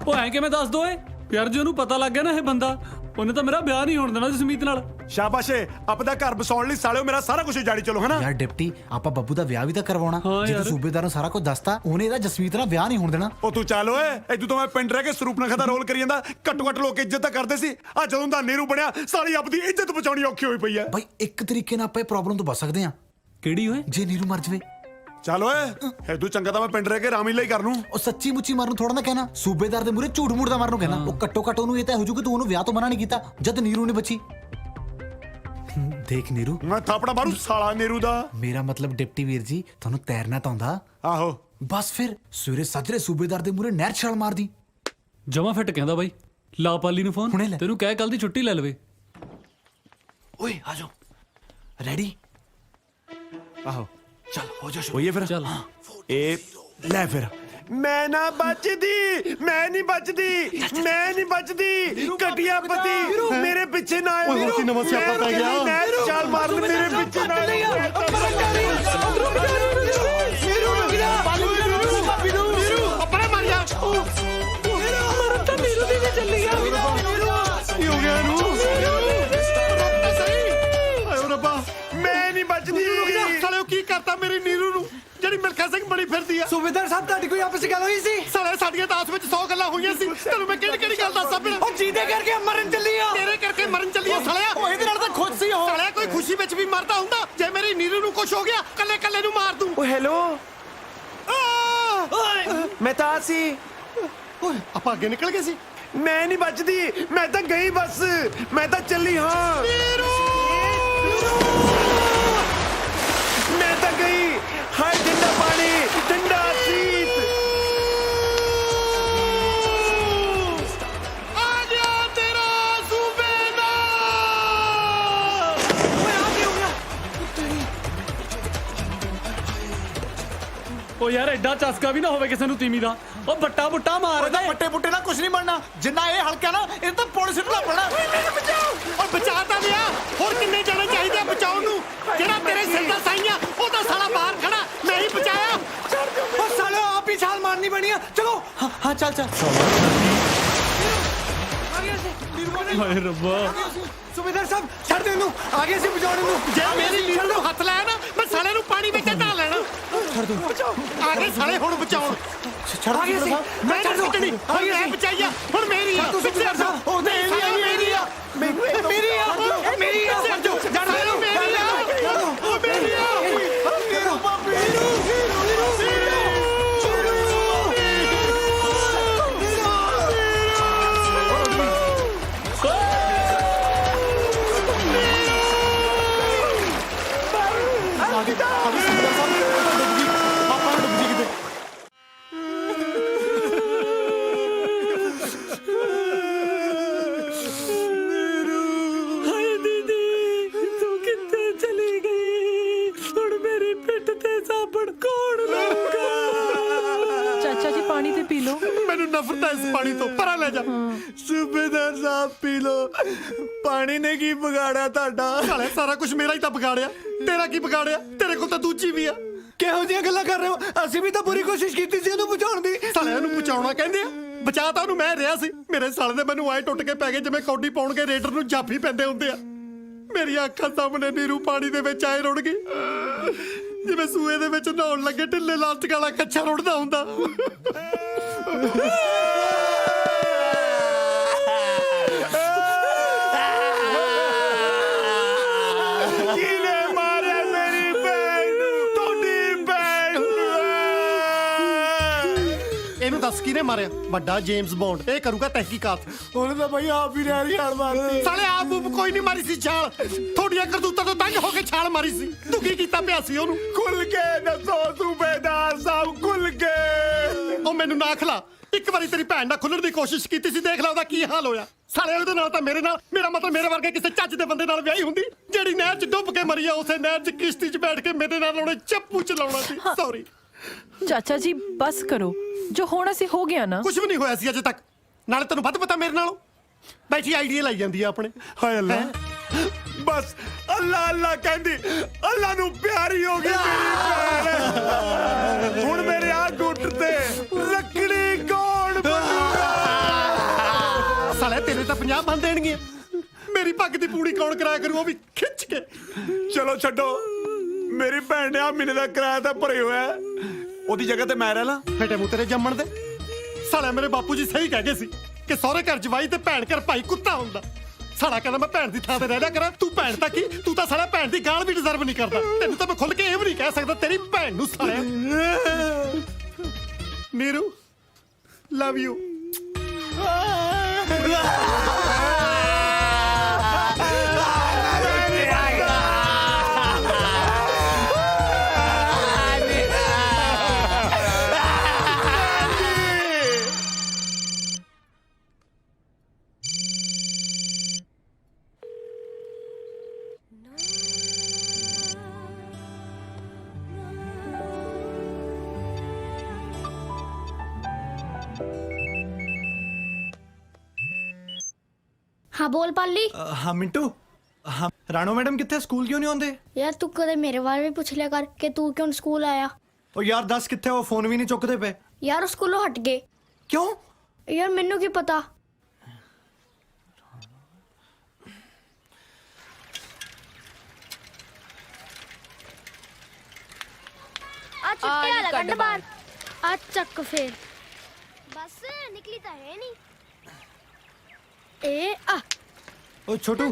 ਉਹ ਐਂ ਕਿਵੇਂ ਦੱਸ ਦੋ ਏ ਯਾਰ ਜੇ ਉਹਨੂੰ ਪਤਾ ਲੱਗ ਗਿਆ ਨਾ ਇਹ ਬੰਦਾ ਉਹਨੇ ਤਾਂ ਮੇਰਾ ਵਿਆਹ ਨਹੀਂ ਹੋਣ ਦੇਣਾ ਜਸਮੀਤ ਨਾਲ ਸ਼ਾਬਾਸ਼ੇ ਆਪਦਾ ਘਰ ਬਸਾਉਣ ਲਈ ਸਾਲਿਓ ਮੇਰਾ ਸਾਰਾ ਕੁਝ ਜਾੜੀ ਚਲੋ ਹਨਾ ਯਾਰ ਡਿਪਟੀ ਆਪਾਂ ਬੱਬੂ ਦਾ ਵਿਆਹ ਵੀ ਤਾਂ ਕਰਵਾਉਣਾ ਹਾਂ ਜੇ ਯਾਰ। ਤੂੰ ਸੂਬੇਦਾਰ ਨੂੰ ਸਾਰਾ ਕੁਝ ਦੱਸਤਾ ਉਹਨੇ ਇਹਦਾ ਜਸਮੀਤ ਨਾਲ ਵਿਆਹ ਨਹੀਂ ਹੋਣ ਦੇਣਾ ਉਹ ਤੂੰ ਚੱਲ ਓਏ ਇਦੋਂ ਤਾਂ ਮੈਂ ਪਿੰਡ ਰਹਿ ਕੇ ਸਰੂਪਨਖਾ ਦਾ ਰੋਲ ਕਰੀ ਜਾਂਦਾ ਘੱਟੋ ਘੱਟ ਲੋਕ ਇੱਜ਼ਤ ਤਾਂ ਕਰਦੇ ਸੀ ਆ ਜਦੋਂ ਦਾ ਨੀਰੂ ਬਣਿਆ ਸਾਰੀ ਆਪਦੀ ਇੱਜ਼ਤ ਬਚਾਉਣੀ ਔਖੀ ਹੋਈ ਪਈ ਐ ਬਾਈ ਇੱਕ ਤਰੀਕੇ ਨਾਲ ਆਪਾਂ ਇਹ ਪ੍ਰੋਬਲਮ ਤੋਂ ਬਚ ਸਕਦੇ ਆ ਕਿਹੜੀ ਓਏ ਜੇ ਨੀਰੂ ਮਰ ਜਵੇ ਚੱਲ ਓਏ ਐਦੂ ਚੰਗਾ ਤਾਂ ਮੈਂ ਪਿੰਡ ਰਹਿ ਕੇ ਰਾਮੀ ਲਈ ਕਰ ਲੂੰ ਉਹ ਸੱਚੀ ਮੁੱਚੀ ਮਰਨ ਨੂੰ ਥੋੜਾ ਨਾ ਕਹਿਣਾ ਸੂਬੇਦਾਰ ਦੇ ਮੂਰੇ ਝੂਠ ਮੂਠ ਦਾ ਮਰਨ ਨੂੰ ਕਹਿਣਾ ਉਹ ਘੱਟੋ ਘੱਟ ਉਹਨੂੰ ਇਹ ਤਾਂ ਹੋ ਜੂ ਕਿ ਤੂੰ ਉਹਨੂੰ ਵਿਆਹ ਤੋਂ ਮਨਾ ਨਹੀਂ ਕੀਤਾ ਜਦ ਨੀਰੂ ਨੇ ਬਚੀ ਦੇਖ ਨੀਰੂ ਮੈਂ ਥਾਪੜਾ ਮਾਰੂ ਸਾਲਾ ਨੀਰੂ ਦਾ ਮੇਰਾ ਮਤਲਬ ਡਿਪਟੀ ਵੀਰ ਜੀ ਤੁਹਾਨੂੰ ਤੈਰਨਾ ਤਾਂ ਆਉਂਦਾ ਆਹੋ ਬਸ ਫਿਰ ਸਵੇਰੇ ਸਾਜਰੇ ਸੂਬੇਦਾਰ ਦੇ ਮੂਰੇ ਨਹਿਰ ਛਾਲ ਮਾਰਦੀ ਜਮਾ ਫਿੱਟ ਕਹਿੰਦਾ ਬਾਈ ਲਾ ਪਾਲੀ ਨੂੰ ਫੋਨ ਤੈਨੂੰ ਕਹਿ ਕੱਲ ਦੀ ਛੁੱਟੀ ਲੈ ਲਵੇ ਓਏ ਆ ਜਾਓ ਰੈਡੀ ਆਹੋ ਚੱਲ ਹੋ ਜਾ ਹੋਈਏ ਫਿਰ ਚੱਲ ਇਹ ਲੈ ਫਿਰ ਮੈਂ ਨਾ ਬਚਦੀ ਮੈਂ ਨਹੀਂ ਬਚਦੀ ਮੈਂ ਨਹੀਂ ਬਚਦੀ ਘਟਿਆ ਪਤੀ ਮੇਰੇ ਪਿੱਛੇ ਨਾ ਆਏ ਓਏ ਹੋਸੀ ਨਵਾਂ ਸਿਆਪਾ ਪੈ ਗਿਆ ਮੈਂ ਚਾਲ ਮਾਰਨ ਮੇਰੇ ਪਿੱਛੇ ਨਾ ਆਏ ਆਪਣੇ ਮਰ ਜਾ ਮਰਨ ਤਾਂ ਨੀਰੂ ਦੀ ਵੀ ਚੱਲੀ ਆ ਕੀ ਹੋ ਗਿਆ ਨੂੰ ਆਇਓ ਰੱਬਾ ਮੈਂ ਨਹੀਂ ਬਚਦੀ ਸਾਲਿਓ ਕੀ ਕਰਤਾ ਮੇਰੀ ਨੀਰੂ ਨੂੰ ਜਿਹੜੀ ਮਿਲਖਾ ਸਿੰਘ ਬਣੀ ਫਿਰਦੀ ਆ ਸੂਬੇਦਾਰ ਸਾਹਿਬ ਤੁਹਾਡੀ ਕੋਈ ਆਪਸ ਗੱਲ ਹੋਈ ਸੀ ਸਾਲੇ ਸਾਡੀਆਂ ਤਾਂ ਆਪਸ ਵਿੱਚ 100 ਗੱਲਾਂ ਹੋਈਆਂ ਸੀ ਤੈਨੂੰ ਮੈਂ ਕਿਹੜੀ ਕਿਹੜੀ ਗੱਲ ਦੱਸਾਂ ਫਿਰ ਉਹ ਜਿਹਦੇ ਕਰਕੇ ਮਰਨ ਚੱਲੀ ਆ ਤੇਰੇ ਕਰਕੇ ਮਰਨ ਚੱਲੀ ਆ ਸਾਲਿਆ ਉਹ ਇਹਦੇ ਨਾਲ ਤਾਂ ਖੁਦ ਸੀ ਉਹ ਸਾਲਿਆ ਕੋਈ ਖੁਸ਼ੀ ਵਿੱਚ ਵੀ ਮਰਦਾ ਹੁੰਦਾ ਜੇ ਮੇਰੀ ਨੀਰੂ ਨੂੰ ਕੁਝ ਹੋ ਗਿਆ ਕੱਲੇ ਕੱਲੇ ਨੂੰ ਮਾਰ ਦੂੰ ਓ ਹੈਲੋ ਮੈਂ ਤਾਂ ਸੀ ਓਏ ਆਪਾਂ ਅੱਗੇ ਨਿਕਲ ਗਏ ਸੀ ਮੈਂ ਨਹੀਂ ਬਚਦੀ ਮੈਂ ਤਾਂ ਗਈ ਬਸ ਮੈਂ ਤਾਂ ਚੱਲੀ ਹਾਂ ਮੈਂ ਤਾਂ ਗਈ ਹਾਏ ਠੰਡਾ ਪਾਣੀ ਠੰਡਾ ਸੀਤ ਆ ਗਿਆ ਤੇਰਾ ਸੂਬੇਦਾਰ ਓਏ ਆ ਕੀ ਹੋ ਗਿਆ ਉਹ ਯਾਰ ਐਡਾ ਚਸਕਾ ਵੀ ਨਾ ਹੋਵੇ ਕਿਸੇ ਨੂੰ ਤੀਮੀ ਦਾ ਉਹ ਬੱਟਾ ਬੁੱਟਾ ਮਾਰ ਦੇ ਵੱਟੇ ਬੁੱਟੇ ਨਾਲ ਕੁਝ ਨਹੀਂ ਬਣਨਾ ਜਿੰਨਾ ਇਹ ਹਲਕਾ ਨਾ ਇਹ ਤਾਂ ਪੁਲਿਸ ਨੂੰ ਲੱਭਣਾ ਮੈਨੂੰ ਬਚਾਓ ਓਏ ਬਚਾ ਤਾਂ ਲਿਆ ਹੋਰ ਕਿੰਨੇ ਜਣੇ ਚਾਹੀਦੇ ਆ ਬਚਾਉਣ ਨੂੰ ਜਿਹੜਾ ਤੇਰੇ ਸਿਰ ਦਾ ਸਾਈਆਂ ਉਹ ਤਾਂ ਸਾਲਾ ਬਾਹਰ ਖੜਾ ਮੈਂ ਹੀ ਬਚਾਇਆ ਉਹ ਸਾਲਿਓ ਆਪ ਹੀ ਛਾਲ ਮਾਰਨੀ ਬਣੀ ਆ ਚਲੋ ਹਾਂ ਚੱਲ ਚੱਲ ਹਾਏ ਰੱਬਾ ਸੂਬੇਦਾਰ ਸਾਹਿਬ ਛੱਡ ਦੇ ਇਹਨੂੰ ਆ ਗਏ ਸੀ ਬਚਾਉਣ ਨੂੰ ਜੇ ਮੇਰੀ ਨੀਰੂ ਨੂੰ ਹੱਥ ਲਾਇਆ ਨਾ ਮੈਂ ਸਾਲੇ ਨੂੰ ਪਾਣੀ ਵਿੱਚ ਢਾ ਲੈਣਾ ਛੱਡ ਦੋ ਬਚਾਓ ਆ ਗਏ ਸਾਲੇ ਹੁਣ ਬਚਾਉਣ ਛੱਡ ਆ ਗਏ ਸੀ ਮੈਂ ਛੱਡ ਦੋ ਛੱਡਣੀ ਹੁਣ ਮੈਂ ਬਚਾਈਆ ਹੁਣ ਮੇਰੀ ਆ ਤੁਸੀਂ ਸਾਹਿਬ ਉਹ ਮੇਰੀ ਆ ਮੇਰੀ ਆ ਮੇਰੀ ਆ ਛੱਡ ਦਿਓ ਛੱਡ ਦੇ ਇਹਨੂੰ ਮੇਰੀ ਆ ਉਹ ਮੇਰੀ ਆ सूबेदार साहब पी लो पानी ने की बिगाड़ा ਤੁਹਾਡਾ ਸਾਲੇ ਸਾਰਾ ਕੁਝ ਮੇਰਾ ਹੀ ਤਾਂ ਵਿਗਾੜਿਆ ਤੇਰਾ ਕੀ ਵਿਗਾੜਿਆ ਤੇਰੇ ਕੋਲ ਤਾਂ ਦੂਜੀ ਵੀ ਆ ਕਿਹੋ ਜਿਹੀਆਂ ਗੱਲਾਂ ਕਰ ਰਹੇ ਹੋ ਅਸੀਂ ਵੀ ਤਾਂ ਪੂਰੀ ਕੋਸ਼ਿਸ਼ ਕੀਤੀ ਸੀ ਉਹਨੂੰ ਬਚਾਉਣ ਦੀ ਸਾਲੇ ਨੂੰ ਬਚਾਉਣਾ ਕਹਿੰਦੇ ਆ ਬਚਾ ਤਾਂ ਉਹਨੂੰ ਮੈਂ ਰਿਹਾ ਸੀ ਮੇਰੇ ਸਾਲੇ ਦੇ ਮੈਨੂੰ ਆਏ ਟੁੱਟ ਕੇ ਪੈ ਗਏ ਜਿਵੇਂ ਕੌਡੀ ਪਾਉਣ ਕੇ ਰੇਡਰ ਨੂੰ ਜਾਫੀ ਪੈਂਦੇ ਹੁੰਦੇ ਆ ਮੇਰੀਆਂ ਅੱਖਾਂ ਸਾਹਮਣੇ ਨੀਰੂ ਪਾਣੀ ਦੇ ਵਿੱਚ ਆਏ ਰੁੜ ਗਈ ਜਿਵੇਂ ਸੂਏ ਦੇ ਵਿੱਚ ਨਹਾਉਣ ਲੱਗੇ ਢਿੱਲੇ ਲਾਸਟਿਕ ਵਾਲਾ ਕੱਛਾ ਰੁੜਦਾ ਹੁੰਦਾ ਕਿਹਨੇ ਮਾਰਿਆ ਮੇਰੀ ਭੈਣ ਨੂੰ ਤੁਹਾਡੀ ਭੈਣ ਨੂੰ ਇਹਨੂੰ ਦੱਸ ਕਿਹਨੇ ਮਾਰਿਆ ਵੱਡਾ ਜੇਮਸ ਬੌਂਡ ਇਹ ਕਰੂਗਾ ਤਹਿਕੀਕਾਤ ਉਹਨੇ ਤਾਂ ਬਈ ਆਪ ਹੀ ਰਹਿ ਛਾਲ ਮਾਰਤੀ ਸਾਲੇ ਆਪ ਕੋਈ ਨਹੀਂ ਮਾਰੀ ਸੀ ਛਾਲ ਤੁਹਾਡੀਆਂ ਕਰਤੂਤਾਂ ਤੋਂ ਤੰਗ ਹੋ ਕੇ ਛਾਲ ਮਾਰੀ ਸੀ ਤੂੰ ਕੀ ਕੀਤਾ ਪਿਆ ਸੀ ਉਹਨੂੰ ਖੁੱਲ ਕੇ ਦੱਸੋ ਸੂਬੇਦਾਰ ਸਾਹਿਬ ਖੁੱਲ ਕੇ ਉਹ ਮੈਨੂੰ ਨਾ ਖਲਾ ਇੱਕ ਵਾਰੀ ਤੇਰੀ ਭੈਣ ਨਾਲ ਖੁੱਲਣ ਦੀ ਕੋਸ਼ਿਸ਼ ਕੀਤੀ ਸੀ ਦੇਖ ਲੈ ਉਹਦਾ ਕੀ ਹਾਲ ਹੋਇਆ ਸਾਲੇ ਉਹਦੇ ਨਾਲ ਤਾਂ ਮੇਰੇ ਨਾਲ ਮੇਰਾ ਮਤਲਬ ਮੇਰੇ ਵਰਗੇ ਕਿਸੇ ਚੱਜ ਦੇ ਬੰਦੇ ਨਾਲ ਵਿਆਹੀ ਹੁੰਦੀ ਜਿਹੜੀ ਨਹਿਰ 'ਚ ਡੁੱਬ ਕੇ ਮਰੀ ਆ ਉਸੇ ਨਹਿਰ 'ਚ ਕਿਸ਼ਤੀ 'ਚ ਬੈਠ ਕੇ ਮੇਰੇ ਨਾਲ ਉਹਨੇ ਚੱਪੂ ਚਲਾਉਣਾ ਸੀ ਸੌਰੀ ਚਾਚਾ ਜੀ ਬਸ ਕਰੋ ਜੋ ਹੋਣਾ ਸੀ ਹੋ ਗਿਆ ਨਾ ਕੁਝ ਵੀ ਨਹੀਂ ਹੋਇਆ ਸੀ ਅਜੇ ਤੱਕ ਨਾਲੇ ਤੈਨੂੰ ਵੱਧ ਪਤਾ ਮੇਰੇ ਨਾਲੋਂ ਬੈਠੀ ਆਈਡੀਆ ਲਾਈ ਜਾਂਦੀ ਆ ਆਪਣੇ ਹਾਏ ਅੱਲਾ ਬਸ ਅੱਲਾ ਅੱਲਾ ਕਹਿੰਦੀ ਅੱਲਾ ਨੂੰ ਪਿਆਰੀ ਹੋ ਗਈ ਮੇਰੀ ਭੈਣ ਹੁਣ ਮੇਰੇ ਆ ਗੁੱਟ ਤੇ ਲੱਕੜੀ ਕੌਣ ਬੰਨੂਗਾ ਸਾਲੇ ਤੇਰੇ ਤਾਂ 50 ਬੰਨ ਦੇਣਗੇ ਮੇਰੀ ਪੱਗ ਦੀ ਪੂੜੀ ਕੌਣ ਕਰਾਇਆ ਕਰੂ ਉਹ ਵੀ ਖਿੱਚ ਕੇ ਚਲੋ ਛੱਡੋ ਮੇਰੀ ਭੈਣ ਨੇ ਆ ਮਹੀਨੇ ਦਾ ਕਿਰਾਇਆ ਤਾਂ ਭਰੇ ਹੋਇਆ ਉਹਦੀ ਜਗ੍ਹਾ ਤੇ ਮੈਂ ਰਹਿ ਲਾਂ ਫੇਟੇ ਮੂੰਹ ਤੇਰੇ ਜੰਮਣ ਦੇ ਸਾਲਾ ਮੇਰੇ ਬਾਪੂ ਜੀ ਸਹੀ ਕਹਿ ਗਏ ਸੀ ਕਿ ਸਹੁਰੇ ਘਰ ਜਵਾਈ ਤੇ ਭੈਣ ਘਰ ਭਾਈ ਕੁੱਤਾ ਹੁੰਦਾ ਸਾਲਾ ਕਹਿੰਦਾ ਮੈਂ ਭੈਣ ਦੀ ਥਾਂ ਤੇ ਰਹਿ ਲਿਆ ਕਰਾਂ ਤੂੰ ਭੈਣ ਤਾਂ ਕੀ ਤੂੰ ਤਾਂ ਸਾਲਾ ਭੈਣ ਦੀ ਗਾਲ ਵੀ ਡਿਜ਼ਰਵ ਨਹੀਂ ਕਰਦਾ ਤੈਨੂੰ ਤਾਂ ਮੈਂ ਖੁੱਲ ਕੇ ਇਹ ਵੀ ਨਹੀਂ ਕਹਿ ਸਕਦਾ ਤੇਰੀ ਭੈਣ ਨੂੰ ਸਾਲਿਆ ਨੀਰੂ ਲਵ ਯੂ हाँ बोल पाली हाँ मिंटू हाँ राणो मैडम कितने स्कूल क्यों नहीं आते यार तू कदे मेरे बारे में पूछ लिया कर कि तू क्यों स्कूल आया ओ यार दस कितने वो फोन भी नहीं चुकते पे यार स्कूलों हट गए क्यों यार मैनू की पता आज छुट्टी वाला गंड बार आज चक फिर बस निकली तो है नहीं ए आ ओ छोटू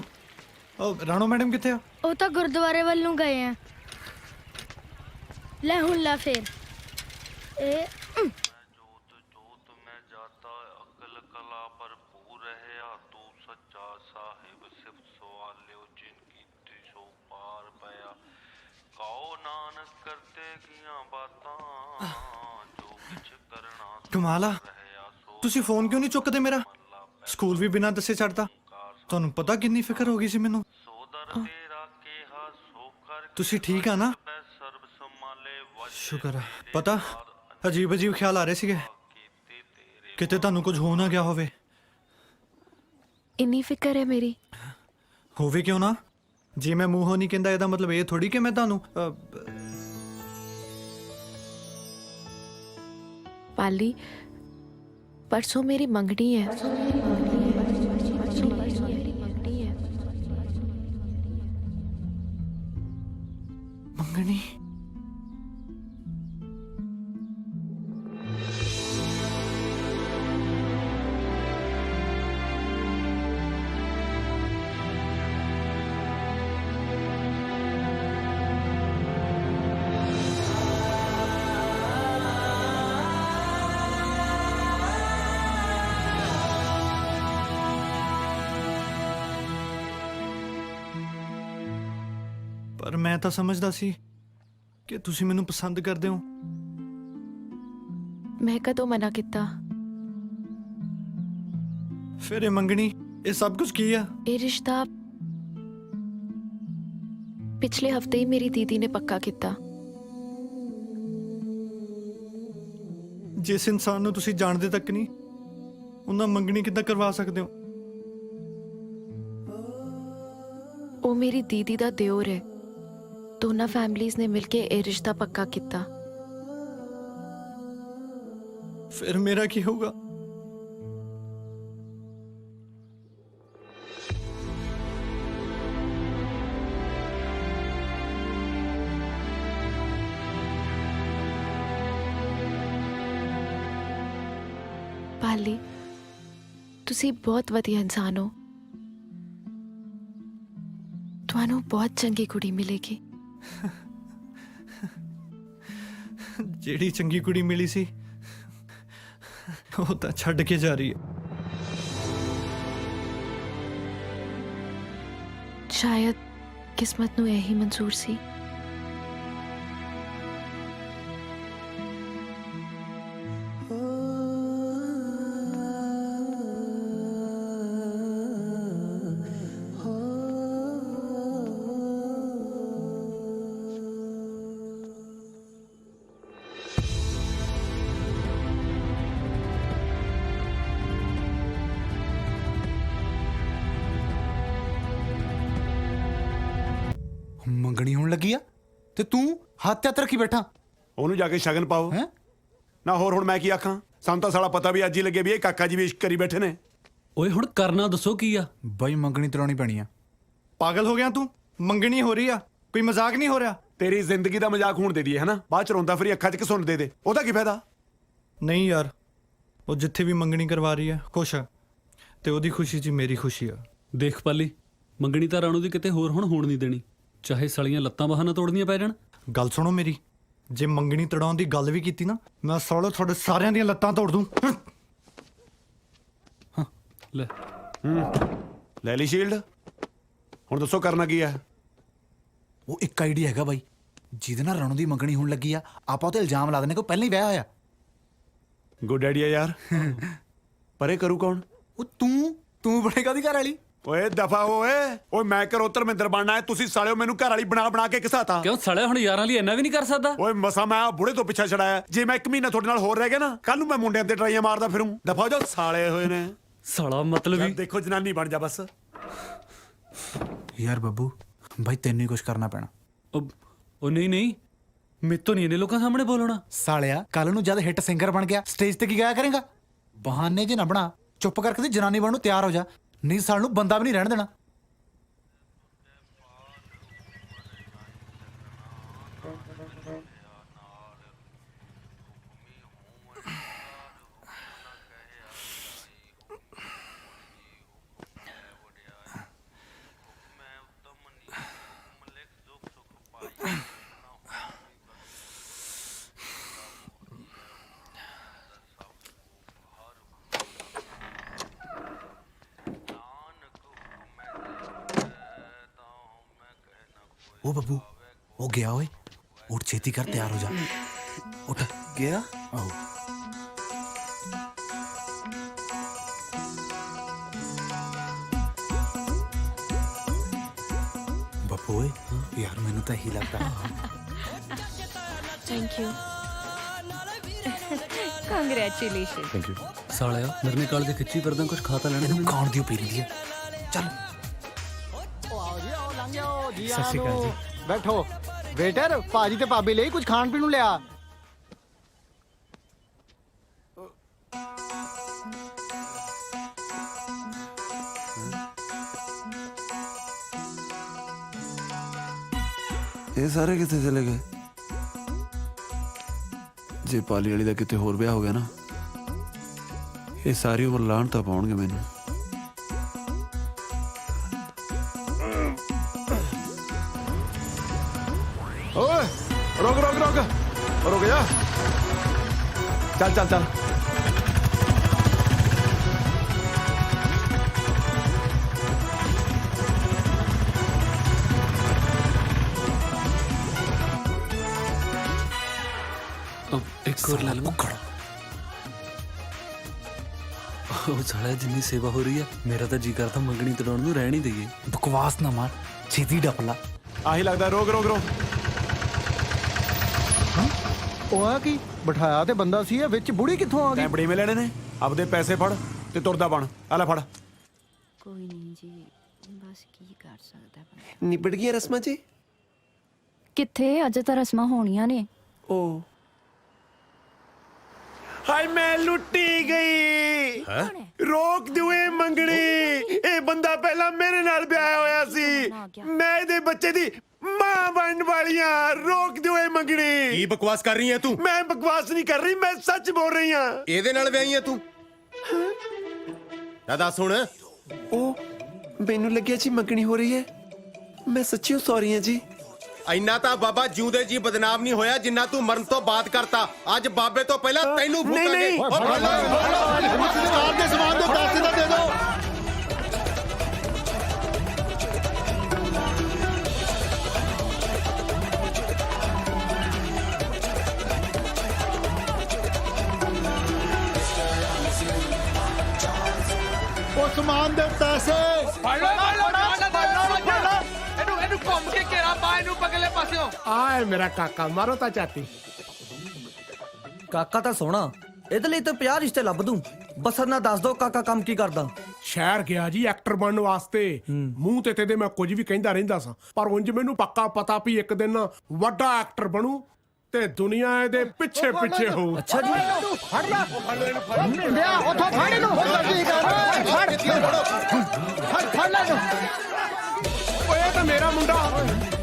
ओ राणो मैडम कितने ਉਹ ਤਾਂ ਗੁਰਦੁਆਰੇ ਵੱਲ ਨੂੰ ਗਏ ਆ ਲੈ ਹੁਣ ਲਾ ਫੇਰ ਇਹ ਕਮਾਲ ਆ ਤੁਸੀਂ ਫੋਨ ਕਿਉਂ ਨਹੀਂ ਚੁੱਕਦੇ ਮੇਰਾ ਸਕੂਲ ਵੀ ਬਿਨਾਂ ਦੱਸੇ ਛੱਡਦਾ ਤੁਹਾਨੂੰ ਪਤਾ ਕਿੰਨੀ ਫਿਕਰ ਹੋ ਗਈ ਸੀ ਮੈਨੂੰ ਤੁਸੀਂ ਠੀਕ ਆ ਨਾ ਸ਼ੁਕਰ ਹੈ ਪਤਾ ਅਜੀਬ ਅਜੀਬ ਖਿਆਲ ਆ ਰਹੇ ਸੀਗੇ ਕਿਤੇ ਤੁਹਾਨੂੰ ਕੁਝ ਹੋ ਨਾ ਗਿਆ ਹੋਵੇ ਇੰਨੀ ਫਿਕਰ ਹੈ ਮੇਰੀ ਹੋਵੇ ਕਿਉਂ ਨਾ ਜੇ ਮੈਂ ਮੂੰਹੋਂ ਨਹੀਂ ਕਹਿੰਦਾ ਇਹਦਾ ਮਤਲਬ ਇਹ ਥੋੜੀ ਕਿ ਮੈਂ ਤੁਹਾਨੂੰ ਪਾਲੀ परसों मेरी मंगनी है मंगनी ਪਰ ਮੈਂ ਤਾਂ ਸਮਝਦਾ ਸੀ ਕਿ ਤੁਸੀਂ ਮੈਨੂੰ ਪਸੰਦ ਕਰਦੇ ਹੋ ਮੈਂ ਕਦੋਂ ਮਨਾ ਕੀਤਾ ਫਿਰ ਇਹ ਮੰਗਣੀ ਇਹ ਸਭ ਕੁਝ ਕੀ ਆ ਇਹ ਰਿਸ਼ਤਾ ਪਿਛਲੇ ਹਫਤੇ ਹੀ ਮੇਰੀ ਦੀਦੀ ਨੇ ਪੱਕਾ ਕੀਤਾ ਜਿਸ ਇਨਸਾਨ ਨੂੰ ਤੁਸੀਂ ਜਾਣਦੇ ਤੱਕ ਨਹੀਂ ਉਹਨਾਂ ਮੰਗਣੀ ਕਿੱਦਾਂ ਕਰਵਾ ਸਕਦੇ ਹੋ ਉਹ ਮੇਰੀ ਦੀਦੀ ਦਾ ਦਿਓਰ ਹੈ। ਦੋਨਾਂ ਫੈਮਲੀਜ਼ ਨੇ ਮਿਲ ਕੇ ਇਹ ਰਿਸ਼ਤਾ ਪੱਕਾ ਕੀਤਾ। ਫਿਰ ਮੇਰਾ ਕੀ ਹੋਊਗਾ? ਪਾਲੀ, ਤੁਸੀਂ ਬਹੁਤ ਵਧੀਆ ਇਨਸਾਨ ਹੋ। ਤੁਹਾਨੂੰ ਬਹੁਤ ਚੰਗੀ ਕੁੜੀ ਮਿਲੇਗੀ। ਜਿਹੜੀ ਚੰਗੀ ਕੁੜੀ ਮਿਲੀ ਸੀ ਉਹ ਤਾਂ ਛੱਡ ਕੇ ਜਾ ਰਹੀ ਹੈ। ਸ਼ਾਇਦ ਕਿਸਮਤ ਨੂੰ ਇਹੀ ਮਨਜ਼ੂਰ ਸੀ। ਮੰਗਣੀ ਹੋਣ ਲੱਗੀ ਆ ਤੇ ਤੂੰ ਹੱਥ ਤੇ ਰੱਖੀ ਬੈਠਾ। ਉਹਨੂੰ ਜਾ ਕੇ ਸ਼ਗਨ ਪਾਓ ਨਾ। ਹੋਰ ਹੁਣ ਮੈਂ ਕੀ ਆਖਾਂ? ਸਾਨੂੰ ਤਾਂ ਸਾਲਾ ਪਤਾ ਵੀ ਅੱਜ ਹੀ ਲੱਗੇ ਵੀ ਇਹ ਕਾਕਾ ਜੀ ਵੀ ਇਸ਼ਕ ਕਰੀ ਬੈਠੇ ਨੇ। ਓਏ ਹੁਣ ਕਰਨਾ ਦੱਸੋ ਕੀ ਆ? ਬਾਈ ਮੰਗਣੀ ਤਰਾਉਣੀ ਪੈਣੀ ਆ। ਪਾਗਲ ਹੋ ਗਿਆ ਤੂੰ? ਮੰਗਣੀ ਹੋ ਰਹੀ ਆ, ਕੋਈ ਮਜ਼ਾਕ ਨਹੀਂ ਹੋ ਰਿਹਾ। ਤੇਰੀ ਜ਼ਿੰਦਗੀ ਦਾ ਮਜ਼ਾਕ ਹੋਣ ਦੇ ਦਈਏ ਹਨਾ, ਬਾਅਦ ਚ ਰੋਂਦਾ ਫਿਰੀ ਅੱਖਾਂ 'ਚ ਘਸੁੰਨ ਦੇ ਦੇ, ਉਹਦਾ ਕੀ ਫਾਇਦਾ? ਨਹੀਂ ਯਾਰ, ਉਹ ਜਿੱਥੇ ਵੀ ਮੰਗਣੀ ਕਰਵਾ ਰਹੀ ਹੈ ਖੁਸ਼ ਹੈ ਤੇ ਉਹਦੀ ਖੁਸ਼ੀ 'ਚ ਮੇਰੀ ਖੁਸ਼ੀ ਆ। ਦੇਖ ਪਾਲੀ, ਮੰਗਣੀ ਤਾਂ ਰਾਣੂ ਦੀ ਕਿਤੇ ਹੋਰ ਹੁਣ ਹੋਣ ਨਹੀਂ ਦੇਣੀ, ਚਾਹੇ ਸਲੀਆਂ ਲੱਤਾਂ ਬਾਹਾਂ ਨਾ ਤੋੜਨੀਆਂ ਪੈ ਜਾਣ। ਗੱਲ ਸੁਣੋ ਮੇਰੀ, ਜੇ ਮੰਗਣੀ ਤੜਾਉਣ ਦੀ ਗੱਲ ਵੀ ਕੀਤੀ ਨਾ, ਮੈਂ ਸਾਲੇ ਤੁਹਾਡੇ ਸਾਰਿਆਂ ਦੀਆਂ ਲੱਤਾਂ ਤੋੜ ਦੂੰ। ਲੈ ਲੈ ਲਈ ਸ਼ੀਲਡ। ਹੁਣ ਦੱਸੋ ਕਰਨਾ ਕੀ ਹੈ? ਉਹ ਇੱਕ ਆਈਡੀਆ ਹੈਗਾ ਬਾਈ, ਜਿਹਦੇ ਨਾਲ ਰਾਣੂ ਦੀ ਮੰਗਣੀ ਹੋਣ ਲੱਗੀ ਆ, ਆਪਾਂ ਉਹ ਤੇ ਇਲਜ਼ਾਮ ਲਾ ਦਿੰਨੇ ਕਿ ਪਹਿਲਾਂ ਹੀ ਵਿਆਹ ਹੋਇਆ। ਗੁੱਡ ਆਈਡੀਆ ਯਾਰ। ਪਰ ਇਹ ਕਰੂ ਕੌਣ? ਉਹ ਤੂੰ ਬਣੇਗਾ ਉਹਦੀ ਘਰ ਵਾਲੀ। ਓਏ ਦਫਾ ਓਏ ਮੈਂ ਕਰੋ ਧਰਮਿੰਦਰ ਬਣਨਾ ਹੈ, ਤੁਸੀਂ ਸਾਲਿਓ ਮੈਨੂੰ ਘਰ ਵਾਲੀ ਬਣਾ ਕੇ ਘਸਾਤਾ। ਕਿਉਂ ਸਾਲਿਆ, ਹੁਣ ਯਾਰਾਂ ਲਈ ਇੰਨਾ ਵੀ ਨਹੀਂ ਕਰ ਸਕਦਾ? ਓਏ ਮਸਾ ਮੈਂ ਆ ਬੁੜੇ ਤੋਂ ਪਿੱਛਾ ਛੜਾਇਆ। ਜੇ ਮੈਂ 1 ਮਹੀਨਾ ਤੁਹਾਡੇ ਨਾਲ ਹੋਰ ਰਹਿ ਗਿਆ ਨਾ, ਕੱਲ ਨੂੰ ਮੈਂ ਮੁੰਡਿਆਂ ਤੇ ਟਰਾਈਆਂ ਮਾਰਦਾ ਫਿਰੂੰ। ਦਫਾ ਜੋ ਸਾਲੇ ਹੋਏ ਨੇ। ਸਾਲਾ ਮਤਲਬ ਹੀ ਦੇਖੋ ਜਨਾਨੀ ਬਣ ਜਾ ਬਸ। ਯਾਰ ਬੱਬੂ ਬਾਈ, ਤੈਨੂੰ ਹੀ ਕੁਝ ਕਰਨਾ ਪੈਣਾ। ਉਹ ਨਹੀਂ, ਮੇਤੋਂ ਨਹੀਂ ਇਹਨੇ ਲੋਕਾਂ ਸਾਹਮਣੇ ਬੋਲਣਾ। ਸਾਲਿਆ, ਕੱਲ ਨੂੰ ਜਦ ਹਿੱਟ ਸਿੰਗਰ ਬਣ ਗਿਆ, ਸਟੇਜ ਤੇ ਕੀ ਗਾਇਆ ਕਰੇਗਾ? ਬਹਾਨੇ ਜੇ ਨਾ ਬਣਾ, ਚੁੱਪ ਕਰਕੇ ਤੇ ਜਨਾਨੀ ਬਣਨ ਨੂੰ ਤਿਆਰ ਹੋ ਜਾ, ਨਹੀਂ ਸਾਲ ਨੂੰ ਬੰਦਾ ਵੀ ਨਹੀਂ ਰਹਿਣ ਦੇਣਾ। ਉਹ ਬੱਬੂ, ਉਹ ਗਿਆ ਓਏ। ਉੱਠ ਛੇਤੀ ਕਰ, ਤਿਆਰ ਹੋ ਜਾ। ਉੱਠ ਗਿਆ। ਆਓ ਬੱਬੂ ਓਏ, ਯਾਰ ਮੈਨੂੰ ਤਾਂ ਇਹੀ ਲੱਗਦਾ। Thank you. Congratulation. Thank you. ਸਾਲਿਆ, ਮੇਰੇ ਨੇ ਕਾਲ ਦੇ ਖਿੱਚੀ ਫਿਰਦਾ, ਕੁਝ ਖਾ ਤਾਂ ਲੈਣਾ। ਖਾਣ ਦੀ ਪੀ ਰਹੀ ਹੈ। ਚੱਲ ਸਤਿ ਸ਼੍ਰੀ ਅਕਾਲ ਜੀ। ਬੈਠੋ। ਵੇਟਰ, ਭਾਜੀ ਤੇ ਭਾਬੀ ਲਈ ਕੁਝ ਖਾਣ ਪੀਣ ਨੂੰ ਲਿਆ। ਇਹ ਸਾਰੇ ਕਿੱਥੇ ਚਲੇ ਗਏ? ਜੇ ਪਾਲੀ ਵਾਲੀ ਦਾ ਕਿਤੇ ਹੋਰ ਵਿਆਹ ਹੋ ਗਿਆ ਨਾ, ਇਹ ਸਾਰੀ ਉਮਰ ਲਾਹਣ ਤਾਂ ਪਾਉਣਗੇ ਮੈਨੂੰ। ਓਏ ਰੁਕ ਜਾ। ਚੱਲ। ਇੱਕ ਹੋਰ ਲੈ ਲਵਾਂ। ਉਹ ਸਾਲਿਆ, ਜਿੰਨੀ ਸੇਵਾ ਹੋ ਰਹੀ ਆ, ਮੇਰਾ ਤਾਂ ਜੀ ਕਰਦਾ ਮੰਗਣੀ ਤੜਾਉਣ ਨੂੰ ਰਹਿਣ ਹੀ ਦੇਈਏ। ਬਕਵਾਸ ਨਾ ਮਾਰ, ਛੇਤੀ ਡੱਪਲਾ। ਆਹੀ ਲੱਗਦਾ। ਰੋਕ। ਉਹ ਆ ਕੀ ਬਿਠਾਇਆ ਤੇ ਬੰਦਾ ਸੀ, ਵਿੱਚ ਬੁੜੀ ਕਿੱਥੋਂ ਆ ਗਈ? ਬੜੀ ਮੇ ਲੈਣੇ ਨੇ, ਆਪਦੇ ਪੈਸੇ ਫੜ ਤੇ ਤੁਰਦਾ ਬਣ। ਆ ਲੈ ਫੜ। ਕੋਈ ਨਹੀਂ ਜੀ, ਬਸ ਕੀ ਕਰ ਸਕਦਾ ਬੰਦਾ। ਨਿਬੜ ਗਈਆਂ ਰਸਮਾਂ ਜੀ? ਕਿੱਥੇ, ਅਜੇ ਤਾਂ ਰਸਮਾਂ ਹੋਣੀਆਂ ਨੇ। ਓ ਹਾਏ ਮੈਂ ਲੁੱਟੀ ਗਈ। ਰੋਕ ਦਿਓ ਇਹ ਮੰਗਣੀ। ਇਹ ਬੰਦਾ ਪਹਿਲਾਂ ਮੇਰੇ ਨਾਲ ਵਿਆਹਿਆ ਹੋਇਆ ਸੀ। ਮੈਂ ਇਹਦੇ ਬੱਚੇ ਦੀ ਮਾਂ ਬਣਨ ਵਾਲੀਆਂ। ਰੋਕ ਦਿਓ ਇਹ ਮੰਗਣੀ। ਕੀ ਬਕਵਾਸ ਕਰ ਰਹੀ ਹੈ ਤੂੰ? ਮੈਂ ਬਕਵਾਸ ਨਹੀਂ ਕਰ ਰਹੀ, ਮੈਂ ਸੱਚ ਬੋਲ ਰਹੀ ਹਾਂ। ਇਹਦੇ ਨਾਲ ਵਿਆਹੀ ਹੈ ਤੂੰ? ਦੱਸ ਹੁਣ। ਉਹ ਮੈਨੂੰ ਲੱਗਿਆ ਜੀ ਮੰਗਣੀ ਹੋ ਰਹੀ ਹੈ। ਮੈਂ ਸੱਚੀਓ ਸੌਰੀ ਹਾਂ ਜੀ। ਇੰਨਾ ਤਾਂ ਬਾਬਾ ਜਿਉਂਦੇ ਜੀ ਬਦਨਾਮ ਨਹੀਂ ਹੋਇਆ ਜਿੰਨਾ ਤੂੰ ਮਰਨ ਤੋਂ ਬਾਅਦ ਕਰਤਾ। ਅੱਜ ਬਾਬੇ ਤੋਂ ਪਹਿਲਾਂ ਤੈਨੂੰ ਫੂਕਾਂਗੇ। ਸਰਕਾਰ ਦੇ ਸਮਾਨ ਦੇ ਪੈਸੇ ਤਾਂ ਦੇ ਦਿਓ। ਉਹ ਸਮਾਨ ਦੇ ਪੈਸੇ ਇਹਨੂੰ ਘੁੰਮ ਕੇ ਘੇਰਾ ਪਾ, ਇਹਨੂੰ ਪਗਲੇ ਪਾਸਿਓ। ਆਏ ਮੇਰਾ ਕਾਕਾ, ਮਾਰੋ ਤਾਂ ਚਾਤੀ। ਕਾਕਾ ਤਾਂ ਸੋਹਣਾ, ਇਹਦੇ ਲਈ ਤਾਂ 50 ਰਿਸ਼ਤੇ ਲੱਭ ਦੂੰ। ਬਸ ਨਾ ਦੱਸ ਦੋ ਕਾਕਾ ਕੰਮ ਕੀ ਕਰਦਾ। ਸ਼ਹਿਰ ਗਿਆ ਜੀ ਐਕਟਰ ਬਣਨ ਵਾਸਤੇ। ਮੂੰਹ ਤੇ ਤੇਦੇ ਮੈਂ ਕੁਝ ਵੀ ਕਹਿੰਦਾ ਰਹਿੰਦਾ ਸਾਂ, ਪਰ ਉਂਝ ਮੈਨੂੰ ਪੱਕਾ ਪਤਾ ਵੀ ਇੱਕ ਦਿਨ ਵੱਡਾ ਐਕਟਰ ਬਣੂ ਤੇ ਦੁਨੀਆ ਇਹਦੇ ਪਿੱਛੇ ਪਿੱਛੇ ਹੋਊ। ਅੱਛਾ ਜੀ। ਫੜ ਲੈ ਉਥੋਂ ਫੜ ਇਹਨੂੰ। ਫੜ ਲੈ ਇਹਨੂੰ। ਓਏ ਤਾਂ ਮੇਰਾ ਮੁੰਡਾ।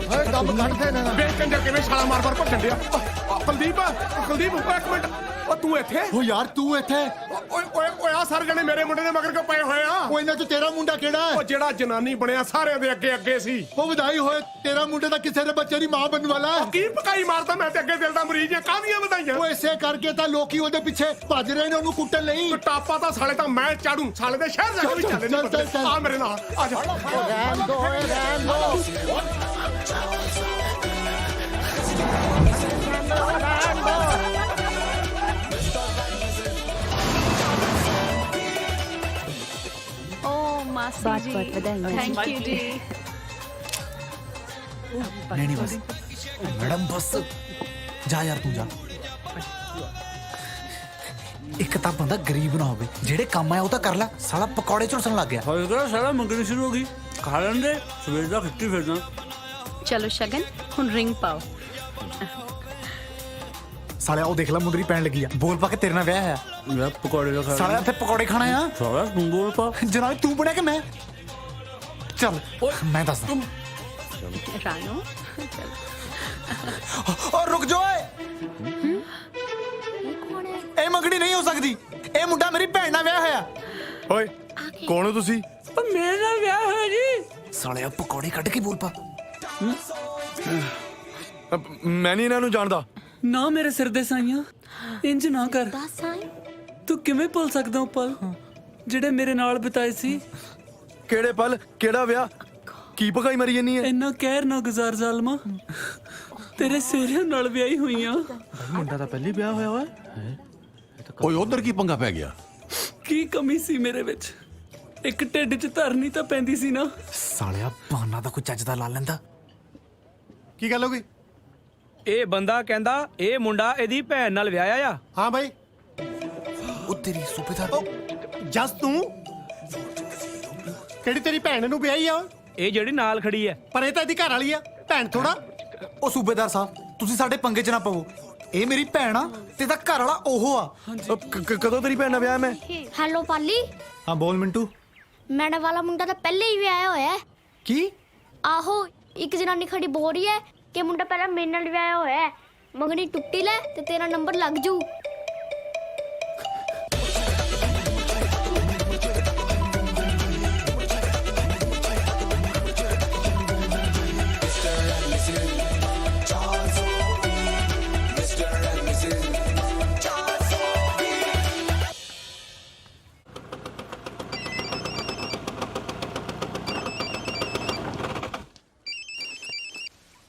ਓਏ ਦਮ ਕੱਢਦੇ ਨੇ। ਬੇਕੰਜਰ ਕਿਵੇਂ ਛਾਲਾ ਮਾਰ ਭੱਜਣ ਡਿਆ। ਕੁਲਦੀਪ, ਇੱਕ ਮਿੰਟ। ਉਹ ਤੂੰ ਇੱਥੇ? ਉਹ ਯਾਰ ਤੂੰ ਇੱਥੇ? ਓਏ ਆ ਸਾਰੇ ਜਣੇ ਮੇਰੇ ਮੁੰਡੇ ਦੇ ਮਗਰ ਕਿਉਂ ਪਏ ਹੋਏ ਆ? ਉਹ ਇਹਨਾਂ ਚ ਤੇਰਾ ਮੁੰਡਾ ਕਿਹੜਾ ਹੈ? ਉਹ ਜਿਹੜਾ ਜਨਾਨੀ ਬਣਿਆ ਸਾਰਿਆਂ ਦੇ ਅੱਗੇ ਅੱਗੇ ਸੀ। ਉਹ ਵਧਾਈ ਹੋਏ, ਤੇਰਾ ਮੁੰਡੇ ਦਾ ਕਿਸੇ ਦੇ ਬੱਚੇ ਦੀ ਮਾਂ ਬਣਨ ਵਾਲਾ ਹੈ। ਕੀ ਪਕਾਈ ਮਾਰਦਾ, ਮੈਂ ਤੇ ਅੱਗੇ ਦਿਲ ਦਾ ਮਰੀਜ਼ ਆ। ਕਾਹਦੀਆਂ ਵਧਾਈਆਂ? ਉਹ ਇਸੇ ਕਰਕੇ ਤਾਂ ਲੋਕੀ ਉਹਦੇ ਪਿੱਛੇ ਭੱਜ ਰਹੇ ਨੇ ਉਹਨੂੰ ਕੁੱਟਣ ਲਈ। ਟਾਪਾ ਤਾਂ ਸਾਲੇ ਤਾਂ ਮੈਂ ਚਾੜੂ। ਸਾਲੇ ਦੇ ਸ਼ਹਿਰ ਜਾ ਕੇ ਵੀ ਚੱਲੇ ਨਹੀਂ। ਆ ਮੇਰੇ ਨਾਲ ਆ ਜਾ। ਰਹਿਣ ਦੋ। ਓ ਮਾਸੀ ਜੀ, ਥੈਂਕ ਯੂ ਜੀ। नहीं बस मैडम बस जा यार तू जा। एक ਤਾਂ ਬੰਦਾ ਗਰੀਬ ਨਾ ਹੋਵੇ, ਜਿਹੜੇ ਕੰਮ ਆਇਆ ਉਹ ਤਾਂ ਕਰ ਲੈ। ਸਾਲਾ ਪਕੌੜੇ ਝੁਲਸਣ ਲੱਗ ਗਿਆ। ਹੋਏਗਾ ਸਾਲਾ ਮੰਗਣੀ ਸ਼ੁਰੂ ਹੋ ਗਈ। ਖਾ ਲੈਂਦੇ, ਸਵੇਰ ਦਾ ਖਿੱਟੀ ਫਿਰਦਾ। ਚਲੋ ਸ਼ਗਨ, ਹੁਣ ਰਿੰਗ ਪਾਓ। ਸਾਲਿਆ ਉਹ ਦੇਖ ਲੈ ਮੁੰਦਰੀ ਪੈਣ ਲੱਗੀ ਆ। ਬੋਲ ਪਾ ਕੇ ਤੇਰੇ ਨਾਲ ਵਿਆਹ ਹੈ। ਮੈਂ ਪਕੌੜੇ ਦਾ ਖਾ। ਸਾਲਿਆ ਇੱਥੇ ਪਕੌੜੇ ਖਾਣਾ ਆ। ਸਾਲਾ ਤੂੰ ਬੋਲ ਪਾ। ਜਨਾਬ ਤੂੰ ਬਣਿਆ ਕਿ ਮੈਂ? ਚੱਲ ਮੈਂ ਦੱਸਦਾ। ਰਾਣੋ और रुक जाओ। ਇਹ ਮੰਗਣੀ ਨਹੀਂ ਹੋ ਸਕਦੀ। ਇਹ ਮੁੰਡਾ ਮੇਰੀ ਭੈਣ ਨਾਲ ਵਿਆਹ ਹੋਇਆ। ਓਏ ਕੌਣ ਹੋ ਤੁਸੀਂ? ਪਰ ਮੇਰੇ ਨਾਲ ਵਿਆਹ ਹੋਇਆ ਜੀ। ਸਾਲਿਆ ਪਕੌੜੇ ਕੱਢ ਕੇ ਬੋਲ ਪਾ। ਮੈਂ ਨਹੀਂ ਇਹਨਾਂ ਨੂੰ ਜਾਣਦਾ। ਨਾ ਮੇਰੇ ਸਿਰ ਦੇ ਸਾਈਆਂ, ਇੰਜ ਨਾ ਕਰ। ਤੂੰ ਕਿਵੇਂ ਭੁੱਲ ਸਕਦਾ ਉਹ ਪਲ ਜਿਹੜੇ ਮੇਰੇ ਨਾਲ ਬਿਤਾਏ ਸੀ? ਕਿਹੜੇ ਪਲ? ਕਿਹੜਾ ਵਿਆਹ? ਕੀ ਪਕਾਈ ਮਰੀ ਜੰਨੀ ਹੈ? ਇੰਨਾ ਕਹਿਰ ਨਾ ਗੁਜ਼ਾਰ ਜ਼ਾਲਮਾ। ਤੇਰੇ ਸਿਹਰਿਆਂ ਨਾਲ ਵਿਆਹੀ ਹੋਈਆਂ। ਮੁੰਡਾ ਤਾਂ ਪਹਿਲੀ ਵਿਆਹ ਹੋਇਆ ਓਏ। ਓਏ ਉਧਰ ਕੀ ਪੰਗਾ ਪੈ ਗਿਆ? ਕੀ ਕਮੀ ਸੀ ਮੇਰੇ ਵਿੱਚ? ਇੱਕ ਢਿੱਡ 'ਚ ਧਰਨੀ ਤਾਂ ਪੈਂਦੀ ਸੀ ਨਾ। ਸਾਲਿਆ ਬਹਾਨਾ ਤਾਂ ਕੋਈ ਚੱਜ ਦਾ ਲਾ ਲੈਂਦਾ। ਕੀ ਗੱਲ ਹੋ ਗਈ? ਇਹ ਬੰਦਾ ਕਹਿੰਦਾ ਇਹ ਮੁੰਡਾ ਇਹਦੀ ਭੈਣ ਨਾਲ ਵਿਆਹਿਆ ਆ। ਹਾਂ ਬਾਈ। ਉਹ ਤੇਰੀ ਸੂਬੇਦਾਰ ਜਸ ਤੂੰ ਕਿਹੜੀ ਤੇਰੀ ਭੈਣ ਨੂੰ ਵਿਆਹੀ ਆ? ਇਹ ਜਿਹੜੀ ਨਾਲ ਖੜੀ ਹੈ। ਪਰ ਇਹ ਤਾਂ ਇਹਦੀ ਘਰ ਵਾਲੀ ਆ, ਭੈਣ ਥੋੜਾ। ਉਹ ਸੂਬੇਦਾਰ ਸਾਹਿਬ ਤੁਸੀਂ ਸਾਡੇ ਪੰਗੇ 'ਚ ਨਾ ਪਵੋ। ਇਹ ਮੇਰੀ ਭੈਣ ਆ ਤੇ ਇਹਦਾ ਘਰ ਵਾਲਾ ਉਹ ਆ। ਕਦੋਂ ਤੇਰੀ ਭੈਣ ਨਾਲ ਵਿਆਹ ਮੈਂ? ਹੈਲੋ ਪਾਲੀ। ਹਾਂ ਬੋਲ ਮਿੰਟੂ। ਮੈਡਮ ਵਾਲਾ ਮੁੰਡਾ ਤਾਂ ਪਹਿਲੇ ਹੀ ਵਿਆਹਿਆ ਹੋਇਆ ਹੈ। ਕੀ? ਆਹੋ, ਇੱਕ ਜਨਾਨੀ ਖੜੀ ਬੋਲ ਰਹੀ ਹੈ ਕਿ ਮੁੰਡਾ ਪਹਿਲਾਂ ਮੇਰੇ ਨਾਲ ਵਿਆਹਿਆ ਹੋਇਆ ਹੈ। ਮੰਗਣੀ ਟੁੱਟੀ ਲੈ ਤੇ ਤੇਰਾ ਨੰਬਰ ਲੱਗ ਜੂ।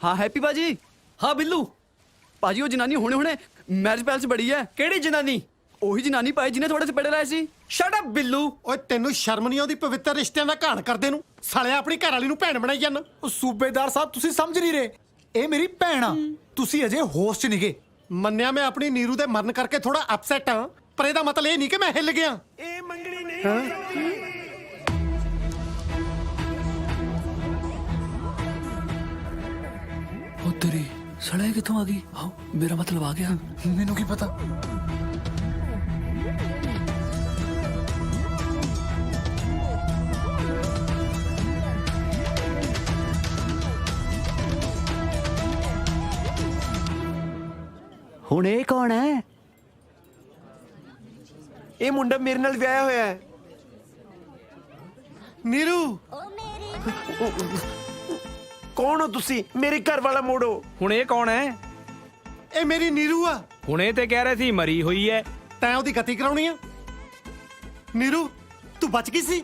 ਹਾਂ ਹੈਪੀ ਬਾਜੀ। ਹਾਂ ਬਿੱਲੂ ਭਾਜੀ, ਉਹ ਜਨਾਨੀ ਹੁਣੇ ਮੈਰਿਜ ਪੈਲਸ ਬੜੀ ਹੈ। ਕਿਹੜੀ ਜਨਾਨੀ? ਉਹੀ ਜਨਾਨੀ ਭਾਈ ਜਿਹਨੇ ਥੋੜੇ ਸਪੇੜੇ ਲਾਏ ਸੀ। Shut up Billu. ਓਏ ਤੈਨੂੰ ਸ਼ਰਮ ਨਹੀਂ ਆਉਂਦੀ ਪਵਿੱਤਰ ਰਿਸ਼ਤਿਆਂ ਦਾ ਘਾਣ ਕਰਦੇ ਨੂੰ? ਸਾਲਿਆ ਆਪਣੀ ਘਰ ਵਾਲੀ ਨੂੰ ਭੈਣ ਬਣਾਈ ਜਾਂਦਾ। ਉਹ ਸੂਬੇਦਾਰ ਸਾਹਿਬ ਤੁਸੀਂ ਸਮਝ ਨਹੀਂ ਰਹੇ। ਇਹ ਮੇਰੀ ਭੈਣ ਆ। ਤੁਸੀਂ ਅਜੇ ਹੋਸ਼ 'ਚ ਨਿਗੇ। ਮੰਨਿਆ ਮੈਂ ਆਪਣੀ ਨੀਰੂ ਦੇ ਮਰਨ ਕਰਕੇ ਥੋੜਾ ਅਪਸੈਟ ਆ, ਪਰ ਇਹਦਾ ਮਤਲਬ ਇਹ ਨਹੀਂ ਕਿ ਮੈਂ ਹਿੱਲ ਗਿਆ। ਇਹ ਮੰਗਣੀ ਨਹੀਂ। ਤੇਰੀ ਸੜਾ ਕਿੱਥੋਂ ਆ ਗਈ? ਆਹ ਮੇਰਾ ਮਤਲਬ ਆ ਗਿਆ। ਮੈਨੂੰ ਕੀ ਪਤਾ। ਹੁਣ ਇਹ ਕੌਣ ਹੈ? ਇਹ ਮੁੰਡਾ ਮੇਰੇ ਨਾਲ ਵਿਆਹਿਆ ਹੋਇਆ ਹੈ। ਨੀਰੂ ਕੌਣ ਹੋ ਤੁਸੀਂ? ਮੇਰੇ ਘਰ ਵਾਲਾ ਮੋੜੋ। ਹੁਣ ਇਹ ਕੌਣ ਹੈ? ਇਹ ਮੇਰੀ ਨੀਰੂ ਆ। ਹੁਣੇ ਤੇ ਕਹਿ ਰਹੇ ਸੀ ਮਰੀ ਹੋਈ ਹੈ। ਤੈਂ ਉਹਦੀ ਗਤੀ ਕਰਾਉਣੀ ਆ? ਨੀਰੂ ਤੂੰ ਬਚ ਗਈ ਸੀ?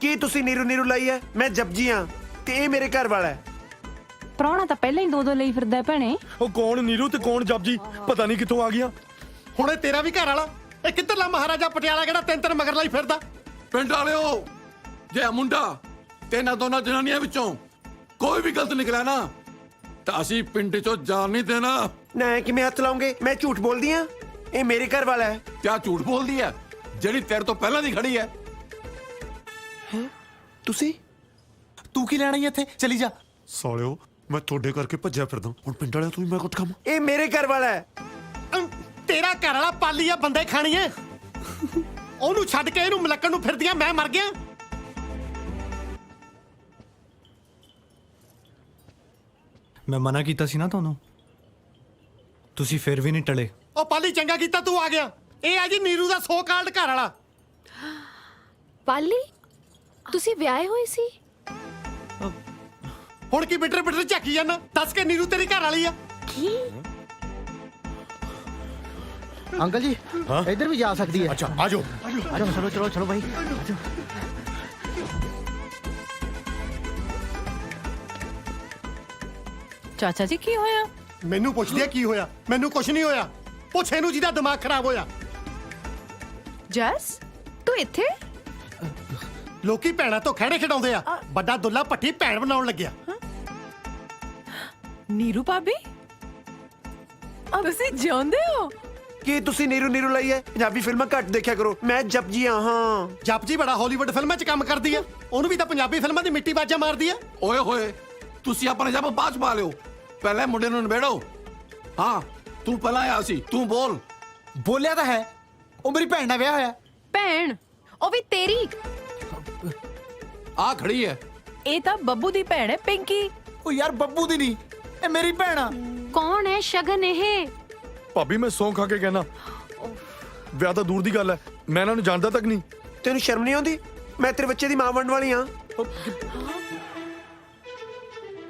ਕੀ ਤੁਸੀਂ ਨੀਰੂ ਨੀਰੂ ਲਈ ਹੈ? ਮੈਂ ਜਪਜੀ ਆ ਤੇ ਇਹ ਮੇਰੇ ਘਰ ਵਾਲਾ ਹੈ। ਪ੍ਰਾਹੁਣਾ ਤਾਂ ਪਹਿਲਾਂ ਹੀ ਦੋ ਲਈ ਫਿਰਦਾ ਭੈਣੇ। ਉਹ ਕੌਣ ਨੀਰੂ ਤੇ ਕੌਣ ਜਪਜੀ? ਪਤਾ ਨਹੀਂ ਕਿੱਥੋਂ ਆ ਗਈਆਂ। ਹੁਣ ਇਹ ਤੇਰਾ ਵੀ ਘਰ ਵਾਲਾ? ਇਹ ਕਿੱਧਰਲਾ ਮਹਾਰਾਜਾ ਪਟਿਆਲਾ ਕਿਹੜਾ ਤਿੰਨ ਮਗਰ ਲਈ ਫਿਰਦਾ? ਪਿੰਡ ਵਾਲਿਓ, ਜੇ ਇਹ ਮੁੰਡਾ ਤੇ ਇਹਨਾਂ ਦੋਨਾਂ ਜਨਾਨੀਆਂ ਵਿੱਚੋਂ ਕੋਈ ਵੀ ਗਲਤ ਨਿਕਲਿਆ ਨਾ ਤਾਂ ਅਸੀਂ ਪਿੰਡ ਚੋਂ ਜਾਣ ਨਹੀਂ ਦੇਣਾ। ਨਾ ਕਿਵੇਂ ਹੱਥ ਲਾਉਂਗੇ? ਮੈਂ ਝੂਠ ਬੋਲਦੀ ਆ? ਇਹ ਮੇਰੇ ਘਰ ਵਾਲਾ ਹੈ। ਕਿਆ ਝੂਠ ਬੋਲਦੀ ਹੈ ਜਿਹੜੀ ਤੇਰੇ ਤੋਂ ਪਹਿਲਾਂ ਦੀ ਖੜੀ ਹੈ? ਤੁਸੀਂ ਤੂੰ ਕੀ ਲੈਣਾ ਇੱਥੇ? ਚਲੀ ਜਾ। ਸਾਲਿਓ ਮੈਂ ਤੁਹਾਡੇ ਕਰਕੇ ਭੱਜਿਆ ਫਿਰਦਾ। ਹੁਣ ਪਿੰਡ ਵਾਲਿਆਂ ਤੂੰ ਮੈਂ ਕੁੱਟ ਖਾਵਾਂ? ਇਹ ਮੇਰੇ ਘਰ ਵਾਲਾ ਹੈ। ਤੇਰਾ ਘਰ ਵਾਲਾ ਪਾਲੀ ਆ ਬੰਦੇ ਖਾਣੀ ਐ। ਉਹਨੂੰ ਛੱਡ ਕੇ ਇਹਨੂੰ ਮਲੱਕਣ ਨੂੰ ਫਿਰਦੀਆਂ ਮੈਂ ਮਰ ਗਿਆ। ਮੈਂ ਮਨਾ ਕੀਤਾ ਸੀ ਨਾ ਤੁਹਾਨੂੰ, ਤੁਸੀਂ ਫਿਰ ਵੀ ਨਹੀਂ ਟਲੇ। ਉਹ ਪਾਲੀ ਚੰਗਾ ਕੀਤਾ ਤੂੰ ਆ ਗਿਆ। ਇਹ ਆ ਜੀ ਨੀਰੂ ਦਾ ਸੋ ਕਾਲਡ ਘਰ ਵਾਲਾ। ਪਾਲੀ ਤੁਸੀਂ ਵਿਆਹੇ ਹੋਏ ਸੀ? ਹੁਣ ਕੀ ਬਿਟਰ ਬਿਟਰ ਝਾਕੀ ਜਾਂਦਾ? ਦੱਸ ਕੇ ਨੀਰੂ ਤੇਰੀ ਘਰ ਵਾਲੀ ਆ? ਕੀ अंकल जी इधर भी जा सकती है। अच्छा आ जाओ। चलो चलो चलो भाई। ਚਾਚਾ ਜੀ ਕੀ ਹੋਇਆ? ਮੈਨੂੰ ਪੁੱਛਦੀ ਆ ਕੀ ਹੋਇਆ? ਮੈਨੂੰ ਕੁਝ ਨਹੀਂ ਹੋਇਆ। ਪੁੱਛ ਇਹਨੂੰ ਜਿਹਦਾ ਦਿਮਾਗ ਖਰਾਬ ਹੋਇਆ। ਜਸ ਤੂੰ ਇੱਥੇ? ਲੋਕੀ ਭੈਣਾਂ ਤੋਂ ਖਹਿੜੇ ਖਿਡਾਉਂਦੇ ਆ। ਵੱਡਾ ਦੁੱਲਾ ਪੱਠੀ ਭੈਣ ਬਣਾਉਣ ਲੱਗਿਆ। ਨੀਰੂ ਭਾਬੀ ਤੁਸੀਂ ਜਿਉਂਦੇ ਹੋ? ਕੀ ਤੁਸੀਂ ਨੀਰੂ ਨੀਰੂ ਲਈ ਹੈ? ਪੰਜਾਬੀ ਫਿਲਮਾਂ ਘੱਟ ਦੇਖਿਆ ਕਰੋ। ਮੈਂ ਜਪਜੀ ਆ। ਹਾਂ ਜਪਜੀ ਬੜਾ ਹਾਲੀਵੁੱਡ ਫਿਲਮਾਂ 'ਚ ਕੰਮ ਕਰਦੀ ਆ। ਉਹਨੂੰ ਵੀ ਤਾਂ ਪੰਜਾਬੀ ਫਿਲਮਾਂ ਦੀ ਮਿੱਟੀ ਬਾਜਾ ਮਾਰਦੀ ਆ। ਓਏ ਹੋਏ, ਤੁਸੀਂ ਆਪਣਾ ਜੱਬ ਬਾਅਦ ਚ ਪਾ ਲਿਓ, ਪਹਿਲੇ ਮੁੰਡੇ ਨੂੰ ਨਿਬੇੜੋ। ਹਾਂ ਤੂੰ ਪਹਿਲਾਂ ਆਇਆ ਸੀ, ਤੂੰ ਬੋਲ। ਬੋਲਿਆ ਤਾਂ ਹੈ, ਉਹ ਮੇਰੀ ਭੈਣ ਨਾਲ ਵਿਆਹ ਹੋਇਆ। ਭੈਣ? ਉਹ ਵੀ ਤੇਰੀ? ਆ ਖੜੀ ਹੈ। ਇਹ ਤਾਂ ਬੱਬੂ ਦੀ ਭੈਣ ਹੈ ਪਿੰਕੀ। ਉਹ ਯਾਰ ਬੱਬੂ ਦੀ ਨਹੀਂ, ਇਹ ਮੇਰੀ ਭੈਣ ਆ। ਕੌਣ ਹੈ ਸ਼ਗਨ ਇਹ? ਭਾਬੀ ਮੈਂ ਸੌਂ ਖਾ ਕੇ ਕਹਿਣਾ, ਵਿਆਹ ਤਾਂ ਦੂਰ ਦੀ ਗੱਲ ਹੈ, ਮੈਂ ਇਹਨਾਂ ਨੂੰ ਜਾਣਦਾ ਤੱਕ ਨਹੀਂ। ਤੈਨੂੰ ਸ਼ਰਮ ਨਹੀਂ ਆਉਂਦੀ? ਮੈਂ ਤੇਰੇ ਬੱਚੇ ਦੀ ਮਾਂ ਬਣਨ ਵਾਲੀ ਆ।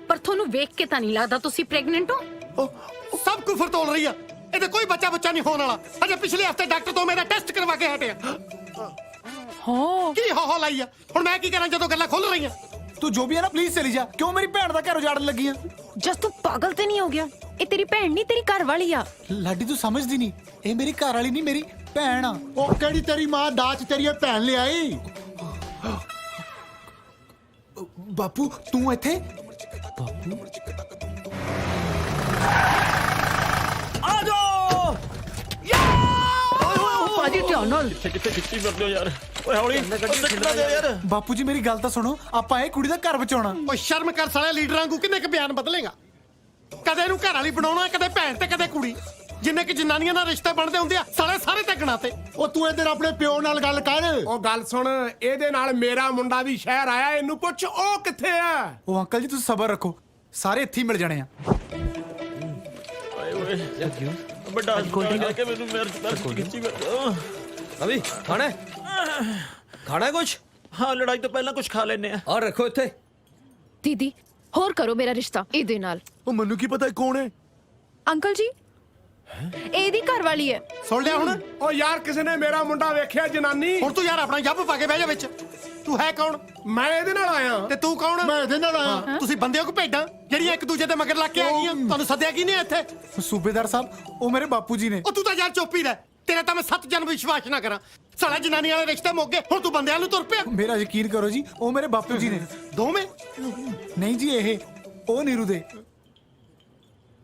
ਪਰ ਤੁਹਾਨੂੰ ਵੇਖ ਕੇ ਤਾਂ ਨਹੀਂ ਲੱਗਦਾ ਤੁਸੀਂ ਪ੍ਰੈਗਨੈਂਟ ਹੋ। ਸਭ ਕੁਫਰ ਤੋਲ ਰਹੀ ਆ। ਇਹਦੇ ਕੋਈ ਬੱਚਾ ਨਹੀਂ ਹੋਣ ਵਾਲਾ। ਅਜੇ ਪਿਛਲੇ ਹਫਤੇ ਡਾਕਟਰ ਤੋਂ ਮੇਰਾ ਟੈਸਟ ਕਰਵਾ ਕੇ ਹਟਿਆ। ਹੋ ਕੀ ਹੋ ਲਾਈ ਆ? ਹੁਣ ਮੈਂ ਕੀ ਕਰਾਂ ਜਦੋਂ ਗੱਲਾਂ ਖੁੱਲ ਰਹੀਆਂ? ਤੂੰ ਜੋ ਵੀ ਹੈ ਨਾ ਪਲੀਜ਼ ਚਲੀ ਜਾ। ਕਿਉਂ ਮੇਰੀ ਭੈਣ ਦਾ ਘਰ ਉਜਾੜਨ ਲੱਗੀ ਆ? ਜਸ ਤੂੰ ਪਾਗਲ ਤੇ ਨਹੀਂ ਹੋ ਗਿਆ? ਇਹ ਤੇਰੀ ਭੈਣ ਨਹੀਂ, ਤੇਰੀ ਘਰ ਵਾਲੀ ਆ। ਲਾਡੀ ਤੂੰ ਸਮਝਦੀ ਨਹੀਂ, ਇਹ ਮੇਰੀ ਘਰ ਵਾਲੀ ਨਹੀਂ, ਮੇਰੀ ਭੈਣ ਆ। ਉਹ ਕਿਹੜੀ ਤੇਰੀ ਮਾਂ ਦਾਜ ਤੇਰੀ ਭੈਣ ਲਿਆਈ? ਬਾਪੂ ਤੂੰ ਇੱਥੇ? ਆ ਜਾਓ ਭਾਜੀ ਧਿਆਨ ਨਾਲ। ਕਿੱਥੇ ਖਿੱਚੀ ਫਿਰਦੇ ਹੋ ਯਾਰ? ਓਏ ਹੌਲੀ ਸਿੱਟਣਾ ਦਿਓ ਯਾਰ। ਬਾਪੂ ਜੀ ਮੇਰੀ ਗੱਲ ਤਾਂ ਸੁਣੋ, ਆਪਾਂ ਇਹ ਕੁੜੀ ਦਾ ਘਰ ਬਚਾਉਣਾ। ਓ ਸ਼ਰਮ ਕਰ ਸਾਲੇ, ਲੀਡਰਾਂ ਨੂੰ ਕਿੰਨੇ ਕ ਬਿਆਨ ਬਦਲੇਗਾ? ਕਦੇ ਇਹਨੂੰ ਘਰ ਵਾਲੀ ਬਣਾਉਣਾ, ਕਦੇ ਭੈਣ ਤੇ ਕਦੇ ਕੁੜੀ। ਜਿੰਨੇ ਕਿ ਜਨਾਨੀਆਂ ਨਾਲ ਰਿਸ਼ਤੇ ਬਣਦੇ ਹੁੰਦੇ ਆ ਸਾਲੇ ਸਾਰੇ ਤੇ ਗਣਾਤੇ। ਉਹ ਤੂੰ ਇਧਰ ਆਪਣੇ ਪਿਓ ਨਾਲ ਗੱਲ ਕਰ। ਉਹ ਗੱਲ ਸੁਣ, ਇਹਦੇ ਨਾਲ ਮੇਰਾ ਮੁੰਡਾ ਵੀ ਸ਼ਹਿਰ ਆਇਆ, ਇਹਨੂੰ ਪੁੱਛ ਉਹ ਕਿੱਥੇ ਆ। ਉਹ ਅੰਕਲ ਜੀ ਤੁਸੀਂ ਸਬਰ ਰੱਖੋ, ਸਾਰੇ ਇੱਥੇ ਹੀ ਮਿਲ ਜਾਣੇ ਆ। ਓਏ ਓਏ ਵੱਡਾ ਕਰਕੇ ਮੈਨੂੰ ਮਿਰਚ ਖਿੱਚੀ ਫਿਰਦੇ। ਅਭੀ ਖਾਣਾ ਖਾਣਾ ਕੁਛ? ਹਾਂ ਲੜਾਈ ਤੋਂ ਪਹਿਲਾਂ ਕੁਛ ਖਾ ਲੈਨੇ ਆ। ਔਰ ਰੱਖੋ ਇੱਥੇ। ਦੀਦੀ ਹੋਰ ਕਰੋ ਮੇਰਾ ਰਿਸ਼ਤਾ ਇਹਦੇ ਨਾਲ। ਉਹ ਮੈਨੂੰ ਕੀ ਪਤਾ ਕੌਣ ਹੈ? ਅੰਕਲ ਜੀ ਇਹਦੀ ਘਰ ਵਾਲੀ ਹੈ। ਸੁਣ ਲਿਆ ਹੁਣ? ਉਹ ਯਾਰ ਕਿਸੇ ਨੇ ਮੇਰਾ ਮੁੰਡਾ ਵੇਖਿਆ ਜਨਾਨੀ। ਹੁਣ ਤੂੰ ਯਾਰ ਆਪਣਾ ਜੱਬ ਪਾ ਕੇ ਬਹਿ ਜਾ ਵਿੱਚ। ਤੂੰ ਹੈ ਕੌਣ? ਮੈਂ ਇਹਦੇ ਨਾਲ ਆਇਆ। ਤੇ ਤੂੰ ਕੌਣ? ਮੈਂ ਇਹਦੇ ਨਾਲ ਆਇਆ। ਤੁਸੀਂ ਬੰਦੇ ਹੋ ਕਿ ਭੇਡਾਂ ਜਿਹੜੀਆਂ ਇੱਕ ਦੂਜੇ ਦੇ ਮਗਰ ਲੱਗ ਕੇ ਆ ਗਈਆਂ? ਤੁਹਾਨੂੰ ਸੱਦਿਆ ਕੀ ਨੇ ਇੱਥੇ? ਸੂਬੇਦਾਰ ਸਾਹਿਬ ਉਹ ਮੇਰੇ ਬਾਪੂ ਜੀ ਨੇ। ਉਹ ਤੂੰ ਤਾਂ ਯਾਰ ਚੁੱਪ ਹੀ ਰਹਿ। ਤੇਰਾ ਤਾਂ ਮੈਂ 7 ਜਨਮ ਵਿਸ਼ਵਾਸ ਨਾ ਕਰਾਂ। ਸਾਲਾ ਜਨਾਨੀ ਵਾਲੇ ਰਿਸ਼ਤੇ ਮੁੱਕ ਗਏ, ਹੁਣ ਤੂੰ ਬੰਦਿਆਂ ਨੂੰ ਤੁਰ ਪਿਆ। ਮੇਰਾ ਯਕੀਨ ਕਰੋ ਜੀ, ਉਹ ਮੇਰੇ ਬਾਪੂ ਜੀ ਨੇ। ਦੋਵੇਂ? ਨਹੀਂ ਜੀ, ਇਹ ਉਹ ਨੀਰੂ ਦੇ।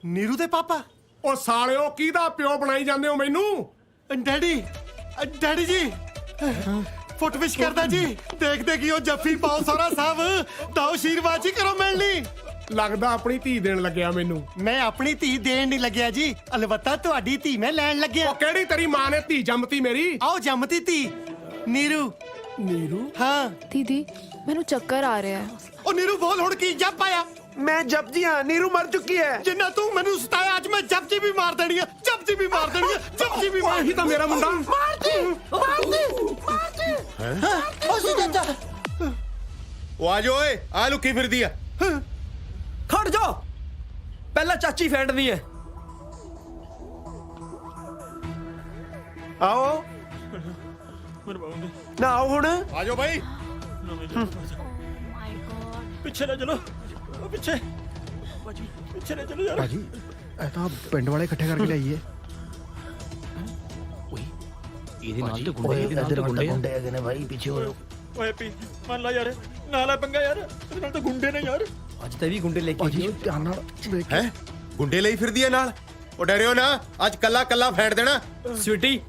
ਨੀਰੂ ਦੇ ਪਾਪਾ? ਉਹ ਸਾਲਿਓ ਕਿਹਦਾ ਪਿਓ ਬਣਾਈ ਜਾਂਦੇ ਹੋ ਮੈਨੂੰ? ਡੈਡੀ ਜੀ ਫੁੱਟ ਵਿਸ਼ ਕਰਦਾ ਜੀ। ਦੇਖਦੇ ਕਿ ਉਹ ਜੱਫੀ ਪਾਓ ਸੋਹਰਾ ਸਾਹਿਬ ਤਾਂ ਆਸ਼ੀਰਵਾਦ ਜੀ ਕਰੋ ਮਿਲਣੀ। ਲੱਗਦਾ ਆਪਣੀ ਧੀ ਦੇਣ ਲੱਗਿਆ ਮੈਨੂੰ। ਮੈਂ ਆਪਣੀ ਧੀ ਦੇਣ ਨਹੀਂ ਲੱਗਿਆ ਜੀ, ਅਲਬੱਤਾ ਤੁਹਾਡੀ ਧੀ ਮੈਂ ਲੈਣ ਲੱਗਿਆ। ਉਹ ਕਿਹੜੀ ਤੇਰੀ ਮਾਂ ਨੇ ਧੀ ਜੰਮਤੀ ਮੇਰੀ? ਆਓ ਜੰਮਤੀ ਧੀ ਨੀਰੂ। ਨੀਰੂ? ਹਾਂ ਦੀਦੀ ਮੈਨੂੰ ਚੱਕਰ ਆ ਰਿਹਾ ਹੈ। ਉਹ ਨੀਰੂ ਬੋਲ ਹੁਣ ਕੀ ਜੱਪ ਆਇਆ? ਮੈਂ ਜਪਜੀ ਹਾਂ, ਨੀਰੂ ਮਰ ਚੁੱਕੀ ਹੈ। ਜਿੰਨਾ ਤੂੰ ਮੈਨੂੰ ਸਤਾਇਆ ਅੱਜ ਮੈਂ ਜਪਜੀ ਵੀ ਮਾਰ ਦੇਣੀ ਆ, ਜਪਜੀ ਵੀ ਮਾਰ ਦੇਣੀ ਆ, ਜਪਜੀ ਵੀ ਮਾਰ। ਇਹੀ ਤਾਂ ਮੇਰਾ ਮੁੰਡਾ। ਉਹ ਆ ਜਾ ਓਏ, ਆ ਲੁੱਕੀ ਫਿਰਦੀ ਆ। ਖੜ ਜਾ, ਪਹਿਲਾਂ ਚਾਚੀ ਫੈਂਡਦੀ ਹੈ। ਆਓ ਨਾ ਆਓ ਹੁਣ। ਆ ਜਾਓ ਭਾਈ, ਪਿੱਛੇ ਨਾ ਚਲੋ, ਪਿੱਛੇ ਪਿੱਛੇ ਨਾ ਚਲੋ ਯਾਰ। ਭਾਜੀ ਇਹ ਤਾਂ ਪਿੰਡ ਵਾਲੇ ਇਕੱਠੇ ਕਰਕੇ ਲਿਆਈਏ। ਇਹਦੇ ਨਾਲ ਤੇ ਗੁੰਡੇ ਹੈਗੇ ਨੇ ਭਾਈ, ਪਿੱਛੇ ਹੋ। ਓਏ ਪੀ ਮੰਨ ਲਾ ਯਾਰ, ਨਾਲ ਆ ਪੰਗਾ ਯਾਰ, ਇਹਦੇ ਨਾਲ ਤਾਂ ਗੁੰਡੇ ਨੇ ਯਾਰ। ਅੱਜ ਤਾਂ ਵੀ ਗੁੰਡੇ ਲੈ ਕੇ ਆਈ। ਧਿਆਨ ਨਾਲ ਦੇਖ। ਹੈ ਗੁੰਡੇ ਲਈ ਫਿਰਦੀ ਹੈ ਨਾਲ। ਉਹ ਡਰਿਓ ਨਾ, ਅੱਜ ਕੱਲਾ ਕੱਲਾ ਫੈਂਡ ਦੇਣਾ। ਸਵੀਟੀ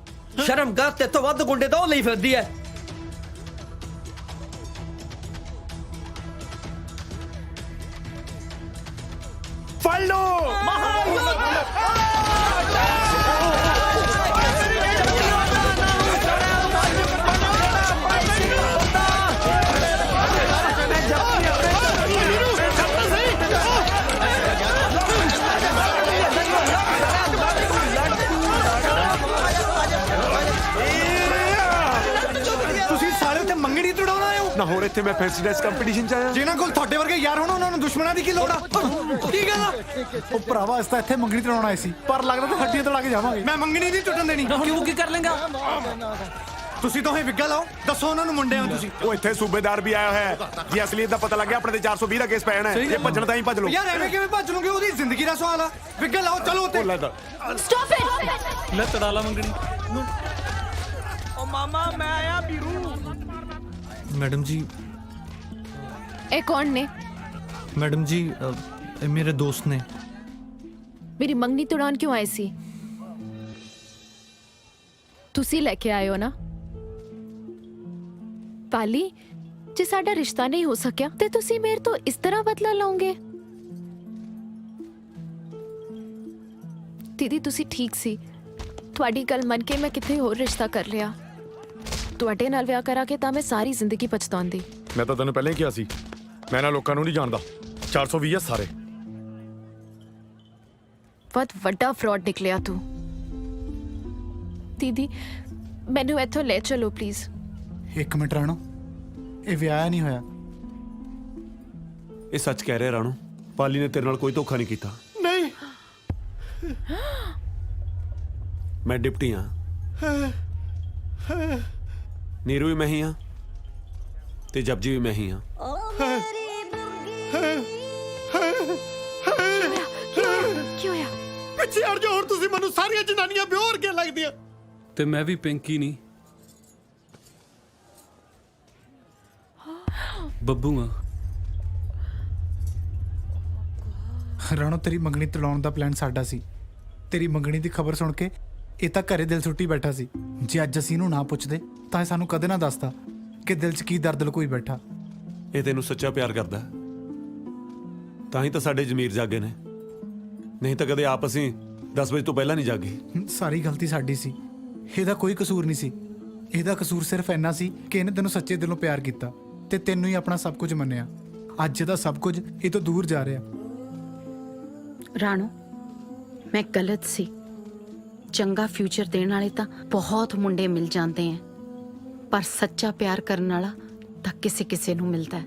ਸ਼ਰਮ ਕਰ, ਤੇ ਤੋਂ ਵੱਧ ਗੁੰਡੇ ਤਾਂ ਉਹ ਲਈ ਫਿਰਦੀ ਹੈ। ਫੜ ਲੋ। ਤੁਸੀਂ ਸਾਰੇ ਉੱਥੇ ਮੰਗਣੀ ਤੁੜਾਉਣ ਆਏ ਹੋ ਨਾ ਹੋਰ ਇੱਥੇ ਮੈਂ ਫੈਂਸੀ ਡਰੈਸ ਕੰਪੀਟੀਸ਼ਨ ਚ ਆਇਆ। ਜਿਨ੍ਹਾਂ ਕੋਲ ਤੁਹਾਡੇ ਵਰਗੇ ਯਾਰ ਹੋਣ ਉਹਨਾਂ ਨੂੰ ਦੁਸ਼ਮਣਾਂ ਦੀ ਕੀ ਲੋੜ ਆ? ਕੀ ਗੱਲ ਆ? ਉਹ ਭਰਾਵਾ ਇਸ ਤਾਂ ਇੱਥੇ ਮੰਗਣੀ ਤੜਾਉਣ ਆਏ ਸੀ, ਪਰ ਲੱਗਦਾ ਤਾਂ ਹੱਡੀਆਂ ਤੜਾ ਕੇ ਜਾਵਾਂਗੇ। ਮੈਂ ਮੰਗਣੀ ਨਹੀਂ ਟੁੱਟਣ ਦੇਣੀ। ਕਿਉਂ ਕੀ ਕਰ ਲੇਗਾ? ਤੁਸੀਂ ਦੋਹੇ ਵਿੱਗਾ ਲਾਓ, ਦੱਸੋ ਉਹਨਾਂ ਨੂੰ ਮੁੰਡੇ ਆ ਤੁਸੀਂ। ਉਹ ਇੱਥੇ ਸੂਬੇਦਾਰ ਵੀ ਆਇਆ ਹੋਇਆ ਹੈ। ਜੇ ਅਸਲੀਅਤ ਦਾ ਪਤਾ ਲੱਗਿਆ ਆਪਣੇ ਤੇ 420 ਦਾ ਕੇਸ ਪੈਣਾ ਹੈ। ਜੇ ਭੱਜਣ ਤਾਂ ਹੀ ਭੱਜ ਲਓ। ਯਾਰ ਐਵੇਂ ਕਿਵੇਂ ਭੱਜ ਲਓਗੇ? ਉਹਦੀ ਜ਼ਿੰਦਗੀ ਦਾ ਸਵਾਲ ਆ। ਵਿੱਗਾ ਲਾਓ, ਚਲੋ ਉੱਤੇ। Stop it. ਲੈ ਤੜਾ ਲਾ ਮੰਗਣੀ। ਓ ਮਾਮਾ ਮੈਂ ਆਇਆ ਵੀਰੂ। ਮੈਡਮ ਜੀ, ਇਹ ਕੌਣ ਨੇ? ਮੈਡਮ ਜੀ ਇਹ ਮੇਰੇ ਦੋਸਤ ਨੇ। ਮੇਰੀ ਮੰਗਣੀ ਤੁੜਾਉਣ ਕਿਉਂ ਆਏ ਸੀ? ਤੁਸੀਂ ਲੈ ਕੇ ਆਏ ਹੋ ਨਾ? ਪਾਲੀ, ਜੇ ਸਾਡਾ ਰਿਸ਼ਤਾ ਨਹੀਂ ਹੋ ਸਕਿਆ ਤੇ ਤੁਸੀਂ ਮੇਰੇ ਤੋਂ ਇਸ ਤਰ੍ਹਾਂ ਬਦਲਾ ਲਓਗੇ? ਦੀਦੀ ਤੁਸੀਂ ਠੀਕ ਸੀ, ਤੁਹਾਡੀ ਗੱਲ ਮੰਨ ਕੇ ਮੈਂ ਕਿਤੇ ਹੋਰ ਰਿਸ਼ਤਾ ਕਰ ਲਿਆ। ਤੁਹਾਡੇ ਨਾਲ ਵਿਆਹ ਕਰਾ ਕੇ ਤਾਂ ਮੈਂ ਸਾਰੀ ਜ਼ਿੰਦਗੀ ਪਛਤਾਉਂਦੀ। ਮੈਂ ਤਾਂ ਤੈਨੂੰ ਪਹਿਲਾਂ ਹੀ ਕਿਹਾ ਸੀ, ਮੈਂ ਨਾ ਲੋਕਾਂ ਨੂੰ ਨਹੀਂ ਜਾਣਦਾ। 420 ਸਾਰੇ। ਬਹੁਤ ਵੱਡਾ ਫਰਾਡ ਨਿਕਲਿਆ ਤੂੰ। ਦੀਦੀ ਮੈਨੂੰ ਇੱਥੋਂ ਲੈ ਚਲੋ ਪਲੀਜ਼। ਇੱਕ ਮਿੰਟ ਰਾਣੋ, ਇਹ ਵਿਆਹ ਨਹੀਂ ਹੋਇਆ। ਇਹ ਸੱਚ ਕਹਿ ਰਿਹਾ ਰਾਣੋ, ਪਾਲੀ ਨੇ ਤੇਰੇ ਨਾਲ ਕੋਈ ਧੋਖਾ ਨਹੀਂ ਕੀਤਾ। ਨਹੀਂ ਮੈਂ ਡਿਪਟੀ ਹਾਂ, ਨੀਰੂ ਵੀ ਮੈਂ ਹੀ ਹਾਂ ਤੇ ਜਪਜੀ ਵੀ ਮੈਂ ਹੀ ਹਾਂ। ਕੀ ਹੋਇਆ? ਪਿੱਛੇ ਹਟ ਜਾਓ ਹੁਣ। ਤੁਸੀਂ ਮੈਨੂੰ ਸਾਰੀਆਂ ਜਨਾਨੀਆਂ ਬਿਓਰ ਕੇ ਲੱਗਦੀਆਂ। ਤੇ ਮੈਂ ਵੀ ਪਿੰਕੀ ਨਹੀਂ, ਬੱਬੂ ਆ। ਰਾਣੋ ਤੇਰੀ ਮੰਗਣੀ ਤੜਾਉਣ ਦਾ ਪਲਾਨ ਸਾਡਾ ਸੀ। ਤੇਰੀ ਮੰਗਣੀ ਦੀ ਖਬਰ ਸੁਣ ਕੇ ਇਹ ਤਾਂ ਘਰੇ ਦਿਲ ਸੁੱਟੀ ਬੈਠਾ ਸੀ। ਜੇ ਅੱਜ ਅਸੀਂ ਇਹਨੂੰ ਨਾ ਪੁੱਛਦੇ ਤਾਂ ਇਹ ਸਾਨੂੰ ਕਦੇ ਨਾ ਦੱਸਦਾ ਕਿ ਦਿਲ 'ਚ ਕੀ ਦਰਦ ਲੁਕੋਈ ਬੈਠਾ। ਇਹ ਤੈਨੂੰ ਸੱਚਾ ਪਿਆਰ ਕਰਦਾ ਹੈ। ਤਾਂ ਹੀ ਤਾਂ ਸਾਡੇ ਜ਼ਮੀਰ ਜਾਗੇ ਨੇ, ਨਹੀਂ ਤਾਂ ਕਦੇ ਆਪ ਅਸੀਂ 10 ਵਜੇ ਤੋਂ ਪਹਿਲਾਂ ਨਹੀਂ ਜਾਗੇ। ਸਾਰੀ ਗਲਤੀ ਸਾਡੀ ਸੀ, ਇਹਦਾ ਕੋਈ ਕਸੂਰ ਨਹੀਂ ਸੀ। ਇਹਦਾ ਕਸੂਰ ਸਿਰਫ ਇੰਨਾ ਸੀ ਕਿ ਇਹਨੇ ਤੈਨੂੰ ਸੱਚੇ ਦਿਲੋਂ ਪਿਆਰ ਕੀਤਾ ਤੇ ਤੈਨੂੰ ਹੀ ਆਪਣਾ ਸਭ ਕੁਝ ਮੰਨਿਆ। ਅੱਜ ਇਹਦਾ ਸਭ ਕੁਝ ਇਹ ਤੋਂ ਦੂਰ ਜਾ ਰਿਹਾ। ਰਾਣੋ, ਮੈਂ ਗਲਤ ਸੀ। ਚੰਗਾ ਫਿਊਚਰ ਦੇਣ ਵਾਲੇ ਤਾਂ ਬਹੁਤ ਮੁੰਡੇ ਮਿਲ ਜਾਂਦੇ ਐ, ਪਰ ਸੱਚਾ ਪਿਆਰ ਕਰਨ ਵਾਲਾ ਤਾਂ ਕਿਸੇ ਕਿਸੇ ਨੂੰ ਮਿਲਦਾ ਹੈ।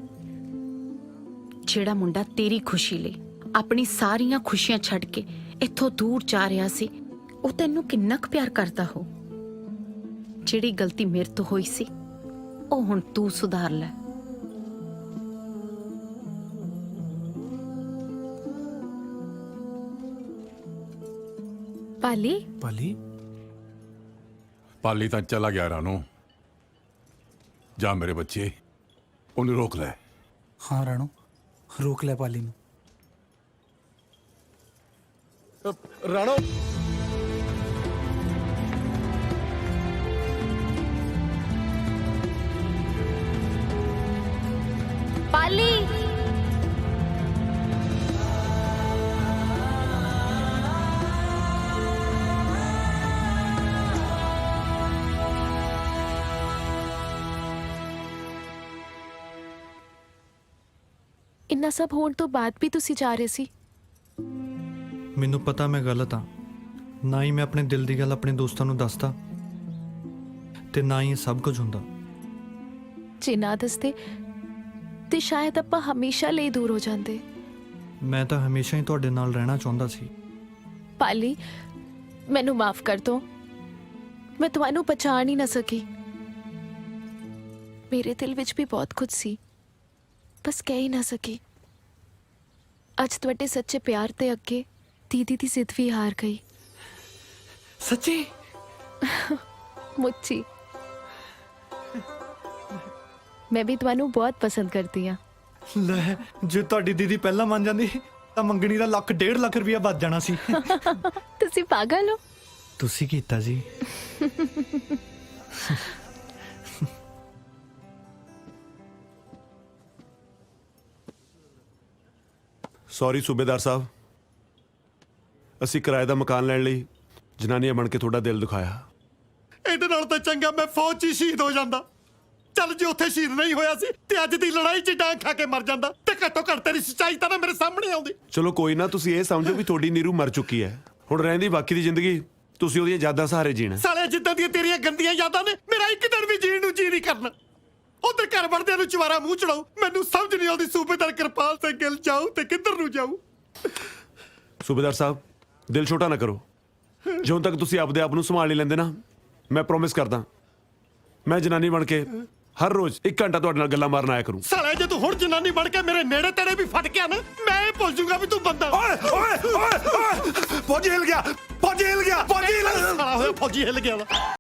ਜਿਹੜਾ ਮੁੰਡਾ ਤੇਰੀ ਖੁਸ਼ੀ ਲਈ ਆਪਣੀ ਸਾਰੀਆਂ ਖੁਸ਼ੀਆਂ ਛੱਡ ਕੇ ਇੱਥੋਂ ਦੂਰ ਜਾ ਰਿਹਾ ਸੀ, ਉਹ ਤੈਨੂੰ ਕਿੰਨਾ ਕੁ ਪਿਆਰ ਕਰਦਾ ਹੋ। ਜਿਹੜੀ ਗਲਤੀ ਮੇਰੇ ਤੋਂ ਹੋਈ ਸੀ, ਉਹ ਹੁਣ ਤੂੰ ਸੁਧਾਰ ਲੈ। ਪਾਲੀ, ਪਾਲੀ ਪਾਲੀ ਤਾਂ ਚਲਾ ਗਿਆ ਰਾਣੋ। ਜਾ ਮੇਰੇ ਬੱਚੇ, ਉਹਨੂੰ ਰੋਕ ਲੈ। ਹਾਂ ਰਾਣੋ, ਰੋਕ ਲੈ ਪਾਲੀ ਨੂੰ। ਰਾਣੋ ਪਾਲੀ ਇੰਨਾ ਸਭ ਹੋਣ ਤੋਂ ਬਾਅਦ ਵੀ ਤੁਸੀਂ ਜਾ ਰਹੇ ਸੀ। ਮੈਨੂੰ ਪਤਾ ਮੈਂ ਗਲਤ ਹਾਂ, ਨਾ ਹੀ ਮੈਂ ਆਪਣੇ ਦਿਲ ਦੀ ਗੱਲ ਆਪਣੇ ਦੋਸਤਾਂ ਨੂੰ ਦੱਸਦਾ ਤੇ ਨਾ ਹੀ ਇਹ ਸਭ ਕੁਝ ਹੁੰਦਾ। ਜੇ ਨਾ ਦੱਸਦੇ ਤੇ ਸ਼ਾਇਦ ਆਪਾਂ ਹਮੇਸ਼ਾ ਲਈ ਦੂਰ ਹੋ ਜਾਂਦੇ। ਮੈਂ ਤਾਂ ਹਮੇਸ਼ਾ ਹੀ ਤੁਹਾਡੇ ਨਾਲ ਰਹਿਣਾ ਚਾਹੁੰਦਾ ਸੀ। ਪਾਲੀ, ਮੈਨੂੰ ਮਾਫ ਕਰ ਦੋ, ਮੈਂ ਤੁਹਾਨੂੰ ਪਛਾਣ ਹੀ ਨਾ ਸਕੀ। ਮੇਰੇ ਦਿਲ ਵਿੱਚ ਵੀ ਬਹੁਤ ਕੁਝ ਸੀ, ਬਸ ਕਹਿ ਹੀ ਨਾ ਸਕੀ। ਅੱਜ ਤੁਹਾਡੇ ਸੱਚੇ ਪਿਆਰ ਤੇ ਅੱਗੇ ਦੀਦੀ ਦੀ ਜ਼ਿੱਦ ਵੀ ਹਾਰ ਗਈ। ਸੱਚੀ? ਮੁੱਚੀ। ਮੈਂ ਵੀ ਤੁਹਾਨੂੰ ਬਹੁਤ ਪਸੰਦ ਕਰਦੀ ਹਾਂ। ਲੈ, ਜੇ ਤੁਹਾਡੀ ਦੀਦੀ ਪਹਿਲਾਂ ਮੰਨ ਜਾਂਦੀ ਤਾਂ ਮੰਗਣੀ ਦਾ 1.5 ਲੱਖ ਰੁਪਇਆ ਬਚ ਜਾਣਾ ਸੀ। ਤੁਸੀਂ ਪਾਗਲ ਹੋ। ਤੁਸੀਂ ਕੀਤਾ ਜੀ। ਸੌਰੀ ਸੂਬੇਦਾਰ ਸਾਹਿਬ, ਅਸੀਂ ਕਿਰਾਏ ਦਾ ਮਕਾਨ ਲੈਣ ਲਈ ਜਨਾਨੀਆਂ ਬਣ ਕੇ ਤੁਹਾਡਾ ਦਿਲ ਦੁਖਾਇਆ। ਇਹਦੇ ਨਾਲ ਤਾਂ ਚੰਗਾ ਮੈਂ ਫੌਜ 'ਚ ਹੀ ਸ਼ਹੀਦ ਹੋ ਜਾਂਦਾ। ਚੱਲ ਜੇ ਉੱਥੇ ਸ਼ਹੀਦ ਨਹੀਂ ਹੋਇਆ ਸੀ ਤੇ ਅੱਜ ਦੀ ਲੜਾਈ 'ਚ ਡਾਂਗ ਖਾ ਕੇ ਮਰ ਜਾਂਦਾ ਤੇ ਘੱਟੋ ਘੱਟ ਤੇਰੀ ਸੱਚਾਈ ਤਾਂ ਨਾ ਮੇਰੇ ਸਾਹਮਣੇ ਆਉਂਦੀ। ਚਲੋ ਕੋਈ ਨਾ, ਤੁਸੀਂ ਇਹ ਸਮਝੋ ਵੀ ਤੁਹਾਡੀ ਨੀਰੂ ਮਰ ਚੁੱਕੀ ਹੈ। ਹੁਣ ਰਹਿੰਦੀ ਬਾਕੀ ਦੀ ਜ਼ਿੰਦਗੀ ਤੁਸੀਂ ਉਹਦੀਆਂ ਯਾਦਾਂ ਸਹਾਰੇ ਜੀਣਾ। ਸਾਲੇ ਜਿੱਦਾਂ ਦੀਆਂ ਤੇਰੀਆਂ ਗੰਦੀਆਂ ਯਾਦਾਂ ਨੇ, ਮੇਰਾ ਇੱਕ ਦਿਨ ਵੀ ਜੀਣ ਨੂੰ ਜੀ ਨਹੀਂ ਕਰਨਾ। ਉਧਰ ਘਰ ਵੜਦਿਆਂ ਨੂੰ ਚਵਾਰਾ ਮੂੰਹ ਚੜਾਓ। ਮੈਨੂੰ ਸਮਝ ਨਹੀਂ ਆਉਂਦੀ ਸੂਬੇਦਾਰ ਕਿਰਪਾਲ ਸਿੰਘ ਗਿੱਲ ਜਾਊ ਤੇ ਕਿੱਧਰ ਨੂੰ ਜਾਊ। ਸੂਬੇਦਾਰ ਸਾਹਿਬ, ਦਿਲ ਛੋਟਾ ਨਾ ਕਰੋ। ਜਦੋਂ ਤੱਕ ਤੁਸੀਂ ਆਪਦੇ ਆਪ ਨੂੰ ਸੰਭਾਲ ਨਹੀਂ ਲੈਂਦੇ ਨਾ, ਮੈਂ ਪ੍ਰੋਮਿਸ ਕਰਦਾ ਮੈਂ ਜਨਾਨੀ ਬਣ ਕੇ ਹਰ ਰੋਜ਼ 1 ਘੰਟਾ ਤੁਹਾਡੇ ਨਾਲ ਗੱਲਾਂ ਮਾਰਨ ਆਇਆ ਕਰੂੰ। ਸਾਲੇ ਜੇ ਤੂੰ ਹੁਣ ਜਨਾਨੀ ਬਣ ਕੇ ਮੇਰੇ ਨੇੜੇ ਤੇੜੇ ਵੀ ਫਟ ਗਿਆ ਨਾ, ਮੈਂ ਇਹ ਭੁੱਲ ਜਾਊਂਗਾ ਵੀ ਤੂੰ ਬੰਦਾ। ਓਏ ਓਏ ਓਏ ਫੌਜੀ ਹਿੱਲ ਗਿਆ, ਫੌਜੀ ਹਿੱਲ ਗਿਆ, ਫੌਜੀ ਹਿੱਲ ਗਿਆ, ਫੌਜੀ ਹਿੱਲ ਗਿਆ।